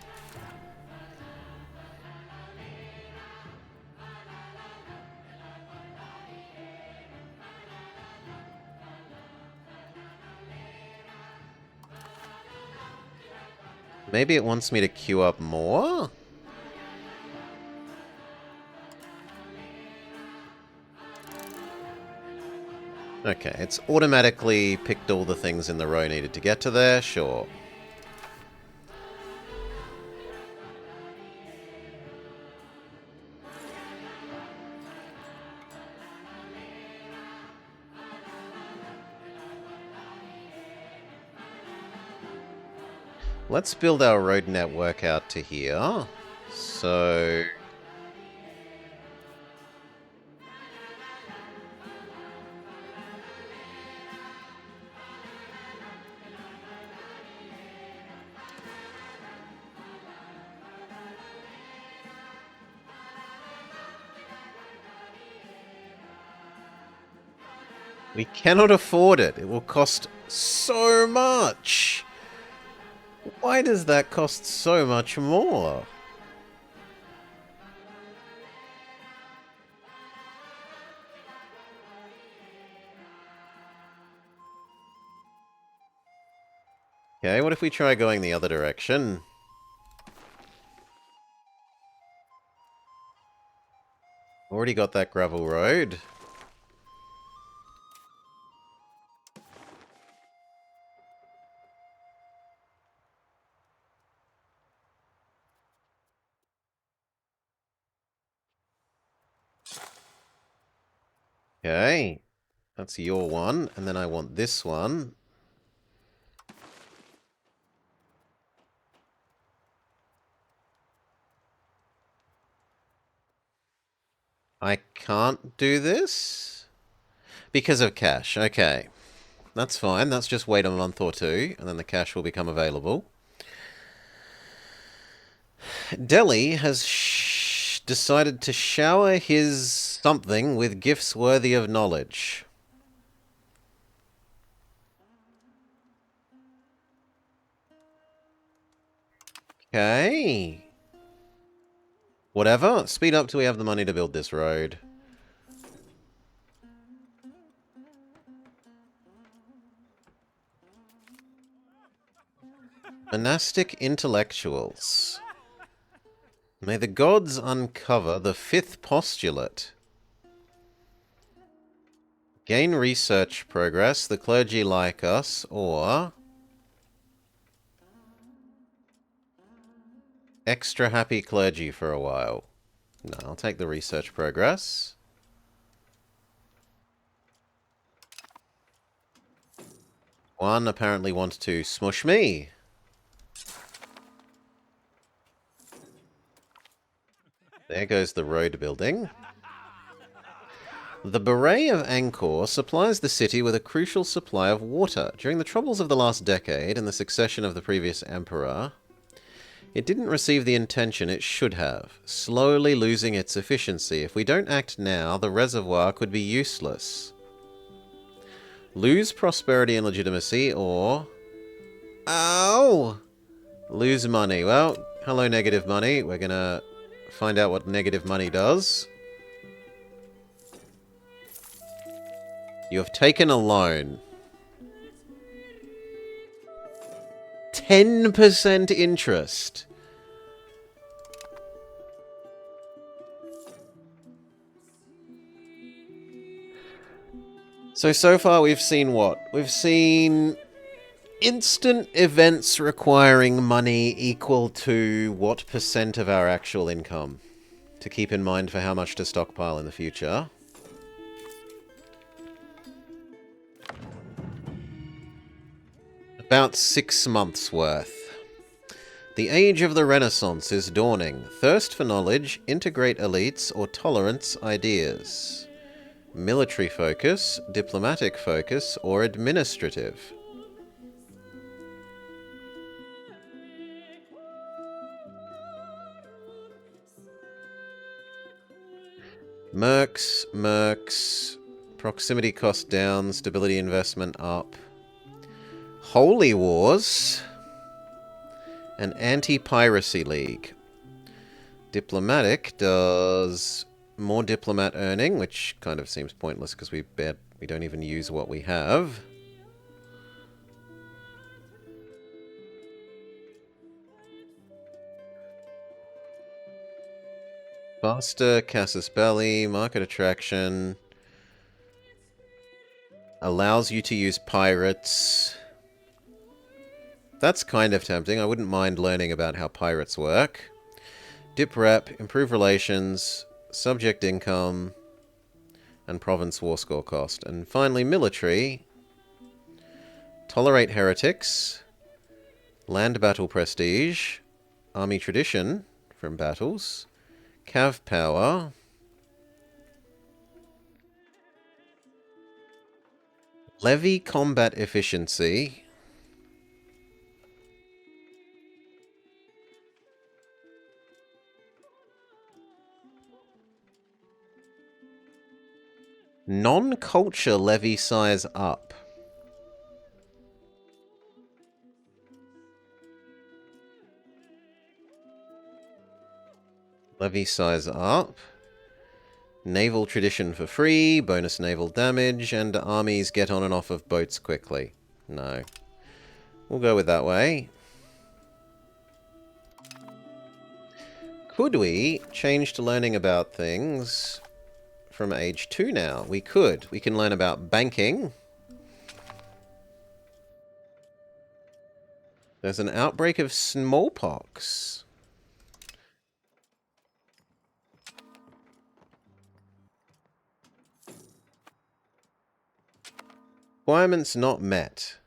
Maybe it wants me to queue up more? Okay, it's automatically picked all the things in the row needed to get to there, sure. Let's build our road network out to here. So... we cannot afford it. It will cost so much. Why does that cost so much more? Okay, what if we try going the other direction? Already got that gravel road. Okay, that's your one, and then I want this one. I can't do this? Because of cash, okay. That's fine, that's just wait a month or 2, and then the cash will become available. Delhi has decided to shower his something with gifts worthy of knowledge. Okay. Whatever. Speed up till we have the money to build this road. Monastic intellectuals. May the gods uncover the 5th postulate. Gain research progress, the clergy like us, or extra happy clergy for a while. No, I'll take the research progress. One apparently wants to smush me. There goes the road building. The Beret of Angkor supplies the city with a crucial supply of water. During the troubles of the last decade and the succession of the previous emperor, it didn't receive the attention it should have, slowly losing its efficiency. If we don't act now, the reservoir could be useless. Lose prosperity and legitimacy, or... Ow! Lose money. Well, hello negative money. We're gonna find out what negative money does. You have taken a loan. 10% interest. So far we've seen what? We've seen instant events requiring money equal to what percent of our actual income? To keep in mind for how much to stockpile in the future. About 6 months worth. The age of the Renaissance is dawning. Thirst for knowledge, integrate elites, or tolerance ideas. Military focus, diplomatic focus, or administrative. Mercs, proximity cost down, stability investment up. Holy Wars, an anti-piracy league. Diplomatic does more diplomat earning, which kind of seems pointless because we don't even use what we have. Faster, Casus Belli, market attraction. Allows you to use pirates. That's kind of tempting. I wouldn't mind learning about how pirates work. Dip rep, improve relations, subject income, and province war score cost. And finally, military. Tolerate heretics. Land battle prestige. Army tradition from battles. Cav power. Levy combat efficiency. Non-culture levy size up. Levy size up. Naval tradition for free, bonus naval damage, and armies get on and off of boats quickly. No. We'll go with that way. Could we change to learning about things from age 2 now? We could. We can learn about banking. There's an outbreak of smallpox. Requirements not met.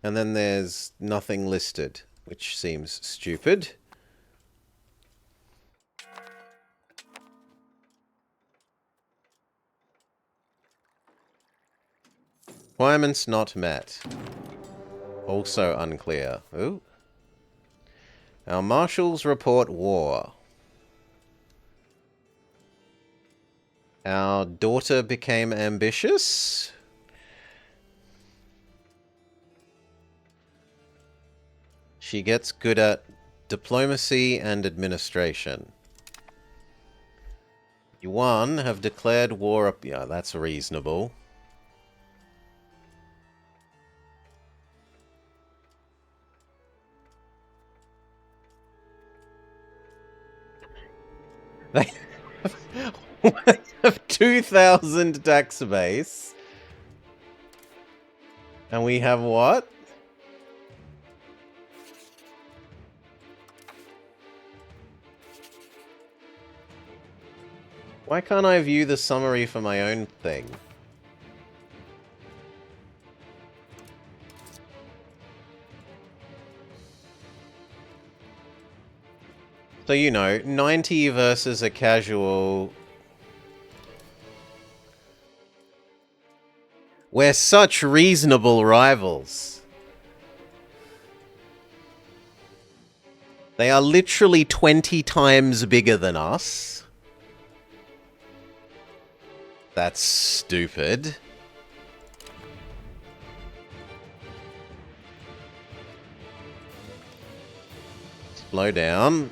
And then there's nothing listed, which seems stupid. Requirements not met. Also unclear. Ooh. Our marshals report war. Our daughter became ambitious. She gets good at diplomacy and administration. Yuan have declared war up. Yeah, that's reasonable. have 2,000 database. And we have what? Why can't I view the summary for my own thing? So, you know, 90 versus a casual. We're such reasonable rivals. They are literally 20 times bigger than us. That's stupid. Slow down.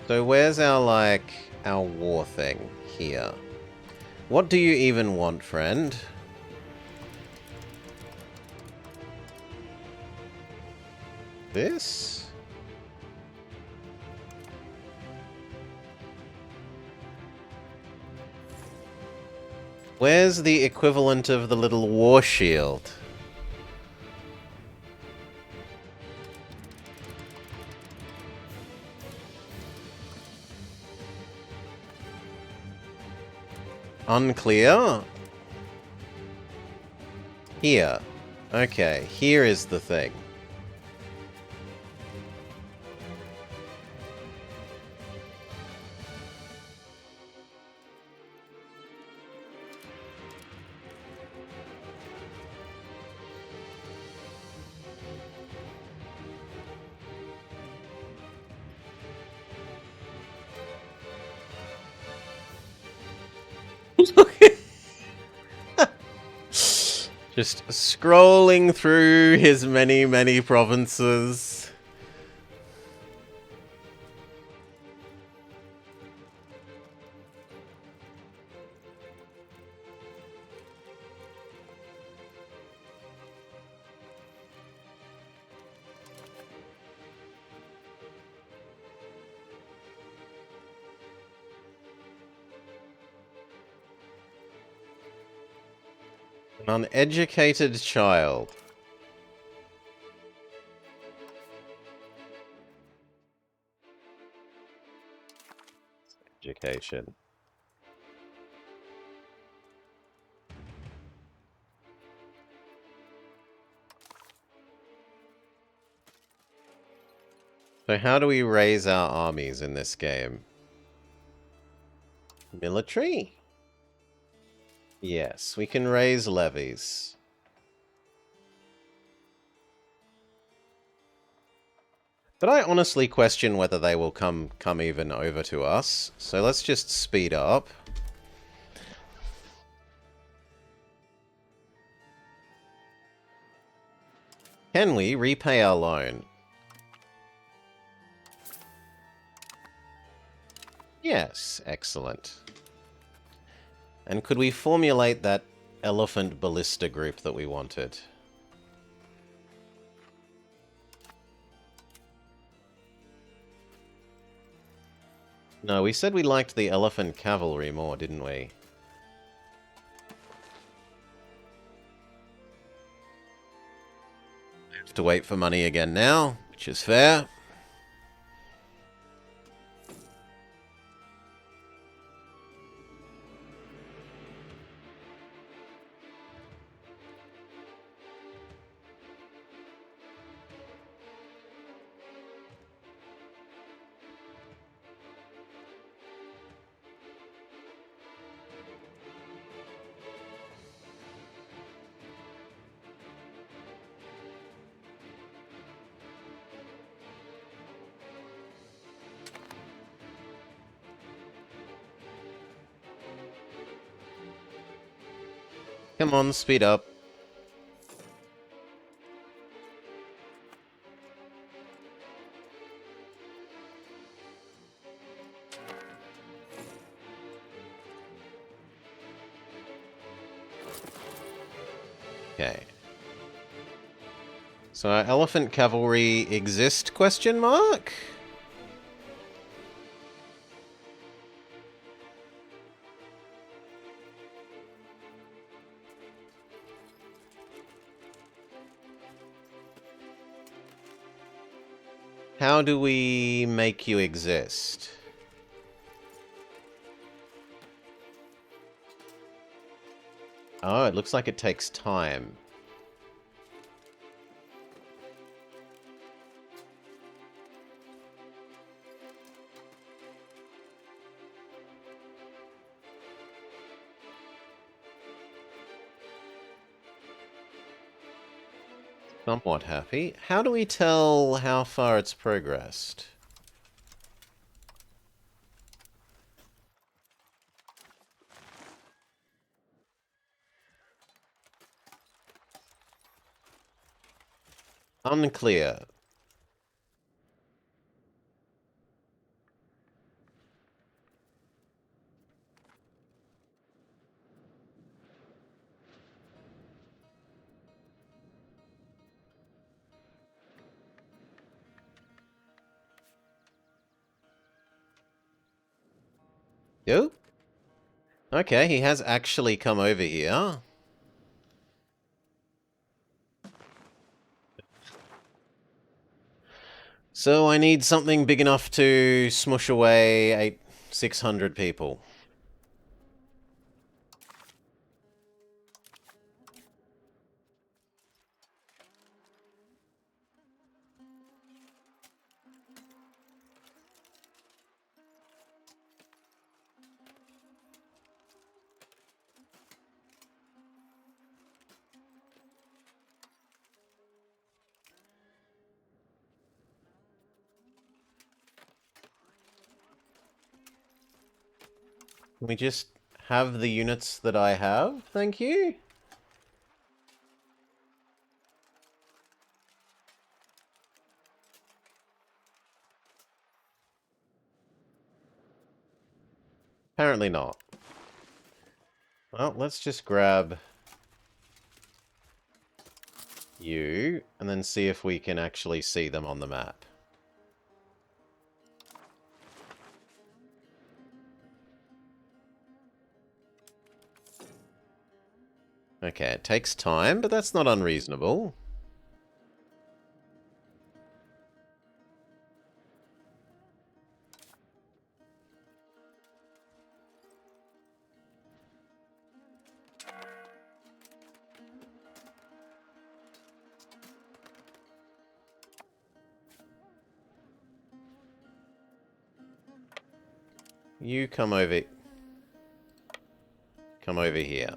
So where's our, like, our war thing? Here. What do you even want, friend? This? Where's the equivalent of the little war shield? Unclear? Here. Okay, here is the thing. Just scrolling through his many, many provinces. An uneducated child. Education. So how do we raise our armies in this game? Military? Yes, we can raise levies. But I honestly question whether they will come even over to us. So let's just speed up. Can we repay our loan? Yes, excellent. And could we formulate that elephant ballista group that we wanted? No, we said we liked the elephant cavalry more, didn't we? Have to wait for money again now, which is fair. Come on, speed up. Okay. So elephant cavalry exist, question mark? How do we make you exist? Oh, it looks like it takes time. Somewhat happy. How do we tell how far it's progressed? Unclear. Yo? Okay, he has actually come over here. So I need something big enough to smush away 600 people. Can we just have the units that I have? Thank you. Apparently not. Well, let's just grab you and then see if we can actually see them on the map. Okay, it takes time, but that's not unreasonable. You come over here.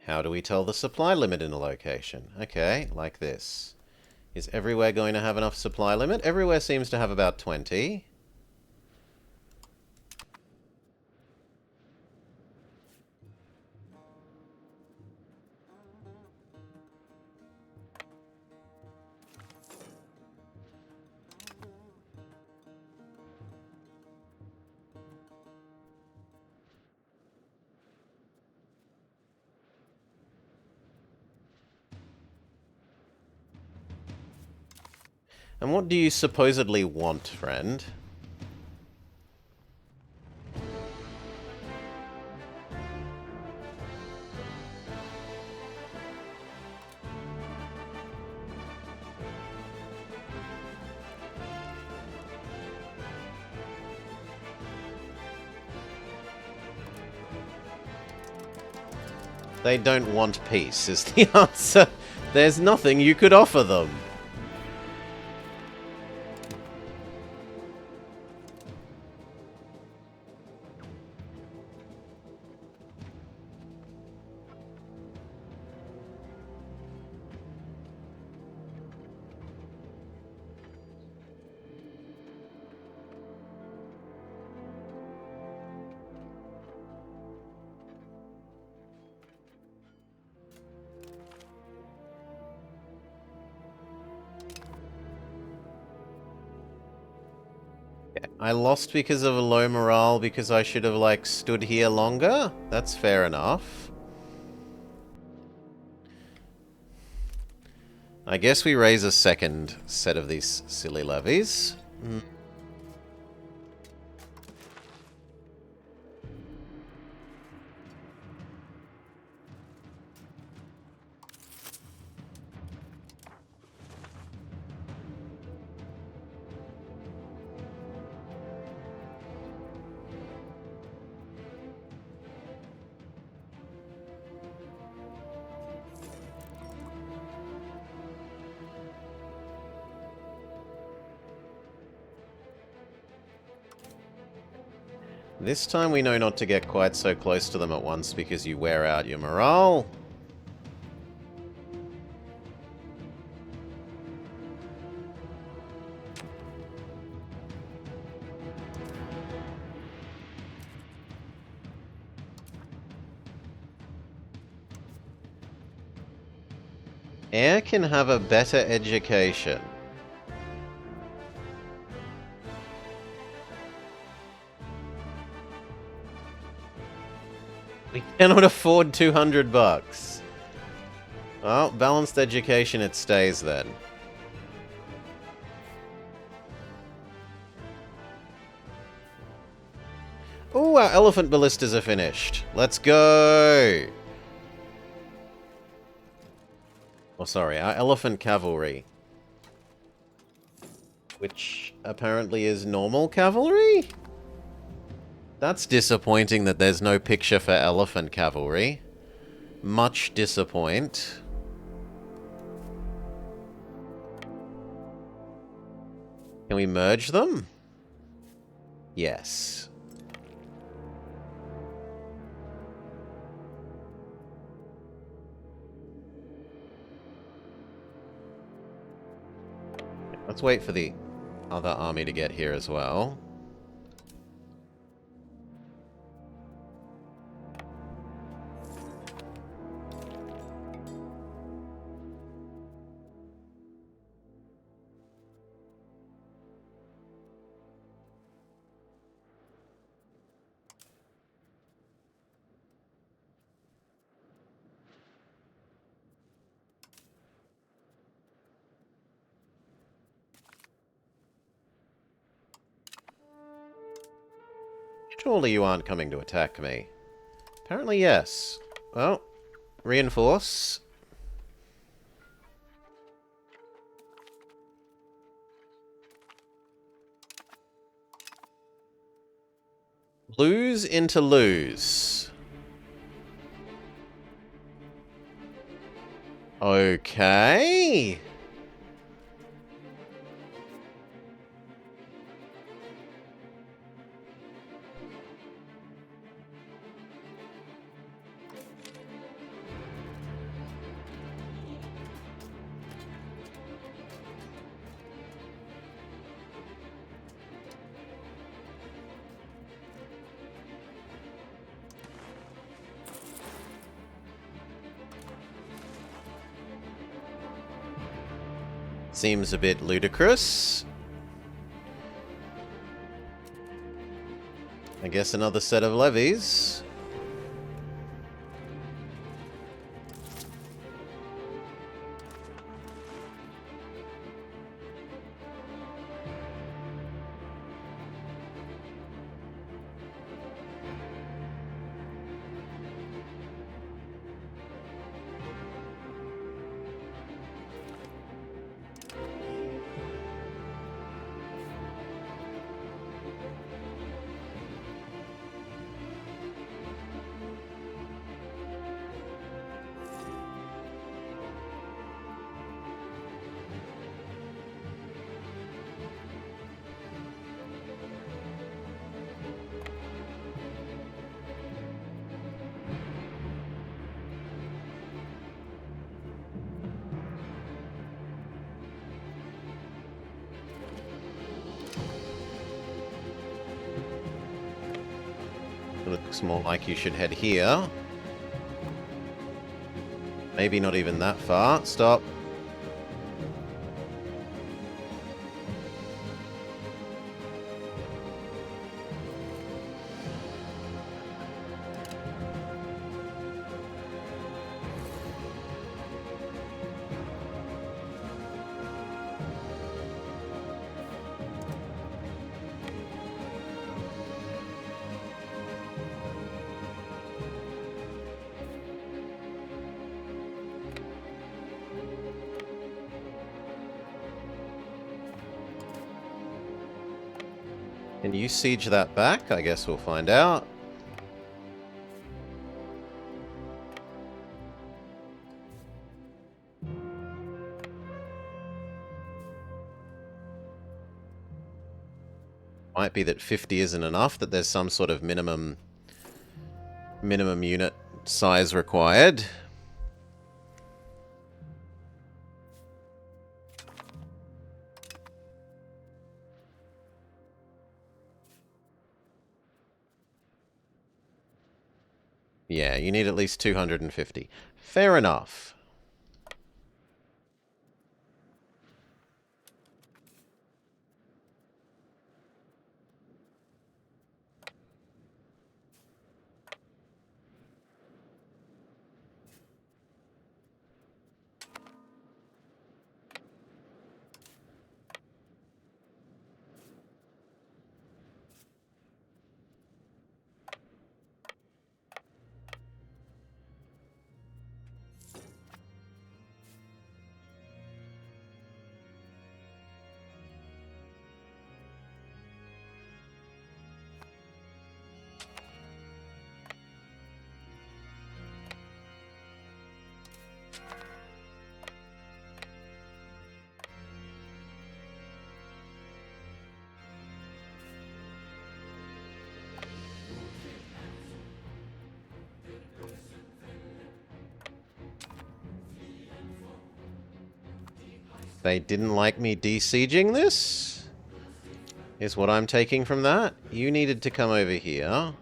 How do we tell the supply limit in a location? Okay, like this. Is everywhere going to have enough supply limit? Everywhere seems to have about 20. And what do you supposedly want, friend? They don't want peace, is the answer. There's nothing you could offer them. I lost because of a low morale because I should have, like, stood here longer? That's fair enough. I guess we raise a second set of these silly levies. This time we know not to get quite so close to them at once because you wear out your morale. Air can have a better education. We cannot afford 200 bucks. Well, balanced education it stays then. Ooh, our elephant ballistas are finished. Let's go! Oh, sorry, our elephant cavalry. Which apparently is normal cavalry? That's disappointing that there's no picture for elephant cavalry. Much disappoint. Can we merge them? Yes. Let's wait for the other army to get here as well. Surely you aren't coming to attack me. Apparently, yes. Well, reinforce. Lose into lose. Okay. Seems a bit ludicrous. I guess another set of levies. Looks more like you should head here. Maybe not even that far. Stop. Can you siege that back? I guess we'll find out. Might be that 50 isn't enough, that there's some sort of minimum unit size required. Yeah, you need at least 250. Fair enough. They didn't like me de-sieging this? Is what I'm taking from that? You needed to come over here.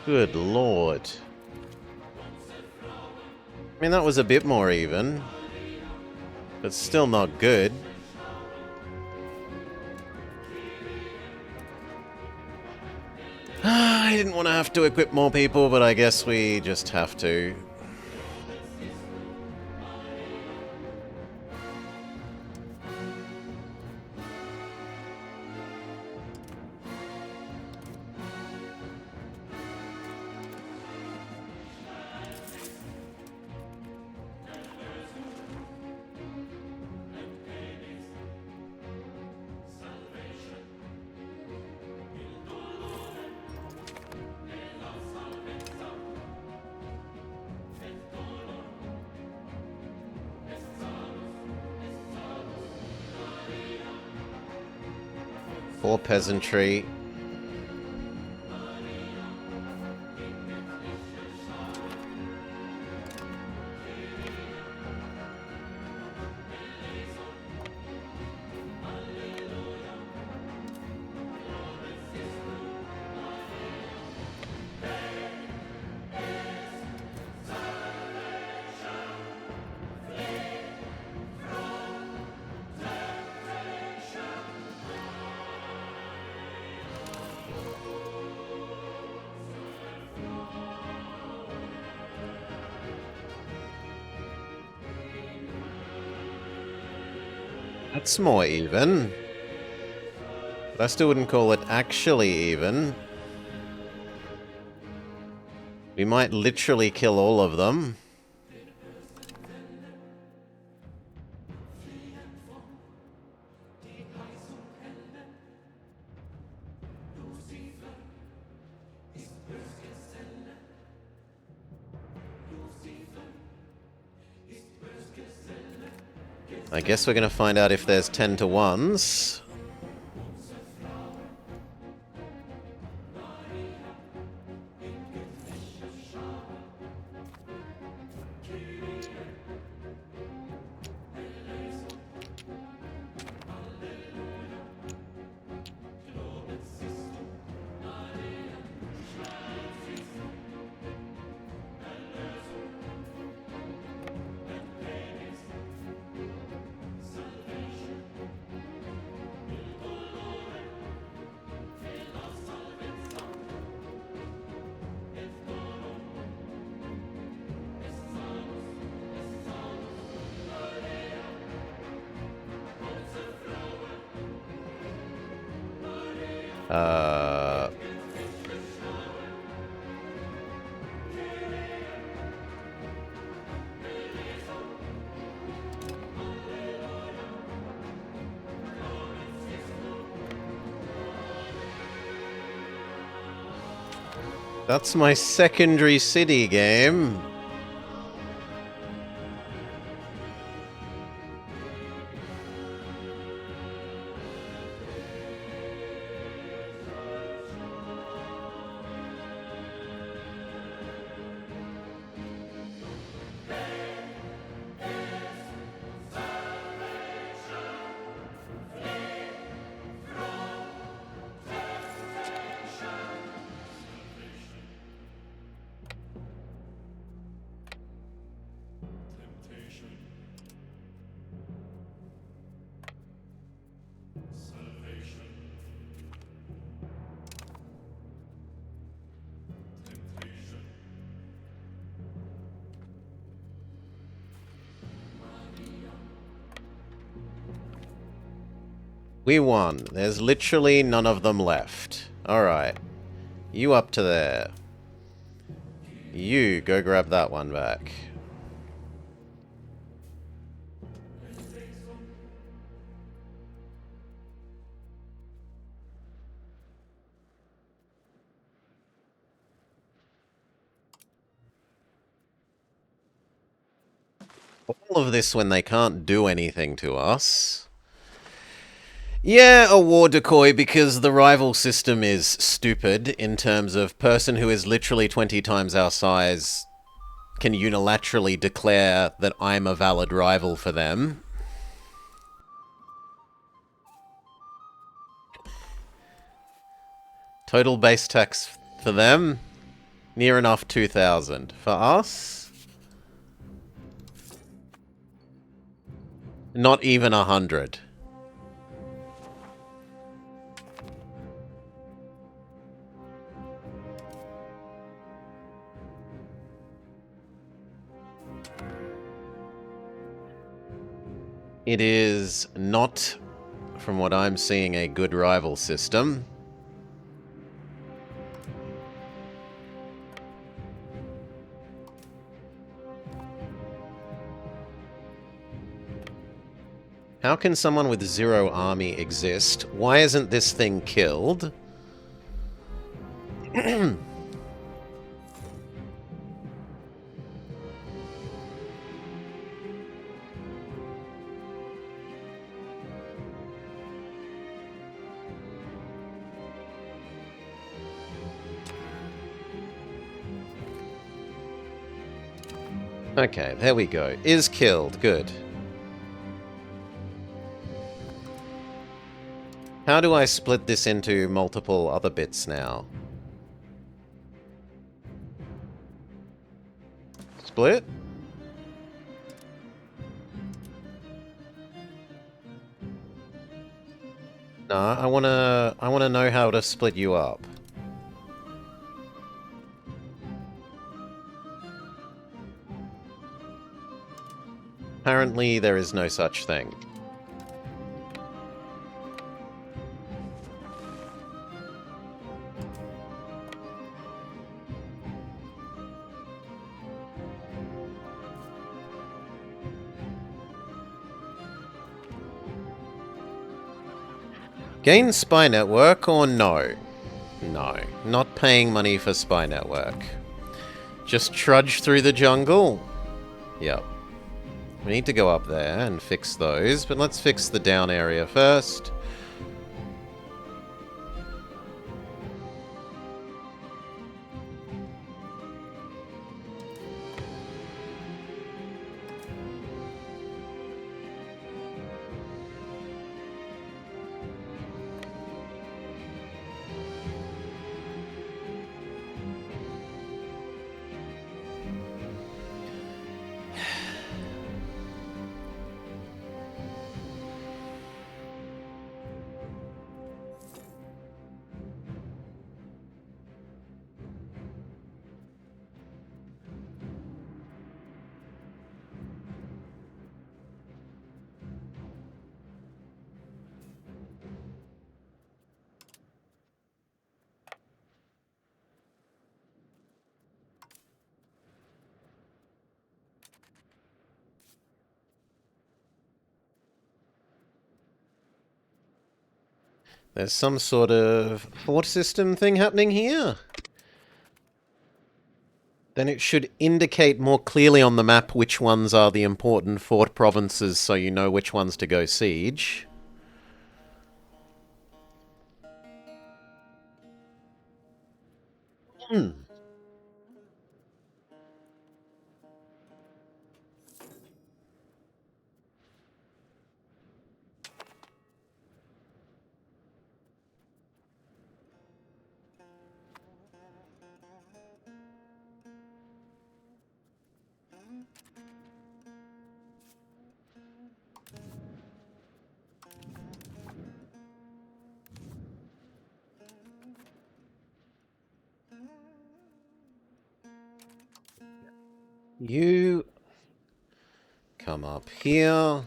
Good lord. I mean, that was a bit more even. But still not good. I didn't want to have to equip more people, but I guess we just have to. Poor peasantry. That's more even. But I still wouldn't call it actually even. We might literally kill all of them. I guess we're going to find out if there's 10 to 1s. Uh... That's my secondary city game. We won. There's literally none of them left. Alright. You up to there. You go grab that one back. All of this when they can't do anything to us. Yeah, a war decoy because the rival system is stupid in terms of person who is literally 20 times our size can unilaterally declare that I'm a valid rival for them. Total base tax for them, near enough 2,000. For us, not even 100. It is not, from what I'm seeing, a good rival system. How can someone with 0 army exist? Why isn't this thing killed? Okay, there we go. Is killed. Good. How do I split this into multiple other bits now? Split? No, I wanna know how to split you up. Apparently there is no such thing. Gain spy network or no? No, not paying money for spy network. Just trudge through the jungle? Yep. We need to go up there and fix those, but let's fix the down area first. There's some sort of fort system thing happening here. Then it should indicate more clearly on the map which ones are the important fort provinces so you know which ones to go siege. You come up here.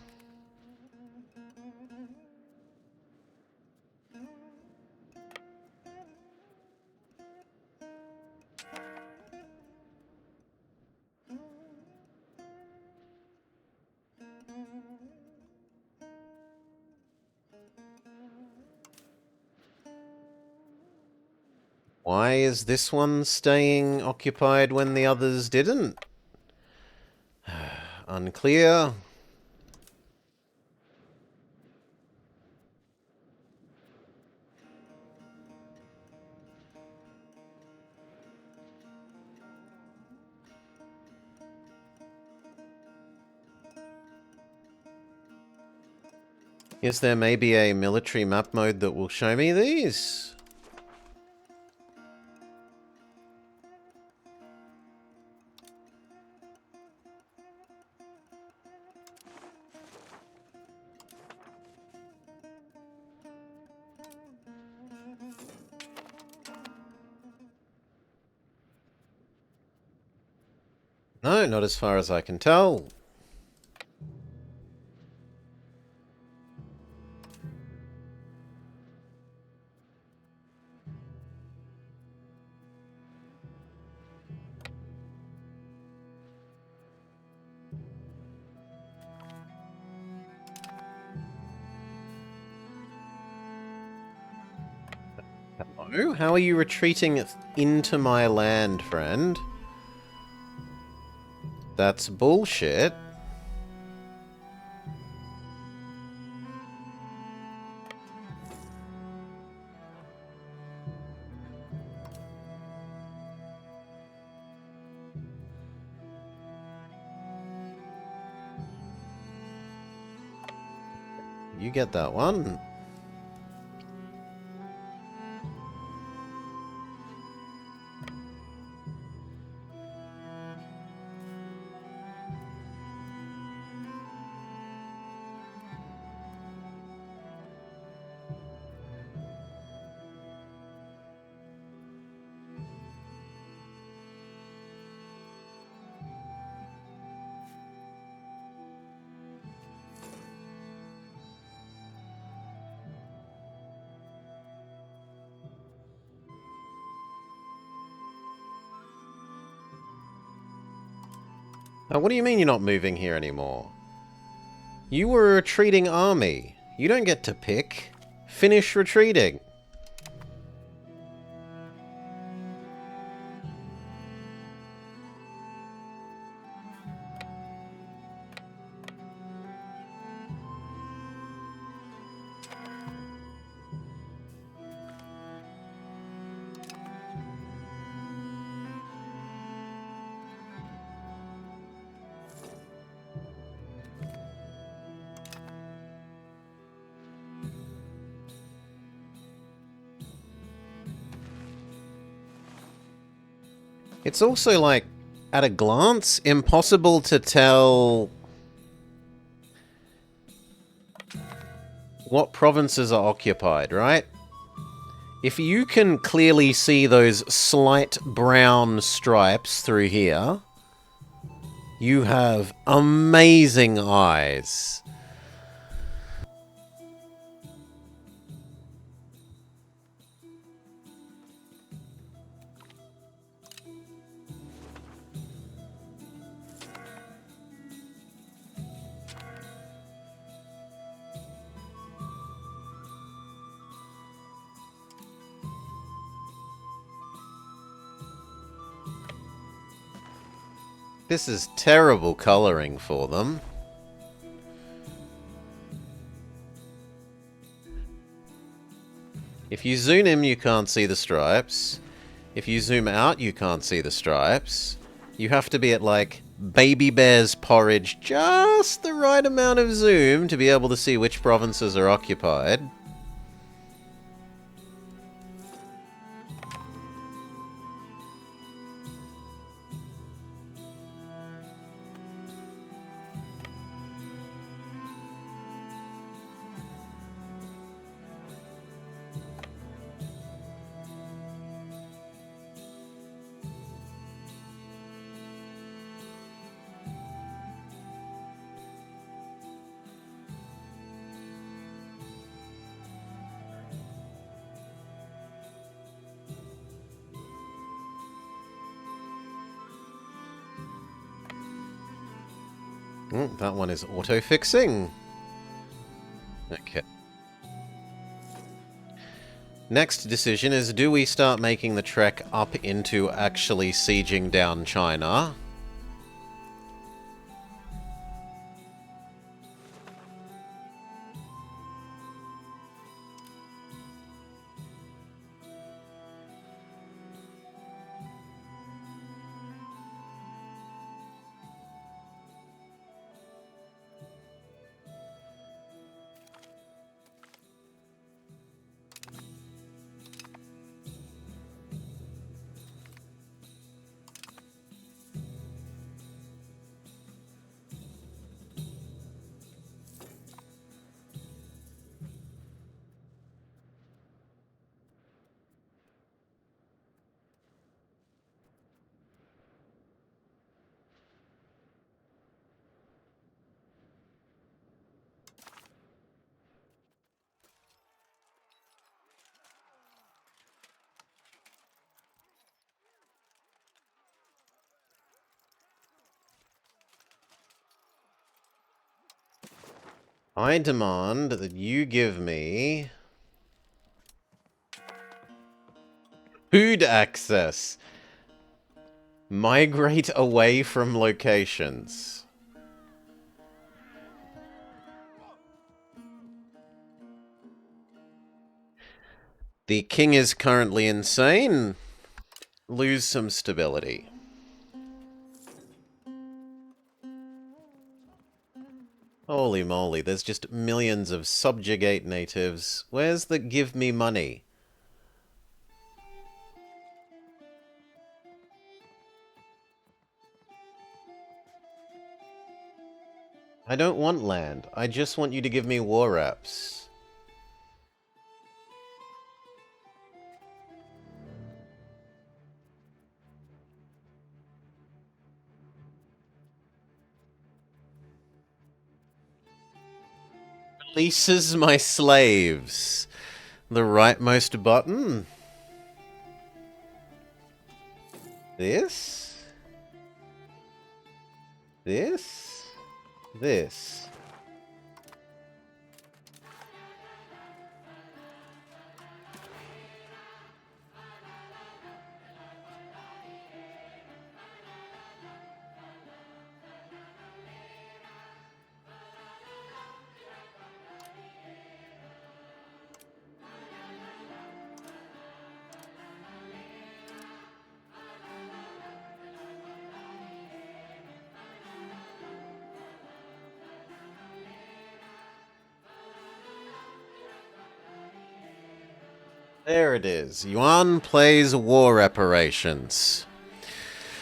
Why is this one staying occupied when the others didn't? Unclear. Is there maybe a military map mode that will show me these? No, not as far as I can tell. Hello? How are you retreating into my land, friend? That's bullshit. You get that one. What do you mean you're not moving here anymore? You were a retreating army. You don't get to pick. Finish retreating. It's also, like, at a glance, impossible to tell what provinces are occupied, right? If you can clearly see those slight brown stripes through here, you have amazing eyes. This is terrible colouring for them. If you zoom in, you can't see the stripes. If you zoom out, you can't see the stripes. You have to be at, like, baby bear's porridge, just the right amount of zoom to be able to see which provinces are occupied. That one is auto-fixing. Okay. Next decision is, do we start making the trek up into actually sieging down China? I demand that you give me food access. Migrate away from locations. The king is currently insane. Lose some stability. Holy moly, there's just millions of subjugate natives. Where's the give me money? I don't want land. I just want you to give me war reps. Releases my slaves. The rightmost button. This. This. This. There it is. Yuan plays war reparations.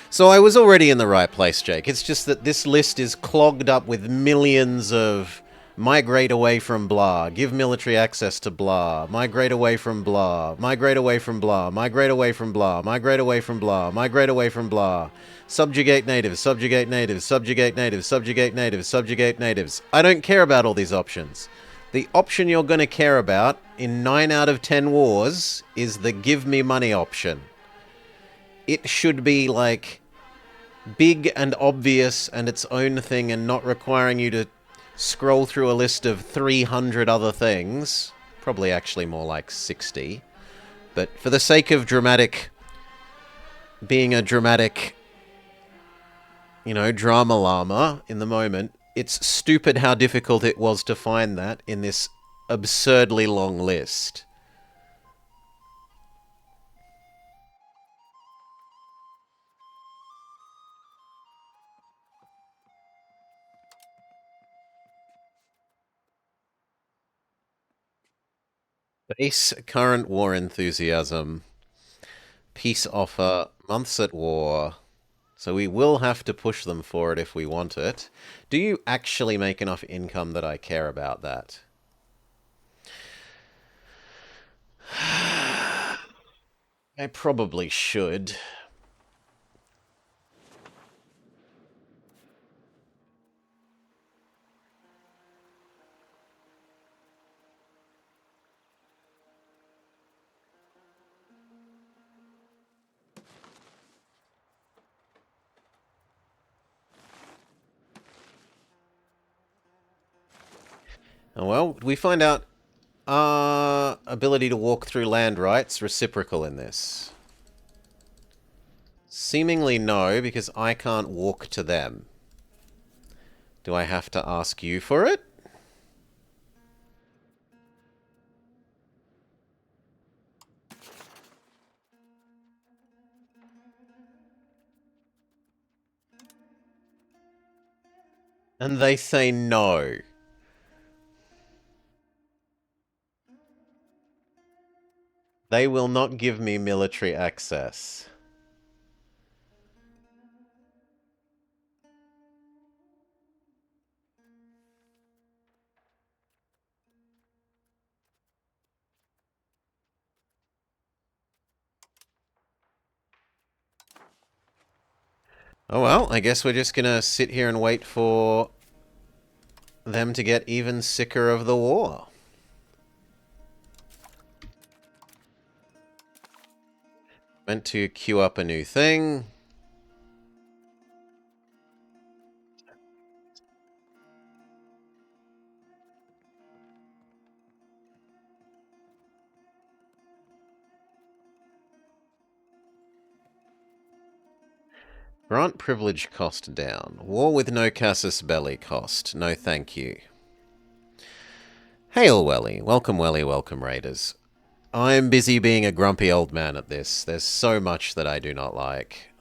So I was already in the right place, Jake. It's just that this list is clogged up with millions of migrate away from blah, give military access to blah, migrate away from blah, migrate away from blah, migrate away from blah, migrate away from blah, migrate away from blah, subjugate natives, subjugate natives, subjugate natives, subjugate natives, subjugate natives. I don't care about all these options. The option you're going to care about in 9 out of 10 wars is the give me money option. It should be like big and obvious and its own thing and not requiring you to scroll through a list of 300 other things. Probably actually more like 60. But for the sake of being a dramatic you know, drama llama in the moment. It's stupid how difficult it was to find that in this absurdly long list. Base current war enthusiasm. Peace offer. Months at war. So we will have to push them for it if we want it. Do you actually make enough income that I care about that? I probably should. Oh, well, we find out our ability to walk through land rights reciprocal in this. Seemingly no, because I can't walk to them. Do I have to ask you for it? And they say no. They will not give me military access. Oh well, I guess we're just gonna sit here and wait for them to get even sicker of the war. Meant to queue up a new thing. Grant privilege cost down. War with no casus belli cost. No thank you. Hail, Welly. Welcome, Welly. Welcome, Raiders. I'm busy being a grumpy old man at this. There's so much that I do not like.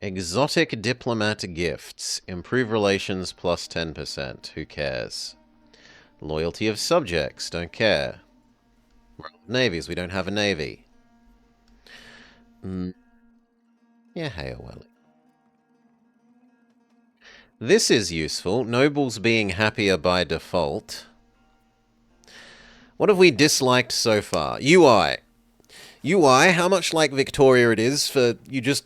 Exotic diplomat gifts. Improve relations plus 10%. Who cares? Loyalty of subjects. Don't care. Navies. We don't have a navy. Yeah, hey, Welly. This is useful. Nobles being happier by default. What have we disliked so far? UI. UI, how much like Victoria it is for you just...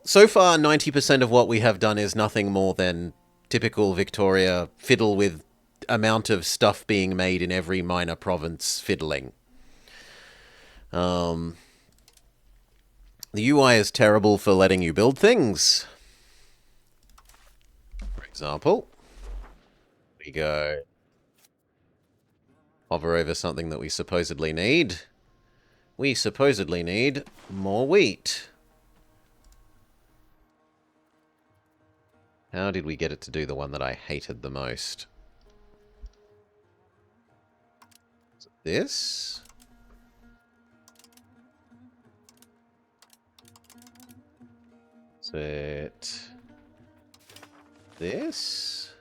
So far, 90% of what we have done is nothing more than typical Victoria fiddle with amount of stuff being made in every minor province fiddling. The UI is terrible for letting you build things. For example, we go hover over something that we supposedly need. We supposedly need more wheat. How did we get it to do the one that I hated the most? Is it this? Is it this?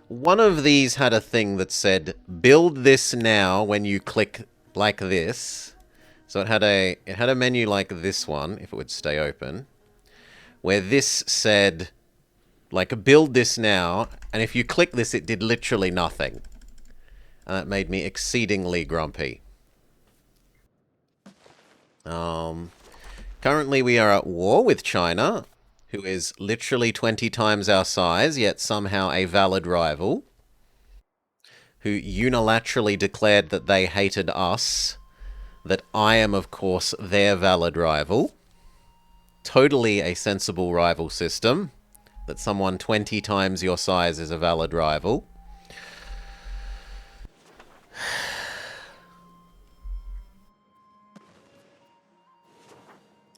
One of these had a thing that said, build this now when you click like this. So it had a menu like this one, if it would stay open, where this said, like, build this now, and if you click this, it did literally nothing. And that made me exceedingly grumpy. Currently we are at war with China, who is literally 20 times our size, yet somehow a valid rival, who unilaterally declared that they hated us, that I am, of course, their valid rival. Totally a sensible rival system, that someone 20 times your size is a valid rival.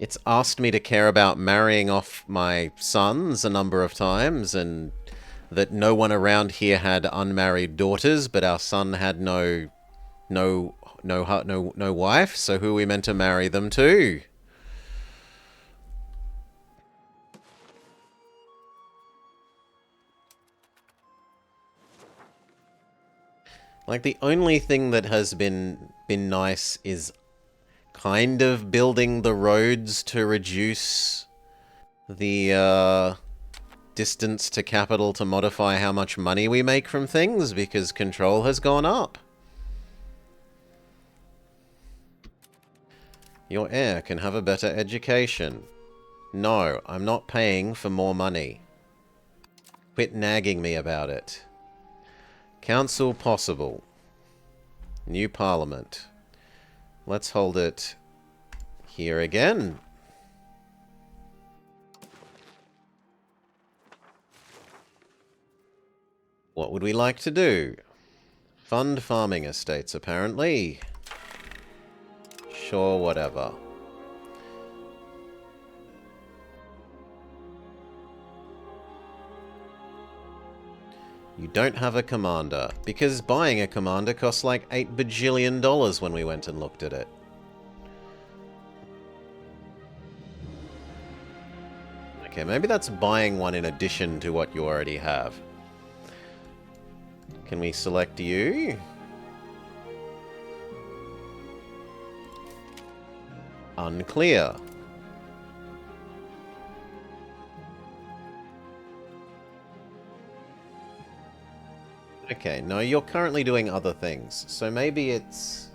It's asked me to care about marrying off my sons a number of times, and that no one around here had unmarried daughters, but our son had no wife, so who are we meant to marry them to? Like, the only thing that has been nice is kind of building the roads to reduce the distance to capital to modify how much money we make from things, because control has gone up. Your heir can have a better education. No, I'm not paying for more money. Quit nagging me about it. Council possible. New parliament. Let's hold it here again. What would we like to do? Fund farming estates, apparently. Sure, whatever. You don't have a commander, because buying a commander costs like $8 bajillion when we went and looked at it. Okay, maybe that's buying one in addition to what you already have. Can we select you? Unclear. Okay, no, you're currently doing other things, so maybe it's...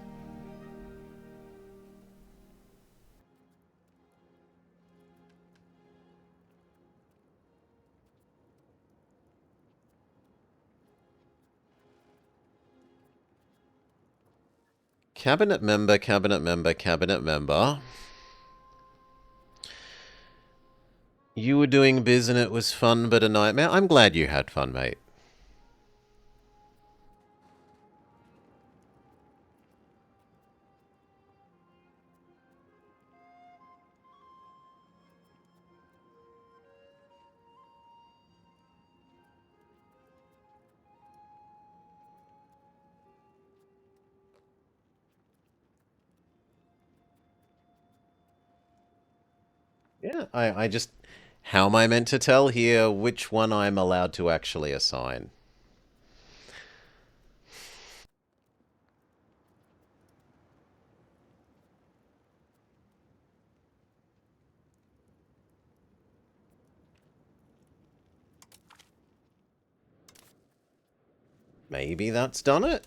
Cabinet member, cabinet member, cabinet member. You were doing biz and it was fun but a nightmare. I'm glad you had fun, mate. Yeah, I just... How am I meant to tell here which one I'm allowed to actually assign? Maybe that's done it?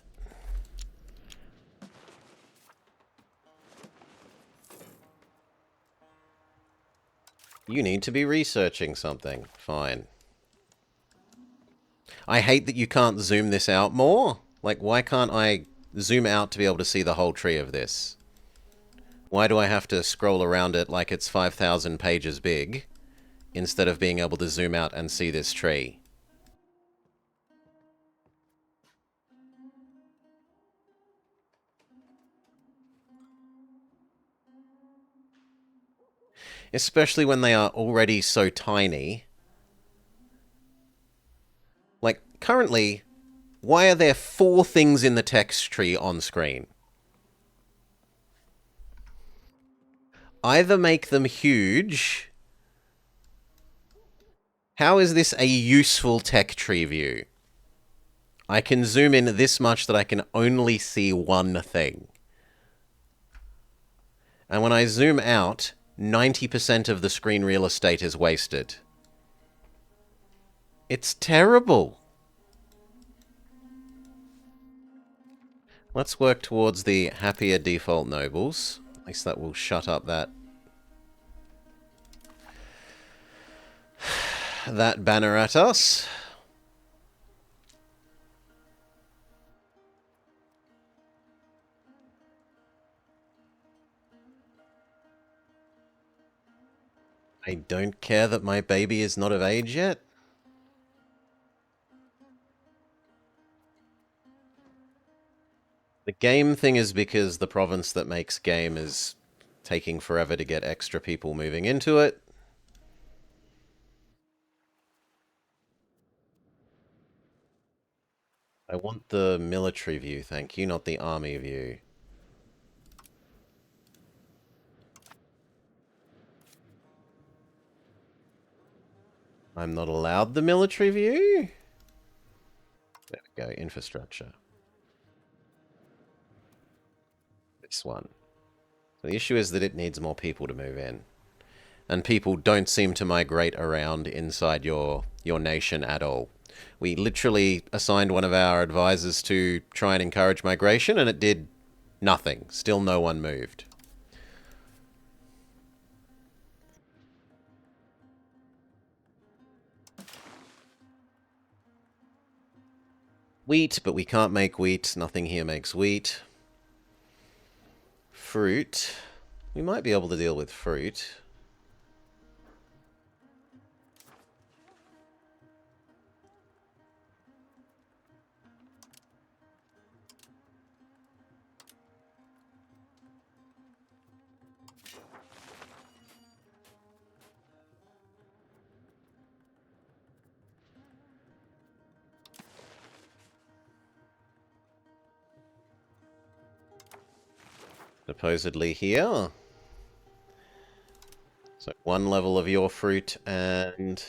You need to be researching something. Fine. I hate that you can't zoom this out more. Like, why can't I zoom out to be able to see the whole tree of this? Why do I have to scroll around it like it's 5,000 pages big, instead of being able to zoom out and see this tree? Especially when they are already so tiny. Like, currently, why are there 4 things in the text tree on screen? Either make them huge... How is this a useful tech tree view? I can zoom in this much that I can only see one thing. And when I zoom out, 90% of the screen real estate is wasted. It's terrible. Let's work towards the happier default nobles. At least that will shut up that banner at us. I don't care that my baby is not of age yet. The game thing is because the province that makes game is taking forever to get extra people moving into it. I want the military view, thank you, not the army view. I'm not allowed the military view? There we go, infrastructure. This one. So the issue is that it needs more people to move in. And people don't seem to migrate around inside your nation at all. We literally assigned one of our advisors to try and encourage migration, and it did nothing. Still no one moved. Wheat, but we can't make wheat. Nothing here makes wheat. Fruit. We might be able to deal with fruit. Supposedly here. So one level of your fruit and...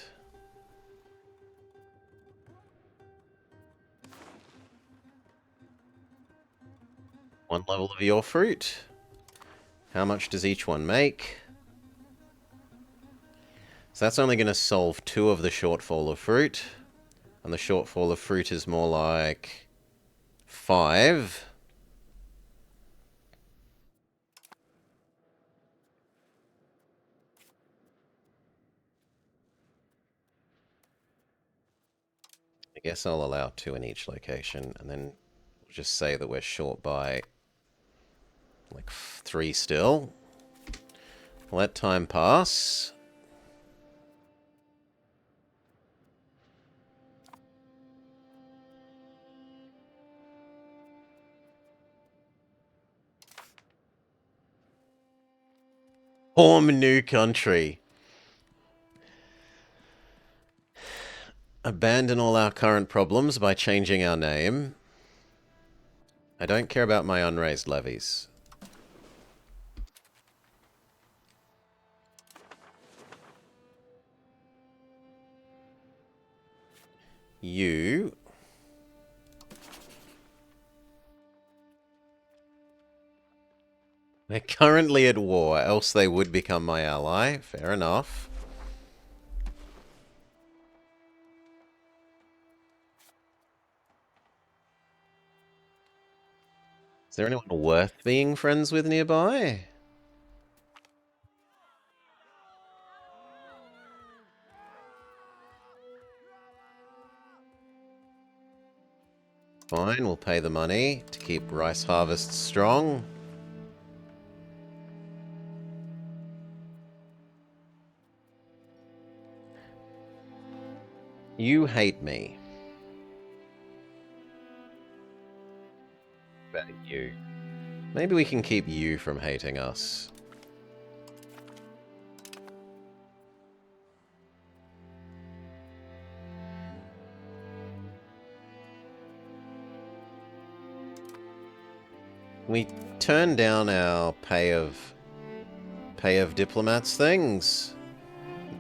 one level of your fruit. How much does each one make? So that's only going to solve 2 of the shortfall of fruit. And the shortfall of fruit is more like 5. I guess I'll allow 2 in each location, and then we'll just say that we're short by like 3 still. Let time pass. Form new country. Abandon all our current problems by changing our name. I don't care about my unraised levies. You... they're currently at war, else they would become my ally. Fair enough. Is there anyone worth being friends with nearby? Fine, we'll pay the money to keep rice harvests strong. You hate me. About you. Maybe we can keep you from hating us. We turn down our pay of diplomats things.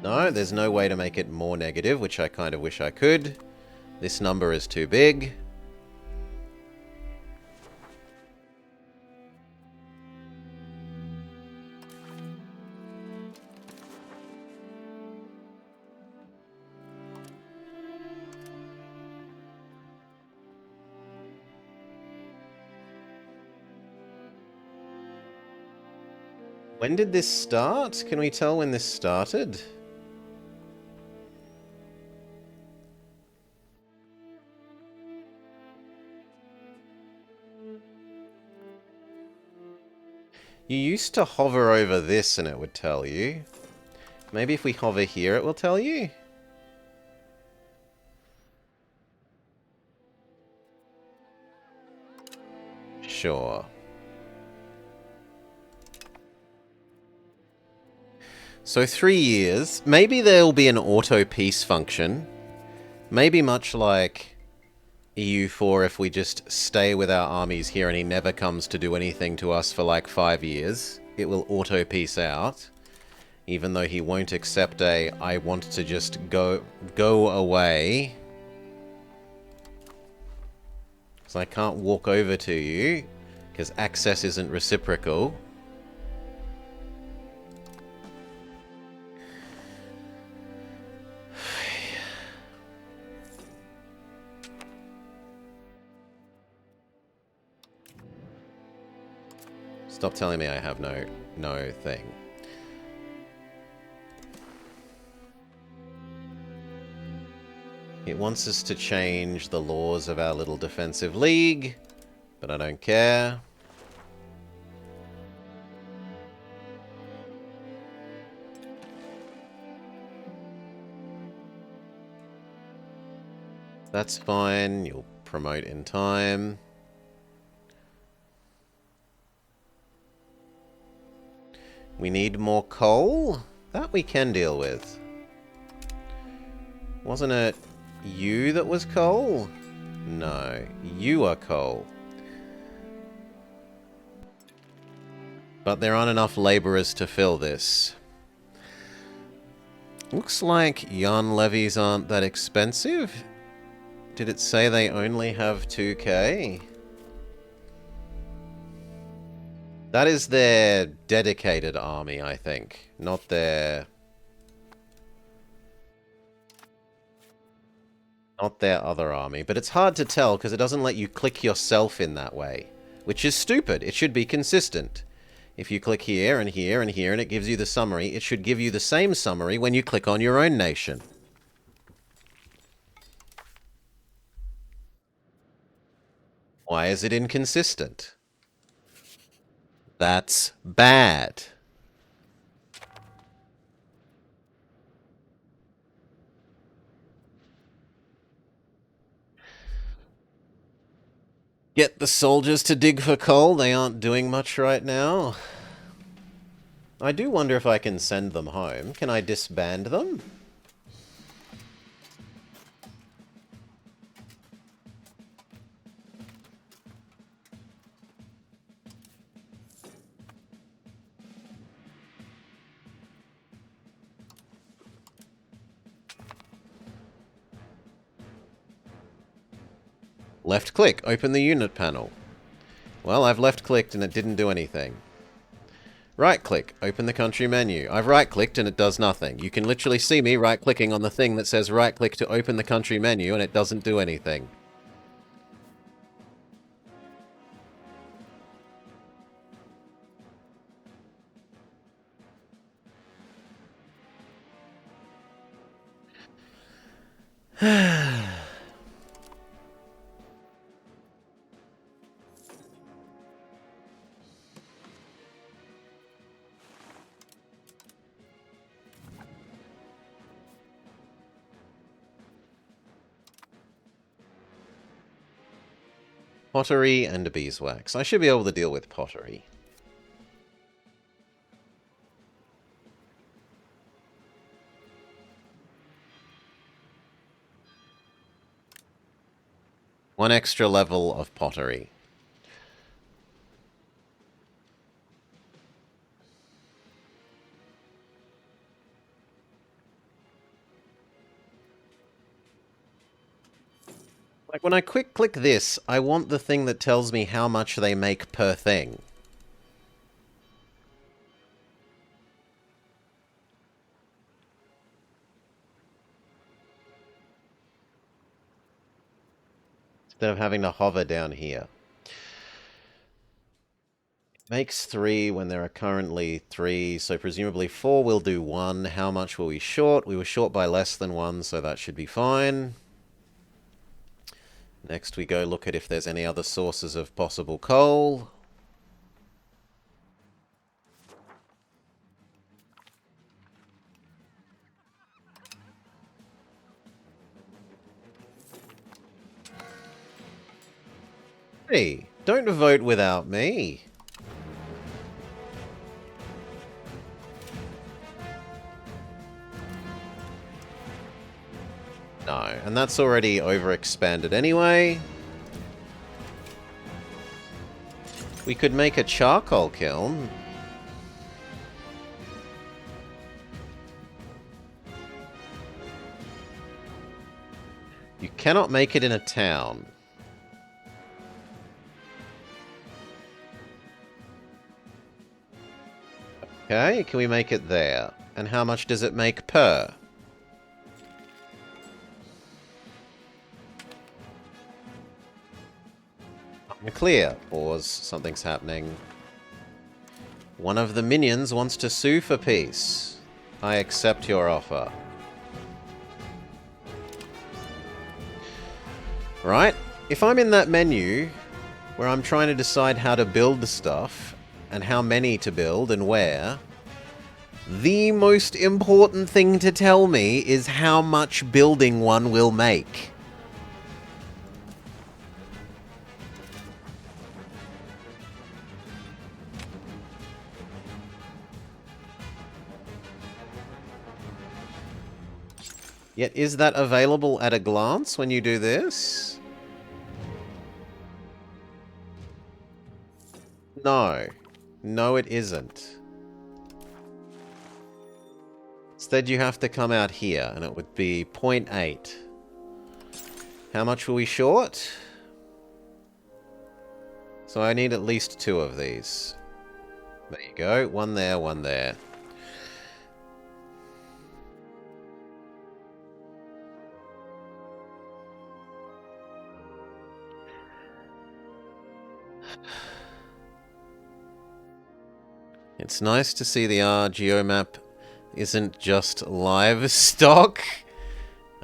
No, there's no way to make it more negative, which I kind of wish I could. This number is too big. When did this start? Can we tell when this started? You used to hover over this and it would tell you. Maybe if we hover here it will tell you? Sure. So 3 years. Maybe there'll be an auto peace function. Maybe much like EU4 if we just stay with our armies here and he never comes to do anything to us for like 5 years. It will auto peace out. Even though he won't accept a I want to just go away. So I can't walk over to you because access isn't reciprocal. Stop telling me I have no thing. It wants us to change the laws of our little defensive league, but I don't care. That's fine, you'll promote in time. We need more coal? That we can deal with. Wasn't it you that was coal? No, you are coal. But there aren't enough laborers to fill this. Looks like yarn levies aren't that expensive. Did it say they only have 2k? That is their dedicated army, I think. Not their other army. But it's hard to tell because it doesn't let you click yourself in that way. Which is stupid. It should be consistent. If you click here and here and here and it gives you the summary, it should give you the same summary when you click on your own nation. Why is it inconsistent? That's bad. Get the soldiers to dig for coal. They aren't doing much right now. I do wonder if I can send them home. Can I disband them? Left click, open the unit panel. Well, I've left clicked and it didn't do anything. Right click, open the country menu. I've right clicked and it does nothing. You can literally see me right clicking on the thing that says right click to open the country menu and it doesn't do anything. Pottery and beeswax. I should be able to deal with pottery. One extra level of pottery. Like, when I quick click this, I want the thing that tells me how much they make per thing. Instead of having to hover down here. It makes 3 when there are currently 3, so presumably 4 will do 1. How much were we short? We were short by less than 1, so that should be fine. Next we go look at if there's any other sources of possible coal. Hey, don't vote without me. And that's already overexpanded anyway. We could make a charcoal kiln. You cannot make it in a town. Okay, can we make it there? And how much does it make per? Clear. Pause. Something's happening. One of the minions wants to sue for peace. I accept your offer. Right? If I'm in that menu where I'm trying to decide how to build the stuff and how many to build and where, the most important thing to tell me is how much building one will make. Yet, is that available at a glance when you do this? No. No, it isn't. Instead, you have to come out here, and it would be 0.8. How much were we short? So I need at least 2 of these. There you go. One there, one there. It's nice to see the geomap isn't just livestock.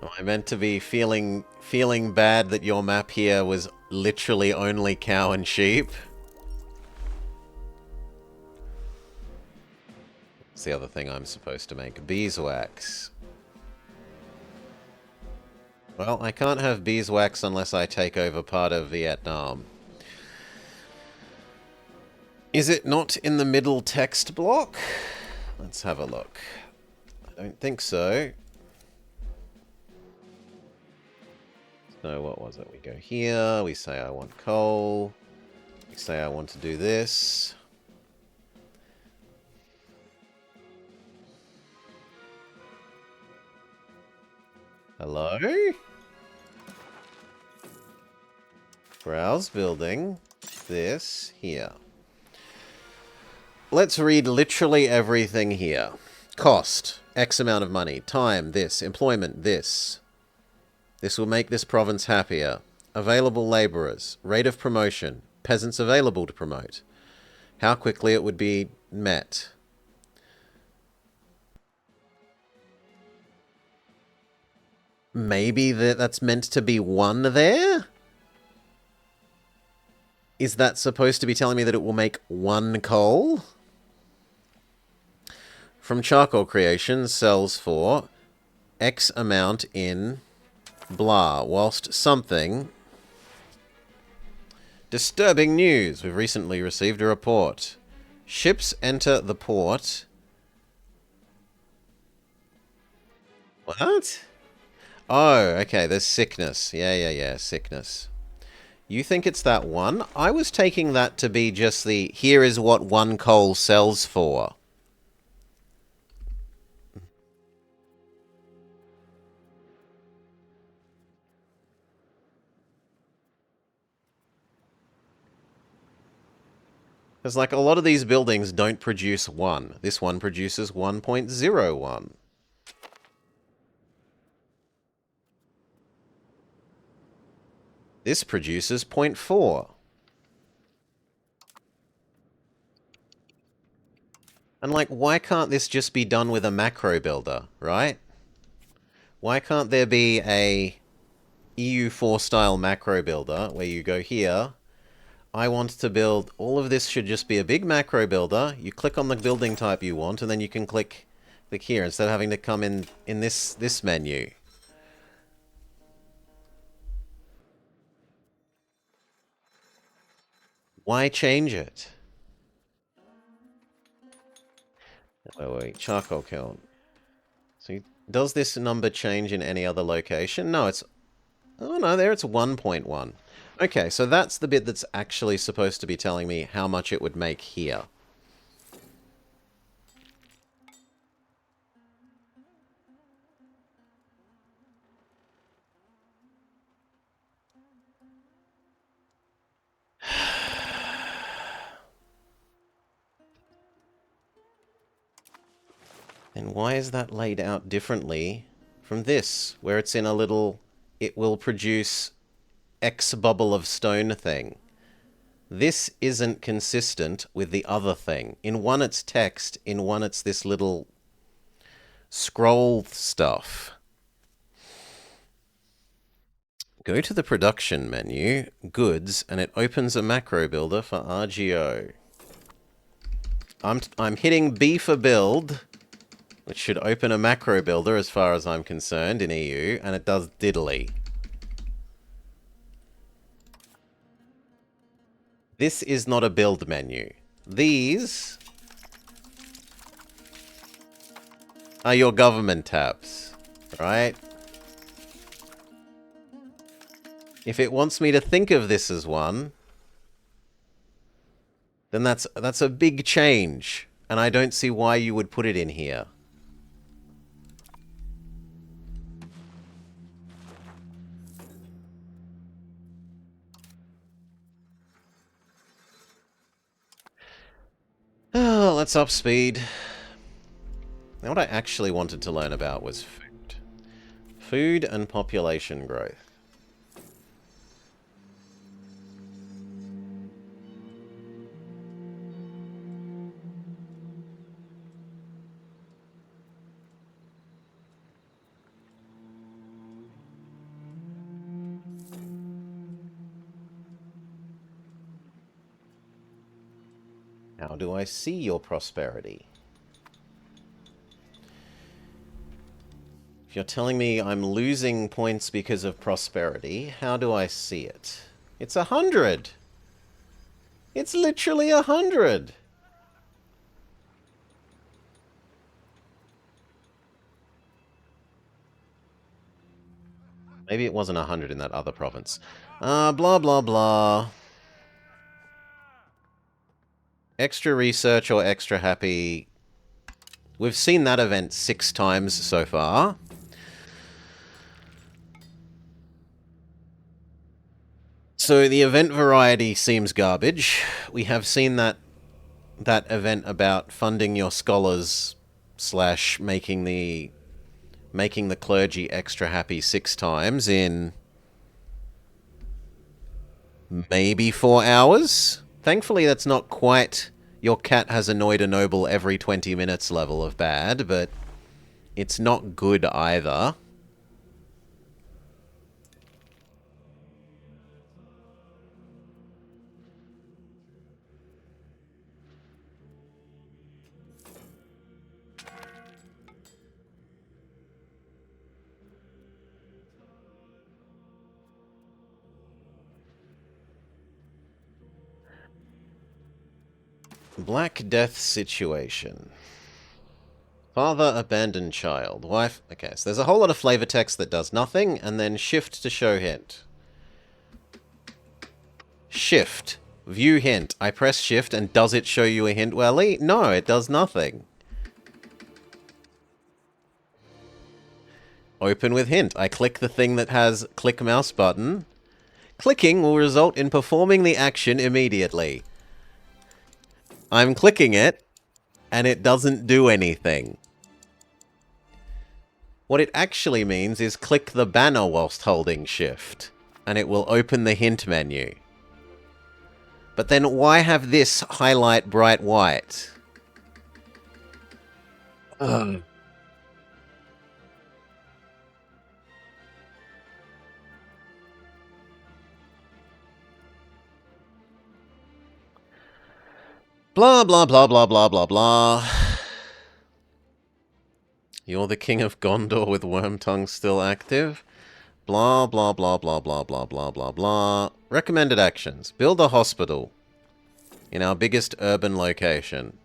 Am I meant to be feeling bad that your map here was literally only cow and sheep? What's the other thing I'm supposed to make? Beeswax. Well, I can't have beeswax unless I take over part of Vietnam. Is it not in the middle text block? Let's have a look. I don't think so. So what was it? We go here, we say I want coal, we say I want to do this. Hello? Browse building, this, here. Let's read literally everything here. Cost, X amount of money. Time, this. Employment, this. This will make this province happier. Available labourers. Rate of promotion. Peasants available to promote. How quickly it would be met. Maybe that's meant to be 1 there? Is that supposed to be telling me that it will make 1 coal? From charcoal creation sells for X amount in blah, whilst something... Disturbing news. We've recently received a report. Ships enter the port. What? Oh, okay, there's sickness. Yeah, sickness. You think it's that 1? I was taking that to be just the, here is what 1 coal sells for. Because, like, a lot of these buildings don't produce 1. This one produces 1.01. This produces 0.4. And, like, why can't this just be done with a macro builder, right? Why can't there be a EU4 style macro builder where you go here, I want to build, all of this should just be a big macro builder, you click on the building type you want, and then you can click here instead of having to come in this menu. Why change it? Wait, charcoal kiln. So does this number change in any other location? No, it's Oh no, there it's 1.1. Okay, so that's the bit that's actually supposed to be telling me how much it would make here. And why is that laid out differently from this, where it's in a little, it will produce X bubble of stone thing? This isn't consistent with the other thing. In one it's text, in one it's this little scroll stuff. Go to the production menu, goods, and it opens a macro builder for RGO. I'm hitting B for build, which should open a macro builder as far as I'm concerned in EU, and it does diddly. This is not a build menu. These are your government tabs, right? If it wants me to think of this as one, then that's a big change, and I don't see why you would put it in here. Oh, let's up speed. Now, what I actually wanted to learn about was food. Food and population growth. How do I see your prosperity? If you're telling me I'm losing points because of prosperity, how do I see it? It's 100! It's literally 100! Maybe it wasn't 100 in that other province. Blah, blah, blah. Extra research or extra happy. We've seen that event 6 times so far. So the event variety seems garbage. We have seen that event about funding your scholars / making the clergy extra happy 6 times in maybe 4 hours. Thankfully, that's not quite your cat has annoyed a noble every 20 minutes level of bad, but it's not good either. Black Death situation. Father abandoned child. Wife... Okay, so there's a whole lot of flavor text that does nothing, and then shift to show hint. Shift. View hint. I press shift, and does it show you a hint, Welly? No, it does nothing. Open with hint. I click the thing that has click mouse button. Clicking will result in performing the action immediately. I'm clicking it, and it doesn't do anything. What it actually means is click the banner whilst holding shift, and it will open the hint menu. But then why have this highlight bright white? Ugh. Blah, blah, blah, blah, blah, blah, blah. You're the king of Gondor with Wormtongue still active. Blah, blah, blah, blah, blah, blah, blah, blah, blah. Recommended actions. Build a hospital in our biggest urban location.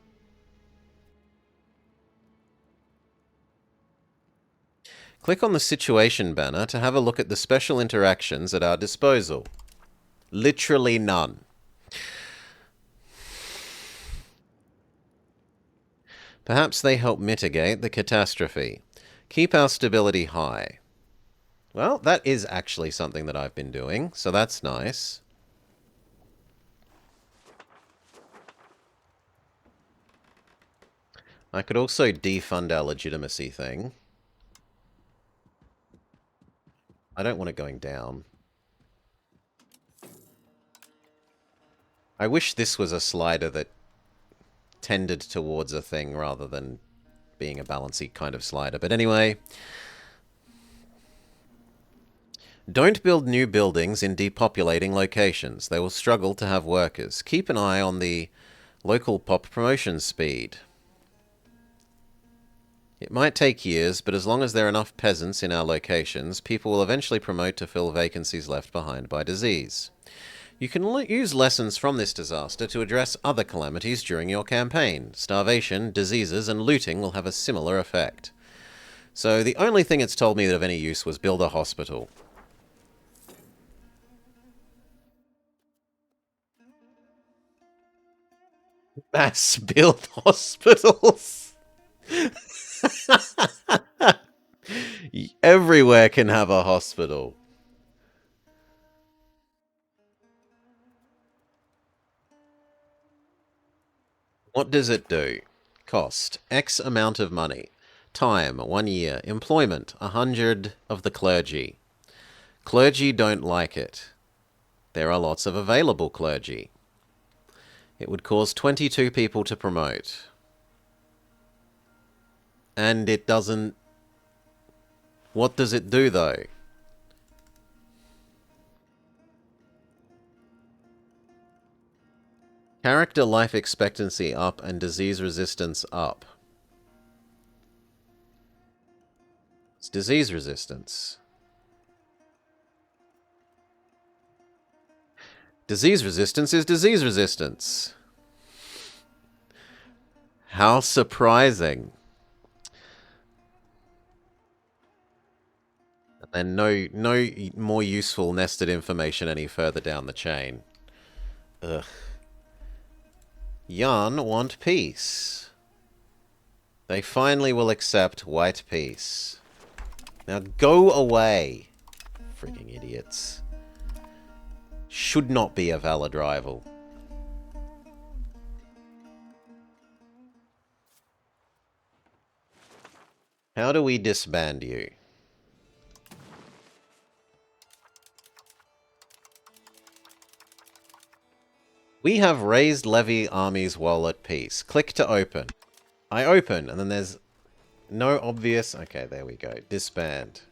Click on the Situation banner to have a look at the special interactions at our disposal. Literally none. Perhaps they help mitigate the catastrophe. Keep our stability high. Well, that is actually something that I've been doing, so that's nice. I could also defund our legitimacy thing. I don't want it going down. I wish this was a slider that tended towards a thing rather than being a balancy kind of slider. But anyway, don't build new buildings in depopulating locations. They will struggle to have workers. Keep an eye on the local pop promotion speed. It might take years, but as long as there are enough peasants in our locations, people will eventually promote to fill vacancies left behind by disease. You can use lessons from this disaster to address other calamities during your campaign. Starvation, diseases, and looting will have a similar effect. So the only thing it's told me that of any use was build a hospital. Mass build hospitals. Everywhere can have a hospital. What does it do? Cost, X amount of money. Time, 1 year. Employment, 100 of the clergy. Clergy don't like it. There are lots of available clergy. It would cause 22 people to promote. And it doesn't... What does it do, though? Character life expectancy up and disease resistance up. It's disease resistance. Disease resistance is disease resistance. How surprising. And no more useful nested information any further down the chain. Ugh. Yan want peace. They finally will accept white peace. Now go away. Freaking idiots. Should not be a valid rival. How do we disband you? We have raised levy armies while at peace. Click to open. I open, and then there's no obvious... Okay, there we go. Disband.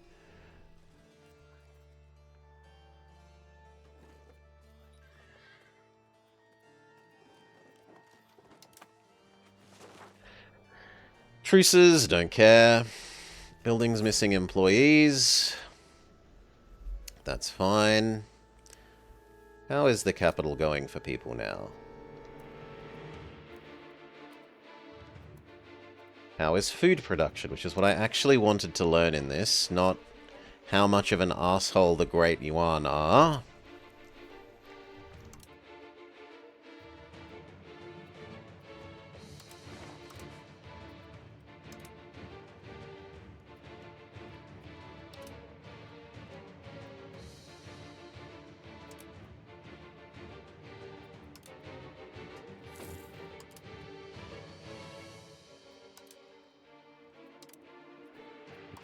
Truces, don't care. Buildings missing employees. That's fine. How is the capital going for people now? How is food production, which is what I actually wanted to learn in this, not how much of an asshole the Great Yuan are.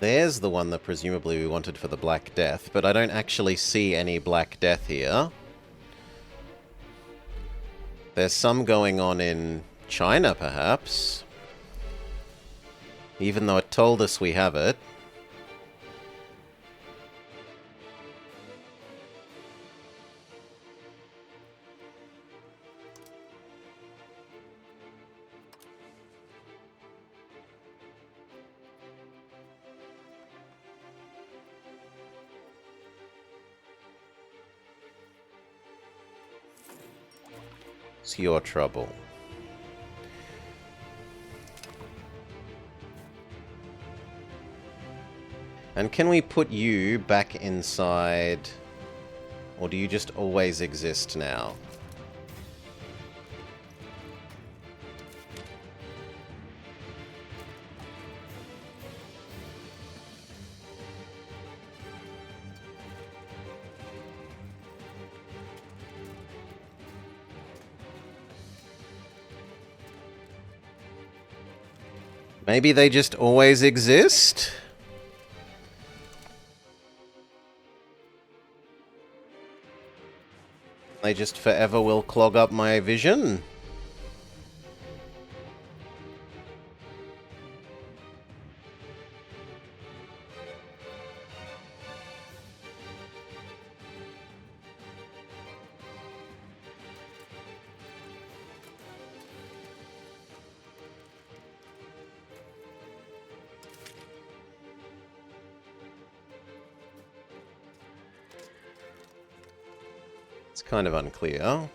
There's the one that presumably we wanted for the Black Death, but I don't actually see any Black Death here. There's some going on in China, perhaps. Even though it told us we have it. It's your trouble. And can we put you back inside? Or do you just always exist now? Maybe they just always exist? They just forever will clog up my vision? It's kind of unclear.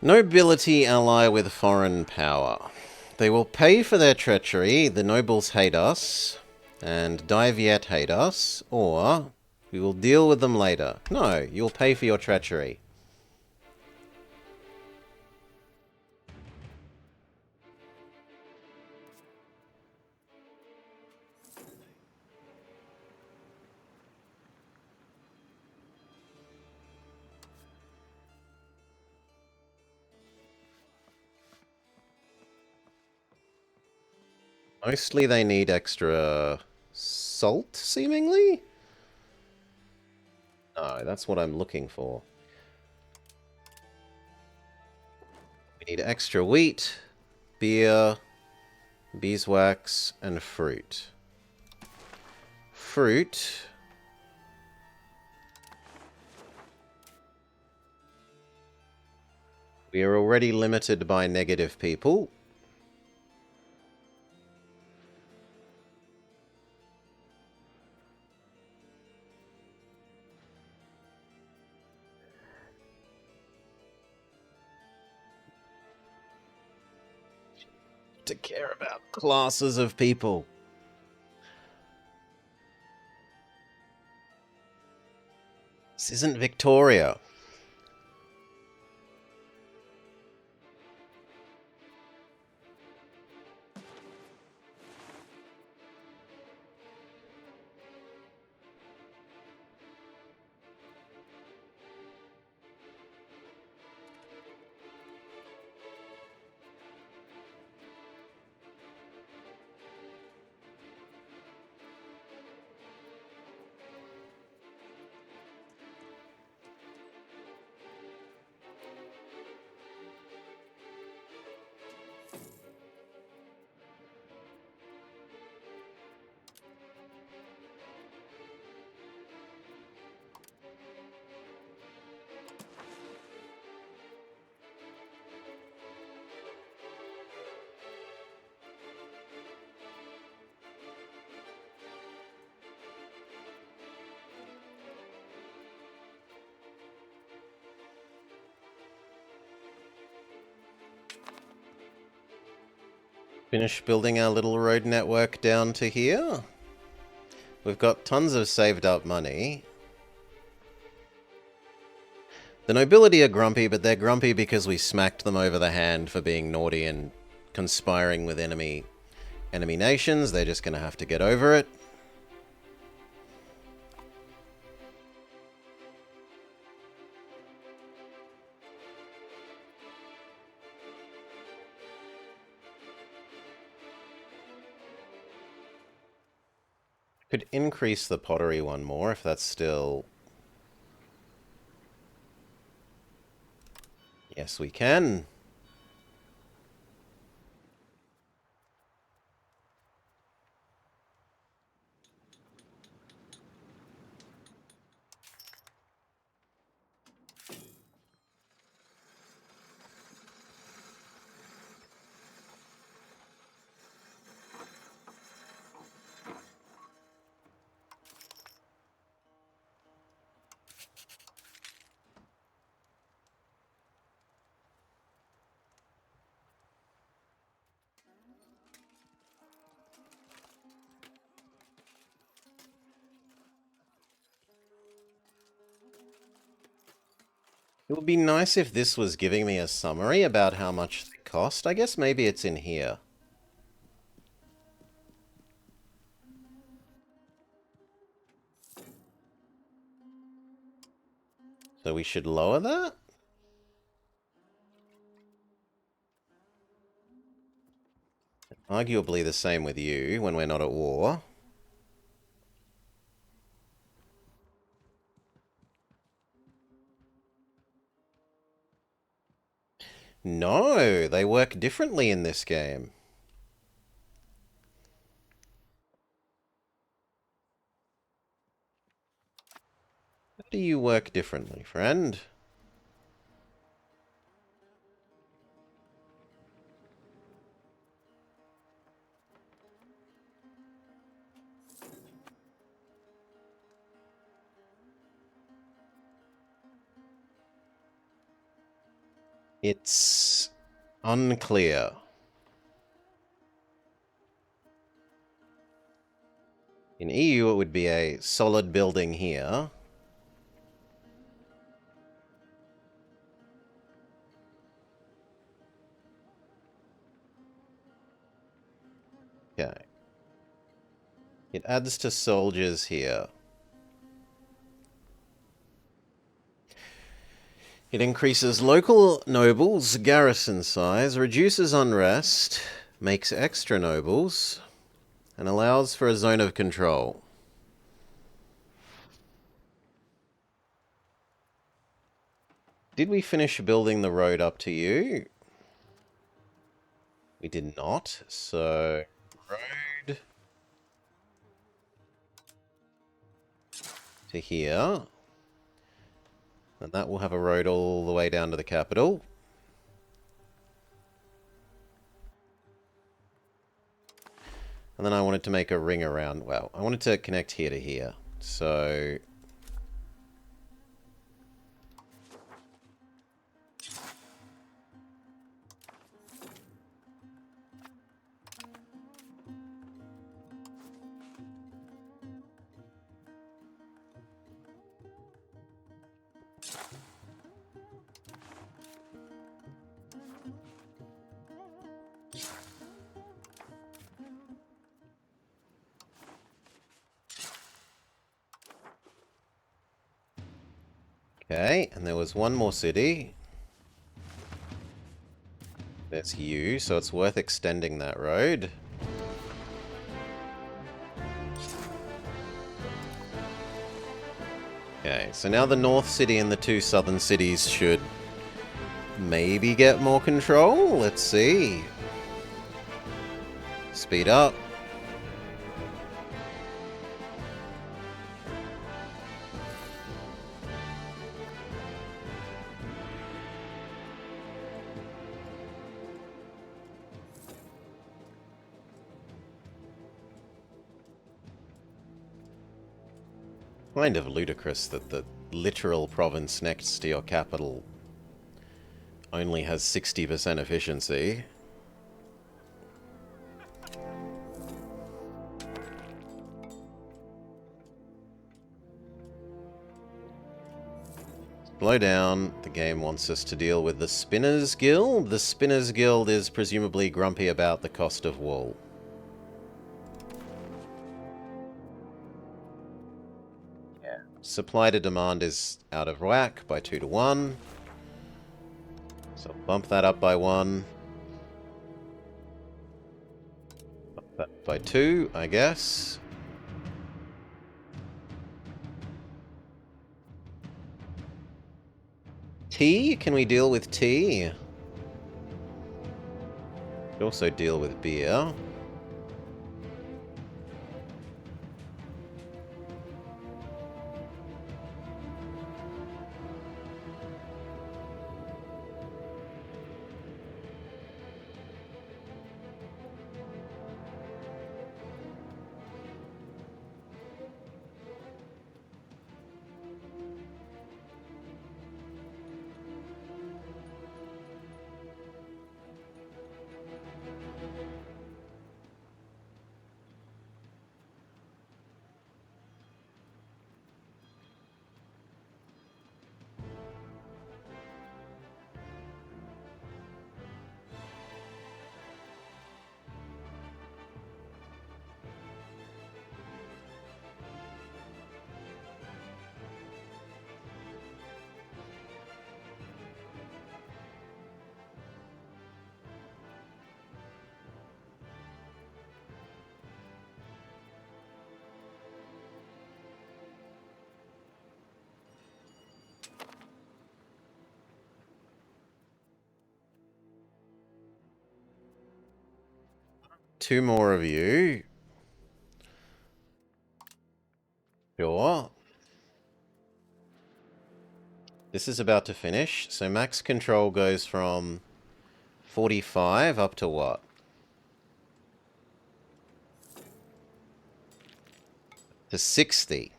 Nobility ally with foreign power. They will pay for their treachery. The nobles hate us. And Diviet hate us. Or we will deal with them later. No, you'll pay for your treachery. Mostly they need extra salt, seemingly? No, that's what I'm looking for. We need extra wheat, beer, beeswax, and fruit. Fruit. We are already limited by negative people. To care about classes of people. This isn't Victoria. Finish building our little road network down to here. We've got tons of saved up money. The nobility are grumpy, but they're grumpy because we smacked them over the hand for being naughty and conspiring with enemy nations. They're just going to have to get over it. Could increase the pottery one more if that's still... Yes, we can. It would be nice if this was giving me a summary about how much they cost. I guess maybe it's in here. So we should lower that? Arguably the same with you when we're not at war. No, they work differently in this game. How do you work differently, friend? It's unclear. In EU, it would be a solid building here. Okay. It adds to soldiers here. It increases local nobles' garrison size, reduces unrest, makes extra nobles, and allows for a zone of control. Did we finish building the road up to you? We did not, so road to here. And that will have a road all the way down to the capital. And then I wanted to make a ring around, well, I wanted to connect here to here. So okay, and there was one more city. There's you, so it's worth extending that road. Okay, so now the north city and the two southern cities should maybe get more control. Let's see. Speed up. Kind of ludicrous that the literal province next to your capital only has 60% efficiency. Slow down. The game wants us to deal with the Spinners Guild. The Spinners Guild is presumably grumpy about the cost of wool. Yeah. Supply to demand is out of whack by 2 to 1. So bump that up by 1. Bump that by 2, I guess. Tea? Can we deal with tea? Could also deal with beer. 2 more of you. Sure. This is about to finish, so max control goes from 45 up to what? To 60.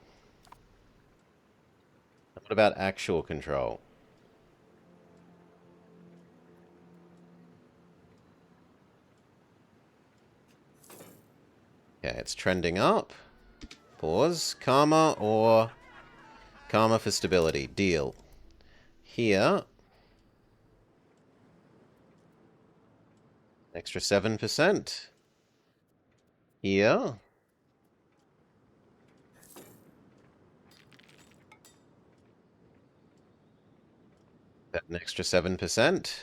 What about actual control? Okay, it's trending up. Pause. Karma or... Karma for stability. Deal. Here... Extra 7%. Here... An extra 7%.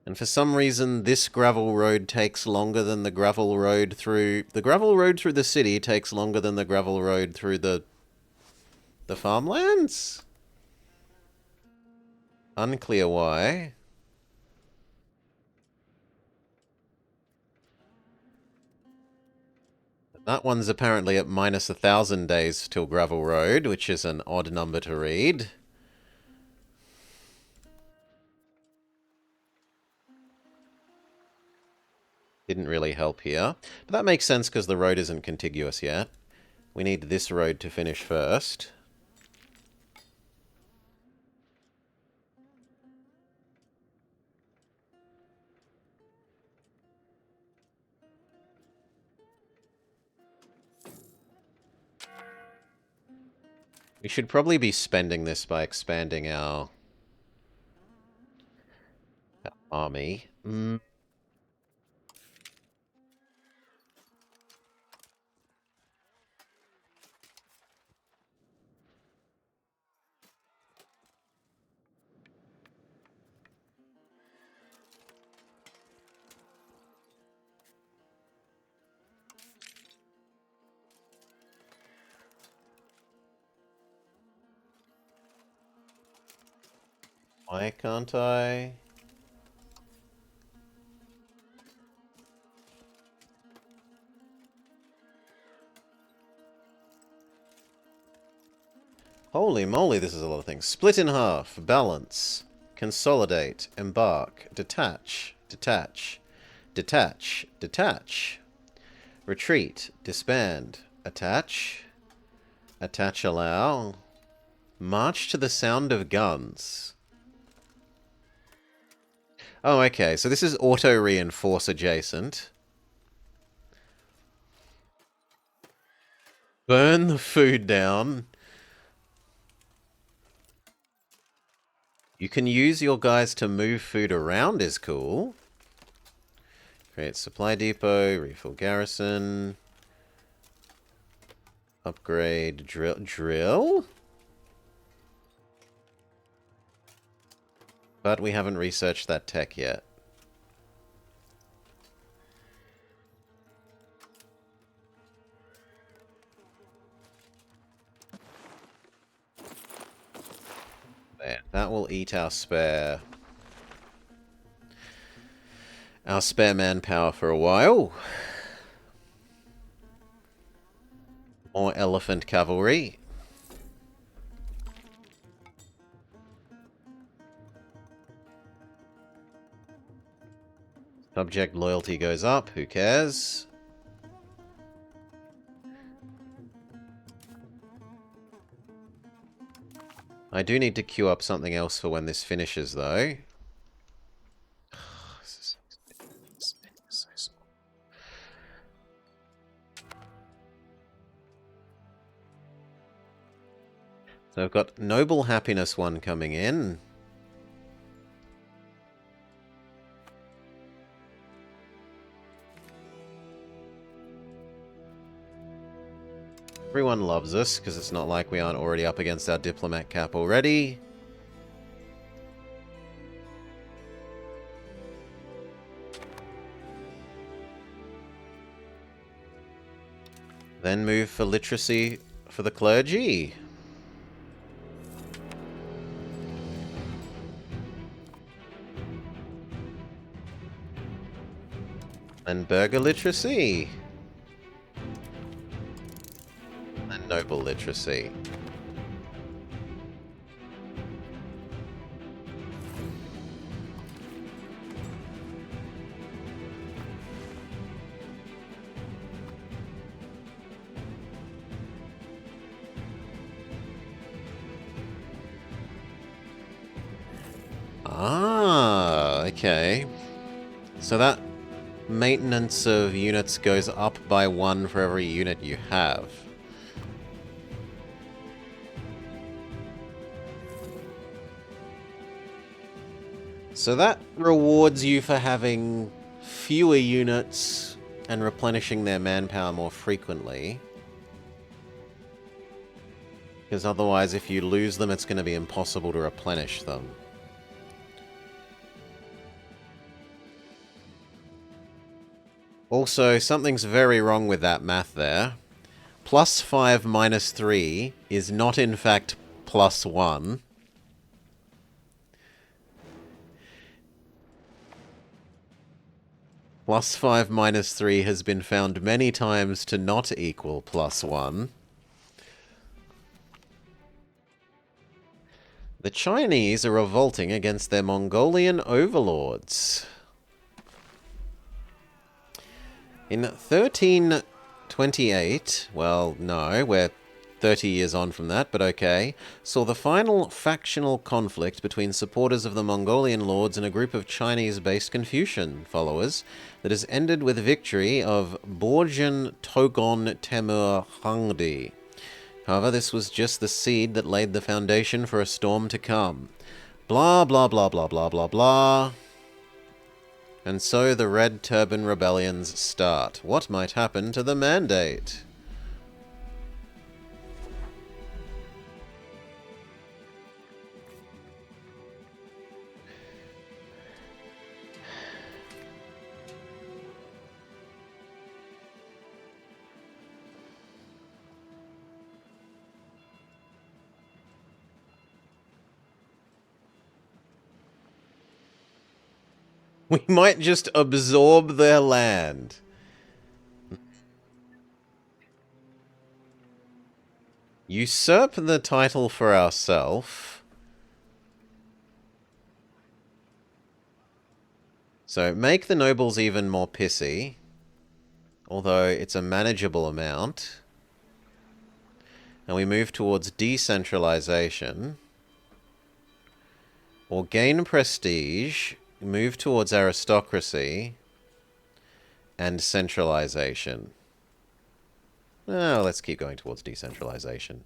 And for some reason, this gravel road takes longer than the gravel road through... The gravel road through the city takes longer than the gravel road through the farmlands? Unclear why. That one's apparently at minus 1,000 days till gravel road, which is an odd number to read. Didn't really help here. But that makes sense because the road isn't contiguous yet. We need this road to finish first. We should probably be spending this by expanding our army. Why can't I? Holy moly, this is a lot of things. Split in half, balance, consolidate, embark, detach, detach, detach, detach, retreat, disband, attach, attach allow, march to the sound of guns. Oh, okay, so this is auto-reinforce adjacent. Burn the food down. You can use your guys to move food around is cool. Create supply depot, refill garrison. Upgrade drill? But we haven't researched that tech yet. There, that will eat our spare manpower for a while. More elephant cavalry. Subject loyalty goes up, who cares? I do need to queue up something else for when this finishes, though. So I've got Noble Happiness 1 coming in. Everyone loves us, because it's not like we aren't already up against our diplomat cap already. Then move for literacy for the clergy. And burgher literacy. And noble literacy. Ah, okay. So that maintenance of units goes up by 1 for every unit you have. So that rewards you for having fewer units and replenishing their manpower more frequently. Because otherwise, if you lose them, it's going to be impossible to replenish them. Also, something's very wrong with that math there. +5 minus 3 is not in fact +1. +5 minus 3 has been found many times to not equal +1. The Chinese are revolting against their Mongolian overlords. In 1328, well, no, we're 30 years on from that, but okay, saw the final factional conflict between supporters of the Mongolian lords and a group of Chinese-based Confucian followers that has ended with victory of Borjin Togon Temur Hangdi. However, this was just the seed that laid the foundation for a storm to come. Blah, blah, blah, blah, blah, blah, blah. And so the Red Turban Rebellions start. What might happen to the Mandate? We might just absorb their land. Usurp the title for ourselves. So make the nobles even more pissy. Although it's a manageable amount. And we move towards decentralization. Or gain prestige. Move towards aristocracy and centralization. Oh, let's keep going towards decentralization.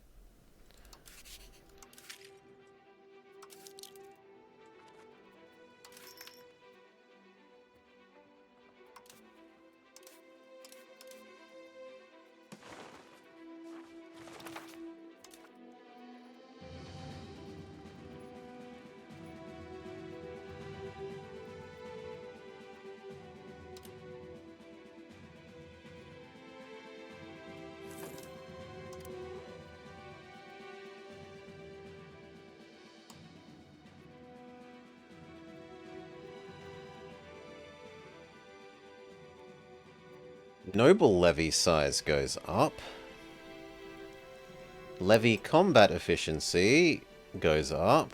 Noble levy size goes up. Levy combat efficiency goes up.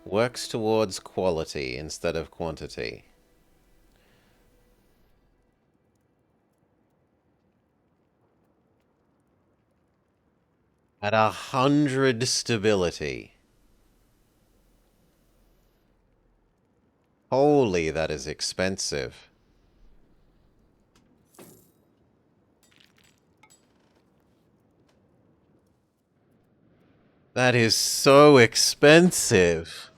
Works towards quality instead of quantity. At 100 stability. Holy, that is expensive. That is so expensive.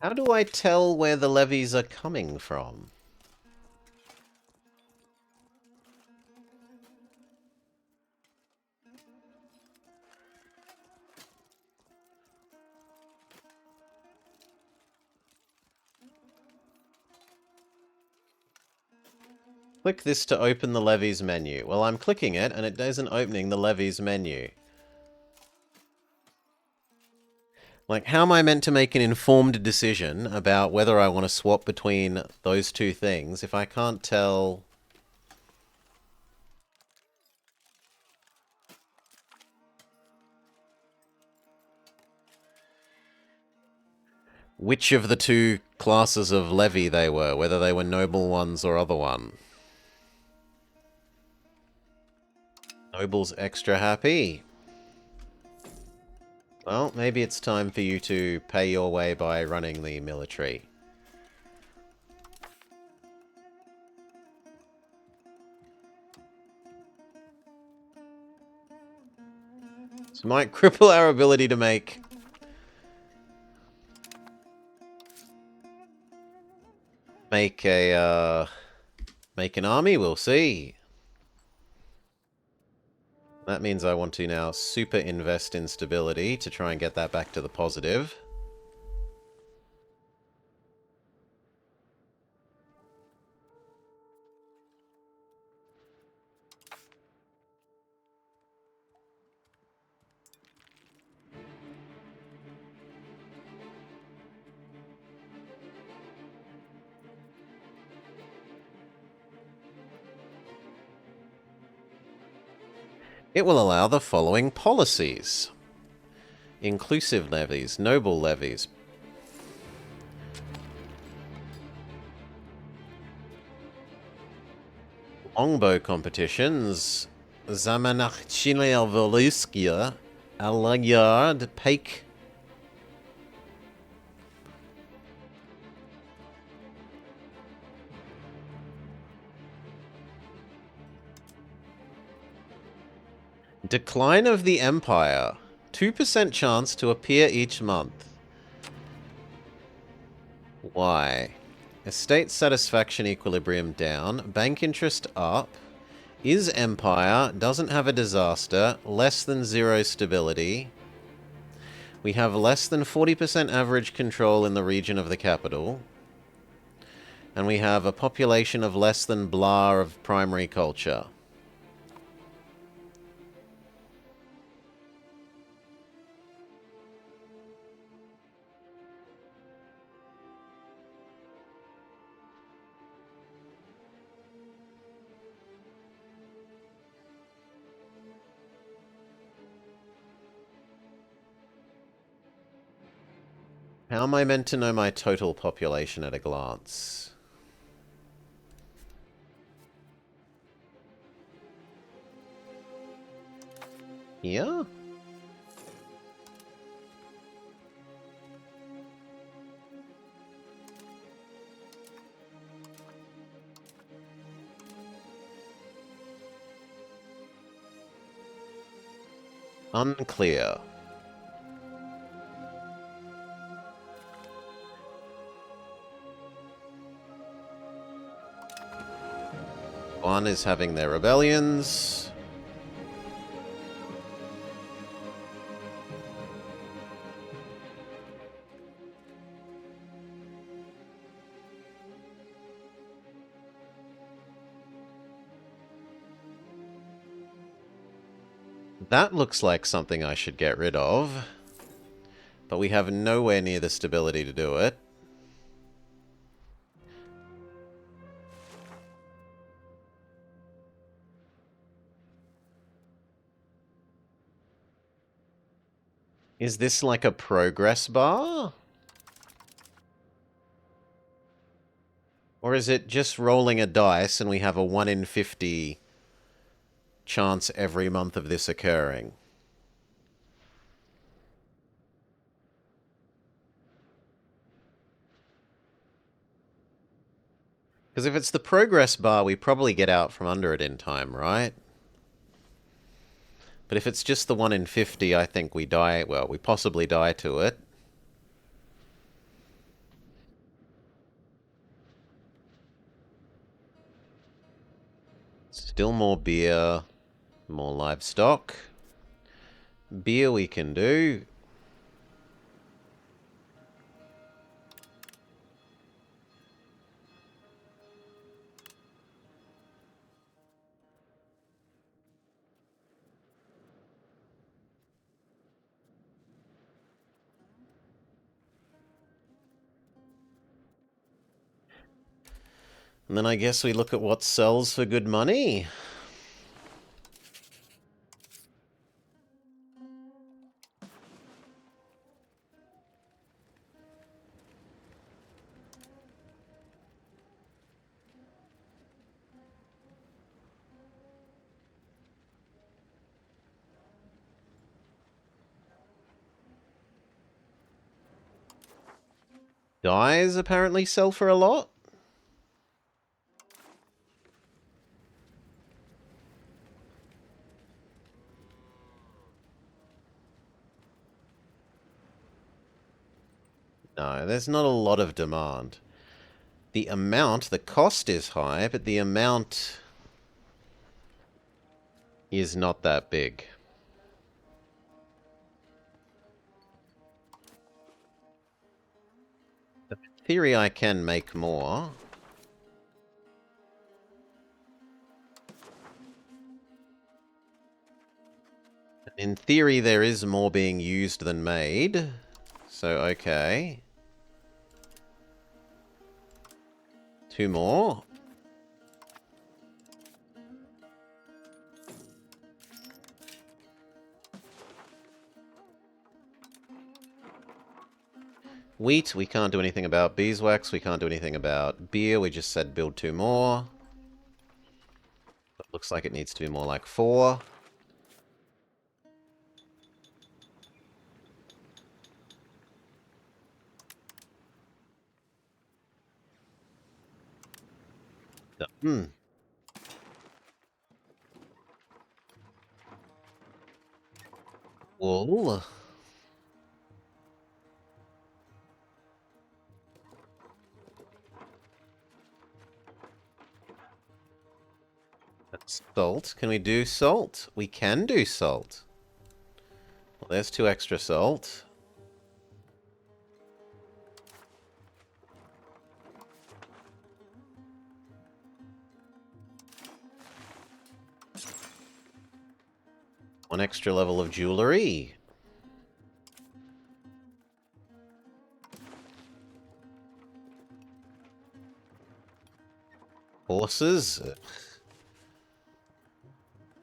How do I tell where the levies are coming from? Click this to open the levies menu. Well, I'm clicking it and it isn't opening the levies menu. Like, how am I meant to make an informed decision about whether I want to swap between those two things if I can't tell which of the two classes of levy they were, whether they were noble ones or other one? Noble's extra happy. Well, maybe it's time for you to pay your way by running the military. This might cripple our ability to make an army, we'll see. That means I want to now super invest in stability to try and get that back to the positive. It will allow the following policies. Inclusive levies, noble levies. Longbow competitions. Zamanachchina Voluskia. Alagyard Pake. Decline of the Empire. 2% chance to appear each month. Why? Estate satisfaction equilibrium down. Bank interest up. Is Empire. Doesn't have a disaster. Less than 0 stability. We have less than 40% average control in the region of the capital. And we have a population of less than blah of primary culture. How am I meant to know my total population at a glance? Yeah? Unclear. One is having their rebellions. That looks like something I should get rid of. But we have nowhere near the stability to do it. Is this like a progress bar? Or is it just rolling a dice and we have a 1 in 50 chance every month of this occurring? Because if it's the progress bar, we probably get out from under it in time, right? But if it's just the 1 in 50, I think we die, well, we possibly die to it. Still more beer, more livestock. Beer we can do. And then I guess we look at what sells for good money. Dyes apparently sell for a lot. No, there's not a lot of demand. The cost is high, but the amount is not that big. In theory, I can make more. In theory, there is more being used than made. So, okay. 2 more. Wheat, we can't do anything about. Beeswax, we can't do anything about. Beer, we just said build 2 more. But looks like it needs to be more like 4. Hmm. Wool. Salt. Can we do salt? We can do salt. Well, there's 2 extra salt. One extra level of jewelry. Horses.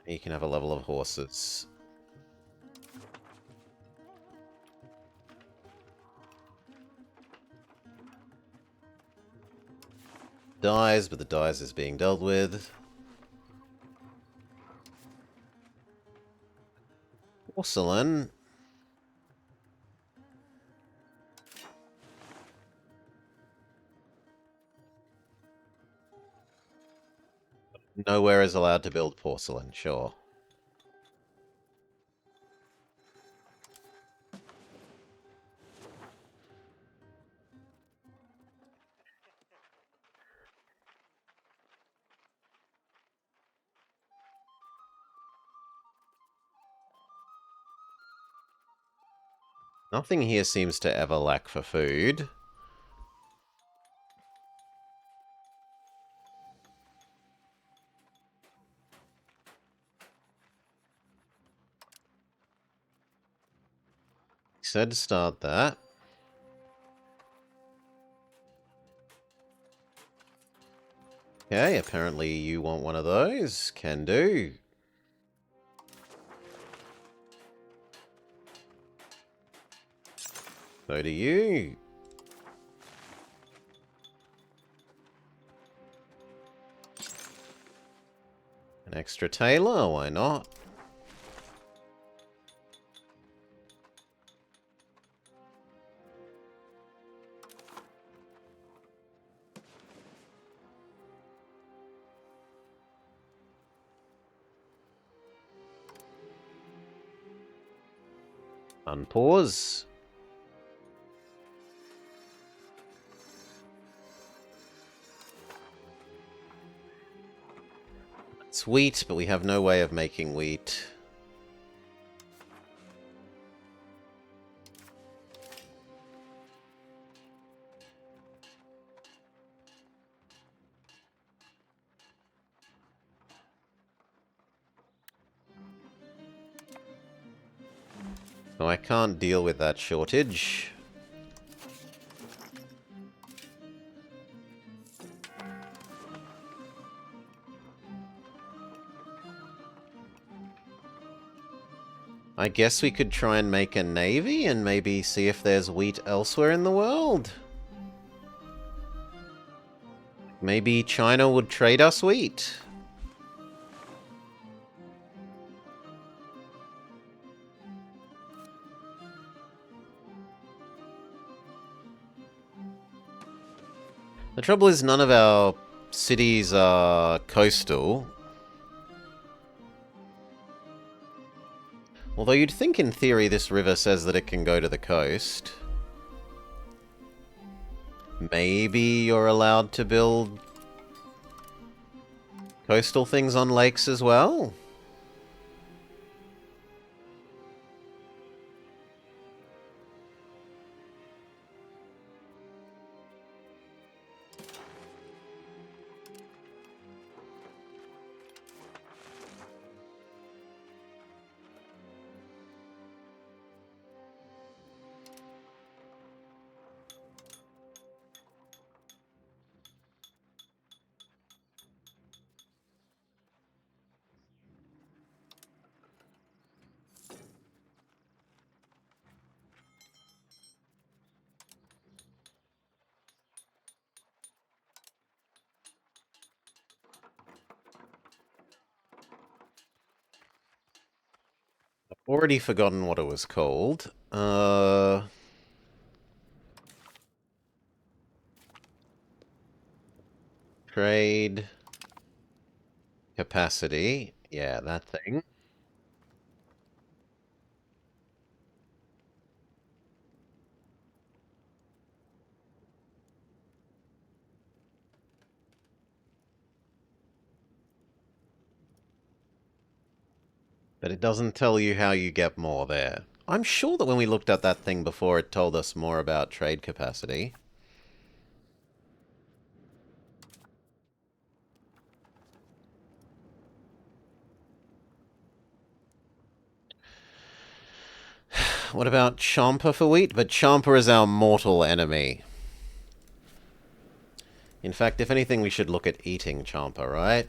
You can have a level of horses. Dyes, but the dyes is being dealt with. Porcelain. Nowhere is allowed to build porcelain, sure. Nothing here seems to ever lack for food. Said start that. Okay, apparently you want one of those. Can do. So do you. An extra tailor, why not? Unpause. It's wheat, but we have no way of making wheat. So I can't deal with that shortage. I guess we could try and make a navy and maybe see if there's wheat elsewhere in the world. Maybe China would trade us wheat. The trouble is none of our cities are coastal. Although you'd think in theory this river says that it can go to the coast. Maybe you're allowed to build coastal things on lakes as well? Already forgotten what it was called. Trade capacity. Yeah, that thing. But it doesn't tell you how you get more there. I'm sure that when we looked at that thing before, it told us more about trade capacity. What about Champa for wheat? But Champa is our mortal enemy. In fact, if anything, we should look at eating Champa, right?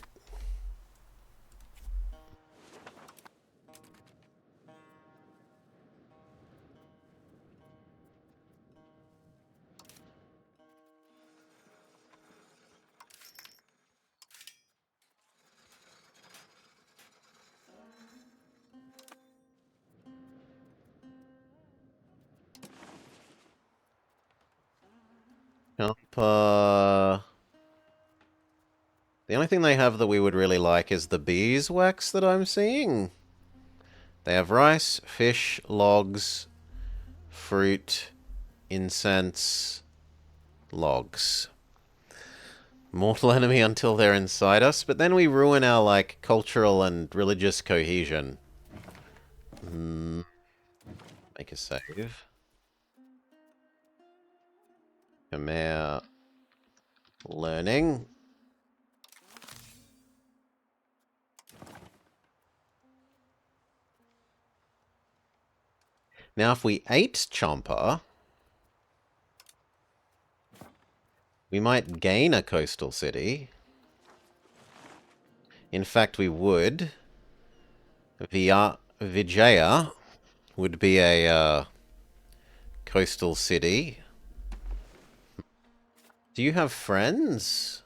Champa... The only thing they have that we would really like is the beeswax that I'm seeing. They have rice, fish, logs, fruit, incense, logs. Mortal enemy until they're inside us, but then we ruin our, like, cultural and religious cohesion. Make a save. Khmer learning. Now, if we ate Champa, we might gain a coastal city. In fact, we would. Vijaya would be a coastal city. Do you have friends?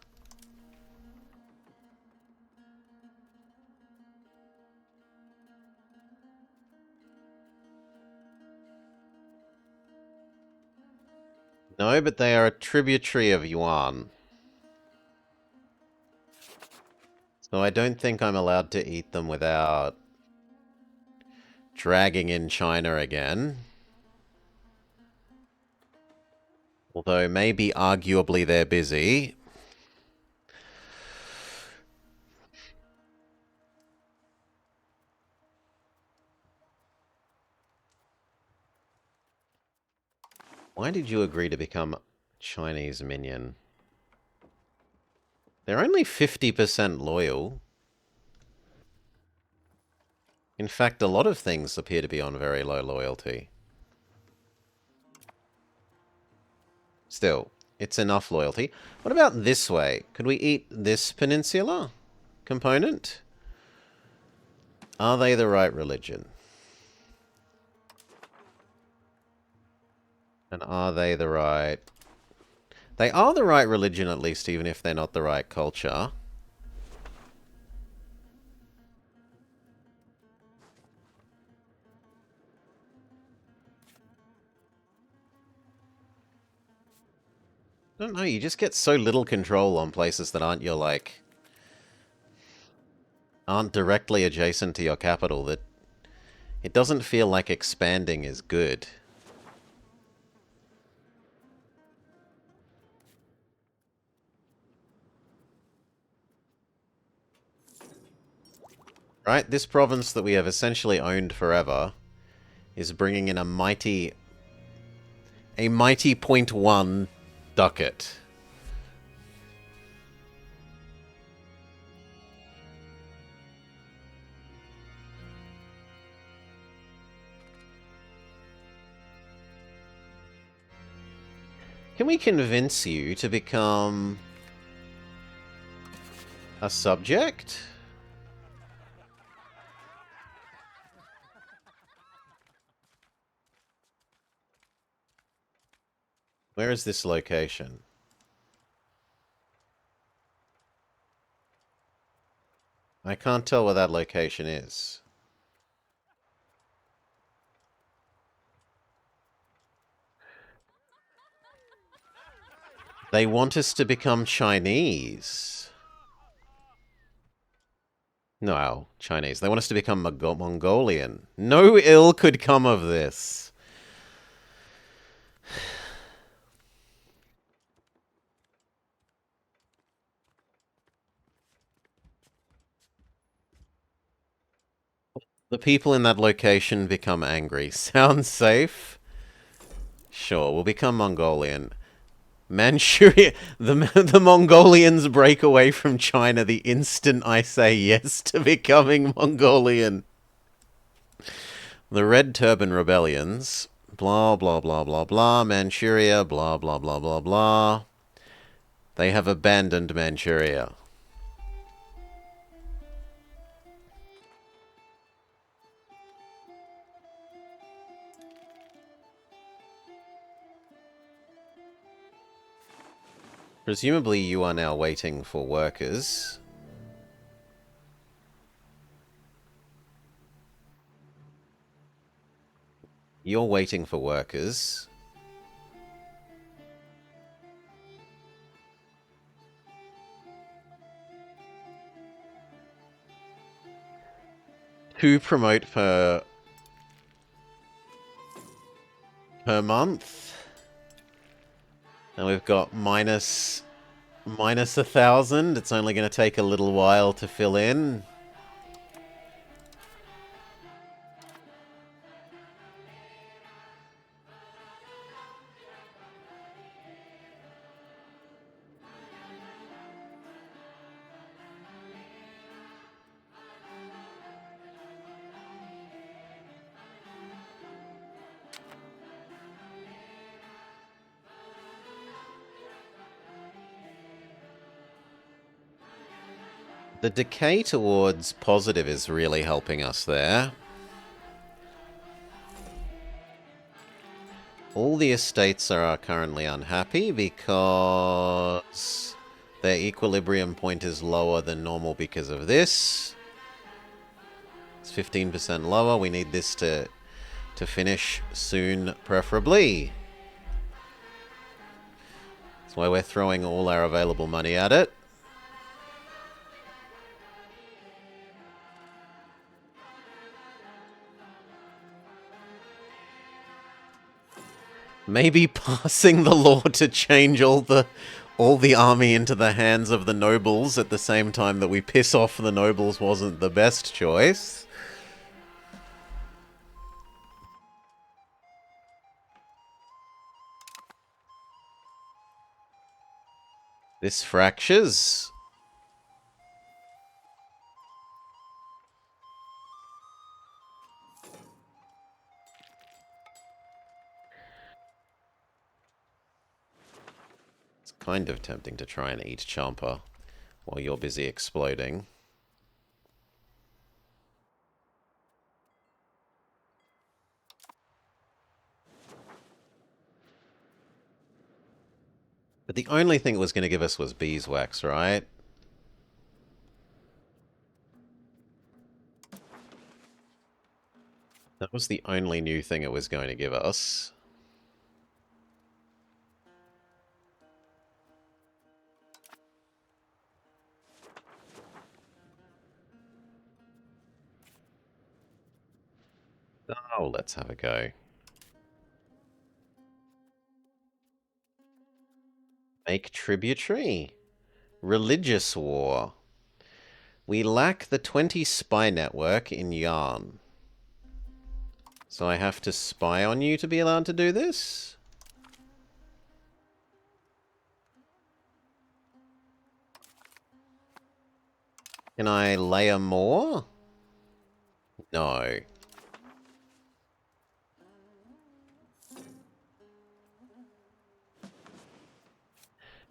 No, but they are a tributary of Yuan. So I don't think I'm allowed to eat them without dragging in China again. Although maybe arguably they're busy. Why did you agree to become Chinese minion? They're only 50% loyal. In fact, a lot of things appear to be on very low loyalty. Still, it's enough loyalty. What about this way? Could we eat this peninsula component? Are they the right religion? And are they the right... They are the right religion, at least, even if they're not the right culture. I don't know, you just get so little control on places that aren't your, like... aren't directly adjacent to your capital, that it doesn't feel like expanding is good. Right, this province that we have essentially owned forever is bringing in a mighty .1 ducat. Can we convince you to become a subject? Where is this location? I can't tell where that location is. They want us to become Chinese. No, Chinese. They want us to become Mongolian. No ill could come of this. The people in that location become angry. Sounds safe? Sure, we'll become Mongolian. Manchuria... The Mongolians break away from China the instant I say yes to becoming Mongolian. The Red Turban Rebellions... Blah, blah, blah, blah, blah. Manchuria, blah, blah, blah, blah, blah. They have abandoned Manchuria. Presumably you are now waiting for workers. You're waiting for workers. To promote per month. And we've got minus 1,000. It's only going to take a little while to fill in. The decay towards positive is really helping us there. All the estates are currently unhappy because their equilibrium point is lower than normal because of this. It's 15% lower. We need this to finish soon, preferably. That's why we're throwing all our available money at it. Maybe passing the law to change all the army into the hands of the nobles at the same time that we piss off the nobles wasn't the best choice. This fractures. It's kind of tempting to try and eat Champa while you're busy exploding. But the only thing it was going to give us was beeswax, right? That was the only new thing it was going to give us. Oh, let's have a go. Make tributary. Religious war. We lack the 20 spy network in Yarn. So I have to spy on you to be allowed to do this? Can I layer more? No.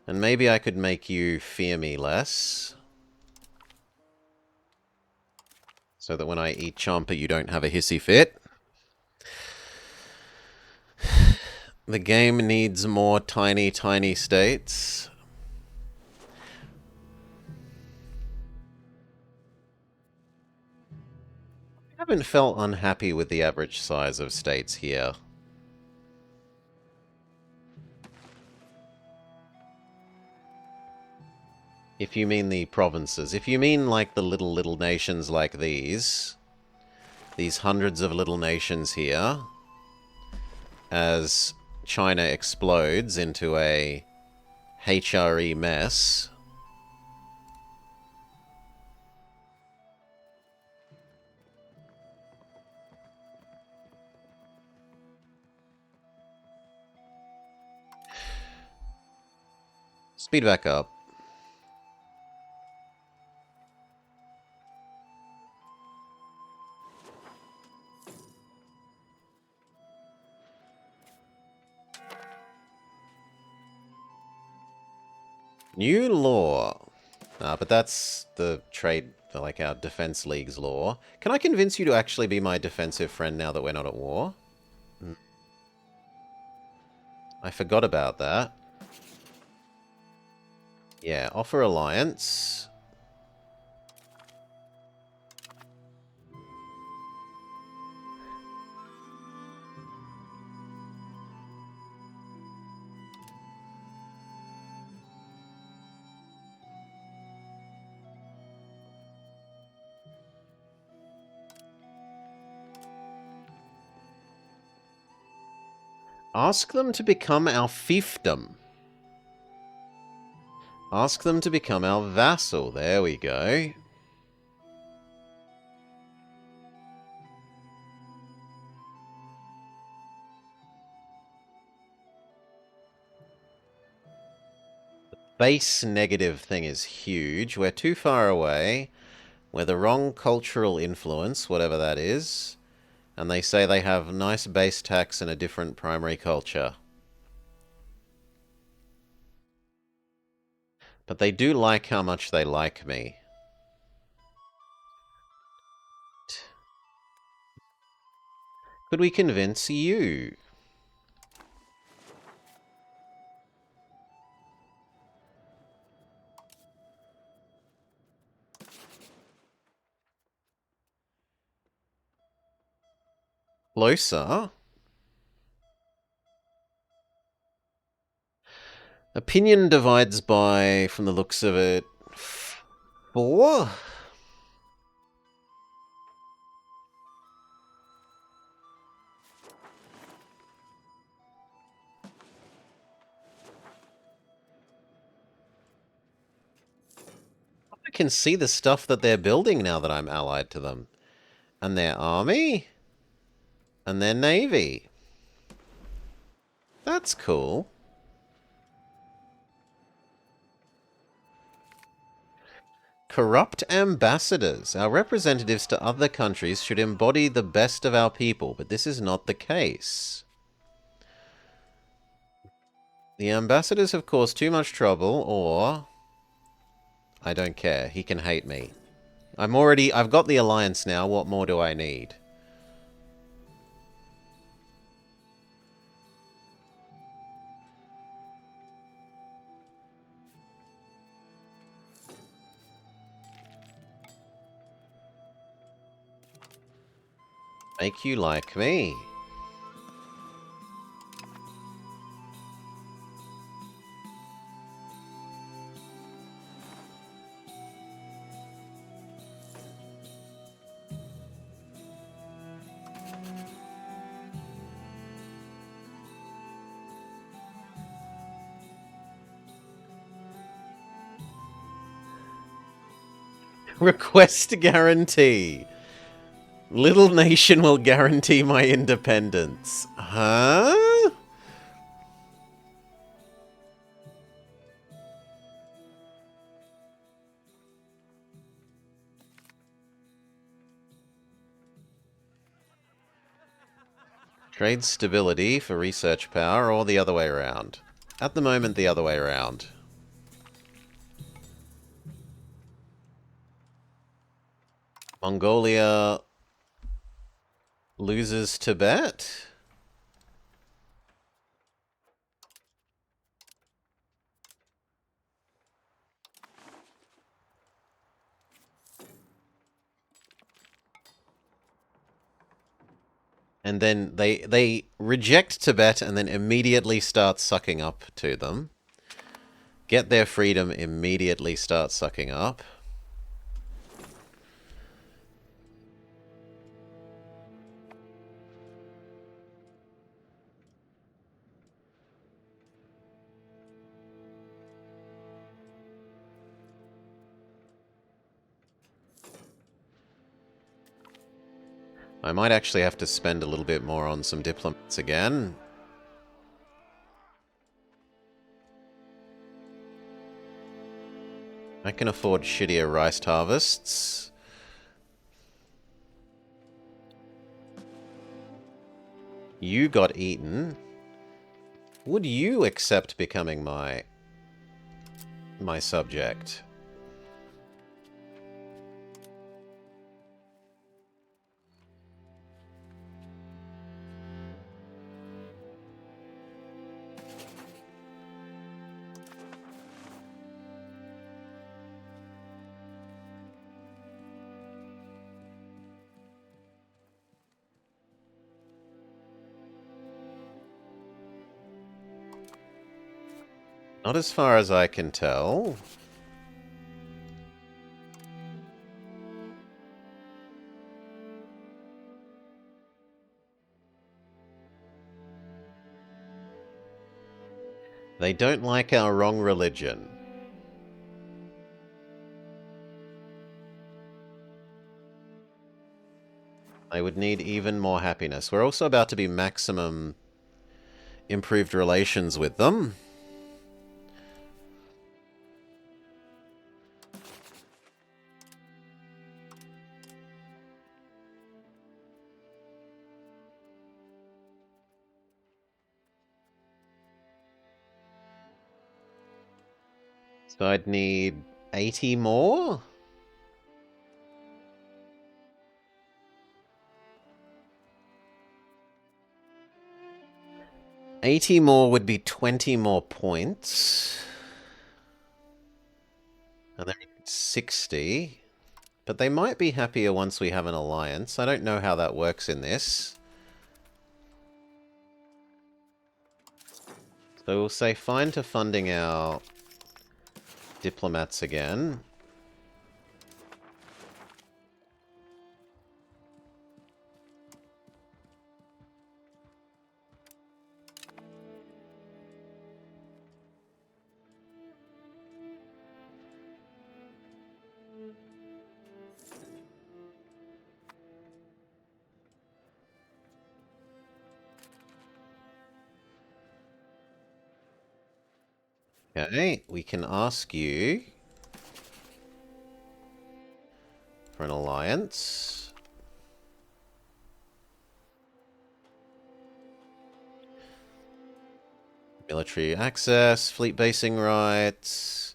And maybe I could make you fear me less. So that when I eat Champa, you don't have a hissy fit. The game needs more tiny, tiny states. I haven't felt unhappy with the average size of states here. If you mean the provinces. If you mean like the little nations like these hundreds of little nations here, as China explodes into a HRE mess. Speed back up. New law. But that's the trade, like our defense league's law. Can I convince you to actually be my defensive friend now that we're not at war? I forgot about that. Yeah, offer alliance. Ask them to become our fiefdom. Ask them to become our vassal. There we go. Base negative thing is huge. We're too far away. We're the wrong cultural influence, whatever that is. And they say they have nice base tax and a different primary culture. But they do like how much they like me. Could we convince you? Closer? Opinion divides by, from the looks of it, 4? I can see the stuff that they're building now that I'm allied to them. And their army? And their navy. That's cool. Corrupt ambassadors. Our representatives to other countries should embody the best of our people, but this is not the case. The ambassadors have caused too much trouble, or... I don't care. He can hate me. I've got the alliance now. What more do I need? Make you like me. Request guarantee. Little nation will guarantee my independence. Huh? Trade stability for research power, or the other way around? At the moment, the other way around. Mongolia loses Tibet? And then they reject Tibet and then immediately start sucking up to them. Get their freedom, immediately start sucking up. I might actually have to spend a little bit more on some diplomats again. I can afford shittier rice harvests. You got eaten. Would you accept becoming my subject? Not as far as I can tell. They don't like our wrong religion. They would need even more happiness. We're also about to be maximum improved relations with them. So I'd need 80 more? $80 more would be 20 more points. And then 60. But they might be happier once we have an alliance. I don't know how that works in this. So we'll say fine to funding our diplomats again. Okay, we can ask you for an alliance. Military access, fleet basing rights.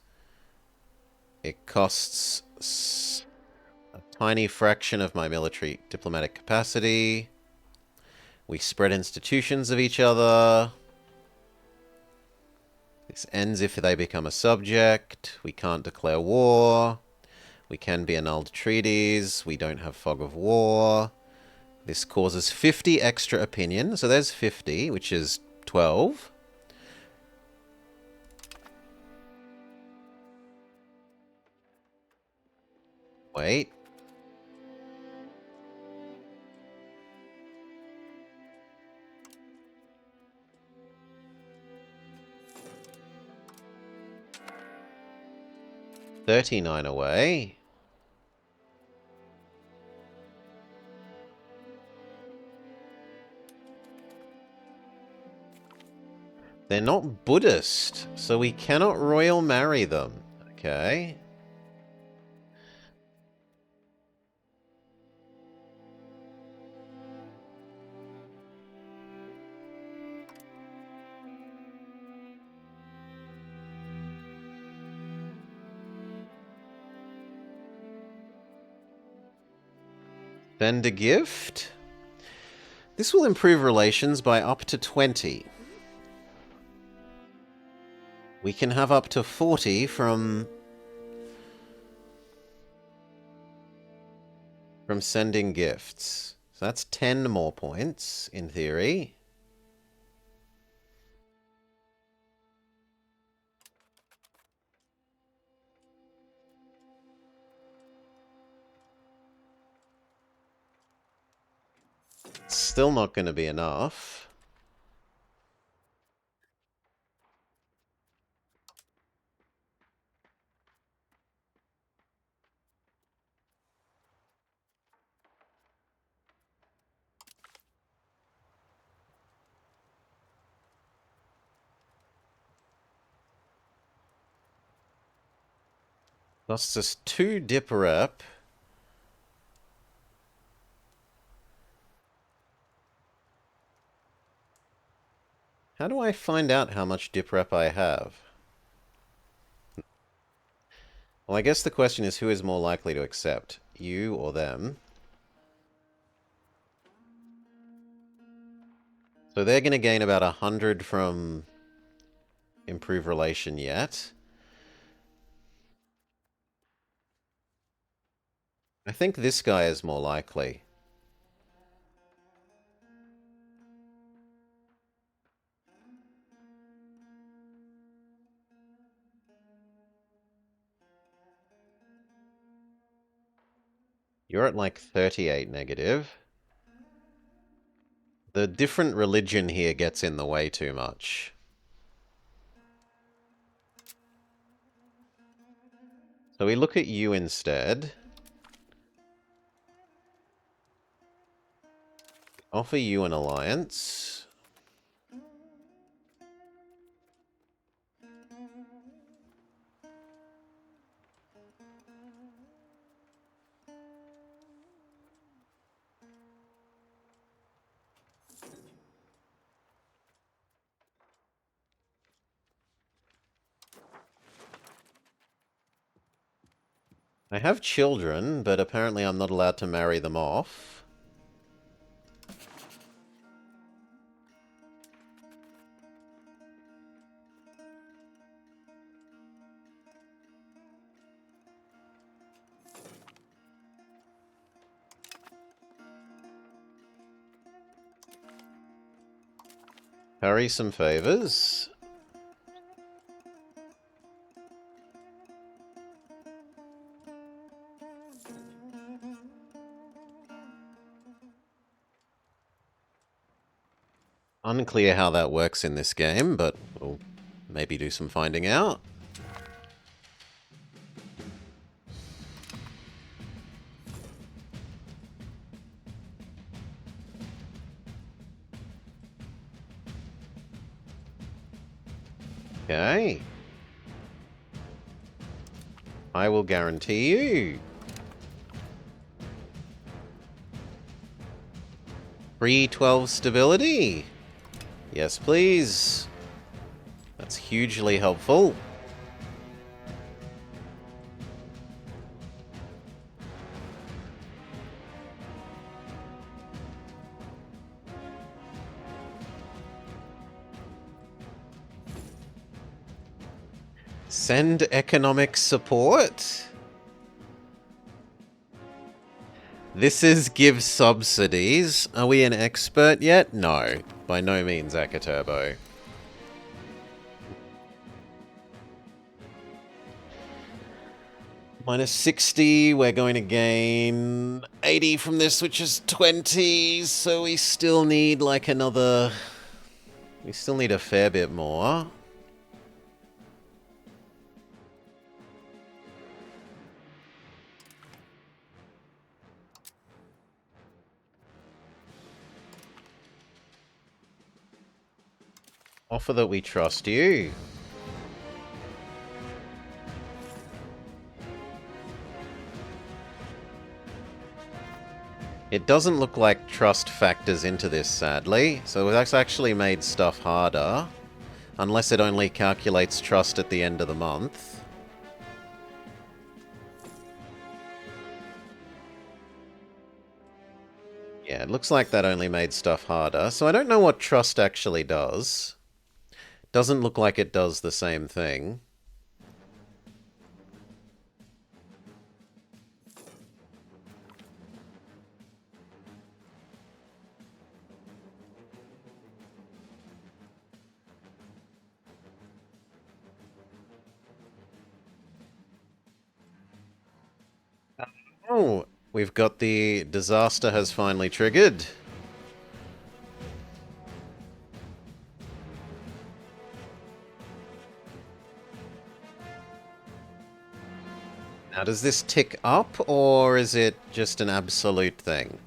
It costs a tiny fraction of my military diplomatic capacity. We spread institutions of each other. This ends if they become a subject. We can't declare war. We can be annulled treaties. We don't have fog of war. This causes 50 extra opinion. So there's 50, which is 12. Wait. $39 away. They're not Buddhist, so we cannot royal marry them. Okay. Send a gift. This will improve relations by up to 20. We can have up to 40 from sending gifts. So that's 10 more points, in theory. Still not going to be enough. Costs us 2 dip rep. How do I find out how much dip rep I have? Well, I guess the question is who is more likely to accept, you or them? So they're going to gain about 100 from improve relation yet. I think this guy is more likely. You're at like 38 negative. The different religion here gets in the way too much. So we look at you instead. Offer you an alliance. I have children, but apparently I'm not allowed to marry them off. Curry some favors. Unclear how that works in this game, but we'll maybe do some finding out. Okay. I will guarantee you Pre-12 stability. Yes, please. That's hugely helpful. Send economic support? This is give subsidies. Are we an expert yet? No. By no means, Akaturbo. Minus 60, we're going to gain 80 from this, which is 20, so we still need like another... We still need a fair bit more. Offer that we trust you. It doesn't look like trust factors into this, sadly, so that's actually made stuff harder. Unless it only calculates trust at the end of the month. Yeah, it looks like that only made stuff harder, so I don't know what trust actually does. Doesn't look like it does the same thing. Oh, we've got the disaster has finally triggered. Now, does this tick up, or is it just an absolute thing?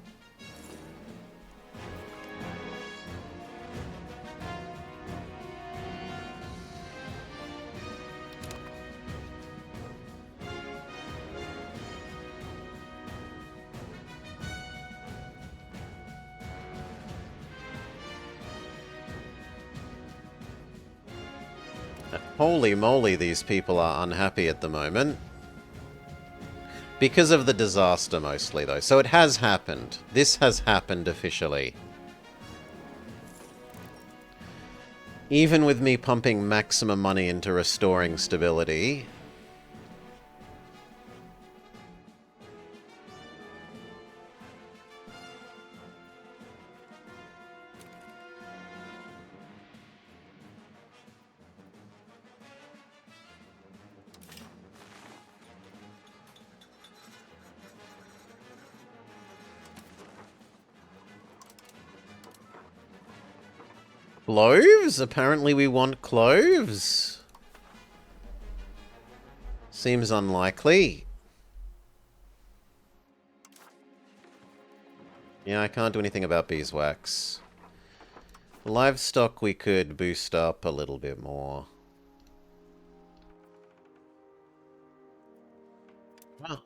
Holy moly, these people are unhappy at the moment. Because of the disaster, mostly, though. So it has happened. This has happened officially. Even with me pumping maximum money into restoring stability. Cloves? Apparently we want cloves. Seems unlikely. Yeah, I can't do anything about beeswax. Livestock we could boost up a little bit more. Wow.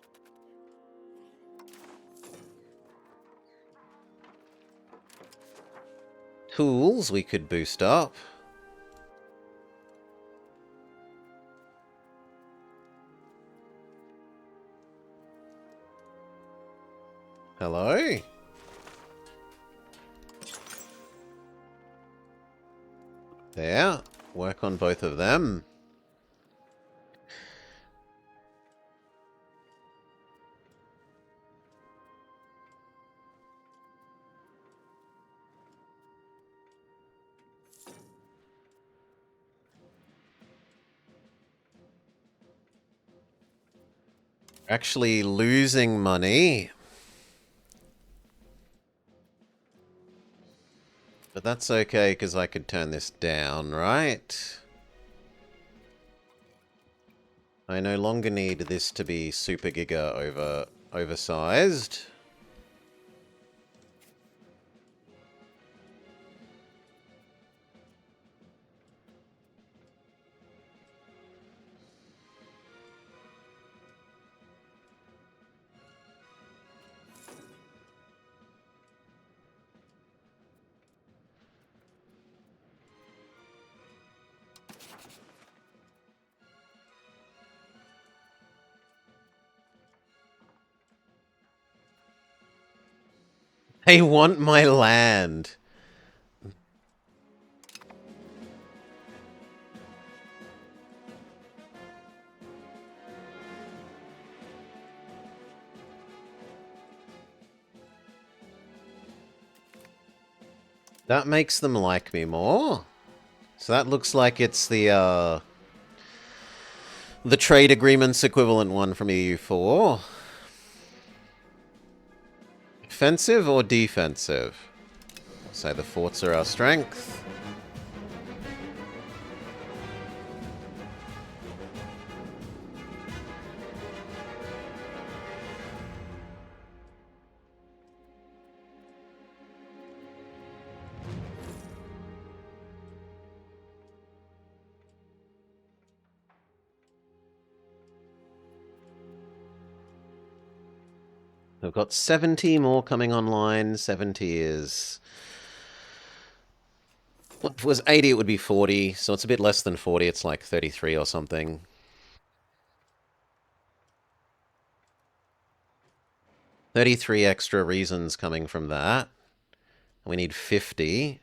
Tools we could boost up. Hello? There. Work on both of them. Actually losing money. But that's okay, because I could turn this down, right? I no longer need this to be super giga oversized. They want my land. That makes them like me more. So that looks like it's the trade agreements equivalent one from EU4. Offensive or defensive? Say the forts are our strength. We've got 70 more coming online. 70 is... If it was 80, it would be 40. So it's a bit less than 40. It's like 33 or something. $33 extra reasons coming from that. We need 50.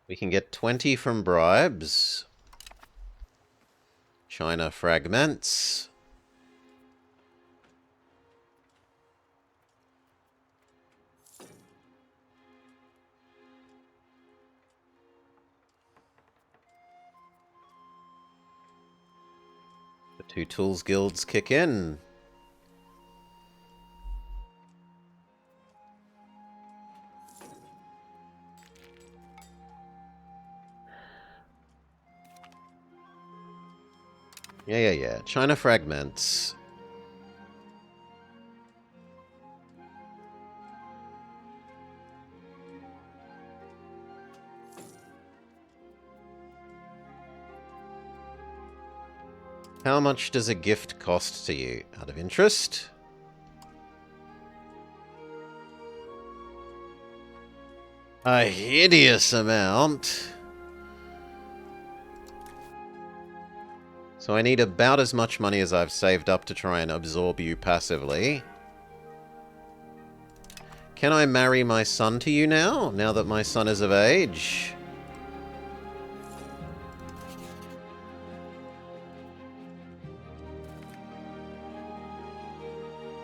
We can get 20 from bribes. China fragments. The 2 tools guilds kick in. Yeah. China fragments. How much does a gift cost to you? Out of interest? A hideous amount. So I need about as much money as I've saved up to try and absorb you passively. Can I marry my son to you now that my son is of age?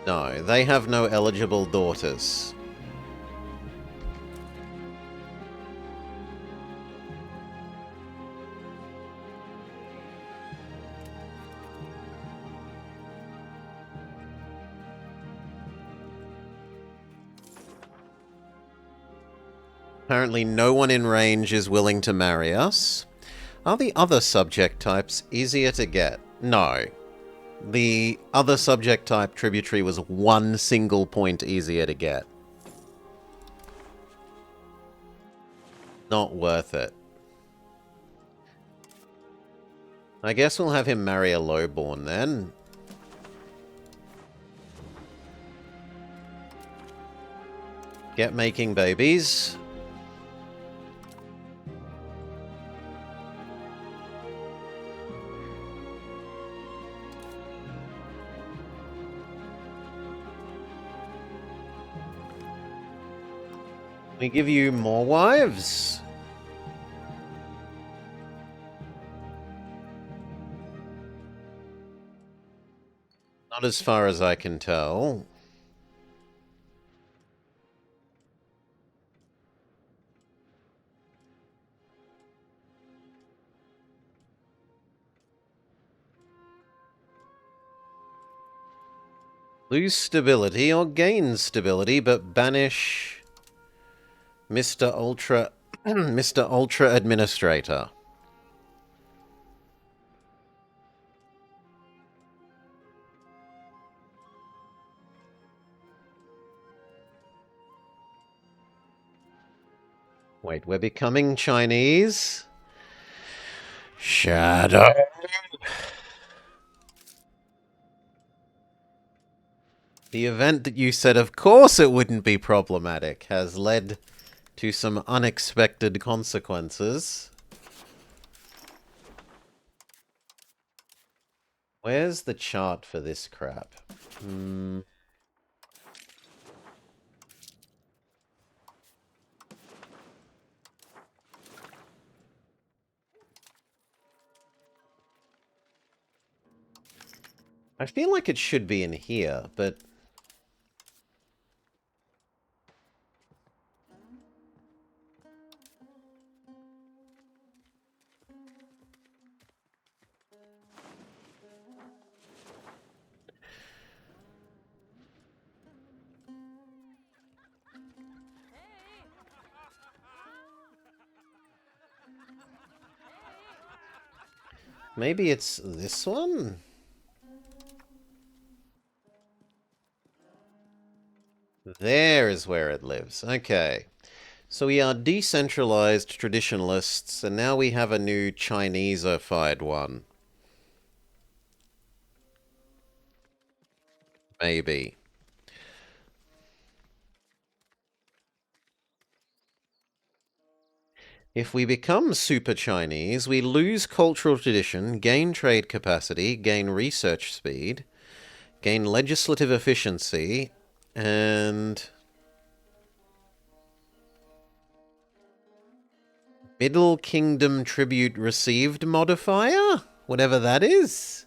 No, they have no eligible daughters. Apparently no one in range is willing to marry us. Are the other subject types easier to get? No. The other subject type tributary was 1 single point easier to get. Not worth it. I guess we'll have him marry a lowborn then. Get making babies. We give you more wives? Not as far as I can tell. Lose stability or gain stability, but banish Mr. Ultra Mr. Ultra Administrator. Wait, we're becoming Chinese? Shadow. The event that you said, of course it wouldn't be problematic, has led to some unexpected consequences. Where's the chart for this crap? Hmm. I feel like it should be in here, but... Maybe it's this one? There is where it lives. Okay. So we are decentralized traditionalists, and now we have a new Chinese-ified one. Maybe. If we become super Chinese, we lose cultural tradition, gain trade capacity, gain research speed, gain legislative efficiency, and... Middle Kingdom Tribute Received modifier? Whatever that is.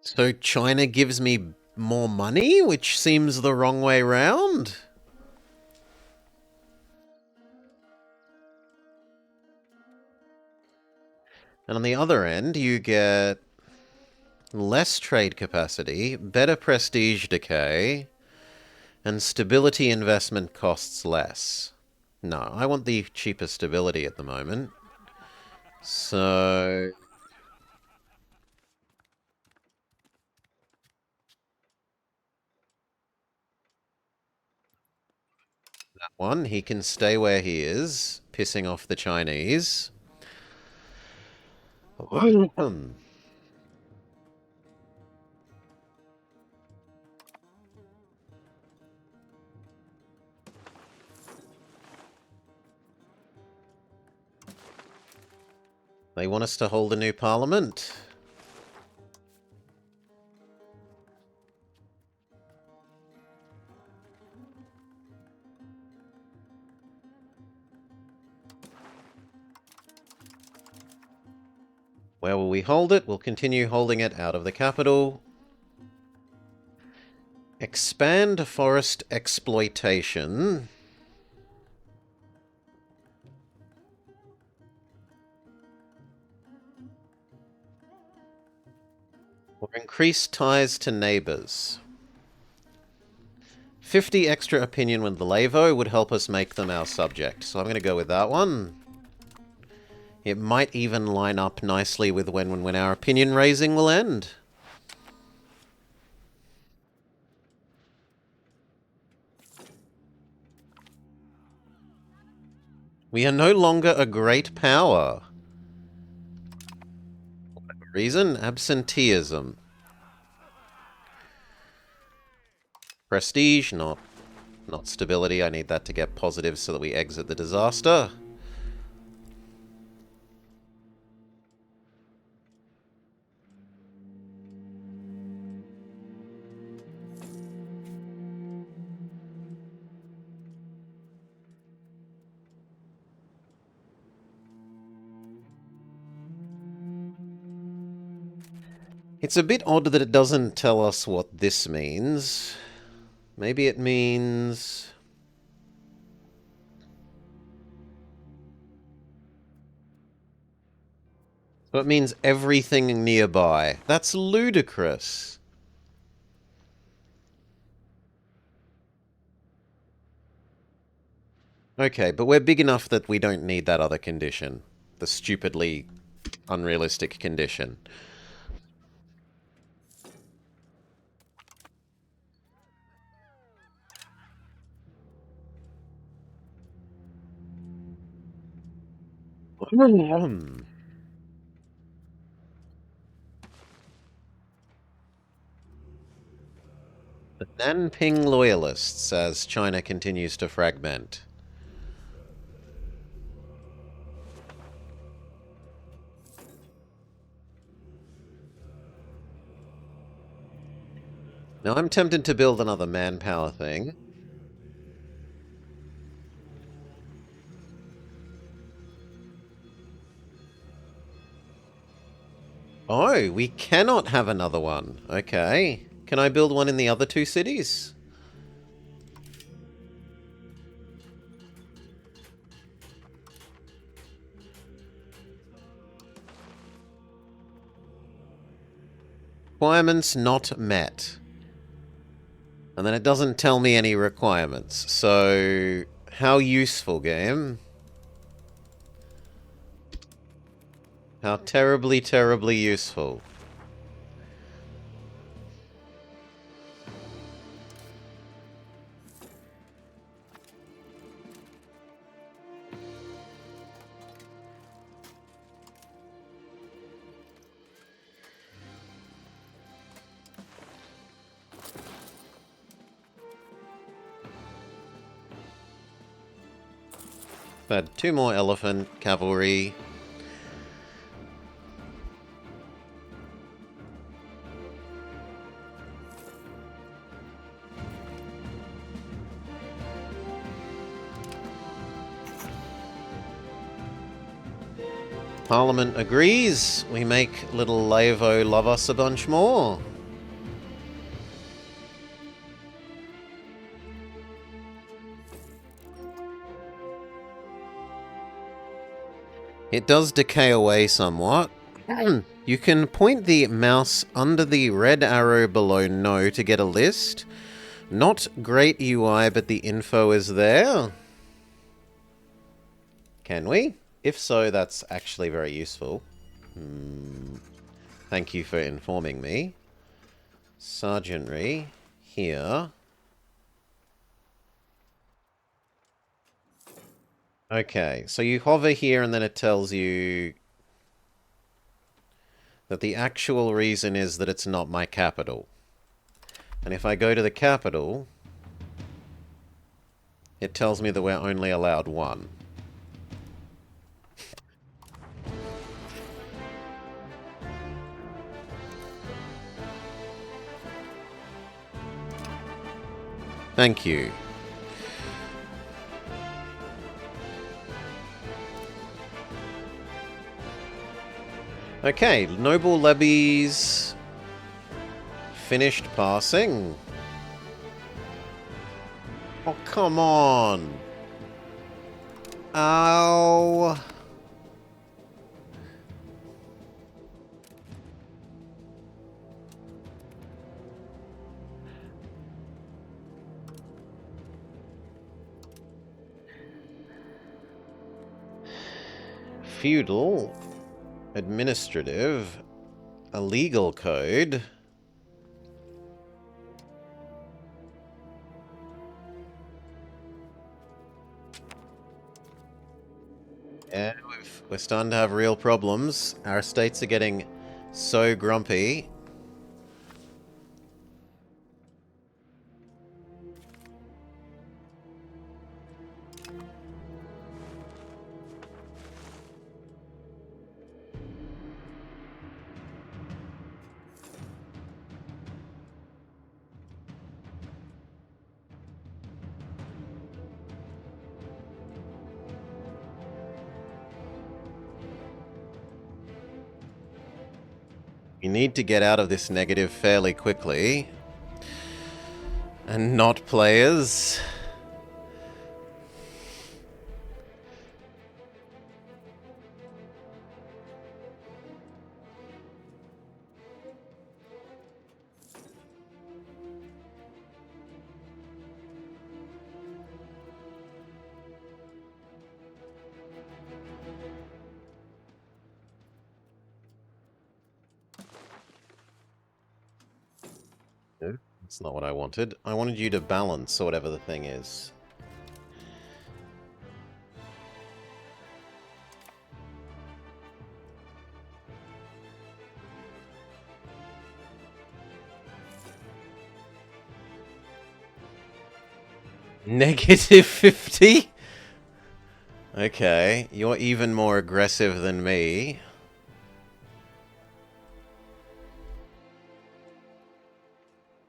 So China gives me more money, which seems the wrong way round. And on the other end, you get less trade capacity, better prestige decay, and stability investment costs less. No, I want the cheaper stability at the moment. So... that one, he can stay where he is, pissing off the Chinese. They want us to hold a new parliament. Where will we hold it? We'll continue holding it out of the capital. Expand forest exploitation. Or increase ties to neighbors. 50 extra opinion with the Lavo would help us make them our subject. So I'm going to go with that one. It might even line up nicely with when our opinion raising will end. We are no longer a great power. Reason? Absenteeism. Prestige? Not stability. I need that to get positive so that we exit the disaster. It's a bit odd that it doesn't tell us what this means. Maybe it means... so it means everything nearby. That's ludicrous. Okay, but we're big enough that we don't need that other condition. The stupidly unrealistic condition. The Nanping loyalists as China continues to fragment. Now I'm tempted to build another manpower thing. Oh, we cannot have another one. Okay. Can I build one in the other two cities? Requirements not met. And then it doesn't tell me any requirements. So, how useful, game? How terribly, terribly useful. Had 2 more elephant cavalry. Parliament agrees. We make little Lavo love us a bunch more. It does decay away somewhat. You can point the mouse under the red arrow below no to get a list. Not great UI, but the info is there. Can we? If so, that's actually very useful. Thank you for informing me. Sergeantry. Here. Okay, so you hover here and then it tells you that the actual reason is that it's not my capital. And if I go to the capital, it tells me that we're only allowed 1. Thank you. Okay, noble levies finished passing. Oh, come on. Ow. Feudal. Administrative. A legal code. Yeah, we're starting to have real problems. Our estates are getting so grumpy. We need to get out of this negative fairly quickly. And not players. No, that's not what I wanted. I wanted you to balance, or whatever the thing is. Negative 50? Okay, you're even more aggressive than me.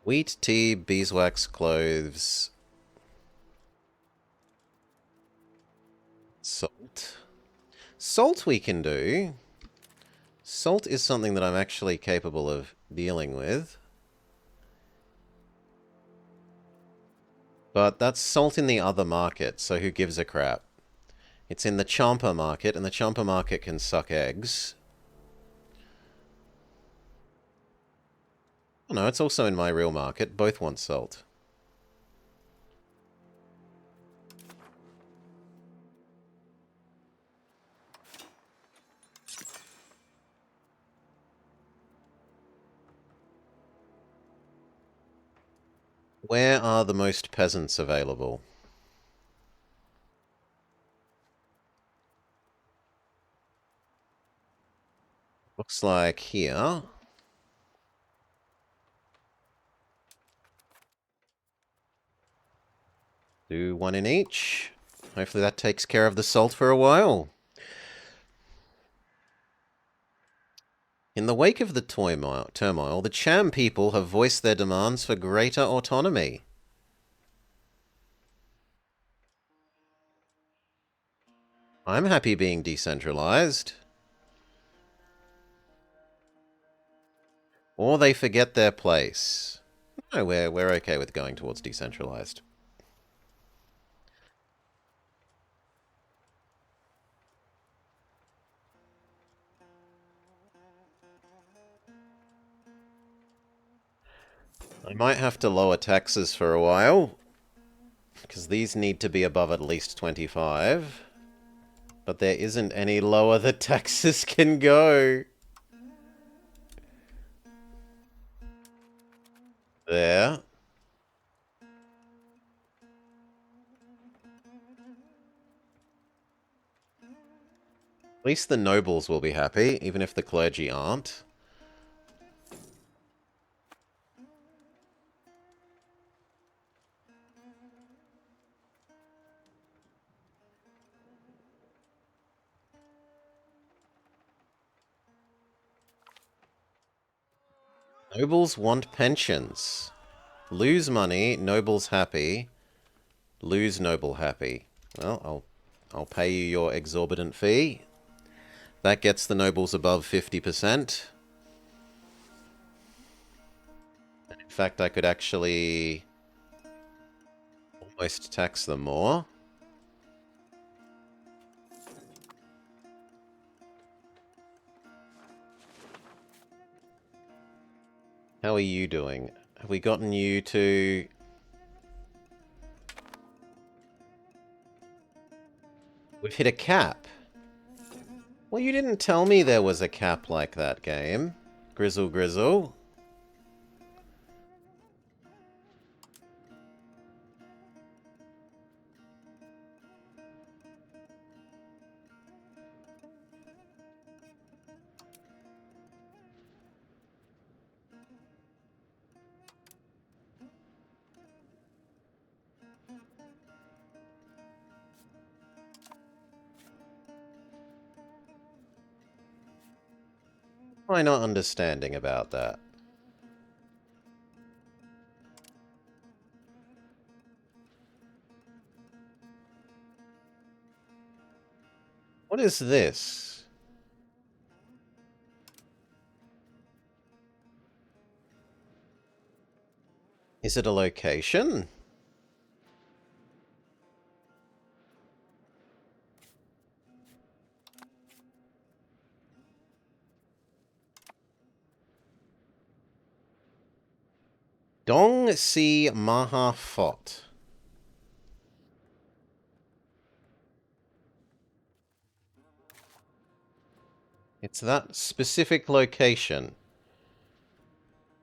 Wheat, tea, beeswax, cloves, salt. Salt we can do. Salt is something that I'm actually capable of dealing with. But that's salt in the other market, so who gives a crap? It's in the Champa market, and the Champa market can suck eggs. Oh no, it's also in my real market. Both want salt. Where are the most peasants available? Looks like here. Do one in each. Hopefully that takes care of the salt for a while. In the wake of the turmoil, the Cham people have voiced their demands for greater autonomy. I'm happy being decentralized. Or they forget their place. No, we're okay with going towards decentralized. I might have to lower taxes for a while, because these need to be above at least 25. But there isn't any lower that taxes can go. There. At least the nobles will be happy, even if the clergy aren't. Nobles want pensions. Lose money, nobles happy. Lose noble happy. Well, I'll pay you your exorbitant fee. That gets the nobles above 50%. In fact, I could actually almost tax them more. How are you doing? Have we gotten you to... We've hit a cap. Well, you didn't tell me there was a cap like that, game. Grizzle Grizzle. Why not understanding about that? What is this? Is it a location? Dong Si Maha Fort. It's that specific location.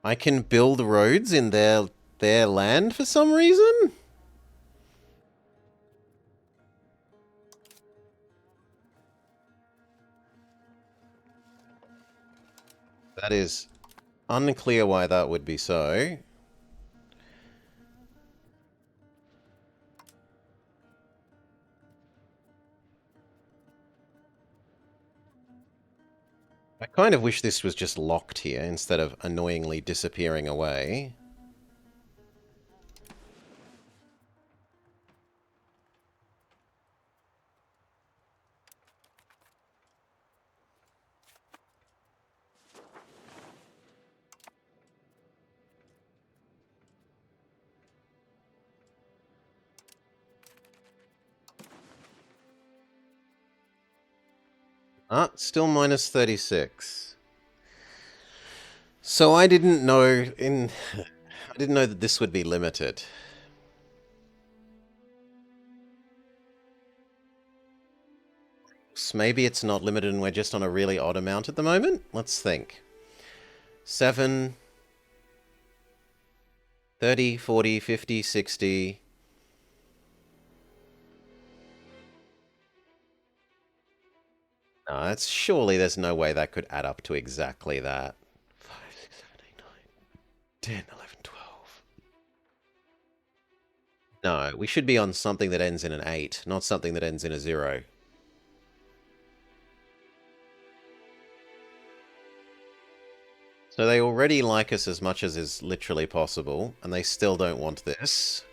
I can build roads in their land for some reason? That is unclear why that would be so. I kind of wish this was just locked here instead of annoyingly disappearing away. Ah, still minus 36. So I didn't know I didn't know that this would be limited. So maybe it's not limited and we're just on a really odd amount at the moment? Let's think. 7, 30, 40, 50, 60. No, that's surely there's no way that could add up to exactly that. 5, 6, 7, 8, 9, 10, 11, 12. No, we should be on something that ends in an 8, not something that ends in a 0. So they already like us as much as is literally possible, and they still don't want this.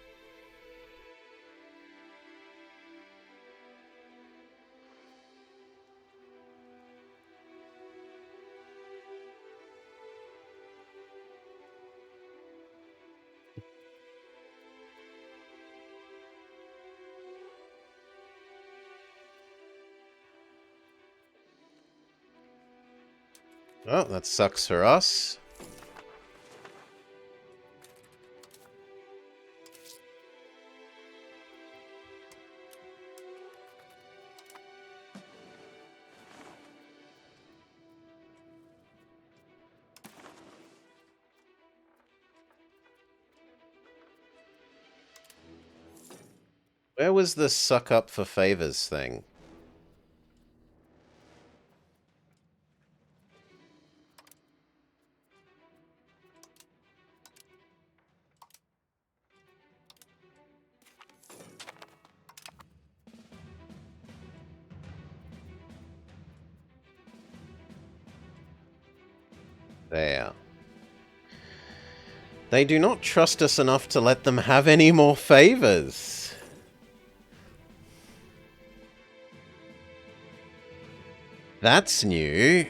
Oh, that sucks for us. Where was the suck up for favors thing? There. They do not trust us enough to let them have any more favors. That's new.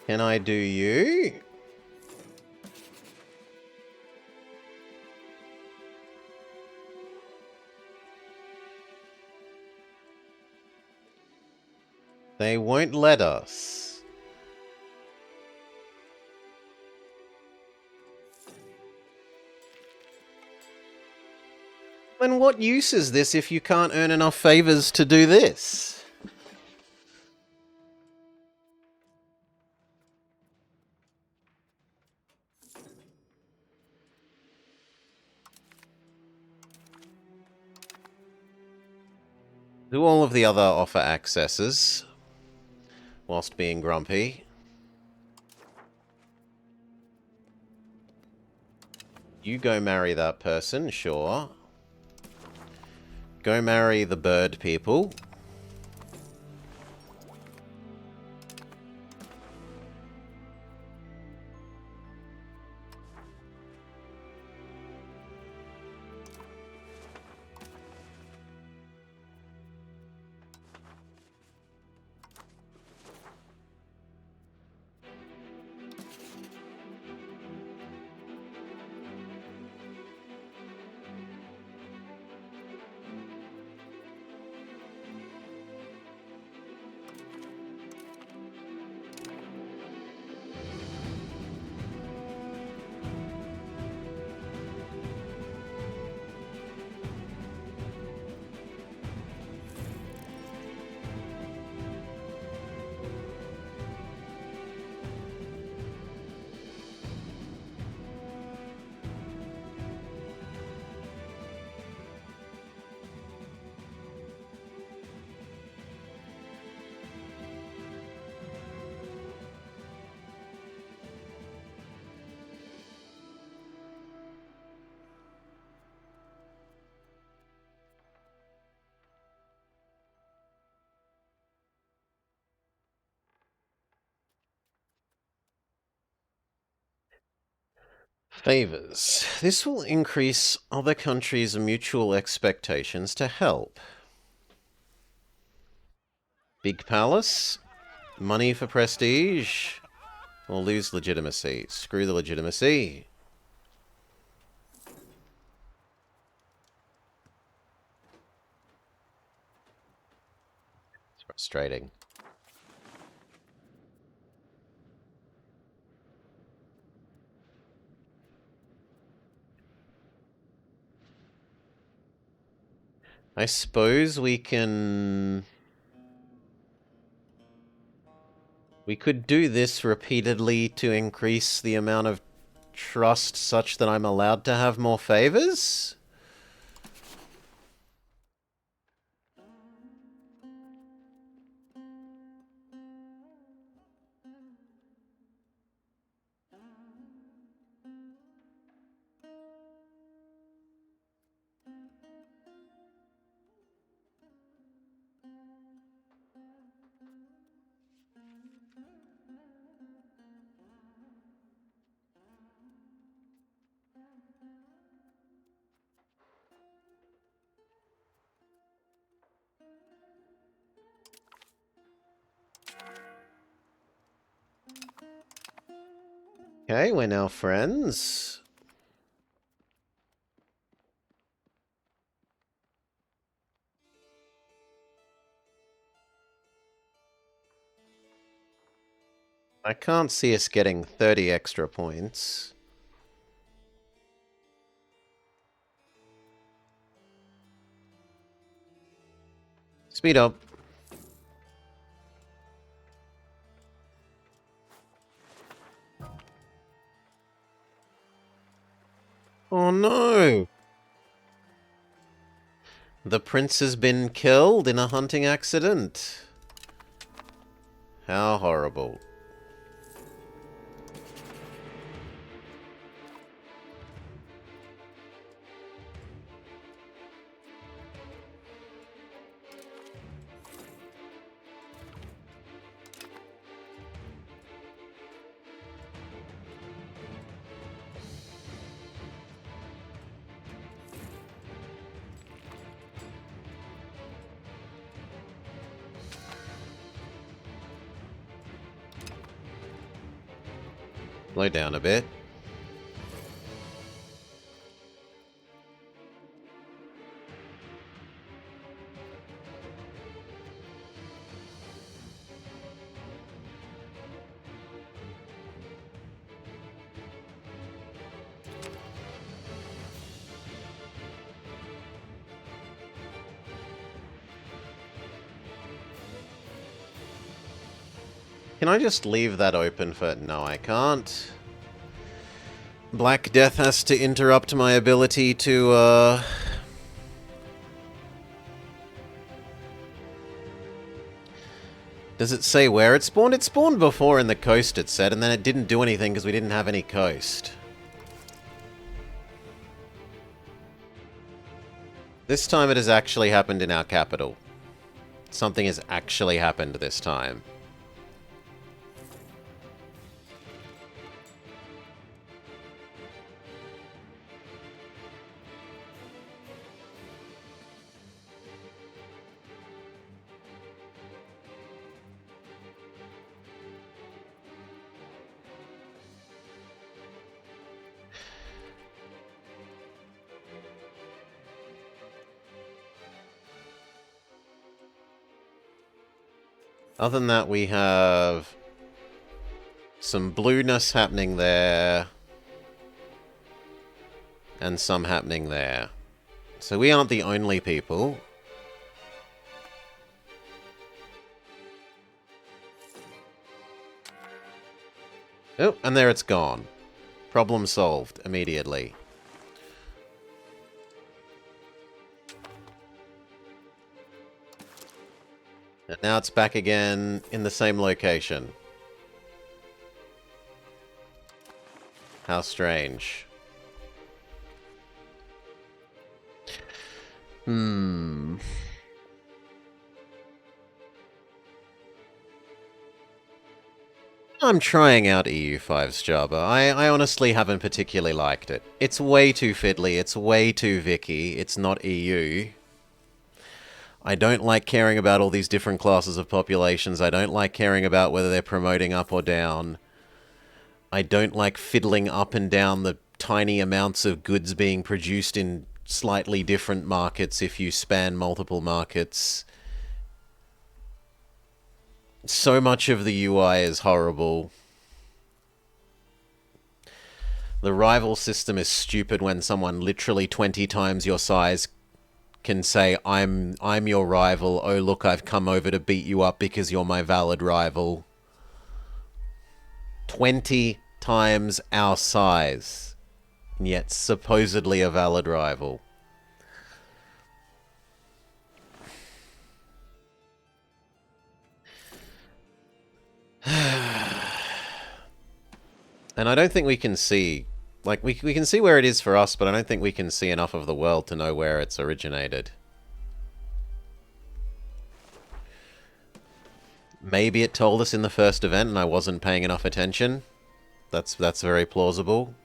Can I do you? They won't let us. Then what use is this if you can't earn enough favors to do this? Do all of the other offer accesses whilst being grumpy. You go marry that person, sure. Go marry the bird people. Favors. This will increase other countries' mutual expectations to help. Big palace. Money for prestige. Or lose legitimacy. Screw the legitimacy. Frustrating. I suppose we can... We could do this repeatedly to increase the amount of trust such that I'm allowed to have more favors? Okay, we're now friends. I can't see us getting 30 extra points. Speed up. Oh no! The prince has been killed in a hunting accident. How horrible. Slow down a bit. Can I just leave that open for... No, I can't. Black Death has to interrupt my ability to, Does it say where it spawned? It spawned before in the coast, it said, and then it didn't do anything because we didn't have any coast. This time it has actually happened in our capital. Something has actually happened this time. Other than that, we have some blueness happening there, and some happening there. So we aren't the only people. Oh, and there it's gone. Problem solved immediately. And now it's back again in the same location. How strange. I'm trying out EU5's Java. I honestly haven't particularly liked it. It's way too fiddly, it's way too Vicky, it's not EU. I don't like caring about all these different classes of populations. I don't like caring about whether they're promoting up or down. I don't like fiddling up and down the tiny amounts of goods being produced in slightly different markets if you span multiple markets. So much of the UI is horrible. The rival system is stupid when someone literally 20 times your size can say, I'm your rival. Oh, look, I've come over to beat you up because you're my valid rival. 20 times our size, and yet supposedly a valid rival. And I don't think we can see... Like, we can see where it is for us, but I don't think we can see enough of the world to know where it's originated. Maybe it told us in the first event and I wasn't paying enough attention. That's very plausible.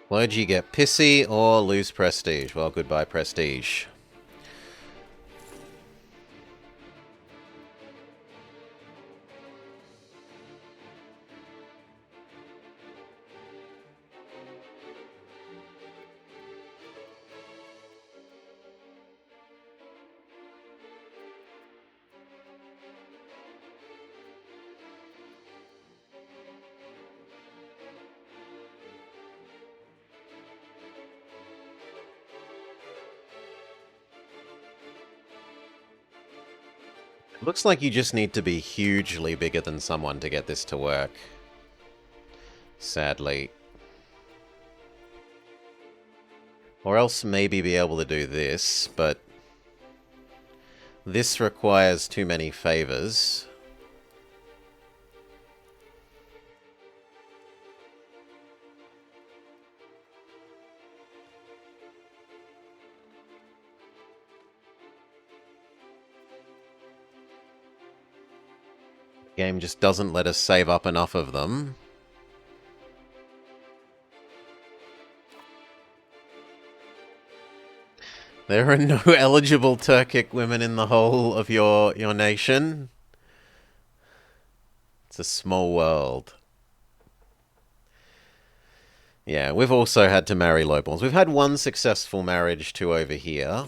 Clergy get pissy or lose prestige. Well, goodbye prestige. Looks like you just need to be hugely bigger than someone to get this to work. Sadly. Or else maybe be able to do this, but... this requires too many favors. The game just doesn't let us save up enough of them. There are no eligible Turkic women in the whole of your nation. It's a small world. Yeah, we've also had to marry lowborns. We've had one successful marriage to over here.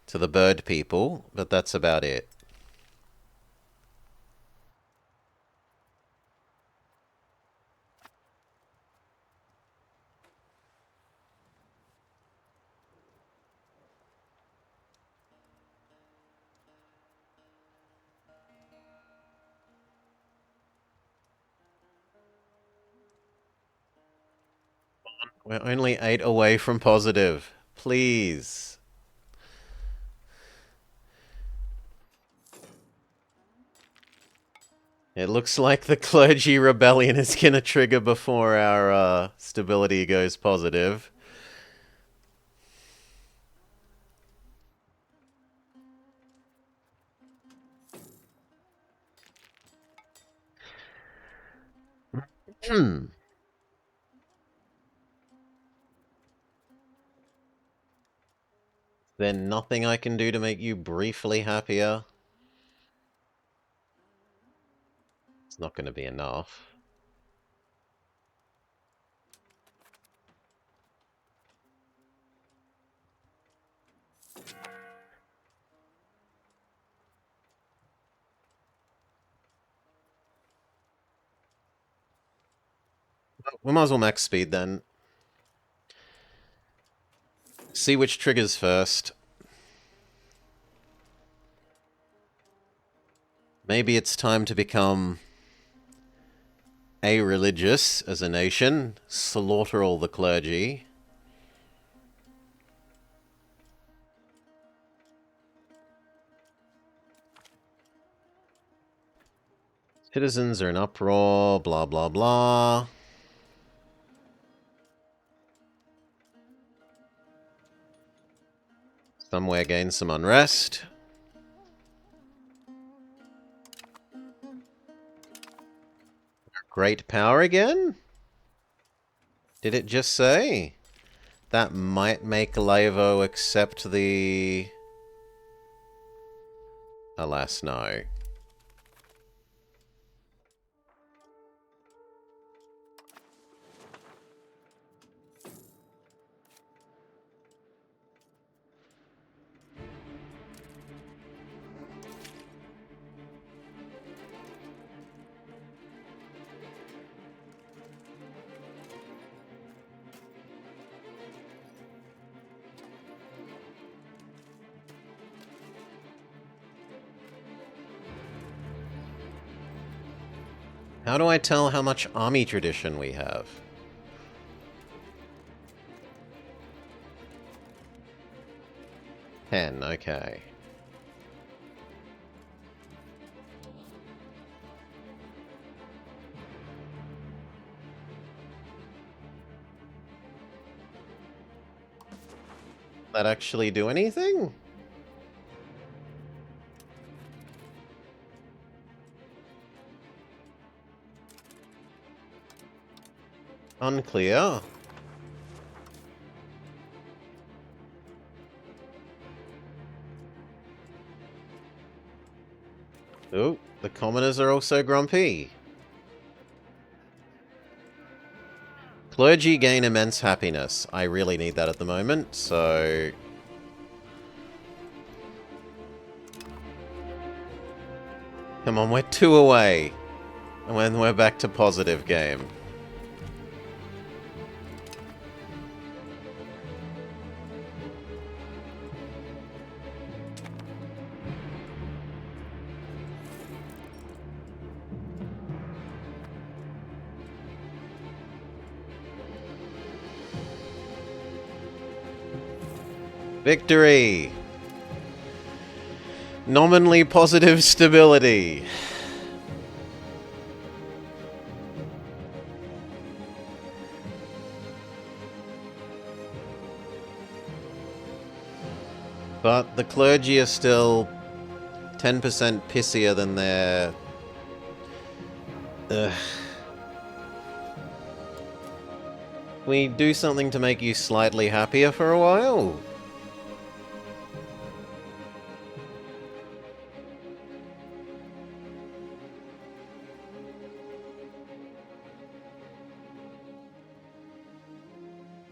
To the bird people, but that's about it. We're only 8 away from positive. Please. It looks like the clergy rebellion is going to trigger before our stability goes positive. Then nothing I can do to make you briefly happier. It's not going to be enough. We might as well max speed then. See which triggers first. Maybe it's time to become a-religious as a nation. Slaughter all the clergy. Citizens are in uproar, blah blah blah. Somewhere gain some unrest. Great power again? Did it just say? That might make Lavo accept the... Alas, no. How do I tell how much army tradition we have? Ten, okay. That actually do anything? Unclear. Oh, the commoners are also grumpy. Clergy gain immense happiness. I really need that at the moment, so... Come on, we're 2 away. And then we're back to positive game. Victory! Nominally positive stability. But the clergy are still 10% pissier than their... Ugh. We do something to make you slightly happier for a while?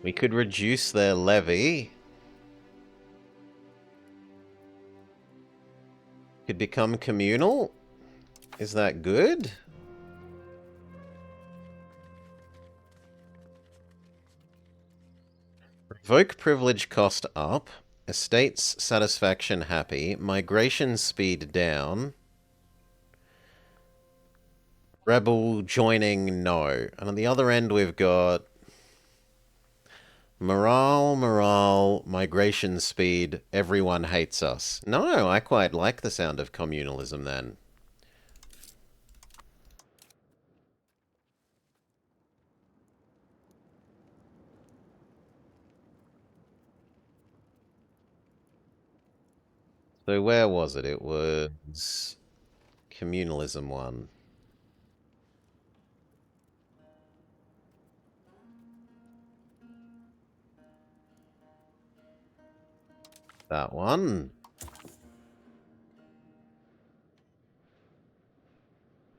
We could reduce their levy. Could become communal? Is that good? Revoke privilege cost up. Estates satisfaction happy. Migration speed down. Rebel joining no. And on the other end we've got... Morale, migration speed, everyone hates us. No, I quite like the sound of communalism then. So where was it? It was communalism one. That one.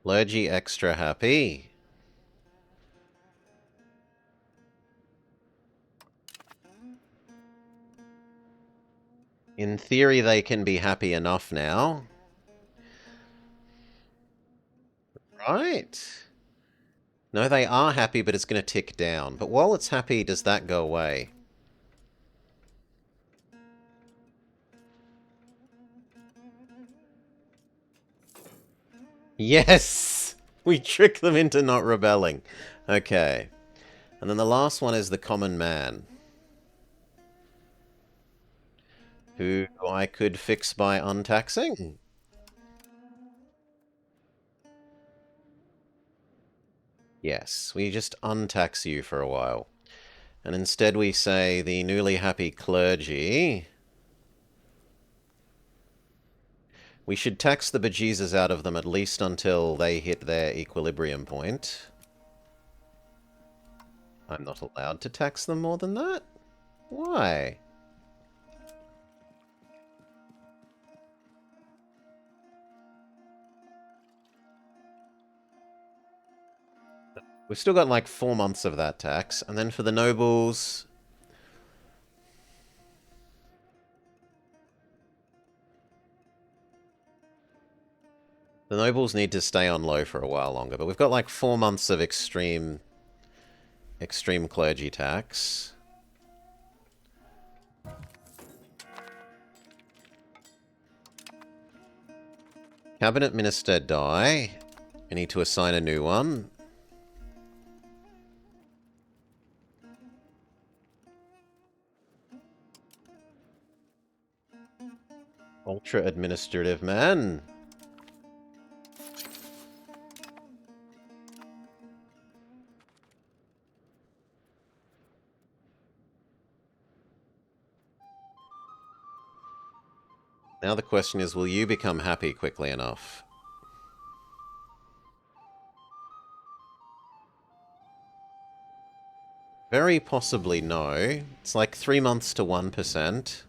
Clergy extra happy. In theory, they can be happy enough now. Right. No, they are happy, but it's going to tick down. But while it's happy, does that go away? Yes! We trick them into not rebelling. Okay. And then the last one is the common man. Who I could fix by untaxing. Yes, we just untax you for a while. And instead we say the newly happy clergy... We should tax the bejesus out of them at least until they hit their equilibrium point. I'm not allowed to tax them more than that? Why? We've still got like 4 months of that tax, and then for the nobles... The nobles need to stay on low for a while longer, but we've got like 4 months of extreme clergy tax. Cabinet minister die. We need to assign a new one. Ultra administrative man. Now the question is, will you become happy quickly enough? Very possibly no. It's like 3 months to 1%.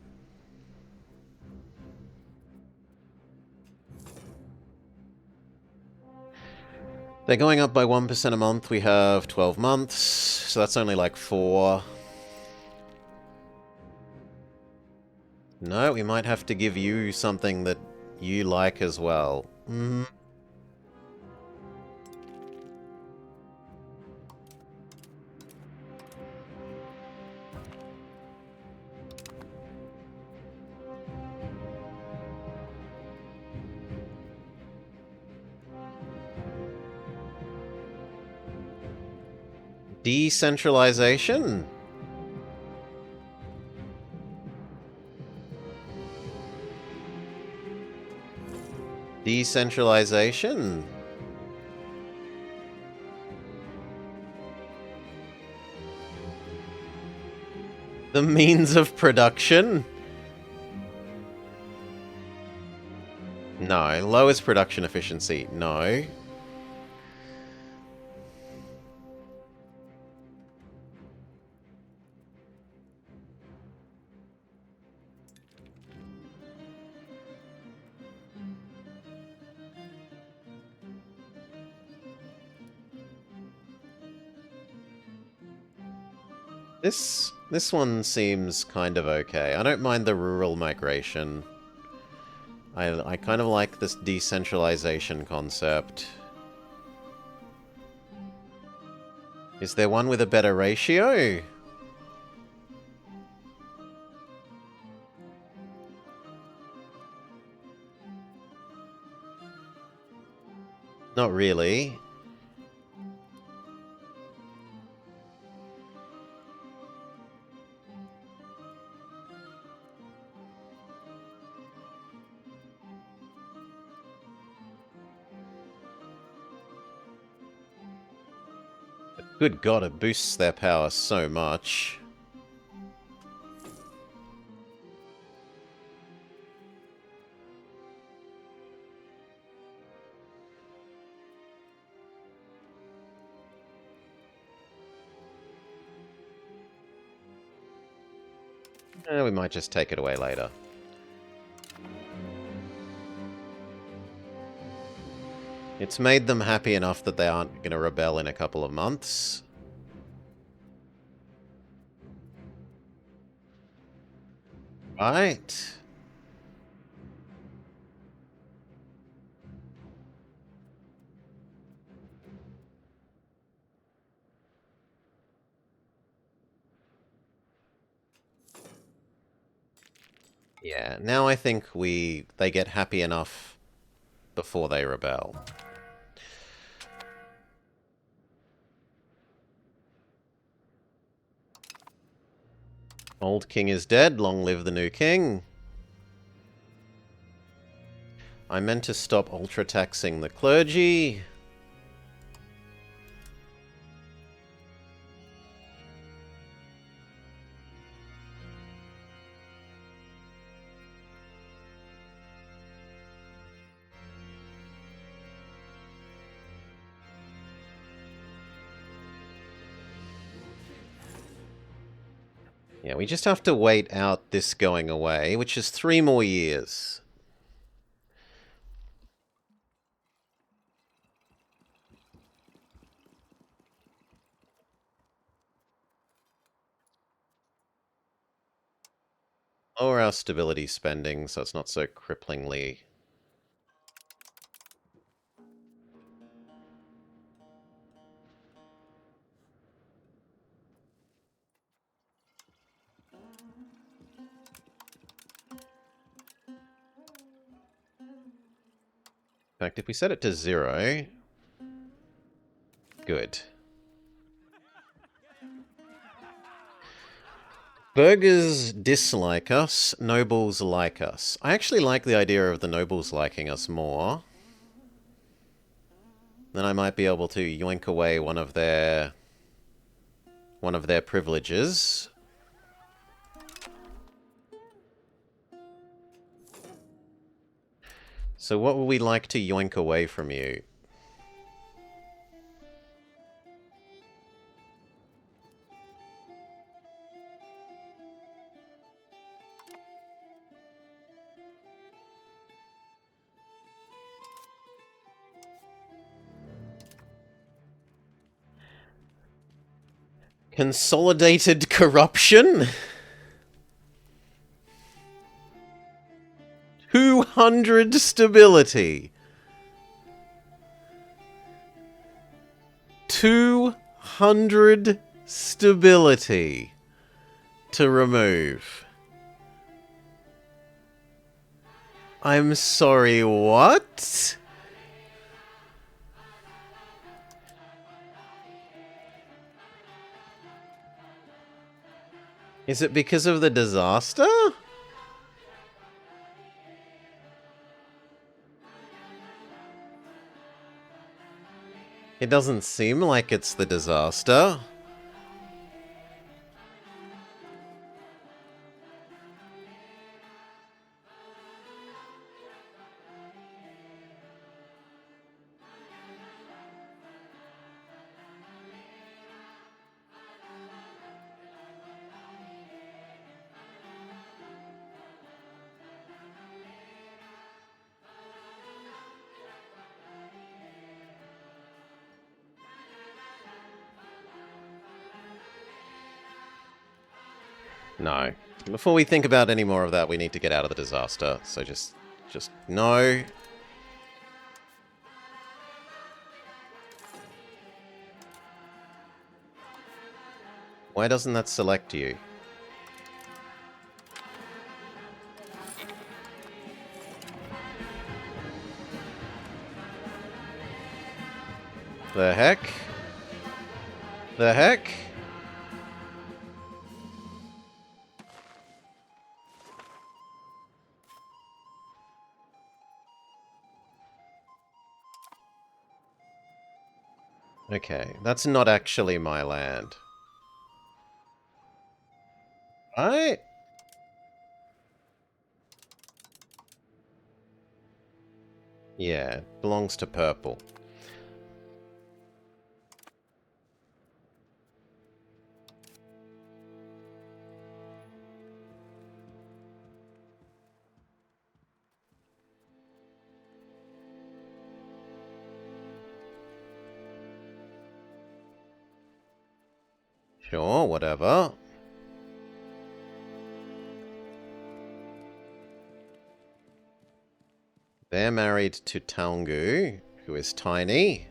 They're going up by 1% a month. We have 12 months, so that's only like 4. No, we might have to give you something that you like as well. Decentralization? Decentralization? The means of production? No. Lowest production efficiency? No. This one seems kind of okay. I don't mind the rural migration. I kind of like this decentralization concept. Is there one with a better ratio? Not really. Good God, it boosts their power so much. We might just take it away later. It's made them happy enough that they aren't going to rebel in a couple of months. Right. Yeah, now I think they get happy enough before they rebel. Old king is dead, long live the new king. I meant to stop ultra-taxing the clergy. Yeah, we just have to wait out this going away, which is 3 more years. Lower our stability spending so it's not so cripplingly. In fact, if we set it to 0... Good. Burghers dislike us, nobles like us. I actually like the idea of the nobles liking us more. Then I might be able to yoink away one of their privileges. So what would we like to yoink away from you? Consolidated corruption? 200 stability. 200 stability to remove. I'm sorry, what? Is it because of the disaster? It doesn't seem like it's the disaster. No. Before we think about any more of that, we need to get out of the disaster. So just no. Why doesn't that select you? The heck? The heck? Okay, that's not actually my land. Right? Yeah, it belongs to purple. Sure, whatever. They're married to Taungu, who is tiny.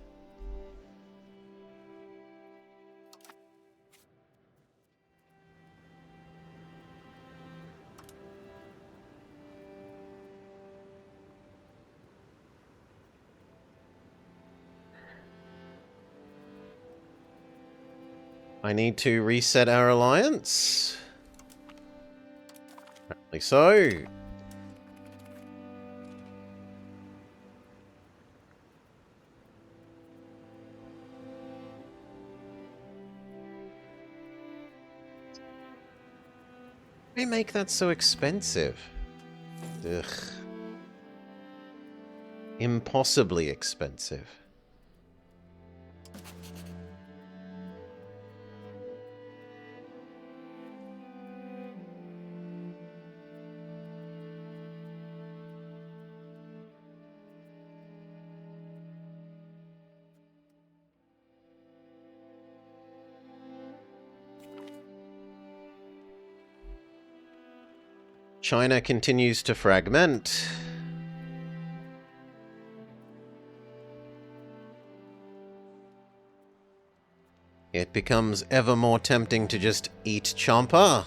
I need to reset our alliance. Apparently so. Why make that so expensive? Ugh. Impossibly expensive. China continues to fragment. It becomes ever more tempting to just eat Champa.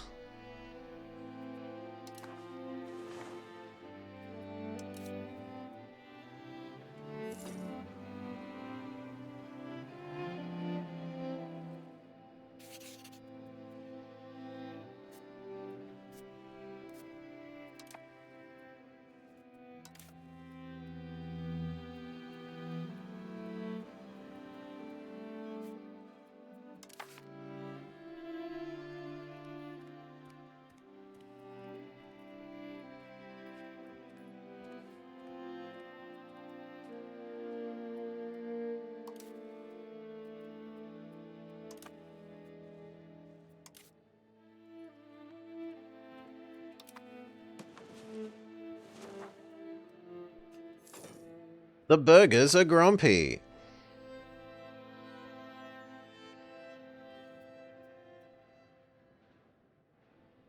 The burgers are grumpy.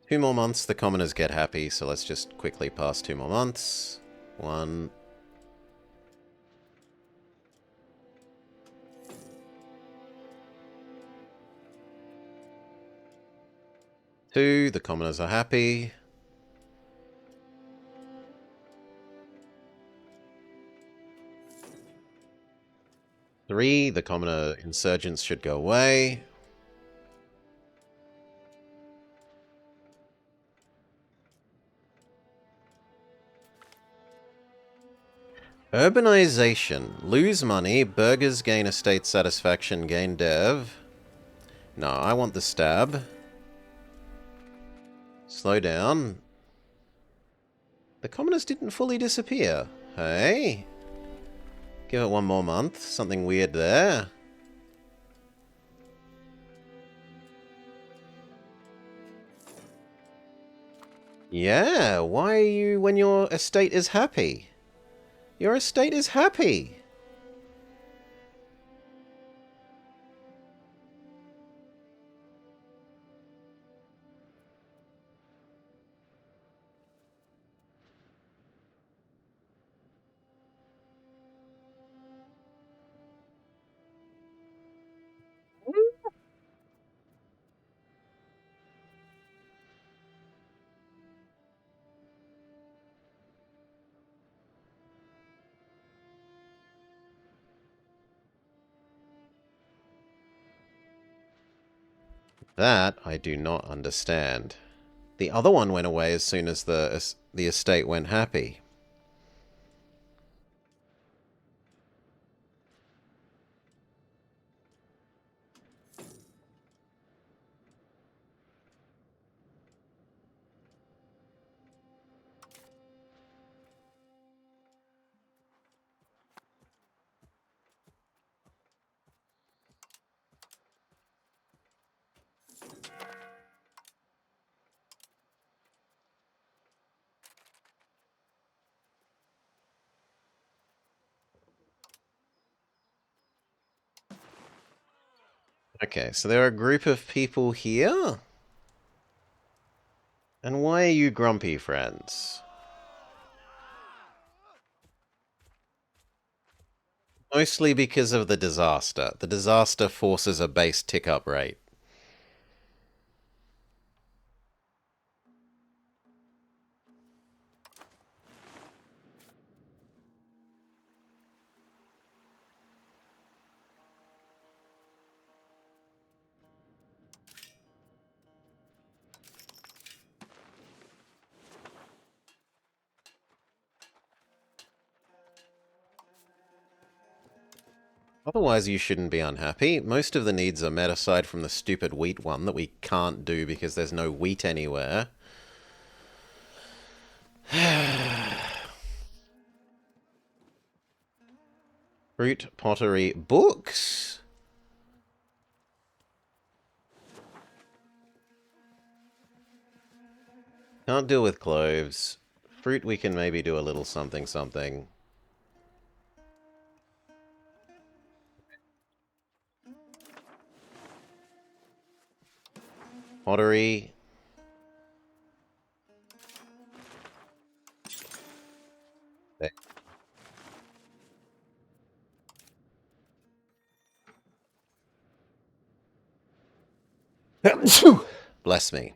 Two more months, the commoners get happy, so let's just quickly pass 2 more months. 1. 2, the commoners are happy. 3, the commoner insurgents should go away. Urbanization. Lose money. Burgers gain estate satisfaction. Gain dev. No, I want the stab. Slow down. The commoners didn't fully disappear. Hey? Give it 1 more month. Something weird there. Yeah, why are you when your estate is happy? Your estate is happy. That I do not understand. The other one went away as soon as the estate went happy. Okay, so there are a group of people here. And why are you grumpy, friends? Mostly because of the disaster. The disaster forces a base tick-up rate. Otherwise, you shouldn't be unhappy. Most of the needs are met aside from the stupid wheat one that we can't do because there's no wheat anywhere. Fruit, pottery, books? Can't deal with cloves. Fruit, we can maybe do a little something something. Pottery. Bless me.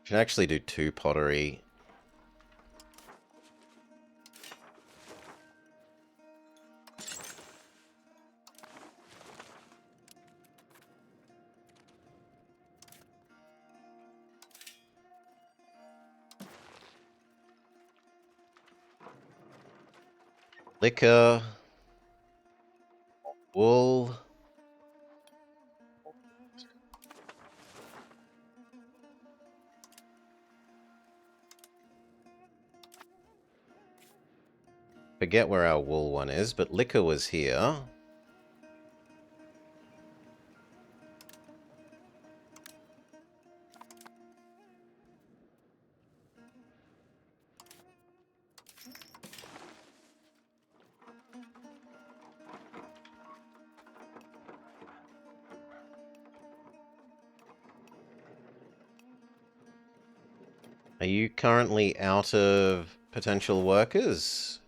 Should actually do 2 pottery. Liquor. Wool. Forget where our wool one is, but liquor was here. Are you currently out of potential workers?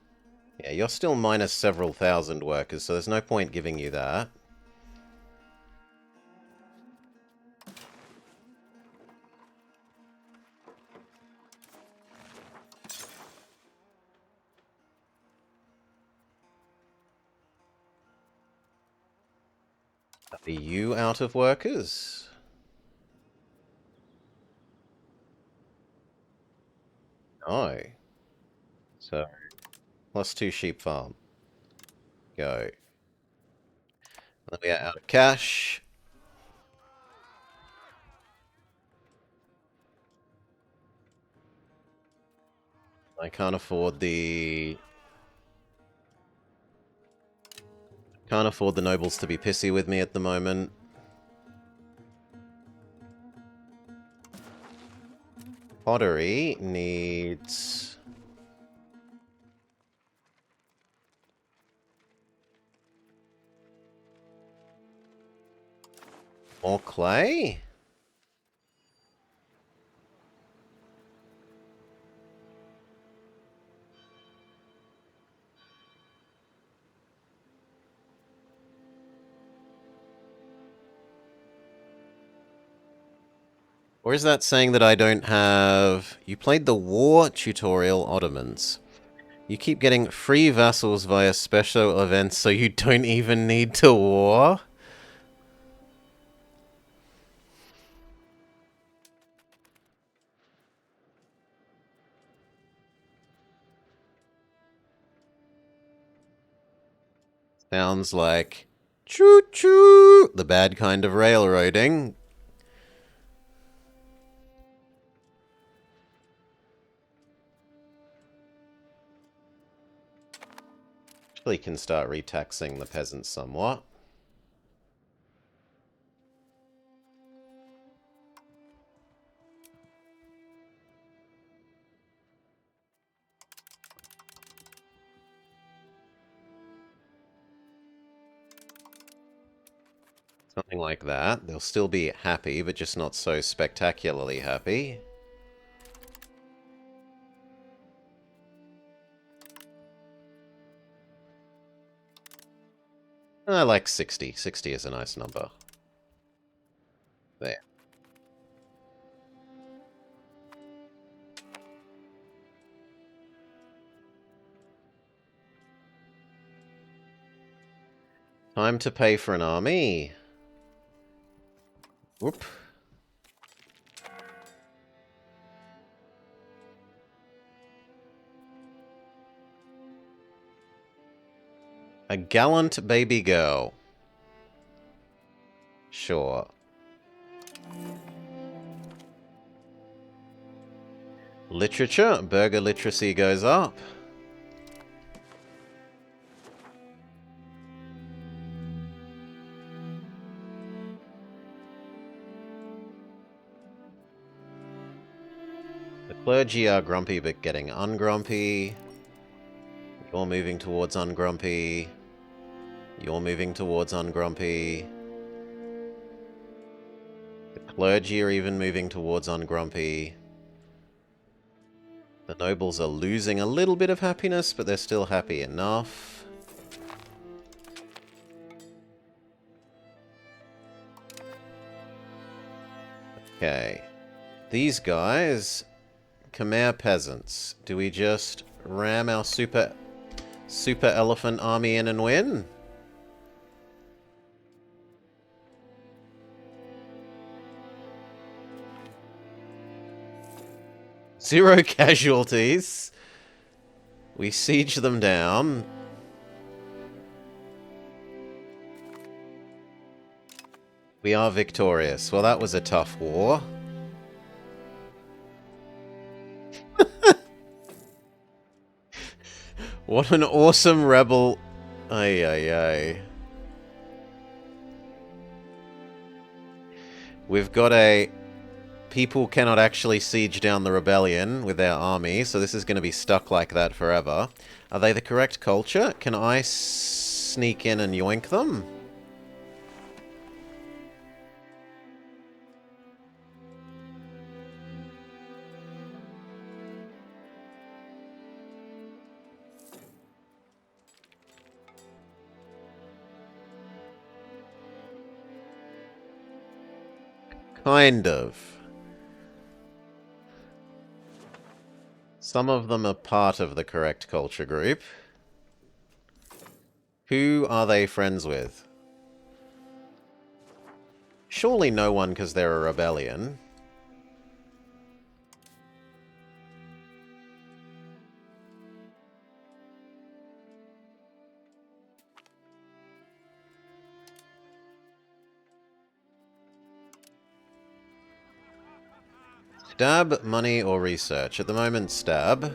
Yeah, you're still minus several thousand workers, so there's no point giving you that. Are you out of workers? No. So, +2 sheep farm. Go. Then we are out of cash. I can't afford the... Can't afford the nobles to be pissy with me at the moment. Pottery needs... more clay? Or is that saying that I don't have... You played the war tutorial Ottomans. You keep getting free vassals via special events, so you don't even need to war? Sounds like... Choo-choo! The bad kind of railroading. Actually can start retaxing the peasants somewhat. Something like that. They'll still be happy, but just not so spectacularly happy. I like 60. 60 is a nice number. There. Time to pay for an army. Whoop. A gallant baby girl. Sure. Literature. Burger literacy goes up. The clergy are grumpy but getting ungrumpy. You're moving towards ungrumpy. You're moving towards ungrumpy. The clergy are even moving towards ungrumpy. The nobles are losing a little bit of happiness, but they're still happy enough. Okay. These guys, Khmer peasants. Do we just ram our super elephant army in and win? Zero casualties. We siege them down. We are victorious. Well, that was a tough war. What an awesome rebel. Ay, ay, ay. We've got a... People cannot actually siege down the rebellion with our army, so this is going to be stuck like that forever. Are they the correct culture? Can I sneak in and yoink them? Kind of. Some of them are part of the correct culture group. Who are they friends with? Surely no one, because they're a rebellion. Stab, money, or research? At the moment, stab.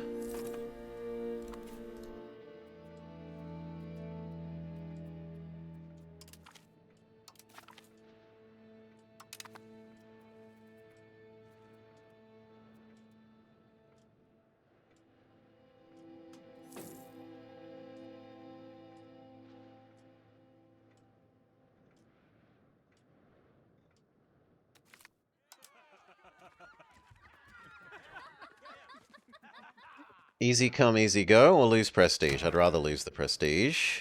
Easy come, easy go, or lose prestige? I'd rather lose the prestige.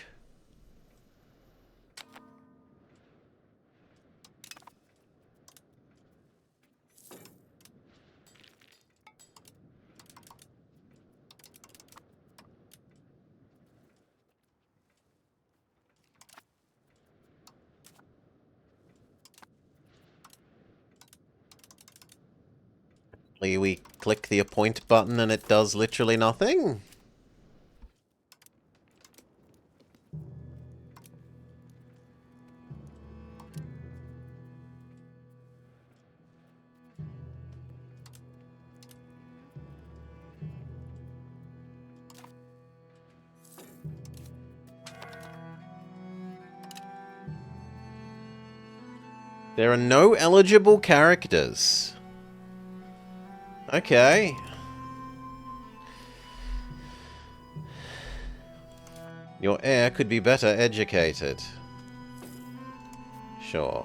We click the appoint button and it does literally nothing. There are no eligible characters. Okay. Your heir could be better educated. Sure.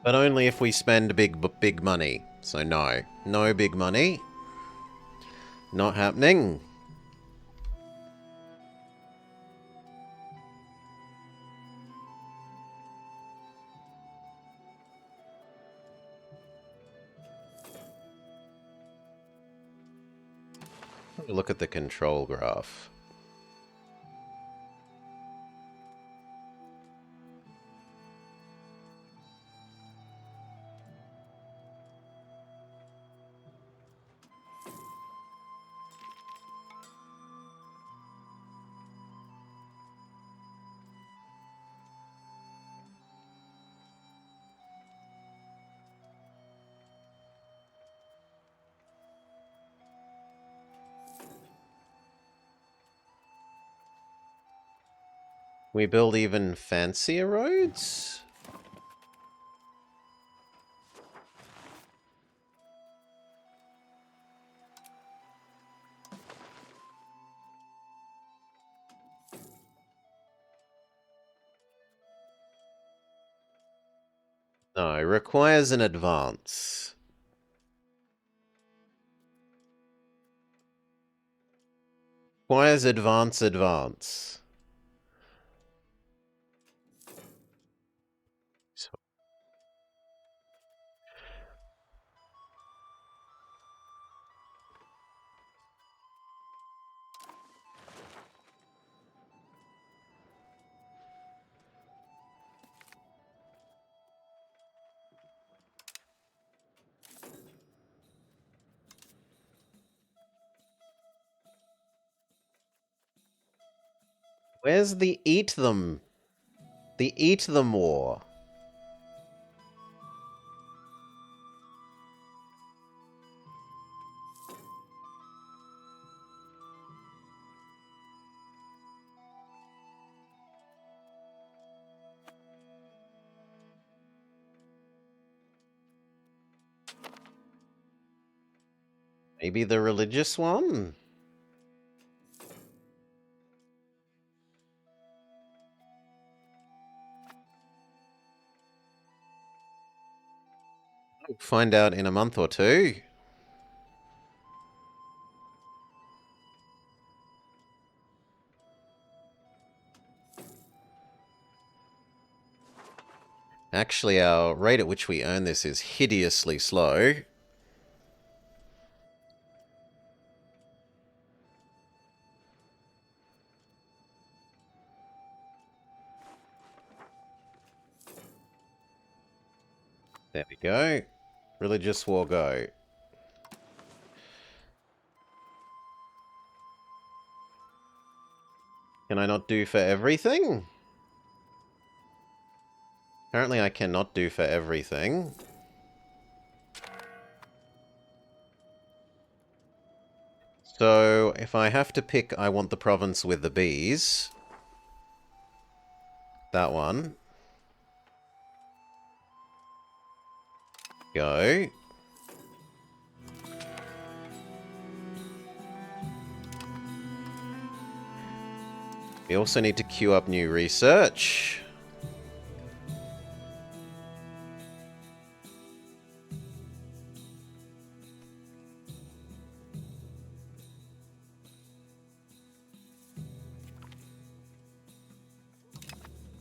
But only if we spend big money. So no. No big money. Not happening. Look at the control graph. We build even fancier roads? No, requires an advance. Requires advance. So, where's the eat them? The eat them war. Maybe the religious one? We'll find out in a month or two. Actually, our rate at which we earn this is hideously slow. There we go. Religious war go. Can I not do for everything? Apparently I cannot do for everything. So, if I have to pick, I want the province with the bees. That one. Go. We also need to queue up new research.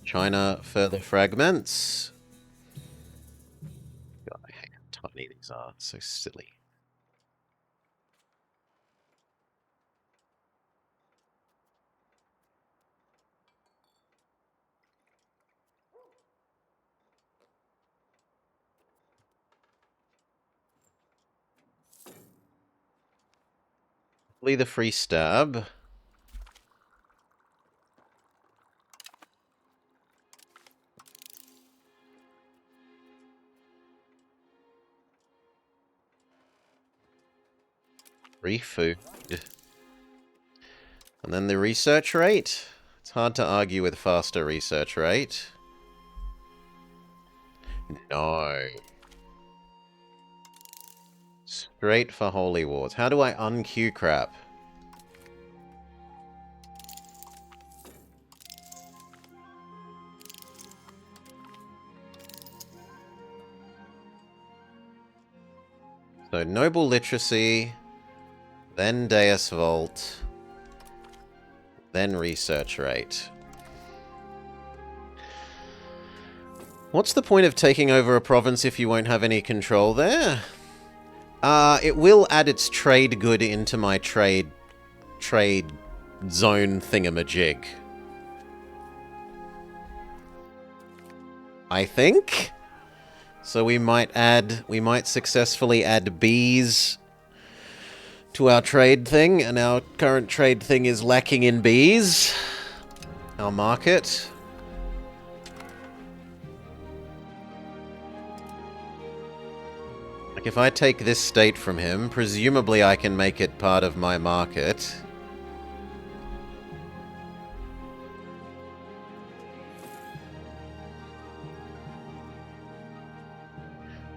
China further fragments. God, I hate how tiny these are. So silly. Leave the free stab. Free food. And then the research rate. It's hard to argue with faster research rate. No. Straight for Holy Wars. How do I unqueue crap? So, Noble Literacy, then Deus Vault, then Research Rate. What's the point of taking over a province if you won't have any control there? It will add its trade good into my trade zone thingamajig. I think? So we might successfully add bees to our trade thing, and our current trade thing is lacking in bees. Our market. Like, if I take this state from him, presumably I can make it part of my market.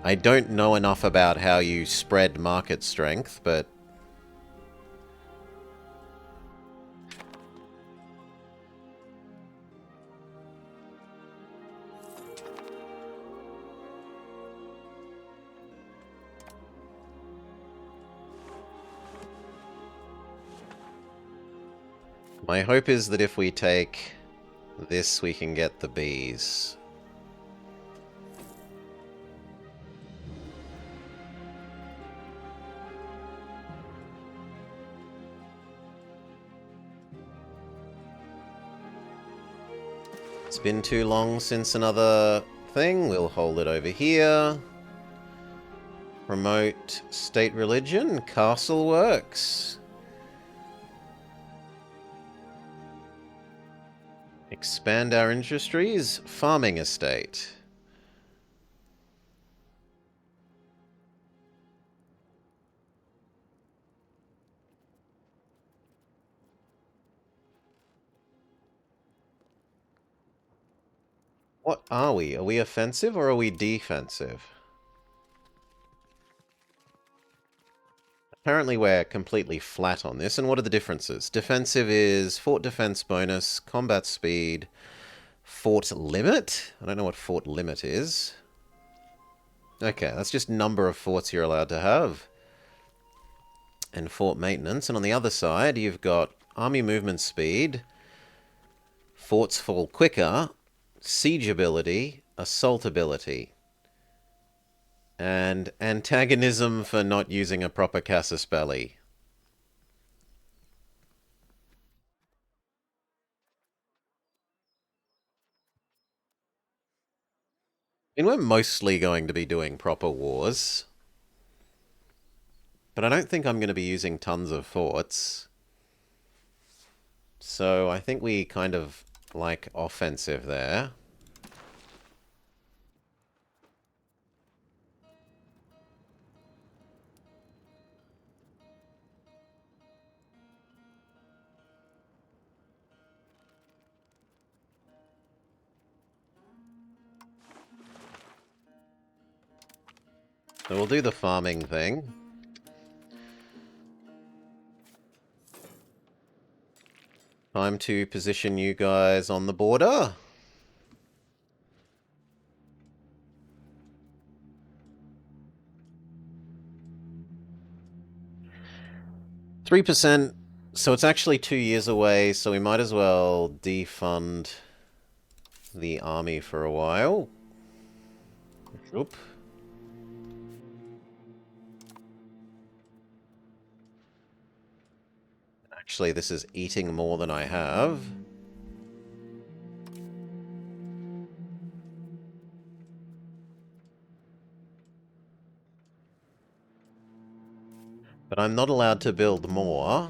I don't know enough about how you spread market strength, but... My hope is that if we take this, we can get the bees. It's been too long since another thing. We'll hold it over here. Promote state religion. Castle works. Expand our industries. Farming estate. What are we? Are we offensive or are we defensive? Apparently we're completely flat on this. And what are the differences? Defensive is fort defense bonus, combat speed, fort limit? I don't know what fort limit is. Okay, that's just number of forts you're allowed to have. And fort maintenance. And on the other side, you've got army movement speed, forts fall quicker, siege ability, assault ability, and antagonism for not using a proper casus belli. I mean, we're mostly going to be doing proper wars, but I don't think I'm going to be using tons of forts. So I think we kind of like offensive there. So we'll do the farming thing. Time to position you guys on the border. %, so it's actually 2 years away, so we might as well defund the army for a while. Oop. Actually, this is eating more than I have. But I'm not allowed to build more.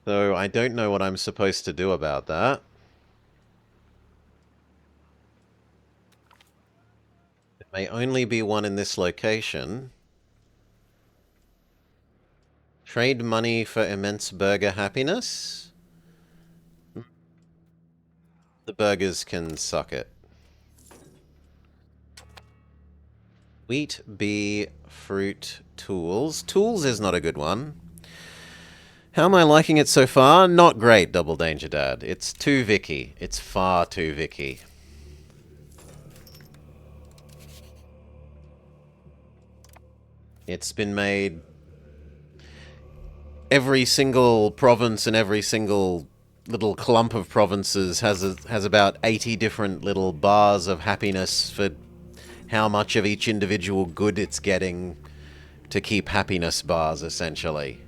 So I don't know what I'm supposed to do about that. There may only be one in this location. Trade money for immense burger happiness? The burgers can suck it. Wheat, bee, fruit, tools. Tools is not a good one. How am I liking it so far? Not great, Double Danger Dad. It's too Vicky. It's far too Vicky. It's been made... Every single province and every single little clump of provinces has about 80 different little bars of happiness for how much of each individual good it's getting to keep happiness bars, essentially.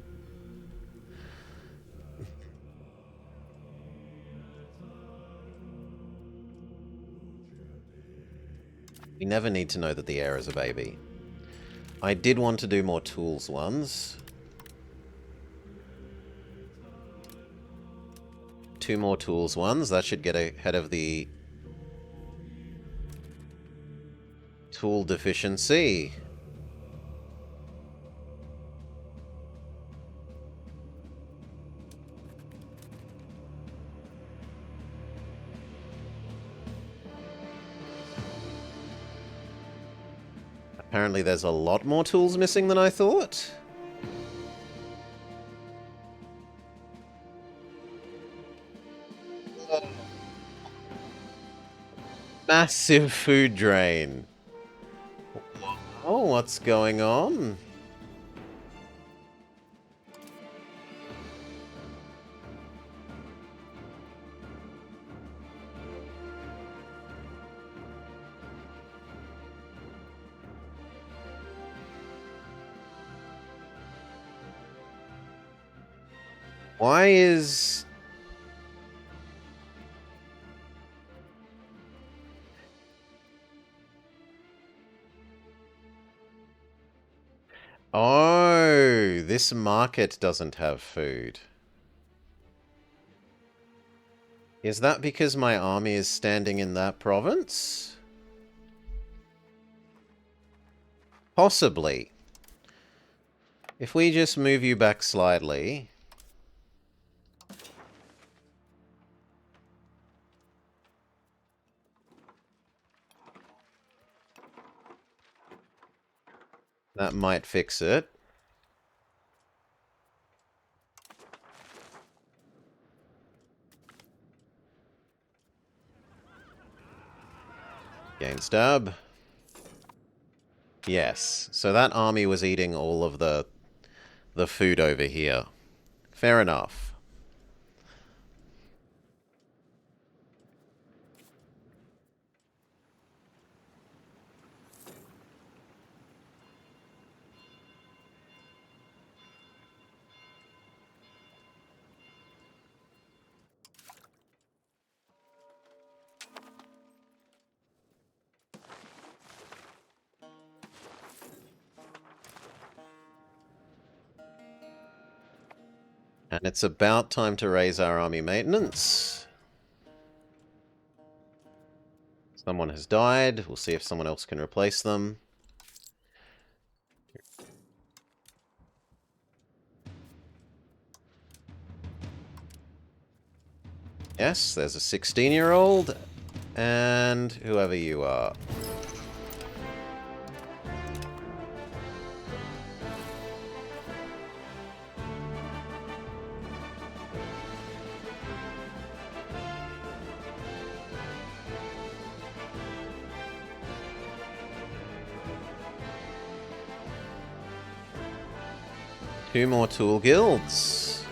We never need to know that the heir is a baby. I did want to do more tools ones. 2 more tools ones. That should get ahead of the tool deficiency. Apparently there's a lot more tools missing than I thought. Massive food drain. Oh, what's going on? Why is... Oh, this market doesn't have food. Is that because my army is standing in that province? Possibly. If we just move you back slightly... That might fix it. Gain stab. Yes, so that army was eating all of the food over here. Fair enough. And it's about time to raise our army maintenance. Someone has died. We'll see if someone else can replace them. Yes, there's a 16-year-old. And whoever you are. Two more tool guilds.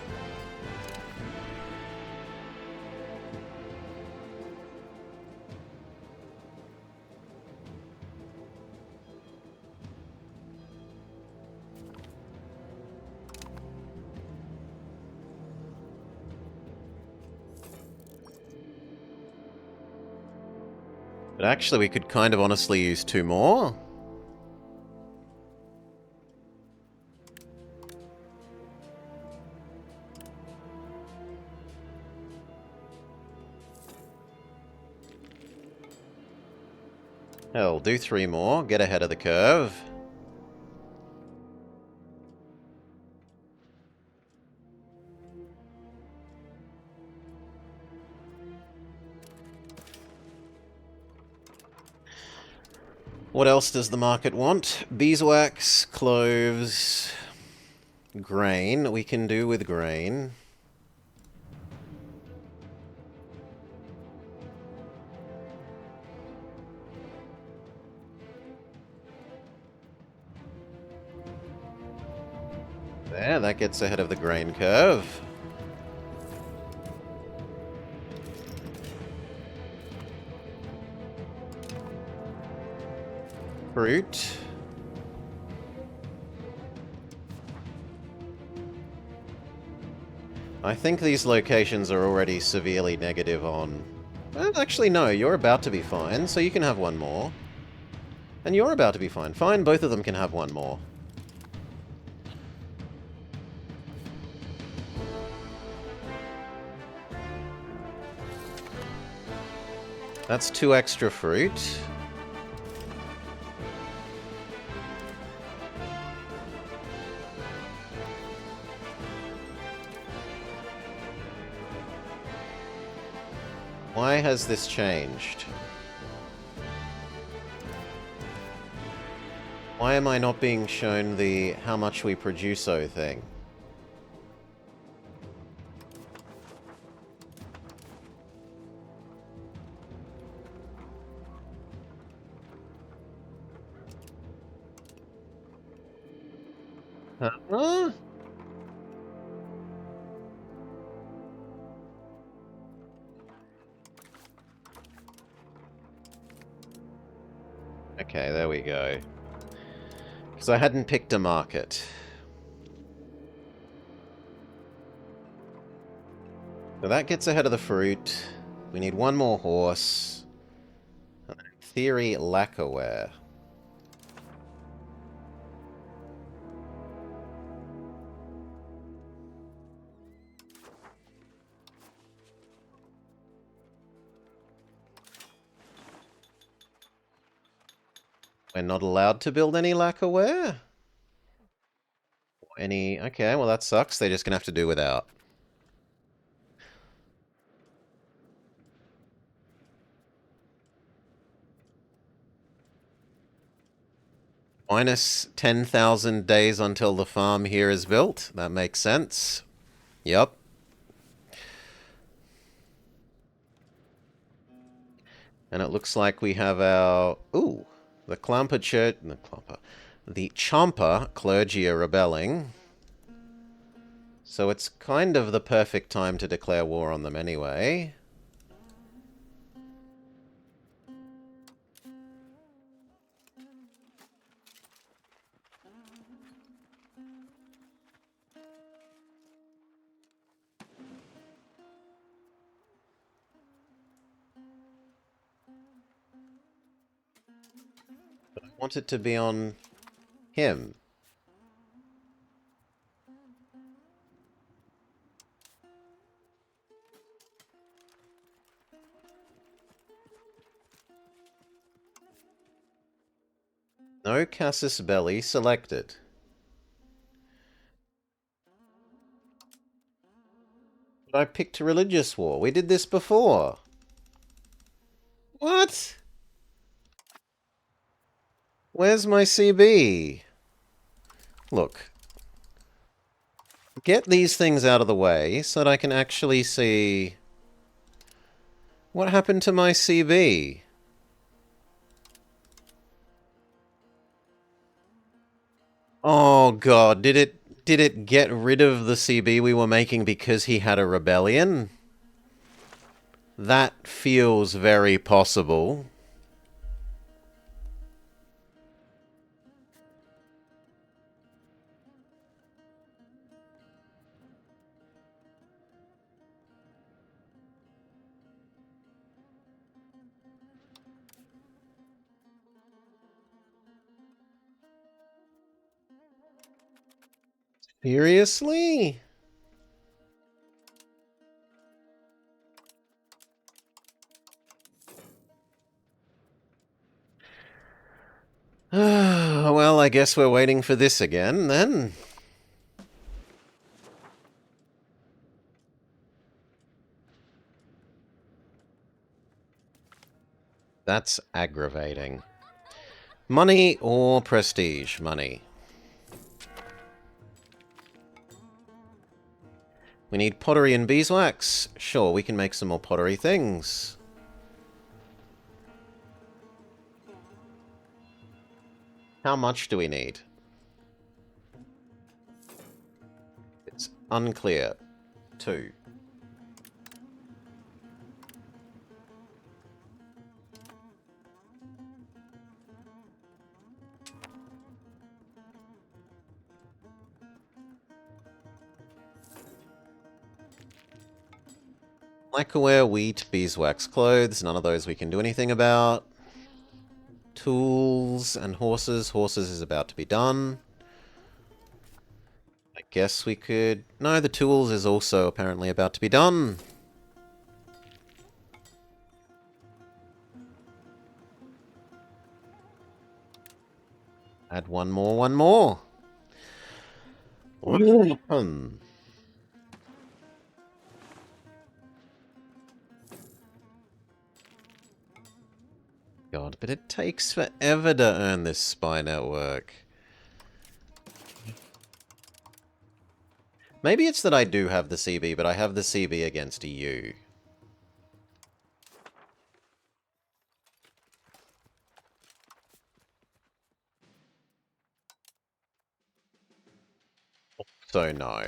But actually, we could kind of honestly use two more. Hell, do three more. Get ahead of the curve. What else does the market want? Beeswax, cloves, grain. We can do with grain. There, that gets ahead of the grain curve. Fruit. I think these locations are already severely negative on... Well, actually, no, you're about to be fine, so you can have one more. And you're about to be fine. Fine, both of them can have one more. That's 2 extra fruit. Why has this changed? Why am I not being shown the how much we produce-o thing? Huh? Okay, there we go. Because I hadn't picked a market. So that gets ahead of the fruit. We need one more horse. And then in theory, lacquerware. We're not allowed to build any lacquerware? Any... Okay, well that sucks. They're just gonna have to do without. Minus 10,000 days until the farm here is built. That makes sense. Yep. And it looks like we have our... Ooh. The Clamper Church... The Clamper. The Champa clergy are rebelling. So it's kind of the perfect time to declare war on them anyway. But I want it to be on him. No Casus Belli selected. But I picked Religious War. We did this before. What? Where's my CB? Look. Get these things out of the way so that I can actually see... What happened to my CB? Oh god, did it get rid of the CB we were making because he had a rebellion? That feels very possible. Seriously? Well, I guess we're waiting for this again, then. That's aggravating. Money or prestige? Money. We need pottery and beeswax. Sure, we can make some more pottery things. How much do we need? It's unclear. 2. Lacquerware, wheat, beeswax, clothes. None of those we can do anything about. Tools and horses. Horses is about to be done. I guess we could... No, the tools is also apparently about to be done. Add one more, one more. God, but it takes forever to earn this spy network. Maybe it's that I do have the CB, but I have the CB against EU. So no.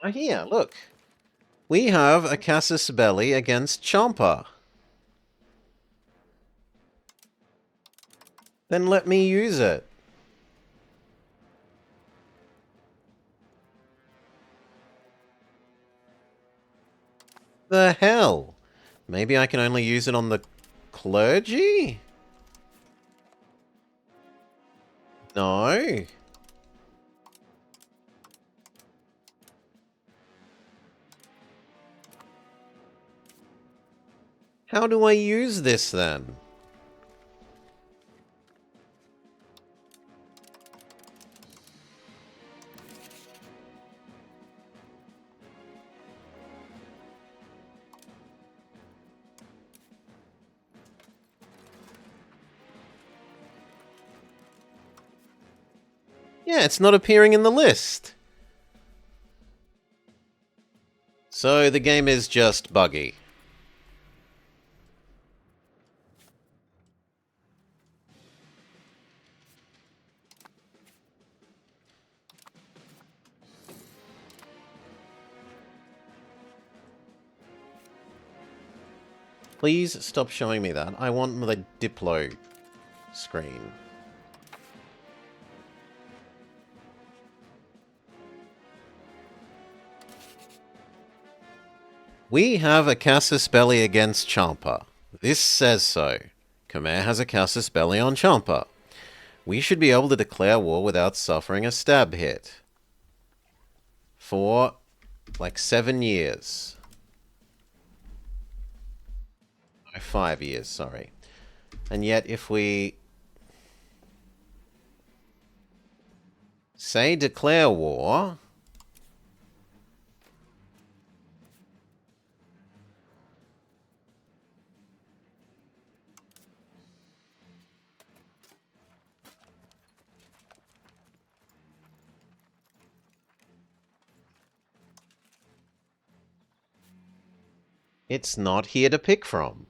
Oh, here, look. We have a Casus Belli against Champa. Then let me use it. The hell? Maybe I can only use it on the clergy? No. How do I use this then? Yeah, it's not appearing in the list. So the game is just buggy. Please stop showing me that. I want the Diplo screen. We have a Casus Belli against Champa. This says so. Khmer has a Casus Belli on Champa. We should be able to declare war without suffering a stab hit. For, like, 7 years. 5 years, sorry. And yet if we say declare war, it's not here to pick from.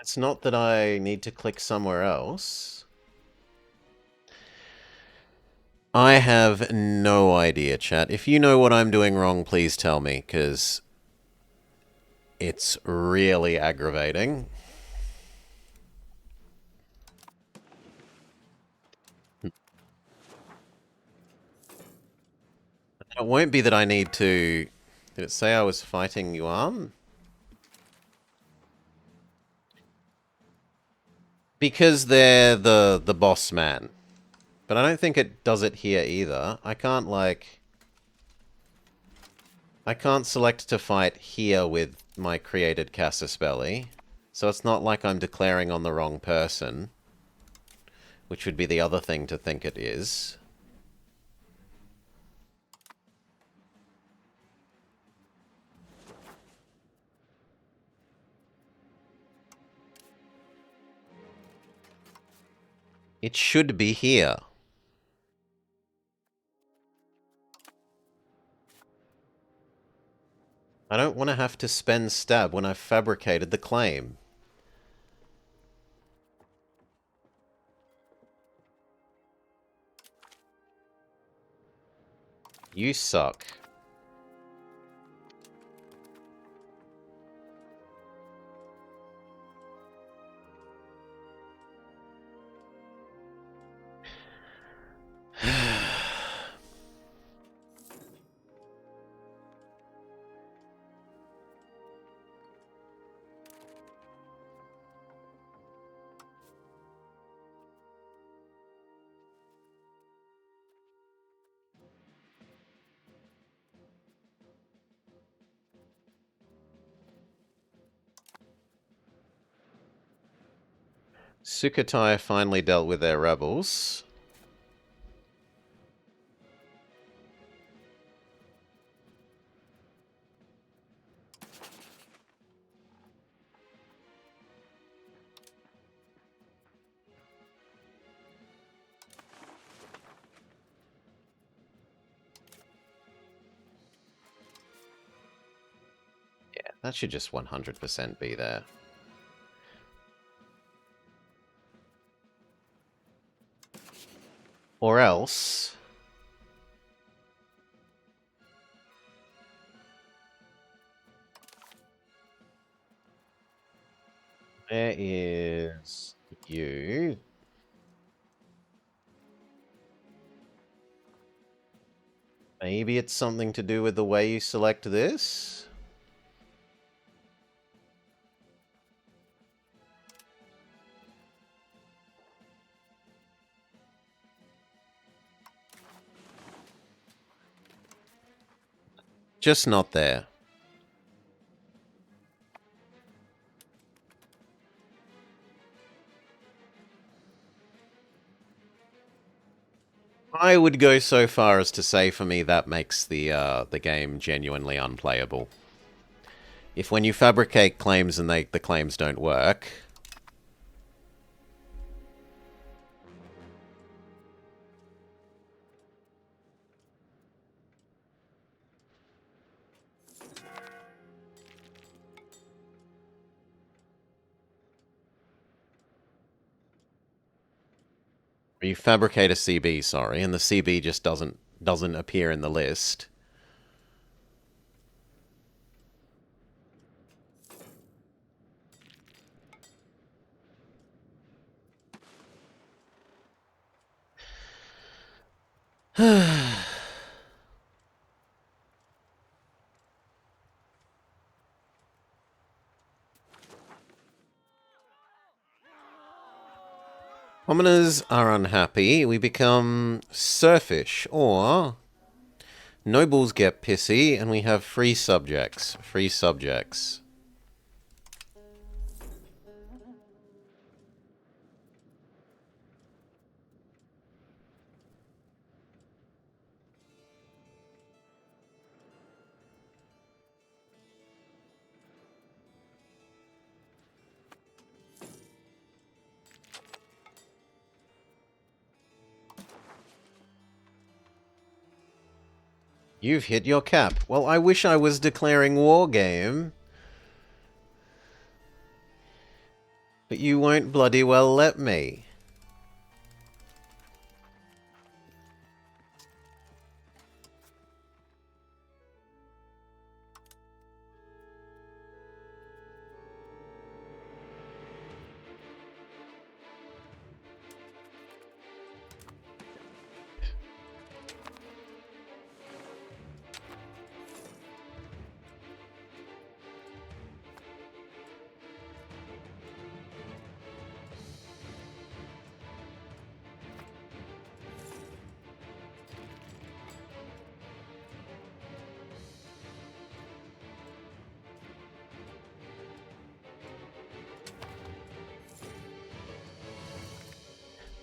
It's not that I need to click somewhere else. I have no idea, chat. If you know what I'm doing wrong, please tell me, because it's really aggravating. It won't be that I need to... Did it say I was fighting Yuan? Because they're the boss man. But I don't think it does it here either. I can't, like... I can't select to fight here with my created Casus Belli. So it's not like I'm declaring on the wrong person. Which would be the other thing to think it is. It should be here. I don't want to have to spend stab when I've fabricated the claim. You suck. Sukhothai finally dealt with their rebels. That should just 100% be there. Or else... There is you. Maybe it's something to do with the way you select this? Just not there. I would go so far as to say, for me, that makes the game genuinely unplayable. If when you fabricate claims and the claims don't work... You fabricate a CB, sorry, and the CB just doesn't appear in the list. Commoners are unhappy. We become serfish, or nobles get pissy, and we have free subjects. Free subjects. You've hit your cap. Well, I wish I was declaring war game. But you won't bloody well let me.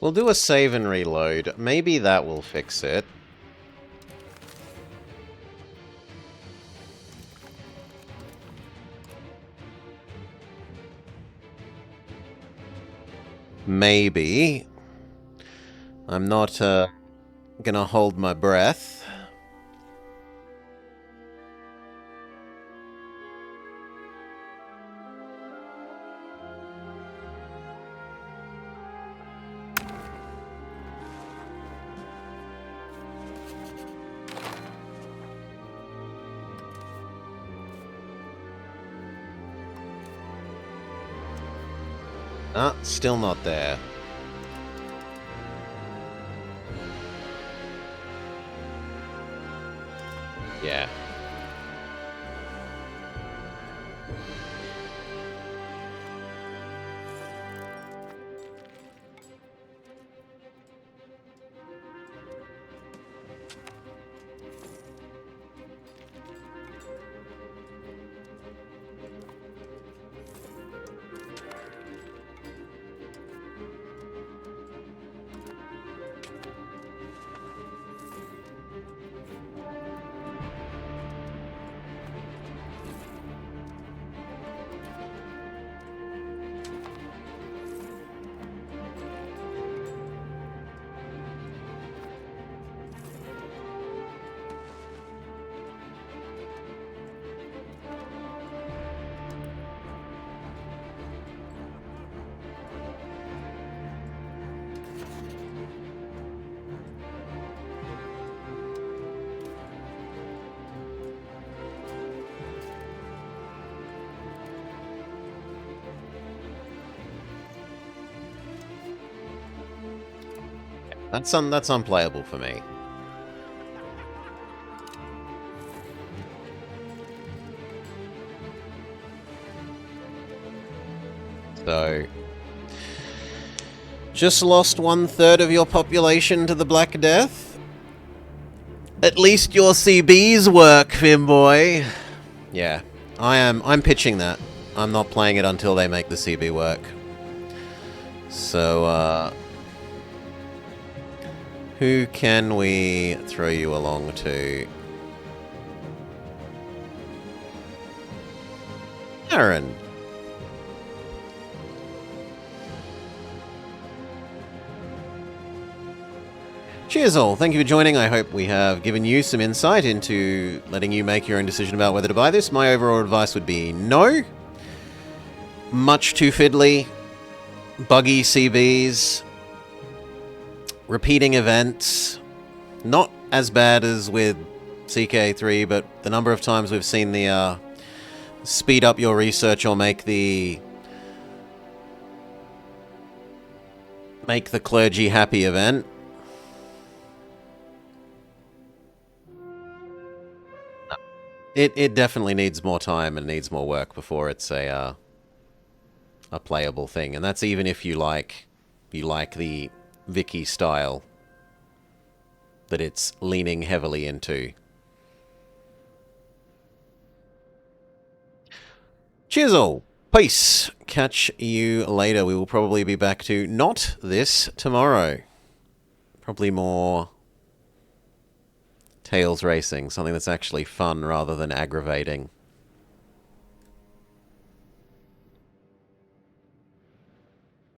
We'll do a save and reload. Maybe that will fix it. Maybe. I'm not gonna hold my breath. Ah, still not there. Yeah. That's unplayable for me. So, just lost 1/3 of your population to the Black Death. At least your CBs work, Finboy. Yeah, I'm pitching that. I'm not playing it until they make the CB work. So, who can we throw you along to? Aaron. Cheers all, thank you for joining. I hope we have given you some insight into letting you make your own decision about whether to buy this. My overall advice would be no. Much too fiddly. Buggy CBs. Repeating events. Not as bad as with CK3, but the number of times we've seen the speed up your research or make the clergy happy event. It definitely needs more time and needs more work before it's a playable thing, and that's even if you like the Vicky style that it's leaning heavily into. Cheers all. Peace. Catch you later. We will probably be back to not this tomorrow. Probably more Tails racing, something that's actually fun rather than aggravating.